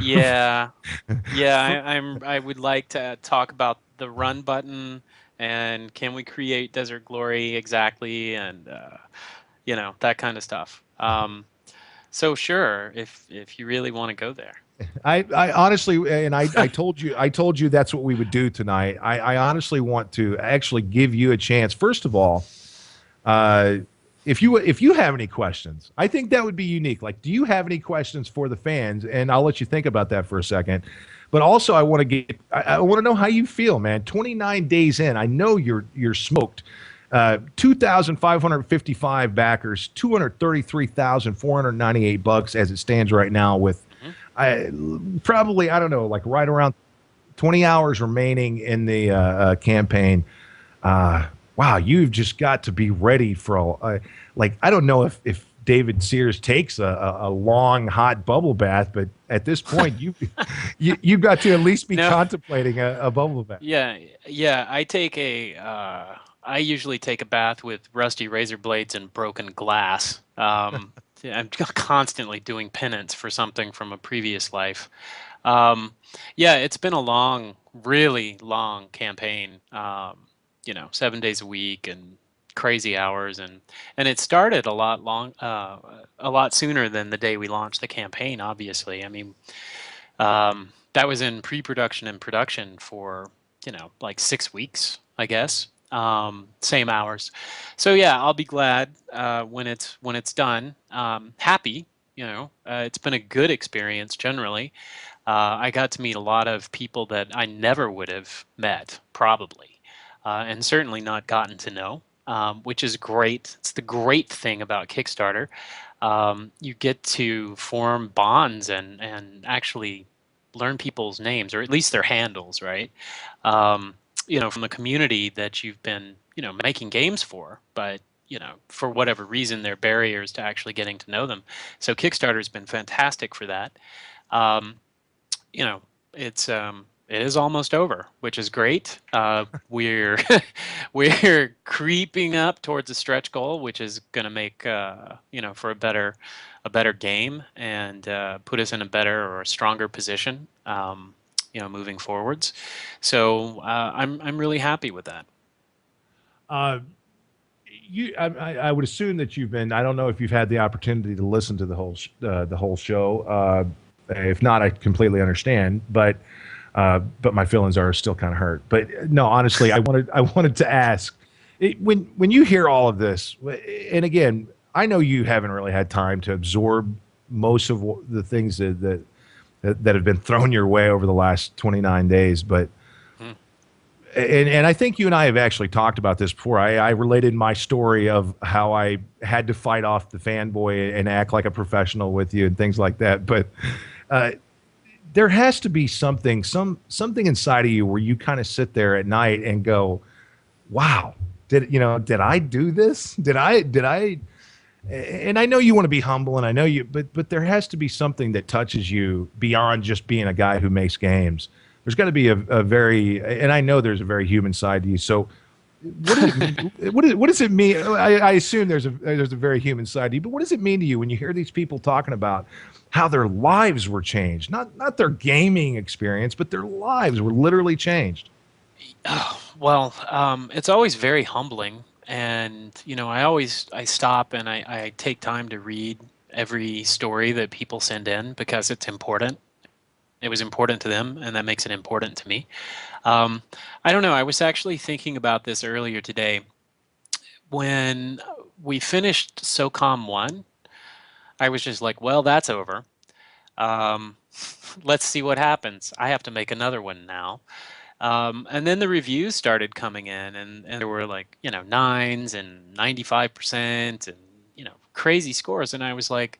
yeah, yeah. I would like to talk about the run button and can we create Desert Glory exactly, and that kind of stuff. So sure, if you really want to go there. I honestly, and I told you that's what we would do tonight. I honestly want to actually give you a chance. First of all, if you have any questions, I think that would be unique. Like, do you have any questions for the fans? And I'll let you think about that for a second. But also, I want to know how you feel, man. 29 days in, I know you're smoked. 2,555 backers, $233,498 as it stands right now, with probably, I don't know, like right around 20 hours remaining in the campaign. Wow, you've just got to be ready for like, I don't know if David Sears takes a long hot bubble bath, but at this point you've got to at least be contemplating a bubble bath. Yeah, I usually take a bath with rusty razor blades and broken glass. I'm constantly doing penance for something from a previous life. Yeah, it's been a long, really long campaign. 7 days a week and crazy hours, and it started a lot sooner than the day we launched the campaign. Obviously, I mean, that was in pre-production and production for like 6 weeks, I guess. Same hours. So yeah, I'll be glad when it's done. Happy, it's been a good experience generally. I got to meet a lot of people that I never would have met probably, and certainly not gotten to know, which is great. It's the great thing about Kickstarter. You get to form bonds and actually learn people's names, or at least their handles, right? From the community that you've been, making games for, but, for whatever reason, there are barriers to actually getting to know them. So Kickstarter's been fantastic for that. It is almost over, which is great. We're creeping up towards a stretch goal, which is going to make, for a better game and put us in a better or a stronger position. Moving forwards. So I'm really happy with that. I would assume that you've been. I don't know if you've had the opportunity to listen to the whole show. If not, I completely understand. But my feelings are still kind of hurt. But no, honestly, I wanted to ask, when you hear all of this, and again, I know you haven't really had time to absorb most of the things that have been thrown your way over the last 29 days. But, and I think you and I have actually talked about this before. I related my story of how I had to fight off the fanboy and act like a professional with you and things like that. But there has to be something inside of you where you kind of sit there at night and go, wow, did I do this? Did I and I know you want to be humble, and I know you, but there has to be something that touches you beyond just being a guy who makes games. There's got to be a very, and I know there's a very human side to you. So, what does it, what does it mean? I assume there's a very human side to you, but what does it mean to you when you hear these people talking about how their lives were changed? Not their gaming experience, but their lives were literally changed. Well, it's always very humbling, and I stop and I take time to read every story that people send in because it's important. It was important to them, and that makes it important to me. I don't know. I was actually thinking about this earlier today. When we finished SOCOM 1, I was just like, well, that's over. Let's see what happens. I have to make another one now. And then the reviews started coming in, and there were like, 9s and 95% and, crazy scores. And I was like,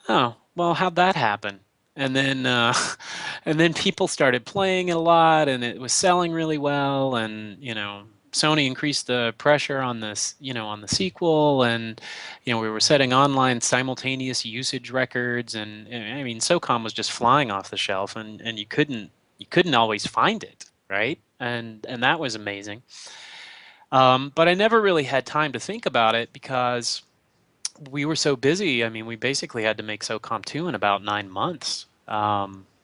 oh, well, how'd that happen? And then, and then people started playing it a lot, and it was selling really well. And, Sony increased the pressure on this, on the sequel, and, we were setting online simultaneous usage records. And I mean, SOCOM was just flying off the shelf, and you couldn't always find it, right? And that was amazing. But I never really had time to think about it because we were so busy. I mean, we basically had to make SOCOM 2 in about 9 months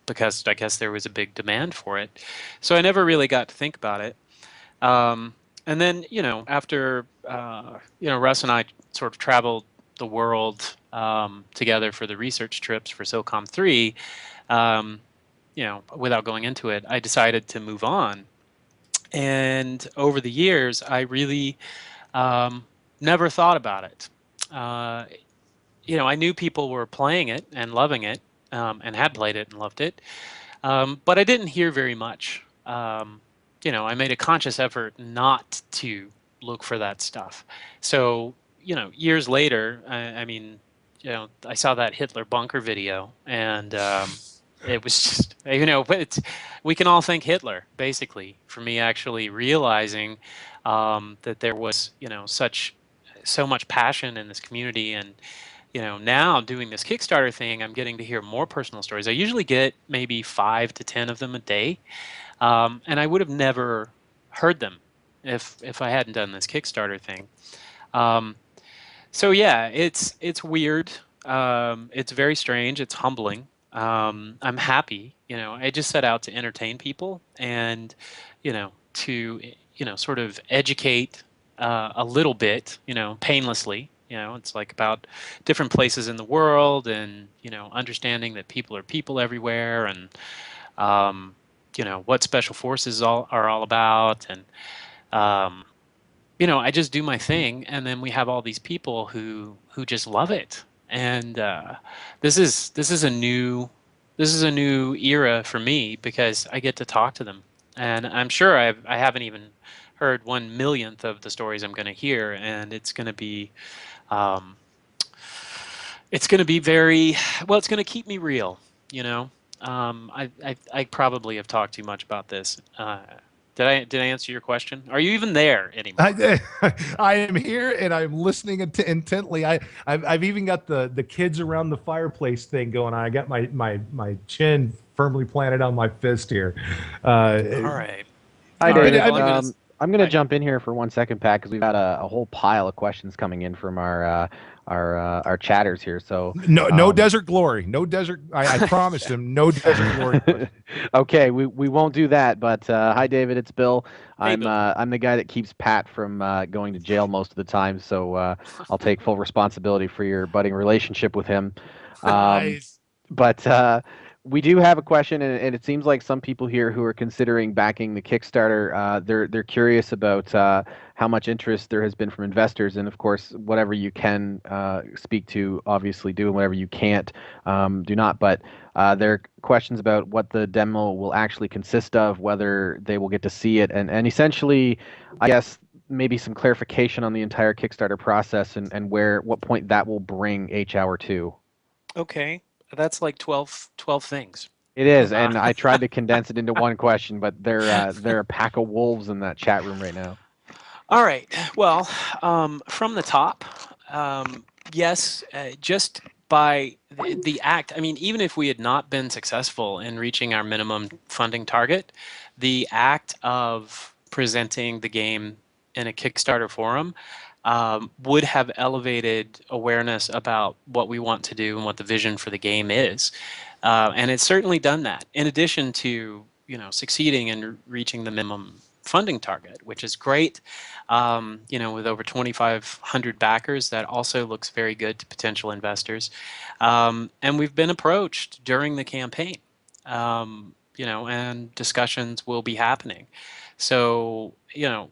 because I guess there was a big demand for it. So I never really got to think about it. And then, after, Russ and I sort of traveled the world together for the research trips for SOCOM 3, without going into it, I decided to move on. And over the years, I really never thought about it. I knew people were playing it and loving it, and had played it and loved it, but I didn't hear very much. I made a conscious effort not to look for that stuff. So, years later, I mean, I saw that Hitler bunker video, and it was just, we can all thank Hitler, basically, for me actually realizing that there was, so much passion in this community. And, now doing this Kickstarter thing, I'm getting to hear more personal stories. I usually get maybe 5 to 10 of them a day. And I would have never heard them if I hadn't done this Kickstarter thing. So yeah, it's weird. It's very strange. It's humbling. I'm happy. I just set out to entertain people and, to, sort of educate a little bit, painlessly. It's like about different places in the world and, understanding that people are people everywhere, and, what special forces are all about. And, I just do my thing, and then we have all these people who just love it. And this is a new era for me because I get to talk to them, and I'm sure I haven't even heard 1/1,000,000th of the stories I'm going to hear, and it's going to be very well. It's going to keep me real, I probably have talked too much about this. Did I answer your question? Are you even there anymore? I am here, and I'm listening intently. I've even got the kids around the fireplace thing going on. I got my chin firmly planted on my fist here. All right. Hi, David. I'm going to jump in here for 1 second, Pat, because we've got a whole pile of questions coming in from our chatters here. So no desert glory, no desert. I promised him no desert glory. Okay, we won't do that. But hi, David. It's Bill. Hey, Bill. I'm the guy that keeps Pat from going to jail most of the time. So I'll take full responsibility for your budding relationship with him. Nice. But we do have a question, and it seems like some people here who are considering backing the Kickstarter, they're curious about how much interest there has been from investors, and of course, whatever you can speak to, obviously do, and whatever you can't, do not. But there are questions about what the demo will actually consist of, whether they will get to see it, and essentially, I guess, maybe some clarification on the entire Kickstarter process and what point that will bring H-Hour to. Okay. That's like 12 things. It is, and I tried to condense it into one question, but they're a pack of wolves in that chat room right now. All right. Well, from the top, Yes, just by the act. I mean, even if we had not been successful in reaching our minimum funding target, the act of presenting the game in a Kickstarter forum would have elevated awareness about what we want to do and what the vision for the game is. And it's certainly done that. In addition to succeeding in reaching the minimum funding target, which is great. With over 2,500 backers, that also looks very good to potential investors. And we've been approached during the campaign, and discussions will be happening. So,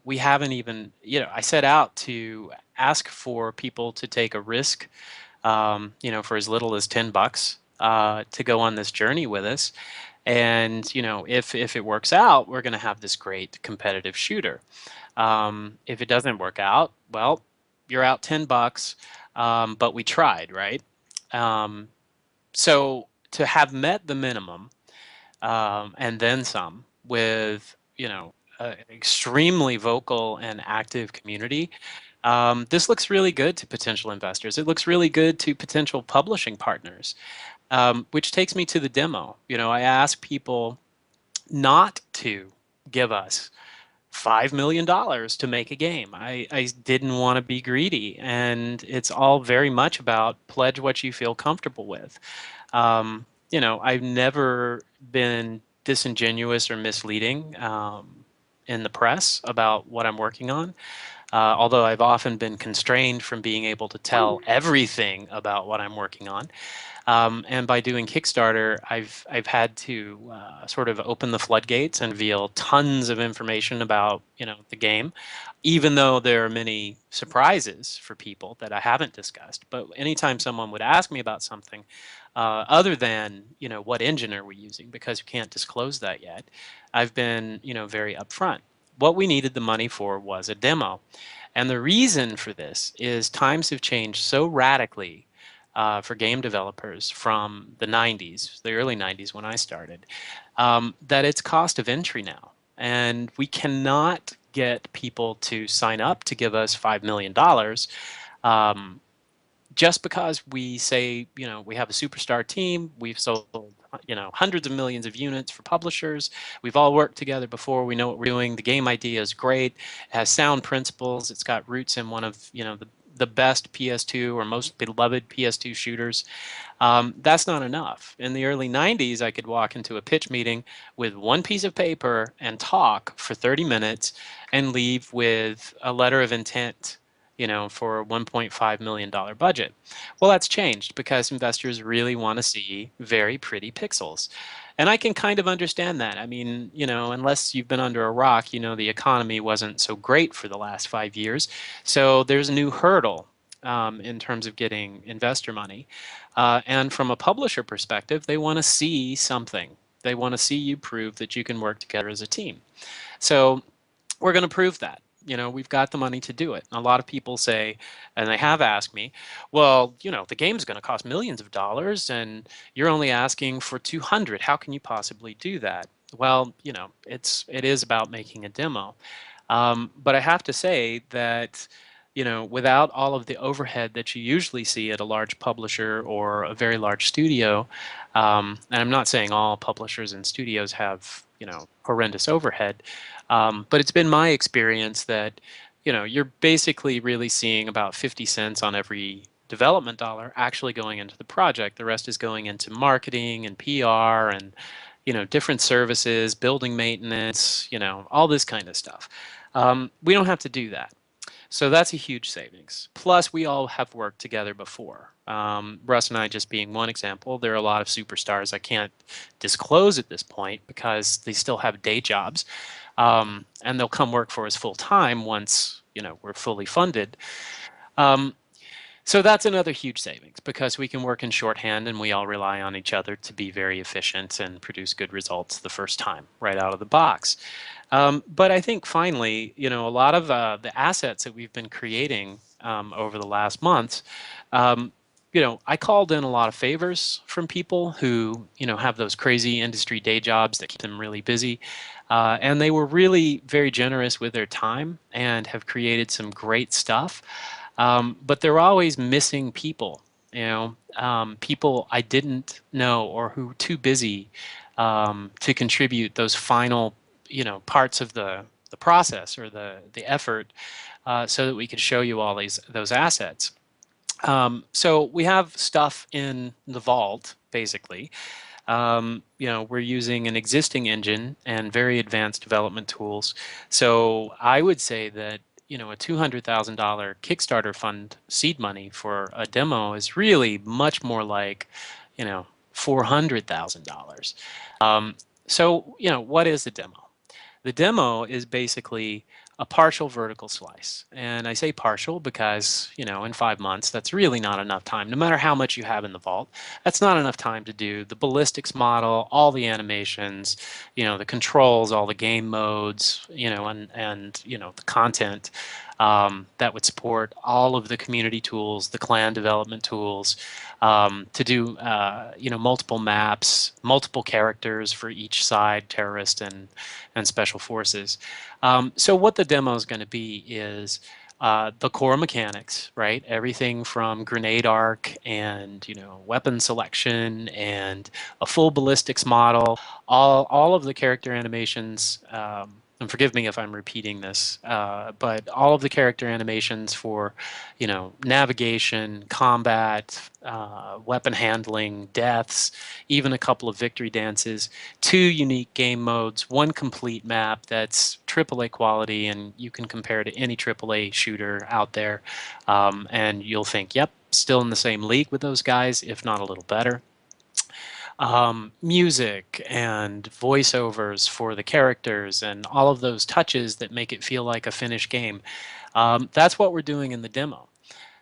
we haven't even, I set out to ask for people to take a risk, for as little as $10 to go on this journey with us. And if it works out, we're going to have this great competitive shooter. If it doesn't work out, well, you're out $10, but we tried, right? So to have met the minimum and then some with an extremely vocal and active community, this looks really good to potential investors. It looks really good to potential publishing partners. Which takes me to the demo. I ask people not to give us $5 million to make a game. I didn't want to be greedy, and it's all very much about pledge what you feel comfortable with. I've never been disingenuous or misleading in the press about what I'm working on. Although I've often been constrained from being able to tell everything about what I'm working on. And by doing Kickstarter, I've had to sort of open the floodgates and reveal tons of information about the game, even though there are many surprises for people that I haven't discussed. But anytime someone would ask me about something other than what engine are we using, because you can't disclose that yet, I've been very upfront. What we needed the money for was a demo, and the reason for this is times have changed so radically. For game developers from the 90s, the early 90s when I started, that it's cost of entry now. And we cannot get people to sign up to give us $5 million just because we say, we have a superstar team, we've sold, hundreds of millions of units for publishers, we've all worked together before, we know what we're doing, the game idea is great, it has sound principles, it's got roots in one of, the best PS2 or most beloved PS2 shooters. That's not enough. In the early 90s, I could walk into a pitch meeting with one piece of paper and talk for 30 minutes and leave with a letter of intent, for a $1.5 million budget. Well, that's changed because investors really want to see very pretty pixels. And I can kind of understand that. I mean, unless you've been under a rock, the economy wasn't so great for the last 5 years. So there's a new hurdle in terms of getting investor money. And from a publisher perspective, they want to see something. They want to see you prove that you can work together as a team. So we're going to prove that. We've got the money to do it. A lot of people say, and they have asked me, well, the game's going to cost millions of dollars and you're only asking for 200. How can you possibly do that? Well, it is about making a demo. But I have to say that, without all of the overhead that you usually see at a large publisher or a very large studio, and I'm not saying all publishers and studios have, horrendous overhead, but it's been my experience that, you're basically really seeing about 50 cents on every development dollar actually going into the project. The rest is going into marketing and PR and, different services, building maintenance, all this kind of stuff. We don't have to do that. So that's a huge savings. Plus, we all have worked together before. Russ and I just being one example. There are a lot of superstars I can't disclose at this point because they still have day jobs. And they'll come work for us full time once, we're fully funded. So that's another huge savings because we can work in shorthand and we all rely on each other to be very efficient and produce good results the first time right out of the box. But I think finally, a lot of the assets that we've been creating over the last months, I called in a lot of favors from people who, have those crazy industry day jobs that keep them really busy. And they were really very generous with their time and have created some great stuff. But they're always missing people, people I didn't know or who were too busy to contribute those final, parts of the process or the effort, so that we could show you all those assets. So we have stuff in the vault, basically. We're using an existing engine and very advanced development tools. So I would say that, a $200,000 Kickstarter fund seed money for a demo is really much more like, $400,000. So, what is the demo? The demo is basically a partial vertical slice. And I say partial because, in 5 months, that's really not enough time. No matter how much you have in the vault, that's not enough time to do the ballistics model, all the animations, the controls, all the game modes, and the content that would support all of the community tools, the clan development tools, to do, multiple maps, multiple characters for each side, terrorist and special forces. So what the demo is going to be is the core mechanics, right? Everything from grenade arc and weapon selection and a full ballistics model, all of the character animations. And forgive me if I'm repeating this, but all of the character animations for, navigation, combat, weapon handling, deaths, even a couple of victory dances, 2 unique game modes, 1 complete map that's AAA quality, and you can compare to any AAA shooter out there, and you'll think, yep, still in the same league with those guys, if not a little better. Music and voiceovers for the characters and all of those touches that make it feel like a finished game. That's what we're doing in the demo.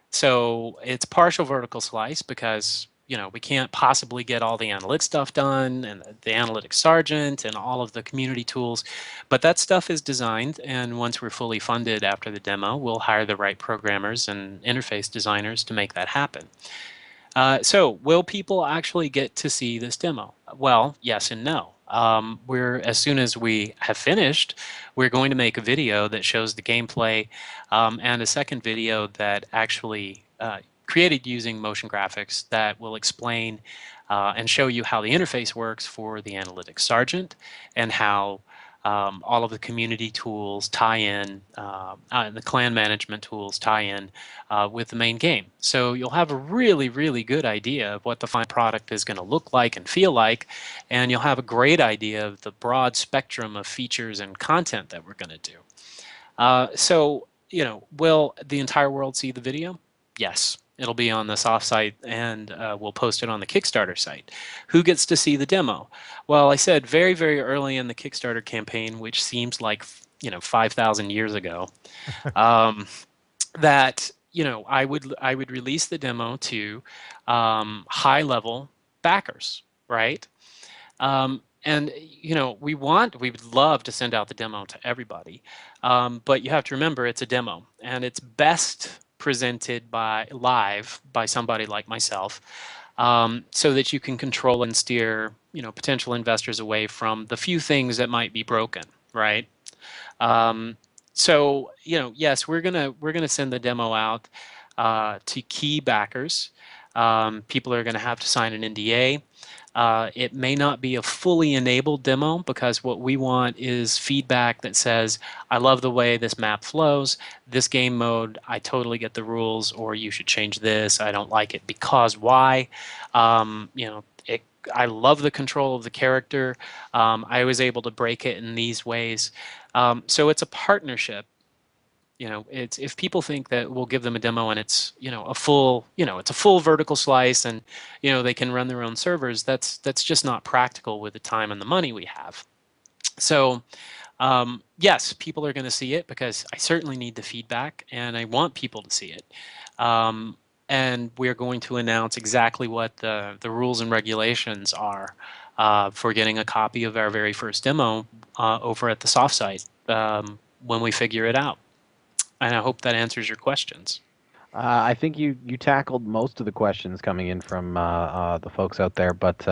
So it's partial vertical slice because we can't possibly get all the analytic stuff done and the analytic sergeant and all of the community tools, but that stuff is designed, and once we're fully funded after the demo, we'll hire the right programmers and interface designers to make that happen. So will people actually get to see this demo? Well, yes and no. As soon as we have finished, we're going to make a video that shows the gameplay, and a second video that actually created using motion graphics that will explain and show you how the interface works for the analytics sergeant and how all of the community tools tie in, the clan management tools tie in with the main game. So you'll have a really, really good idea of what the final product is going to look like and feel like, and you'll have a great idea of the broad spectrum of features and content that we're going to do. So, will the entire world see the video? Yes. It'll be on the SOF site, and we'll post it on the Kickstarter site. Who gets to see the demo? Well, I said very, very early in the Kickstarter campaign, which seems like 5,000 years ago, that I would release the demo to high-level backers, right? And we would love to send out the demo to everybody, but you have to remember it's a demo, and it's best presented live by somebody like myself, so that you can control and steer potential investors away from the few things that might be broken, right? So yes, we're gonna send the demo out to key backers. People are gonna have to sign an NDA. It may not be a fully enabled demo because what we want is feedback that says, I love the way this map flows, this game mode, I totally get the rules, or you should change this, I don't like it because why? I love the control of the character. I was able to break it in these ways. So it's a partnership. It's if people think that we'll give them a demo and it's a full it's a full vertical slice and they can run their own servers, that's just not practical with the time and the money we have. So yes, people are going to see it because I certainly need the feedback and I want people to see it. And we're going to announce exactly what the rules and regulations are for getting a copy of our very first demo over at the SOF site when we figure it out. And I hope that answers your questions. I think you tackled most of the questions coming in from the folks out there, but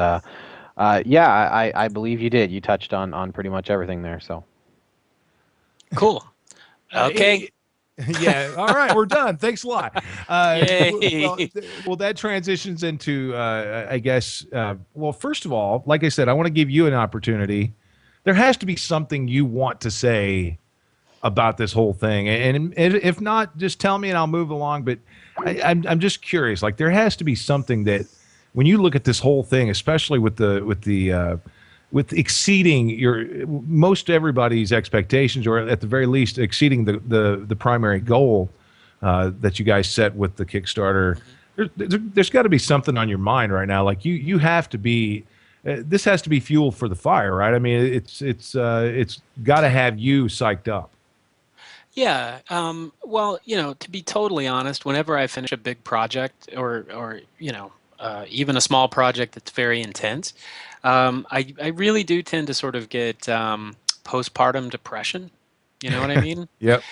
yeah, I believe you did. You touched on pretty much everything there. So cool. Okay. Yeah. All right, we're done. Thanks a lot. Yay. Well, that transitions into, I guess. Well, first of all, like I said, I want to give you an opportunity. There has to be something you want to say about this whole thing, and if not, just tell me and I'll move along. But I'm just curious. Like, there has to be something that, when you look at this whole thing, especially with exceeding most everybody's expectations, or at the very least exceeding the primary goal that you guys set with the Kickstarter. There's got to be something on your mind right now. Like, you have to be. This has to be fuel for the fire, right? I mean, it's got to have you psyched up. Yeah. Well, to be totally honest, whenever I finish a big project or even a small project that's very intense, I really do tend to sort of get postpartum depression. You know what I mean? Yep.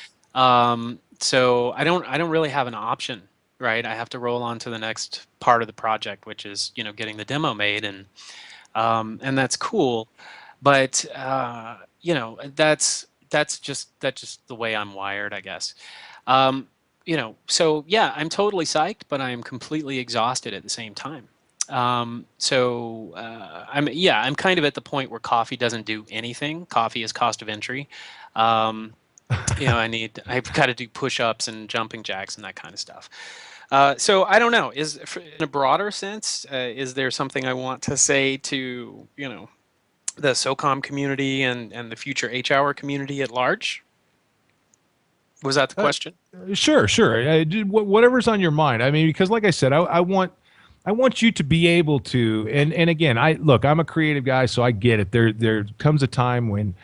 So I don't really have an option, right? I have to roll on to the next part of the project, which is getting the demo made, and that's cool, but that's just the way I'm wired, I guess. So yeah, I'm totally psyched, but I'm completely exhausted at the same time. I'm kind of at the point where coffee doesn't do anything. Coffee is cost of entry. I've got to do push-ups and jumping jacks and that kind of stuff. So I don't know. In a broader sense, is there something I want to say to the SOCOM community and the future H-Hour community at large? Was that the question? Sure. Whatever's on your mind. I mean, because like I said, I want you to be able to, and again, I'm a creative guy, so I get it. There comes a time when,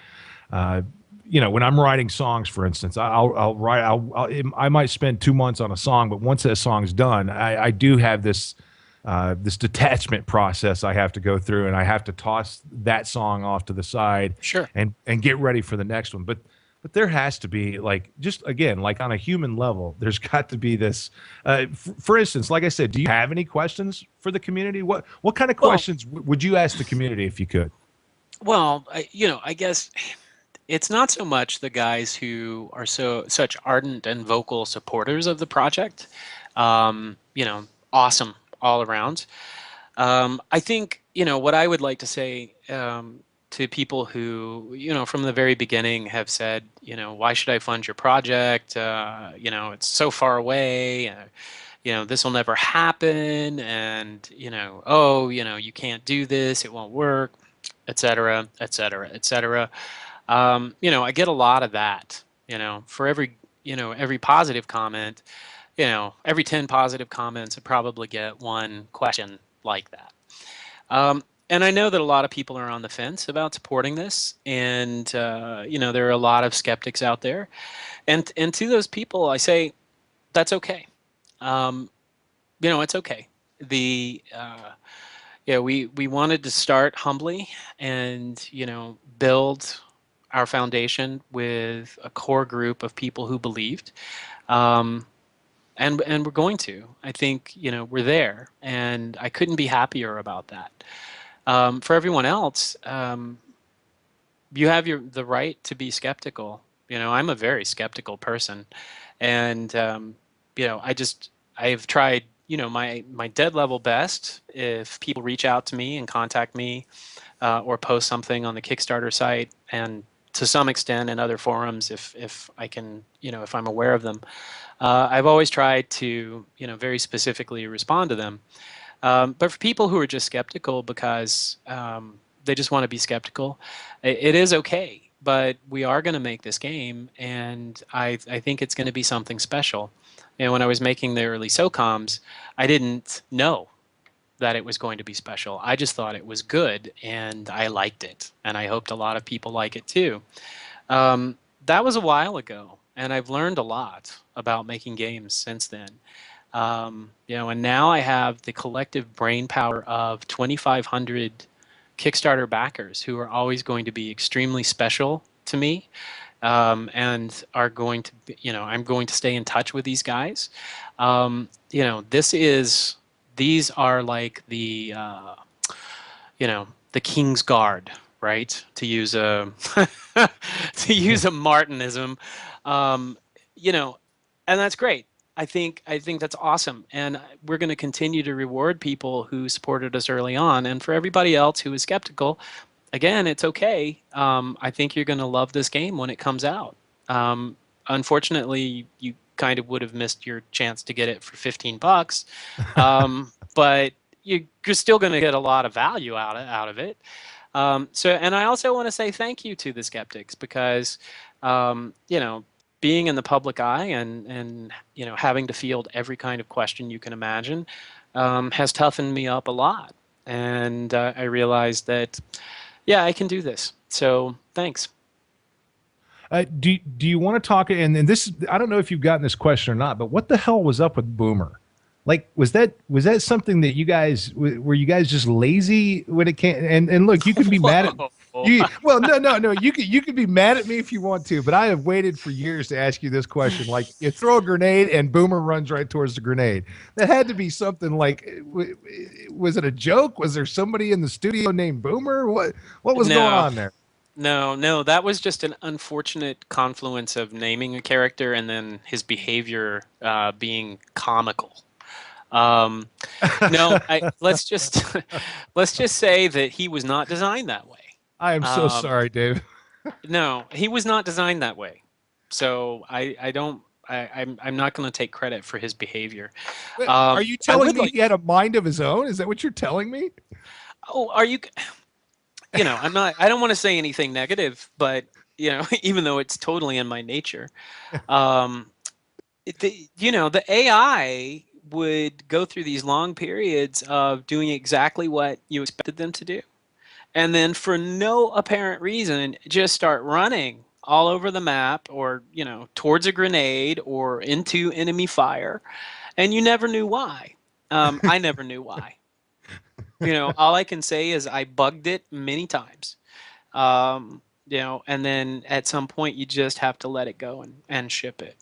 when I'm writing songs, for instance, I might spend 2 months on a song, but once that song's done, I do have this detachment process I have to go through, and I have to toss that song off to the side, sure, and get ready for the next one. But there has to be, like, just again, like on a human level, there's got to be this. For instance, like I said, do you have any questions for the community? What kind of questions would you ask the community if you could? Well, I guess it's not so much the guys who are such ardent and vocal supporters of the project. Awesome all around. I think what I would like to say to people who from the very beginning have said, why should I fund your project? It's so far away. This will never happen, and you can't do this. It won't work, etc., etc., etc. I get a lot of that. For every positive comment, every 10 positive comments, I probably get one question like that. And I know that a lot of people are on the fence about supporting this, and there are a lot of skeptics out there. And to those people, I say, that's okay. It's okay. We wanted to start humbly and build our foundation with a core group of people who believed. And we're going to. I think we're there, and I couldn't be happier about that. For everyone else, you have the right to be skeptical. I'm a very skeptical person, and I've tried my dead level best. If people reach out to me and contact me, or post something on the Kickstarter site, and to some extent in other forums, if I can, if I'm aware of them, I've always tried to very specifically respond to them. But for people who are just skeptical because they just want to be skeptical, it is okay. But we are going to make this game, and I think it's going to be something special. When I was making the early SOCOMs, I didn't know that it was going to be special. I just thought it was good, and I liked it, and I hoped a lot of people like it too. That was a while ago, and I've learned a lot about making games since then. And now I have the collective brain power of 2,500 Kickstarter backers who are always going to be extremely special to me, and are going to be, I'm going to stay in touch with these guys. These are like the King's Guard, right? To use a to use a Martinism. and that's great. I think that's awesome, and we're going to continue to reward people who supported us early on. And for everybody else who is skeptical, again, it's okay. I think you're going to love this game when it comes out. Unfortunately, you kind of would have missed your chance to get it for $15, but you're still going to get a lot of value out of it. And I also want to say thank you to the skeptics because, being in the public eye and having to field every kind of question you can imagine has toughened me up a lot. And I realized that, yeah, I can do this. So thanks. Do you want to talk? And this, I don't know if you've gotten this question or not, but what the hell was up with Boomer? Like, was that something that you guys were you guys just lazy when it came? And look, you can be mad at you. Well, no. You can be mad at me if you want to, but I have waited for years to ask you this question. Like, you throw a grenade and Boomer runs right towards the grenade. That had to be something like, was it a joke? Was there somebody in the studio named Boomer? What was going on there? No, that was just an unfortunate confluence of naming a character and then his behavior being comical. No, let's just say that he was not designed that way. I am so sorry, Dave. No, he was not designed that way. So I'm not going to take credit for his behavior. Are you telling me he had a mind of his own? Is that what you're telling me? Oh, are you? I'm not. I don't want to say anything negative, but even though it's totally in my nature, the AI would go through these long periods of doing exactly what you expected them to do. And then for no apparent reason, just start running all over the map or, towards a grenade or into enemy fire. And you never knew why. I never knew why. All I can say is I bugged it many times. And then at some point you just have to let it go and ship it.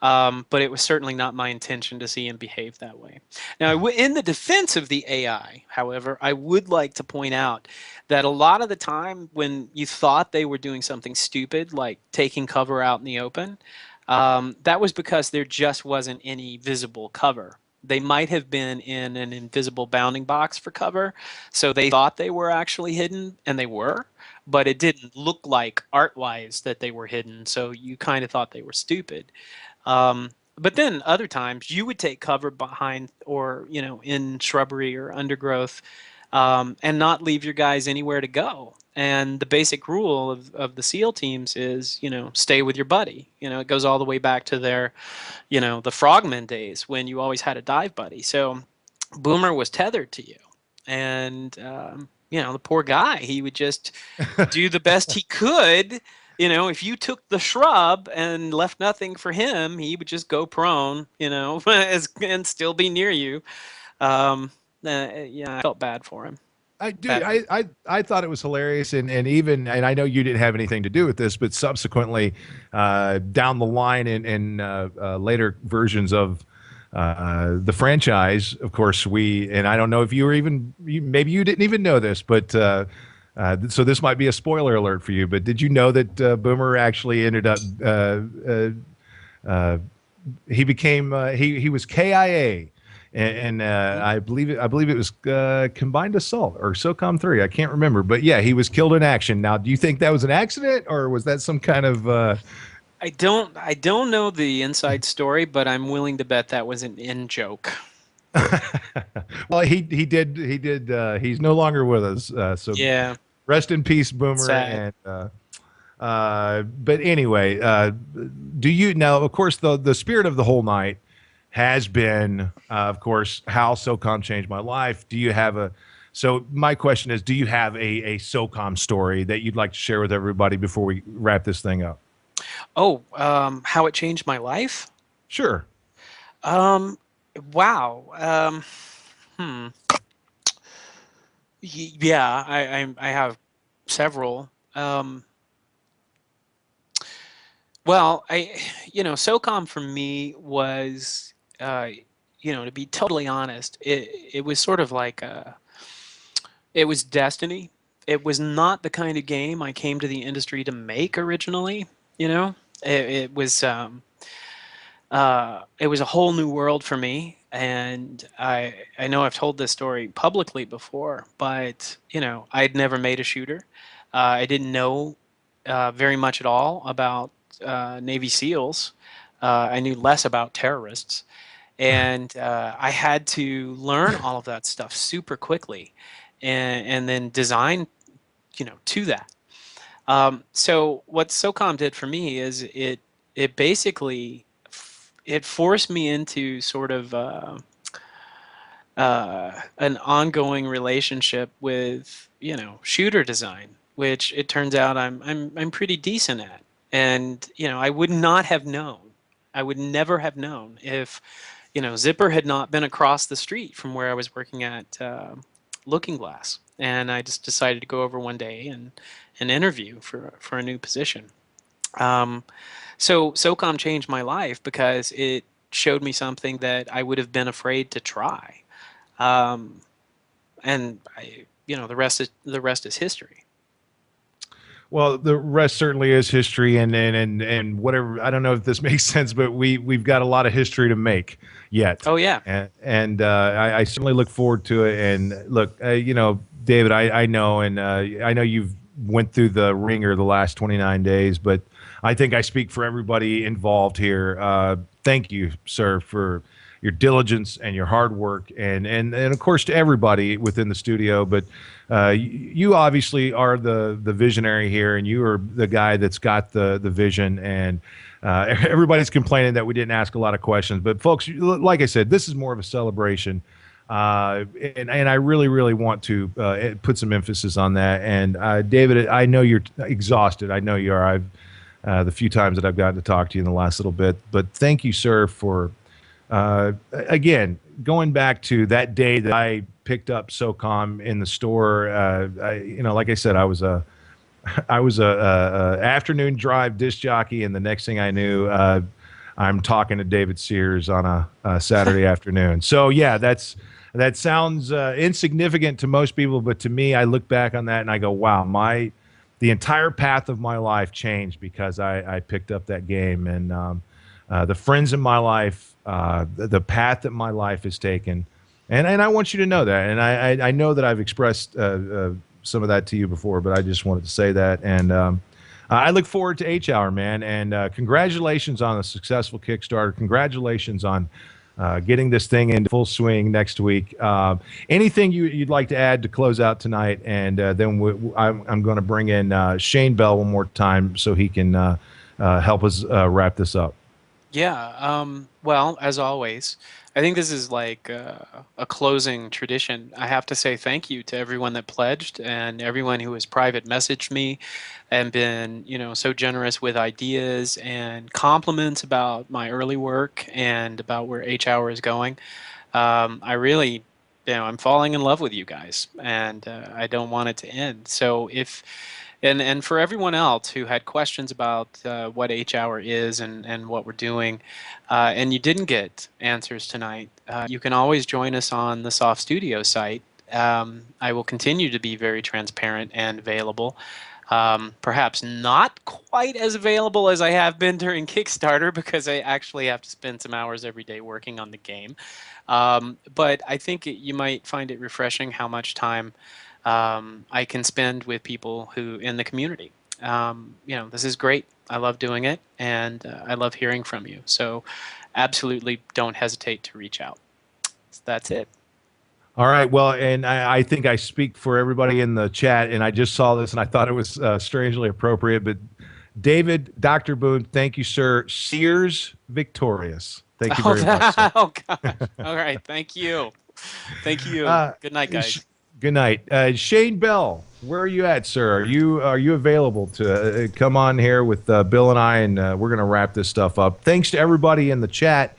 But it was certainly not my intention to see him behave that way. Now, in the defense of the AI, however, I would like to point out that a lot of the time when you thought they were doing something stupid, like taking cover out in the open, that was because there just wasn't any visible cover. They might have been in an invisible bounding box for cover, so they thought they were actually hidden, and they were, but it didn't look like art-wise that they were hidden, so you kind of thought they were stupid. But then other times you would take cover behind or, in shrubbery or undergrowth, and not leave your guys anywhere to go. And the basic rule of the SEAL teams is, stay with your buddy. It goes all the way back to their, the frogmen days when you always had a dive buddy. So Boomer was tethered to you. And, the poor guy, he would just do the best he could. If you took the shrub and left nothing for him, he would just go prone, and still be near you. I felt bad for him. I thought it was hilarious, and I know you didn't have anything to do with this, but subsequently, down the line in later versions of the franchise, of course, and I don't know if you were maybe you didn't even know this, but. So this might be a spoiler alert for you, but did you know that Boomer actually ended up he became he was KIA, and I believe it was combined assault or SOCOM 3. I can't remember, but yeah, he was killed in action. Now, do you think that was an accident or was that some kind of? I don't know the inside story, but I'm willing to bet that was an in joke. Well, he did. He's no longer with us. So yeah, rest in peace, Boomer. Sad. And but anyway, do you now? Of course, the spirit of the whole night has been, of course, how SOCOM changed my life. Do you have a? So my question is, do you have a SOCOM story that you'd like to share with everybody before we wrap this thing up? Oh, how it changed my life? Sure. Wow. Yeah, I have several. Well, SOCOM for me was, to be totally honest, it was sort of like it was destiny. It was not the kind of game I came to the industry to make originally. It was. it was a whole new world for me. And I know I've told this story publicly before, but I'd never made a shooter. I didn't know very much at all about Navy SEALs. I knew less about terrorists, and I had to learn all of that stuff super quickly, and then design, to that. So what SOCOM did for me is it basically it forced me into sort of an ongoing relationship with shooter design, which it turns out I'm pretty decent at. And I would not have known. I would never have known if Zipper had not been across the street from where I was working at Looking Glass. And I just decided to go over one day and interview for a new position. So SOCOM changed my life because it showed me something that I would have been afraid to try. And the rest is history. Well, the rest certainly is history, and whatever. I don't know if this makes sense, but we've got a lot of history to make yet. Oh yeah, and I certainly look forward to it. And look, David, I know, and I know you've went through the ringer the last 29 days, but I think I speak for everybody involved here. Thank you, sir, for your diligence and your hard work, and of course to everybody within the studio. But you obviously are the visionary here, and you are the guy that's got the vision. And everybody's complaining that we didn't ask a lot of questions, but folks, like I said, this is more of a celebration. And I really want to put some emphasis on that. And David, I know you're exhausted. I know you are. I've the few times that I've gotten to talk to you in the last little bit, but thank you, sir, for again, going back to that day that I picked up SOCOM in the store. Like I said, I was a afternoon drive disc jockey, and the next thing I knew, I'm talking to David Sears on a Saturday afternoon. So yeah, that sounds insignificant to most people, but to me, I look back on that and I go, wow, the entire path of my life changed because I picked up that game. And the friends in my life, the path that my life has taken, and I want you to know that. And I know that I've expressed some of that to you before, but I just wanted to say that. And I look forward to H Hour, man. And congratulations on a successful Kickstarter. Congratulations on getting this thing into full swing next week. Anything you'd like to add to close out tonight? And then I'm going to bring in Shane Bell one more time so he can help us wrap this up. Yeah. Well, as always, I think this is like a closing tradition. I have to say thank you to everyone that pledged and everyone who has private messaged me and been, so generous with ideas and compliments about my early work and about where H Hour is going. I really, I'm falling in love with you guys, and I don't want it to end. So and for everyone else who had questions about what H Hour is and what we're doing, and you didn't get answers tonight, you can always join us on the SOF Studios site. I will continue to be very transparent and available. Perhaps not quite as available as I have been during Kickstarter because I actually have to spend some hours every day working on the game. But I think you might find it refreshing how much time I can spend with people who in the community. This is great. I love doing it, and I love hearing from you. So absolutely don't hesitate to reach out. That's it. All right. Well, and I think I speak for everybody in the chat, and I just saw this, and I thought it was strangely appropriate. But David, Dr. Boone, thank you, sir. Sears victorious. Thank you very much, sir. Oh, gosh. All right. Thank you. Thank you. Good night, guys. Good night. Shane Bell, where are you at, sir? Are you available to come on here with Bill and I, and we're going to wrap this stuff up. Thanks to everybody in the chat.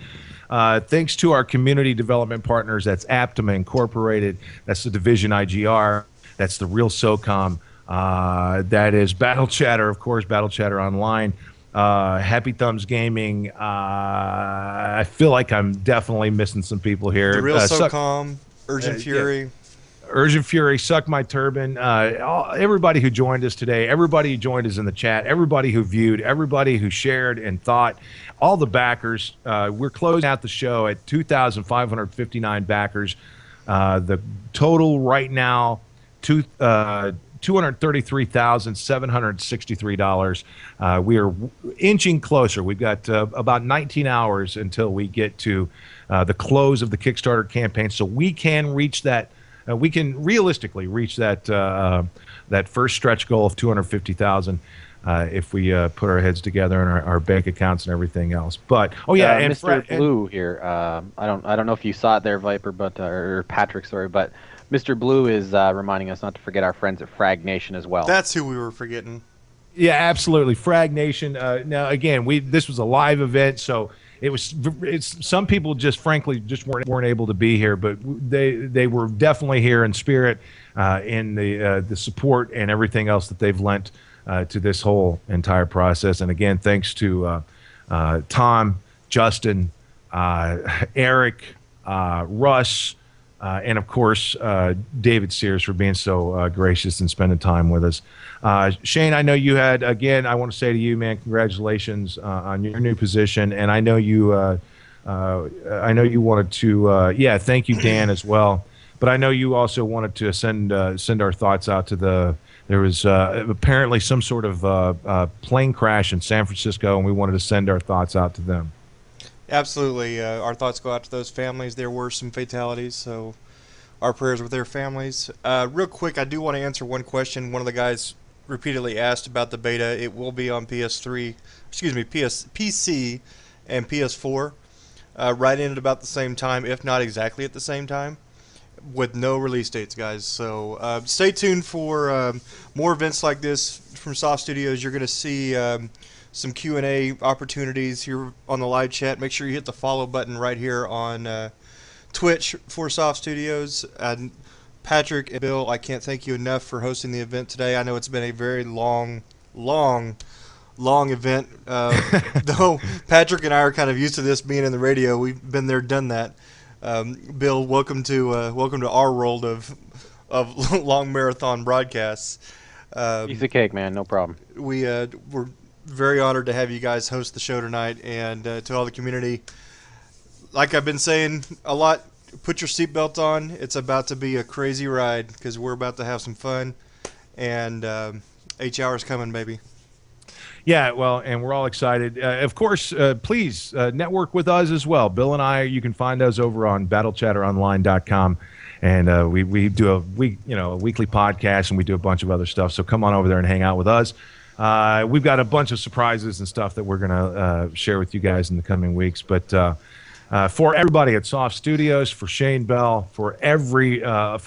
Thanks to our community development partners. That's Aptima Incorporated. That's the Division IGR. That's the Real SOCOM. That is Battle Chatter, of course, Battle Chatter Online. Happy Thumbs Gaming. I feel like I'm definitely missing some people here. The Real SOCOM, Urgent Fury. Yeah. Urgent Fury, Suck My Turban, everybody who joined us today, everybody who joined us in the chat, everybody who viewed, everybody who shared and thought, all the backers. We're closing out the show at 2,559 backers. The total right now, $233,763. We are inching closer. We've got about 19 hours until we get to the close of the Kickstarter campaign, so we can reach that. We can realistically reach that that first stretch goal of 250,000 if we put our heads together and our bank accounts and everything else. But and Mr. Blue here. I don't know if you saw it there, Viper, but or Patrick, sorry, but Mr. Blue is reminding us not to forget our friends at Frag Nation as well. That's who we were forgetting. Yeah, absolutely. Frag Nation. Now, again, this was a live event, so it's some people just frankly just weren't able to be here, but they were definitely here in spirit, in the support and everything else that they've lent to this whole entire process. And again, thanks to Tom, Justin, Eric, Russ. And of course, David Sears for being so gracious and spending time with us. Shane, I know you had, again, I want to say to you, man, congratulations on your new position. And I know you wanted to, thank you, Dan, as well. But I know you also wanted to send our thoughts out to there was apparently some sort of plane crash in San Francisco, and we wanted to send our thoughts out to them. Absolutely. Our thoughts go out to those families. There were some fatalities, so our prayers with their families. Real quick, I do want to answer one question. One of the guys repeatedly asked about the beta. It will be on PC and PS4 right in at about the same time, if not exactly at the same time, with no release dates, guys. So stay tuned for more events like this from SOF Studios. You're going to see some Q&A opportunities here on the live chat. Make sure you hit the follow button right here on Twitch for SOF Studios. Patrick and Bill, I can't thank you enough for hosting the event today. I know it's been a very long event. Though Patrick and I are kind of used to this being in the radio. We've been there, done that. Bill, welcome to our world of long marathon broadcasts. Piece of cake, man. No problem. We're very honored to have you guys host the show tonight, and to all the community, like I've been saying a lot, put your seatbelt on. It's about to be a crazy ride because we're about to have some fun, and H hour's coming, baby. Yeah, well, and we're all excited. Of course, please network with us as well. Bill and I, you can find us over on battlechatteronline.com. And we do a weekly podcast, and we do a bunch of other stuff. So come on over there and hang out with us. We've got a bunch of surprises and stuff that we're going to share with you guys in the coming weeks. But for everybody at SOF Studios, for Shane Bell, for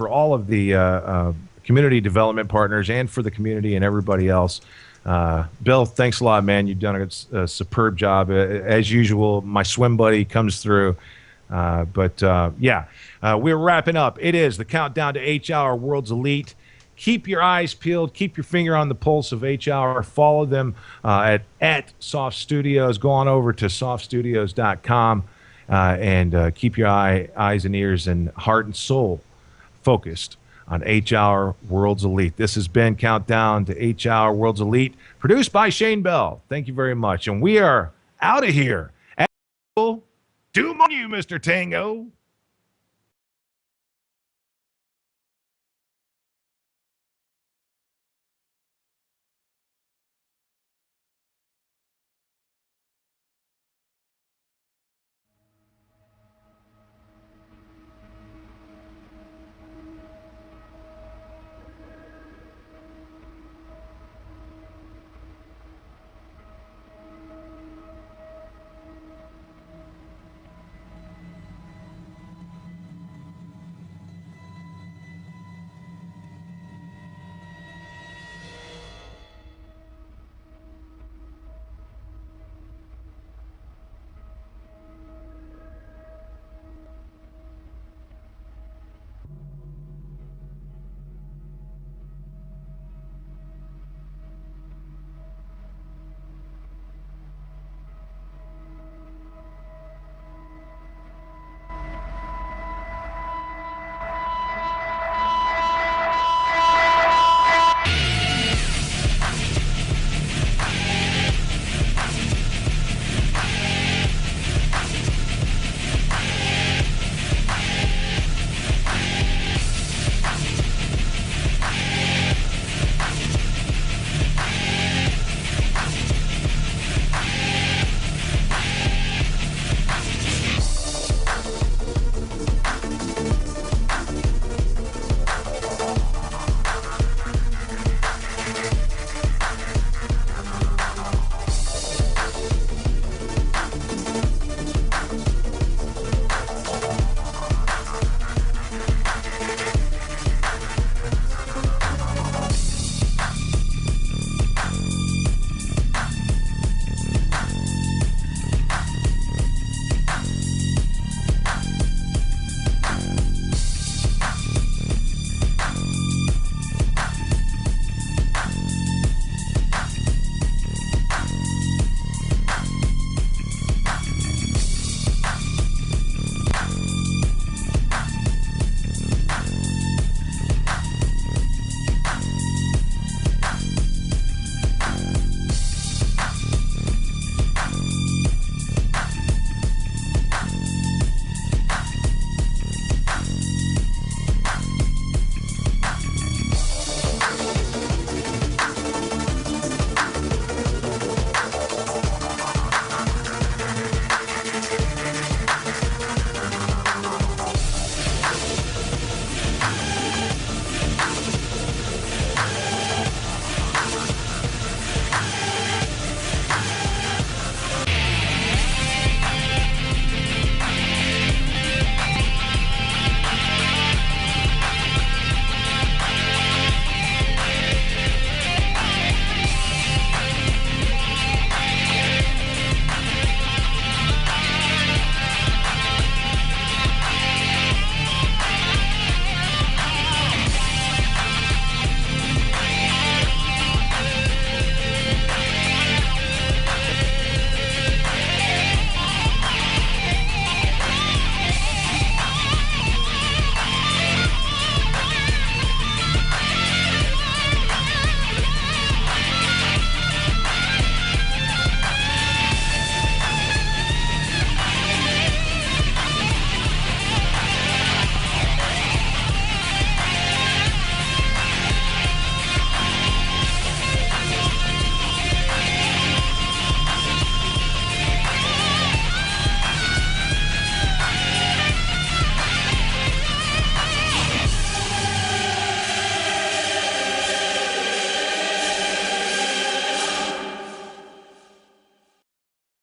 all of the community development partners, and for the community and everybody else, Bill, thanks a lot, man. You've done a superb job. As usual, my swim buddy comes through. We're wrapping up. It is the countdown to H Hour World's Elite. Keep your eyes peeled. Keep your finger on the pulse of H Hour. Follow them at SOF Studios. Go on over to sofstudios.com and keep your eyes and ears and heart and soul focused on H Hour World's Elite. This has been Countdown to H Hour World's Elite, produced by Shane Bell. Thank you very much. And we are out of here. Doom on you, Mr. Tango.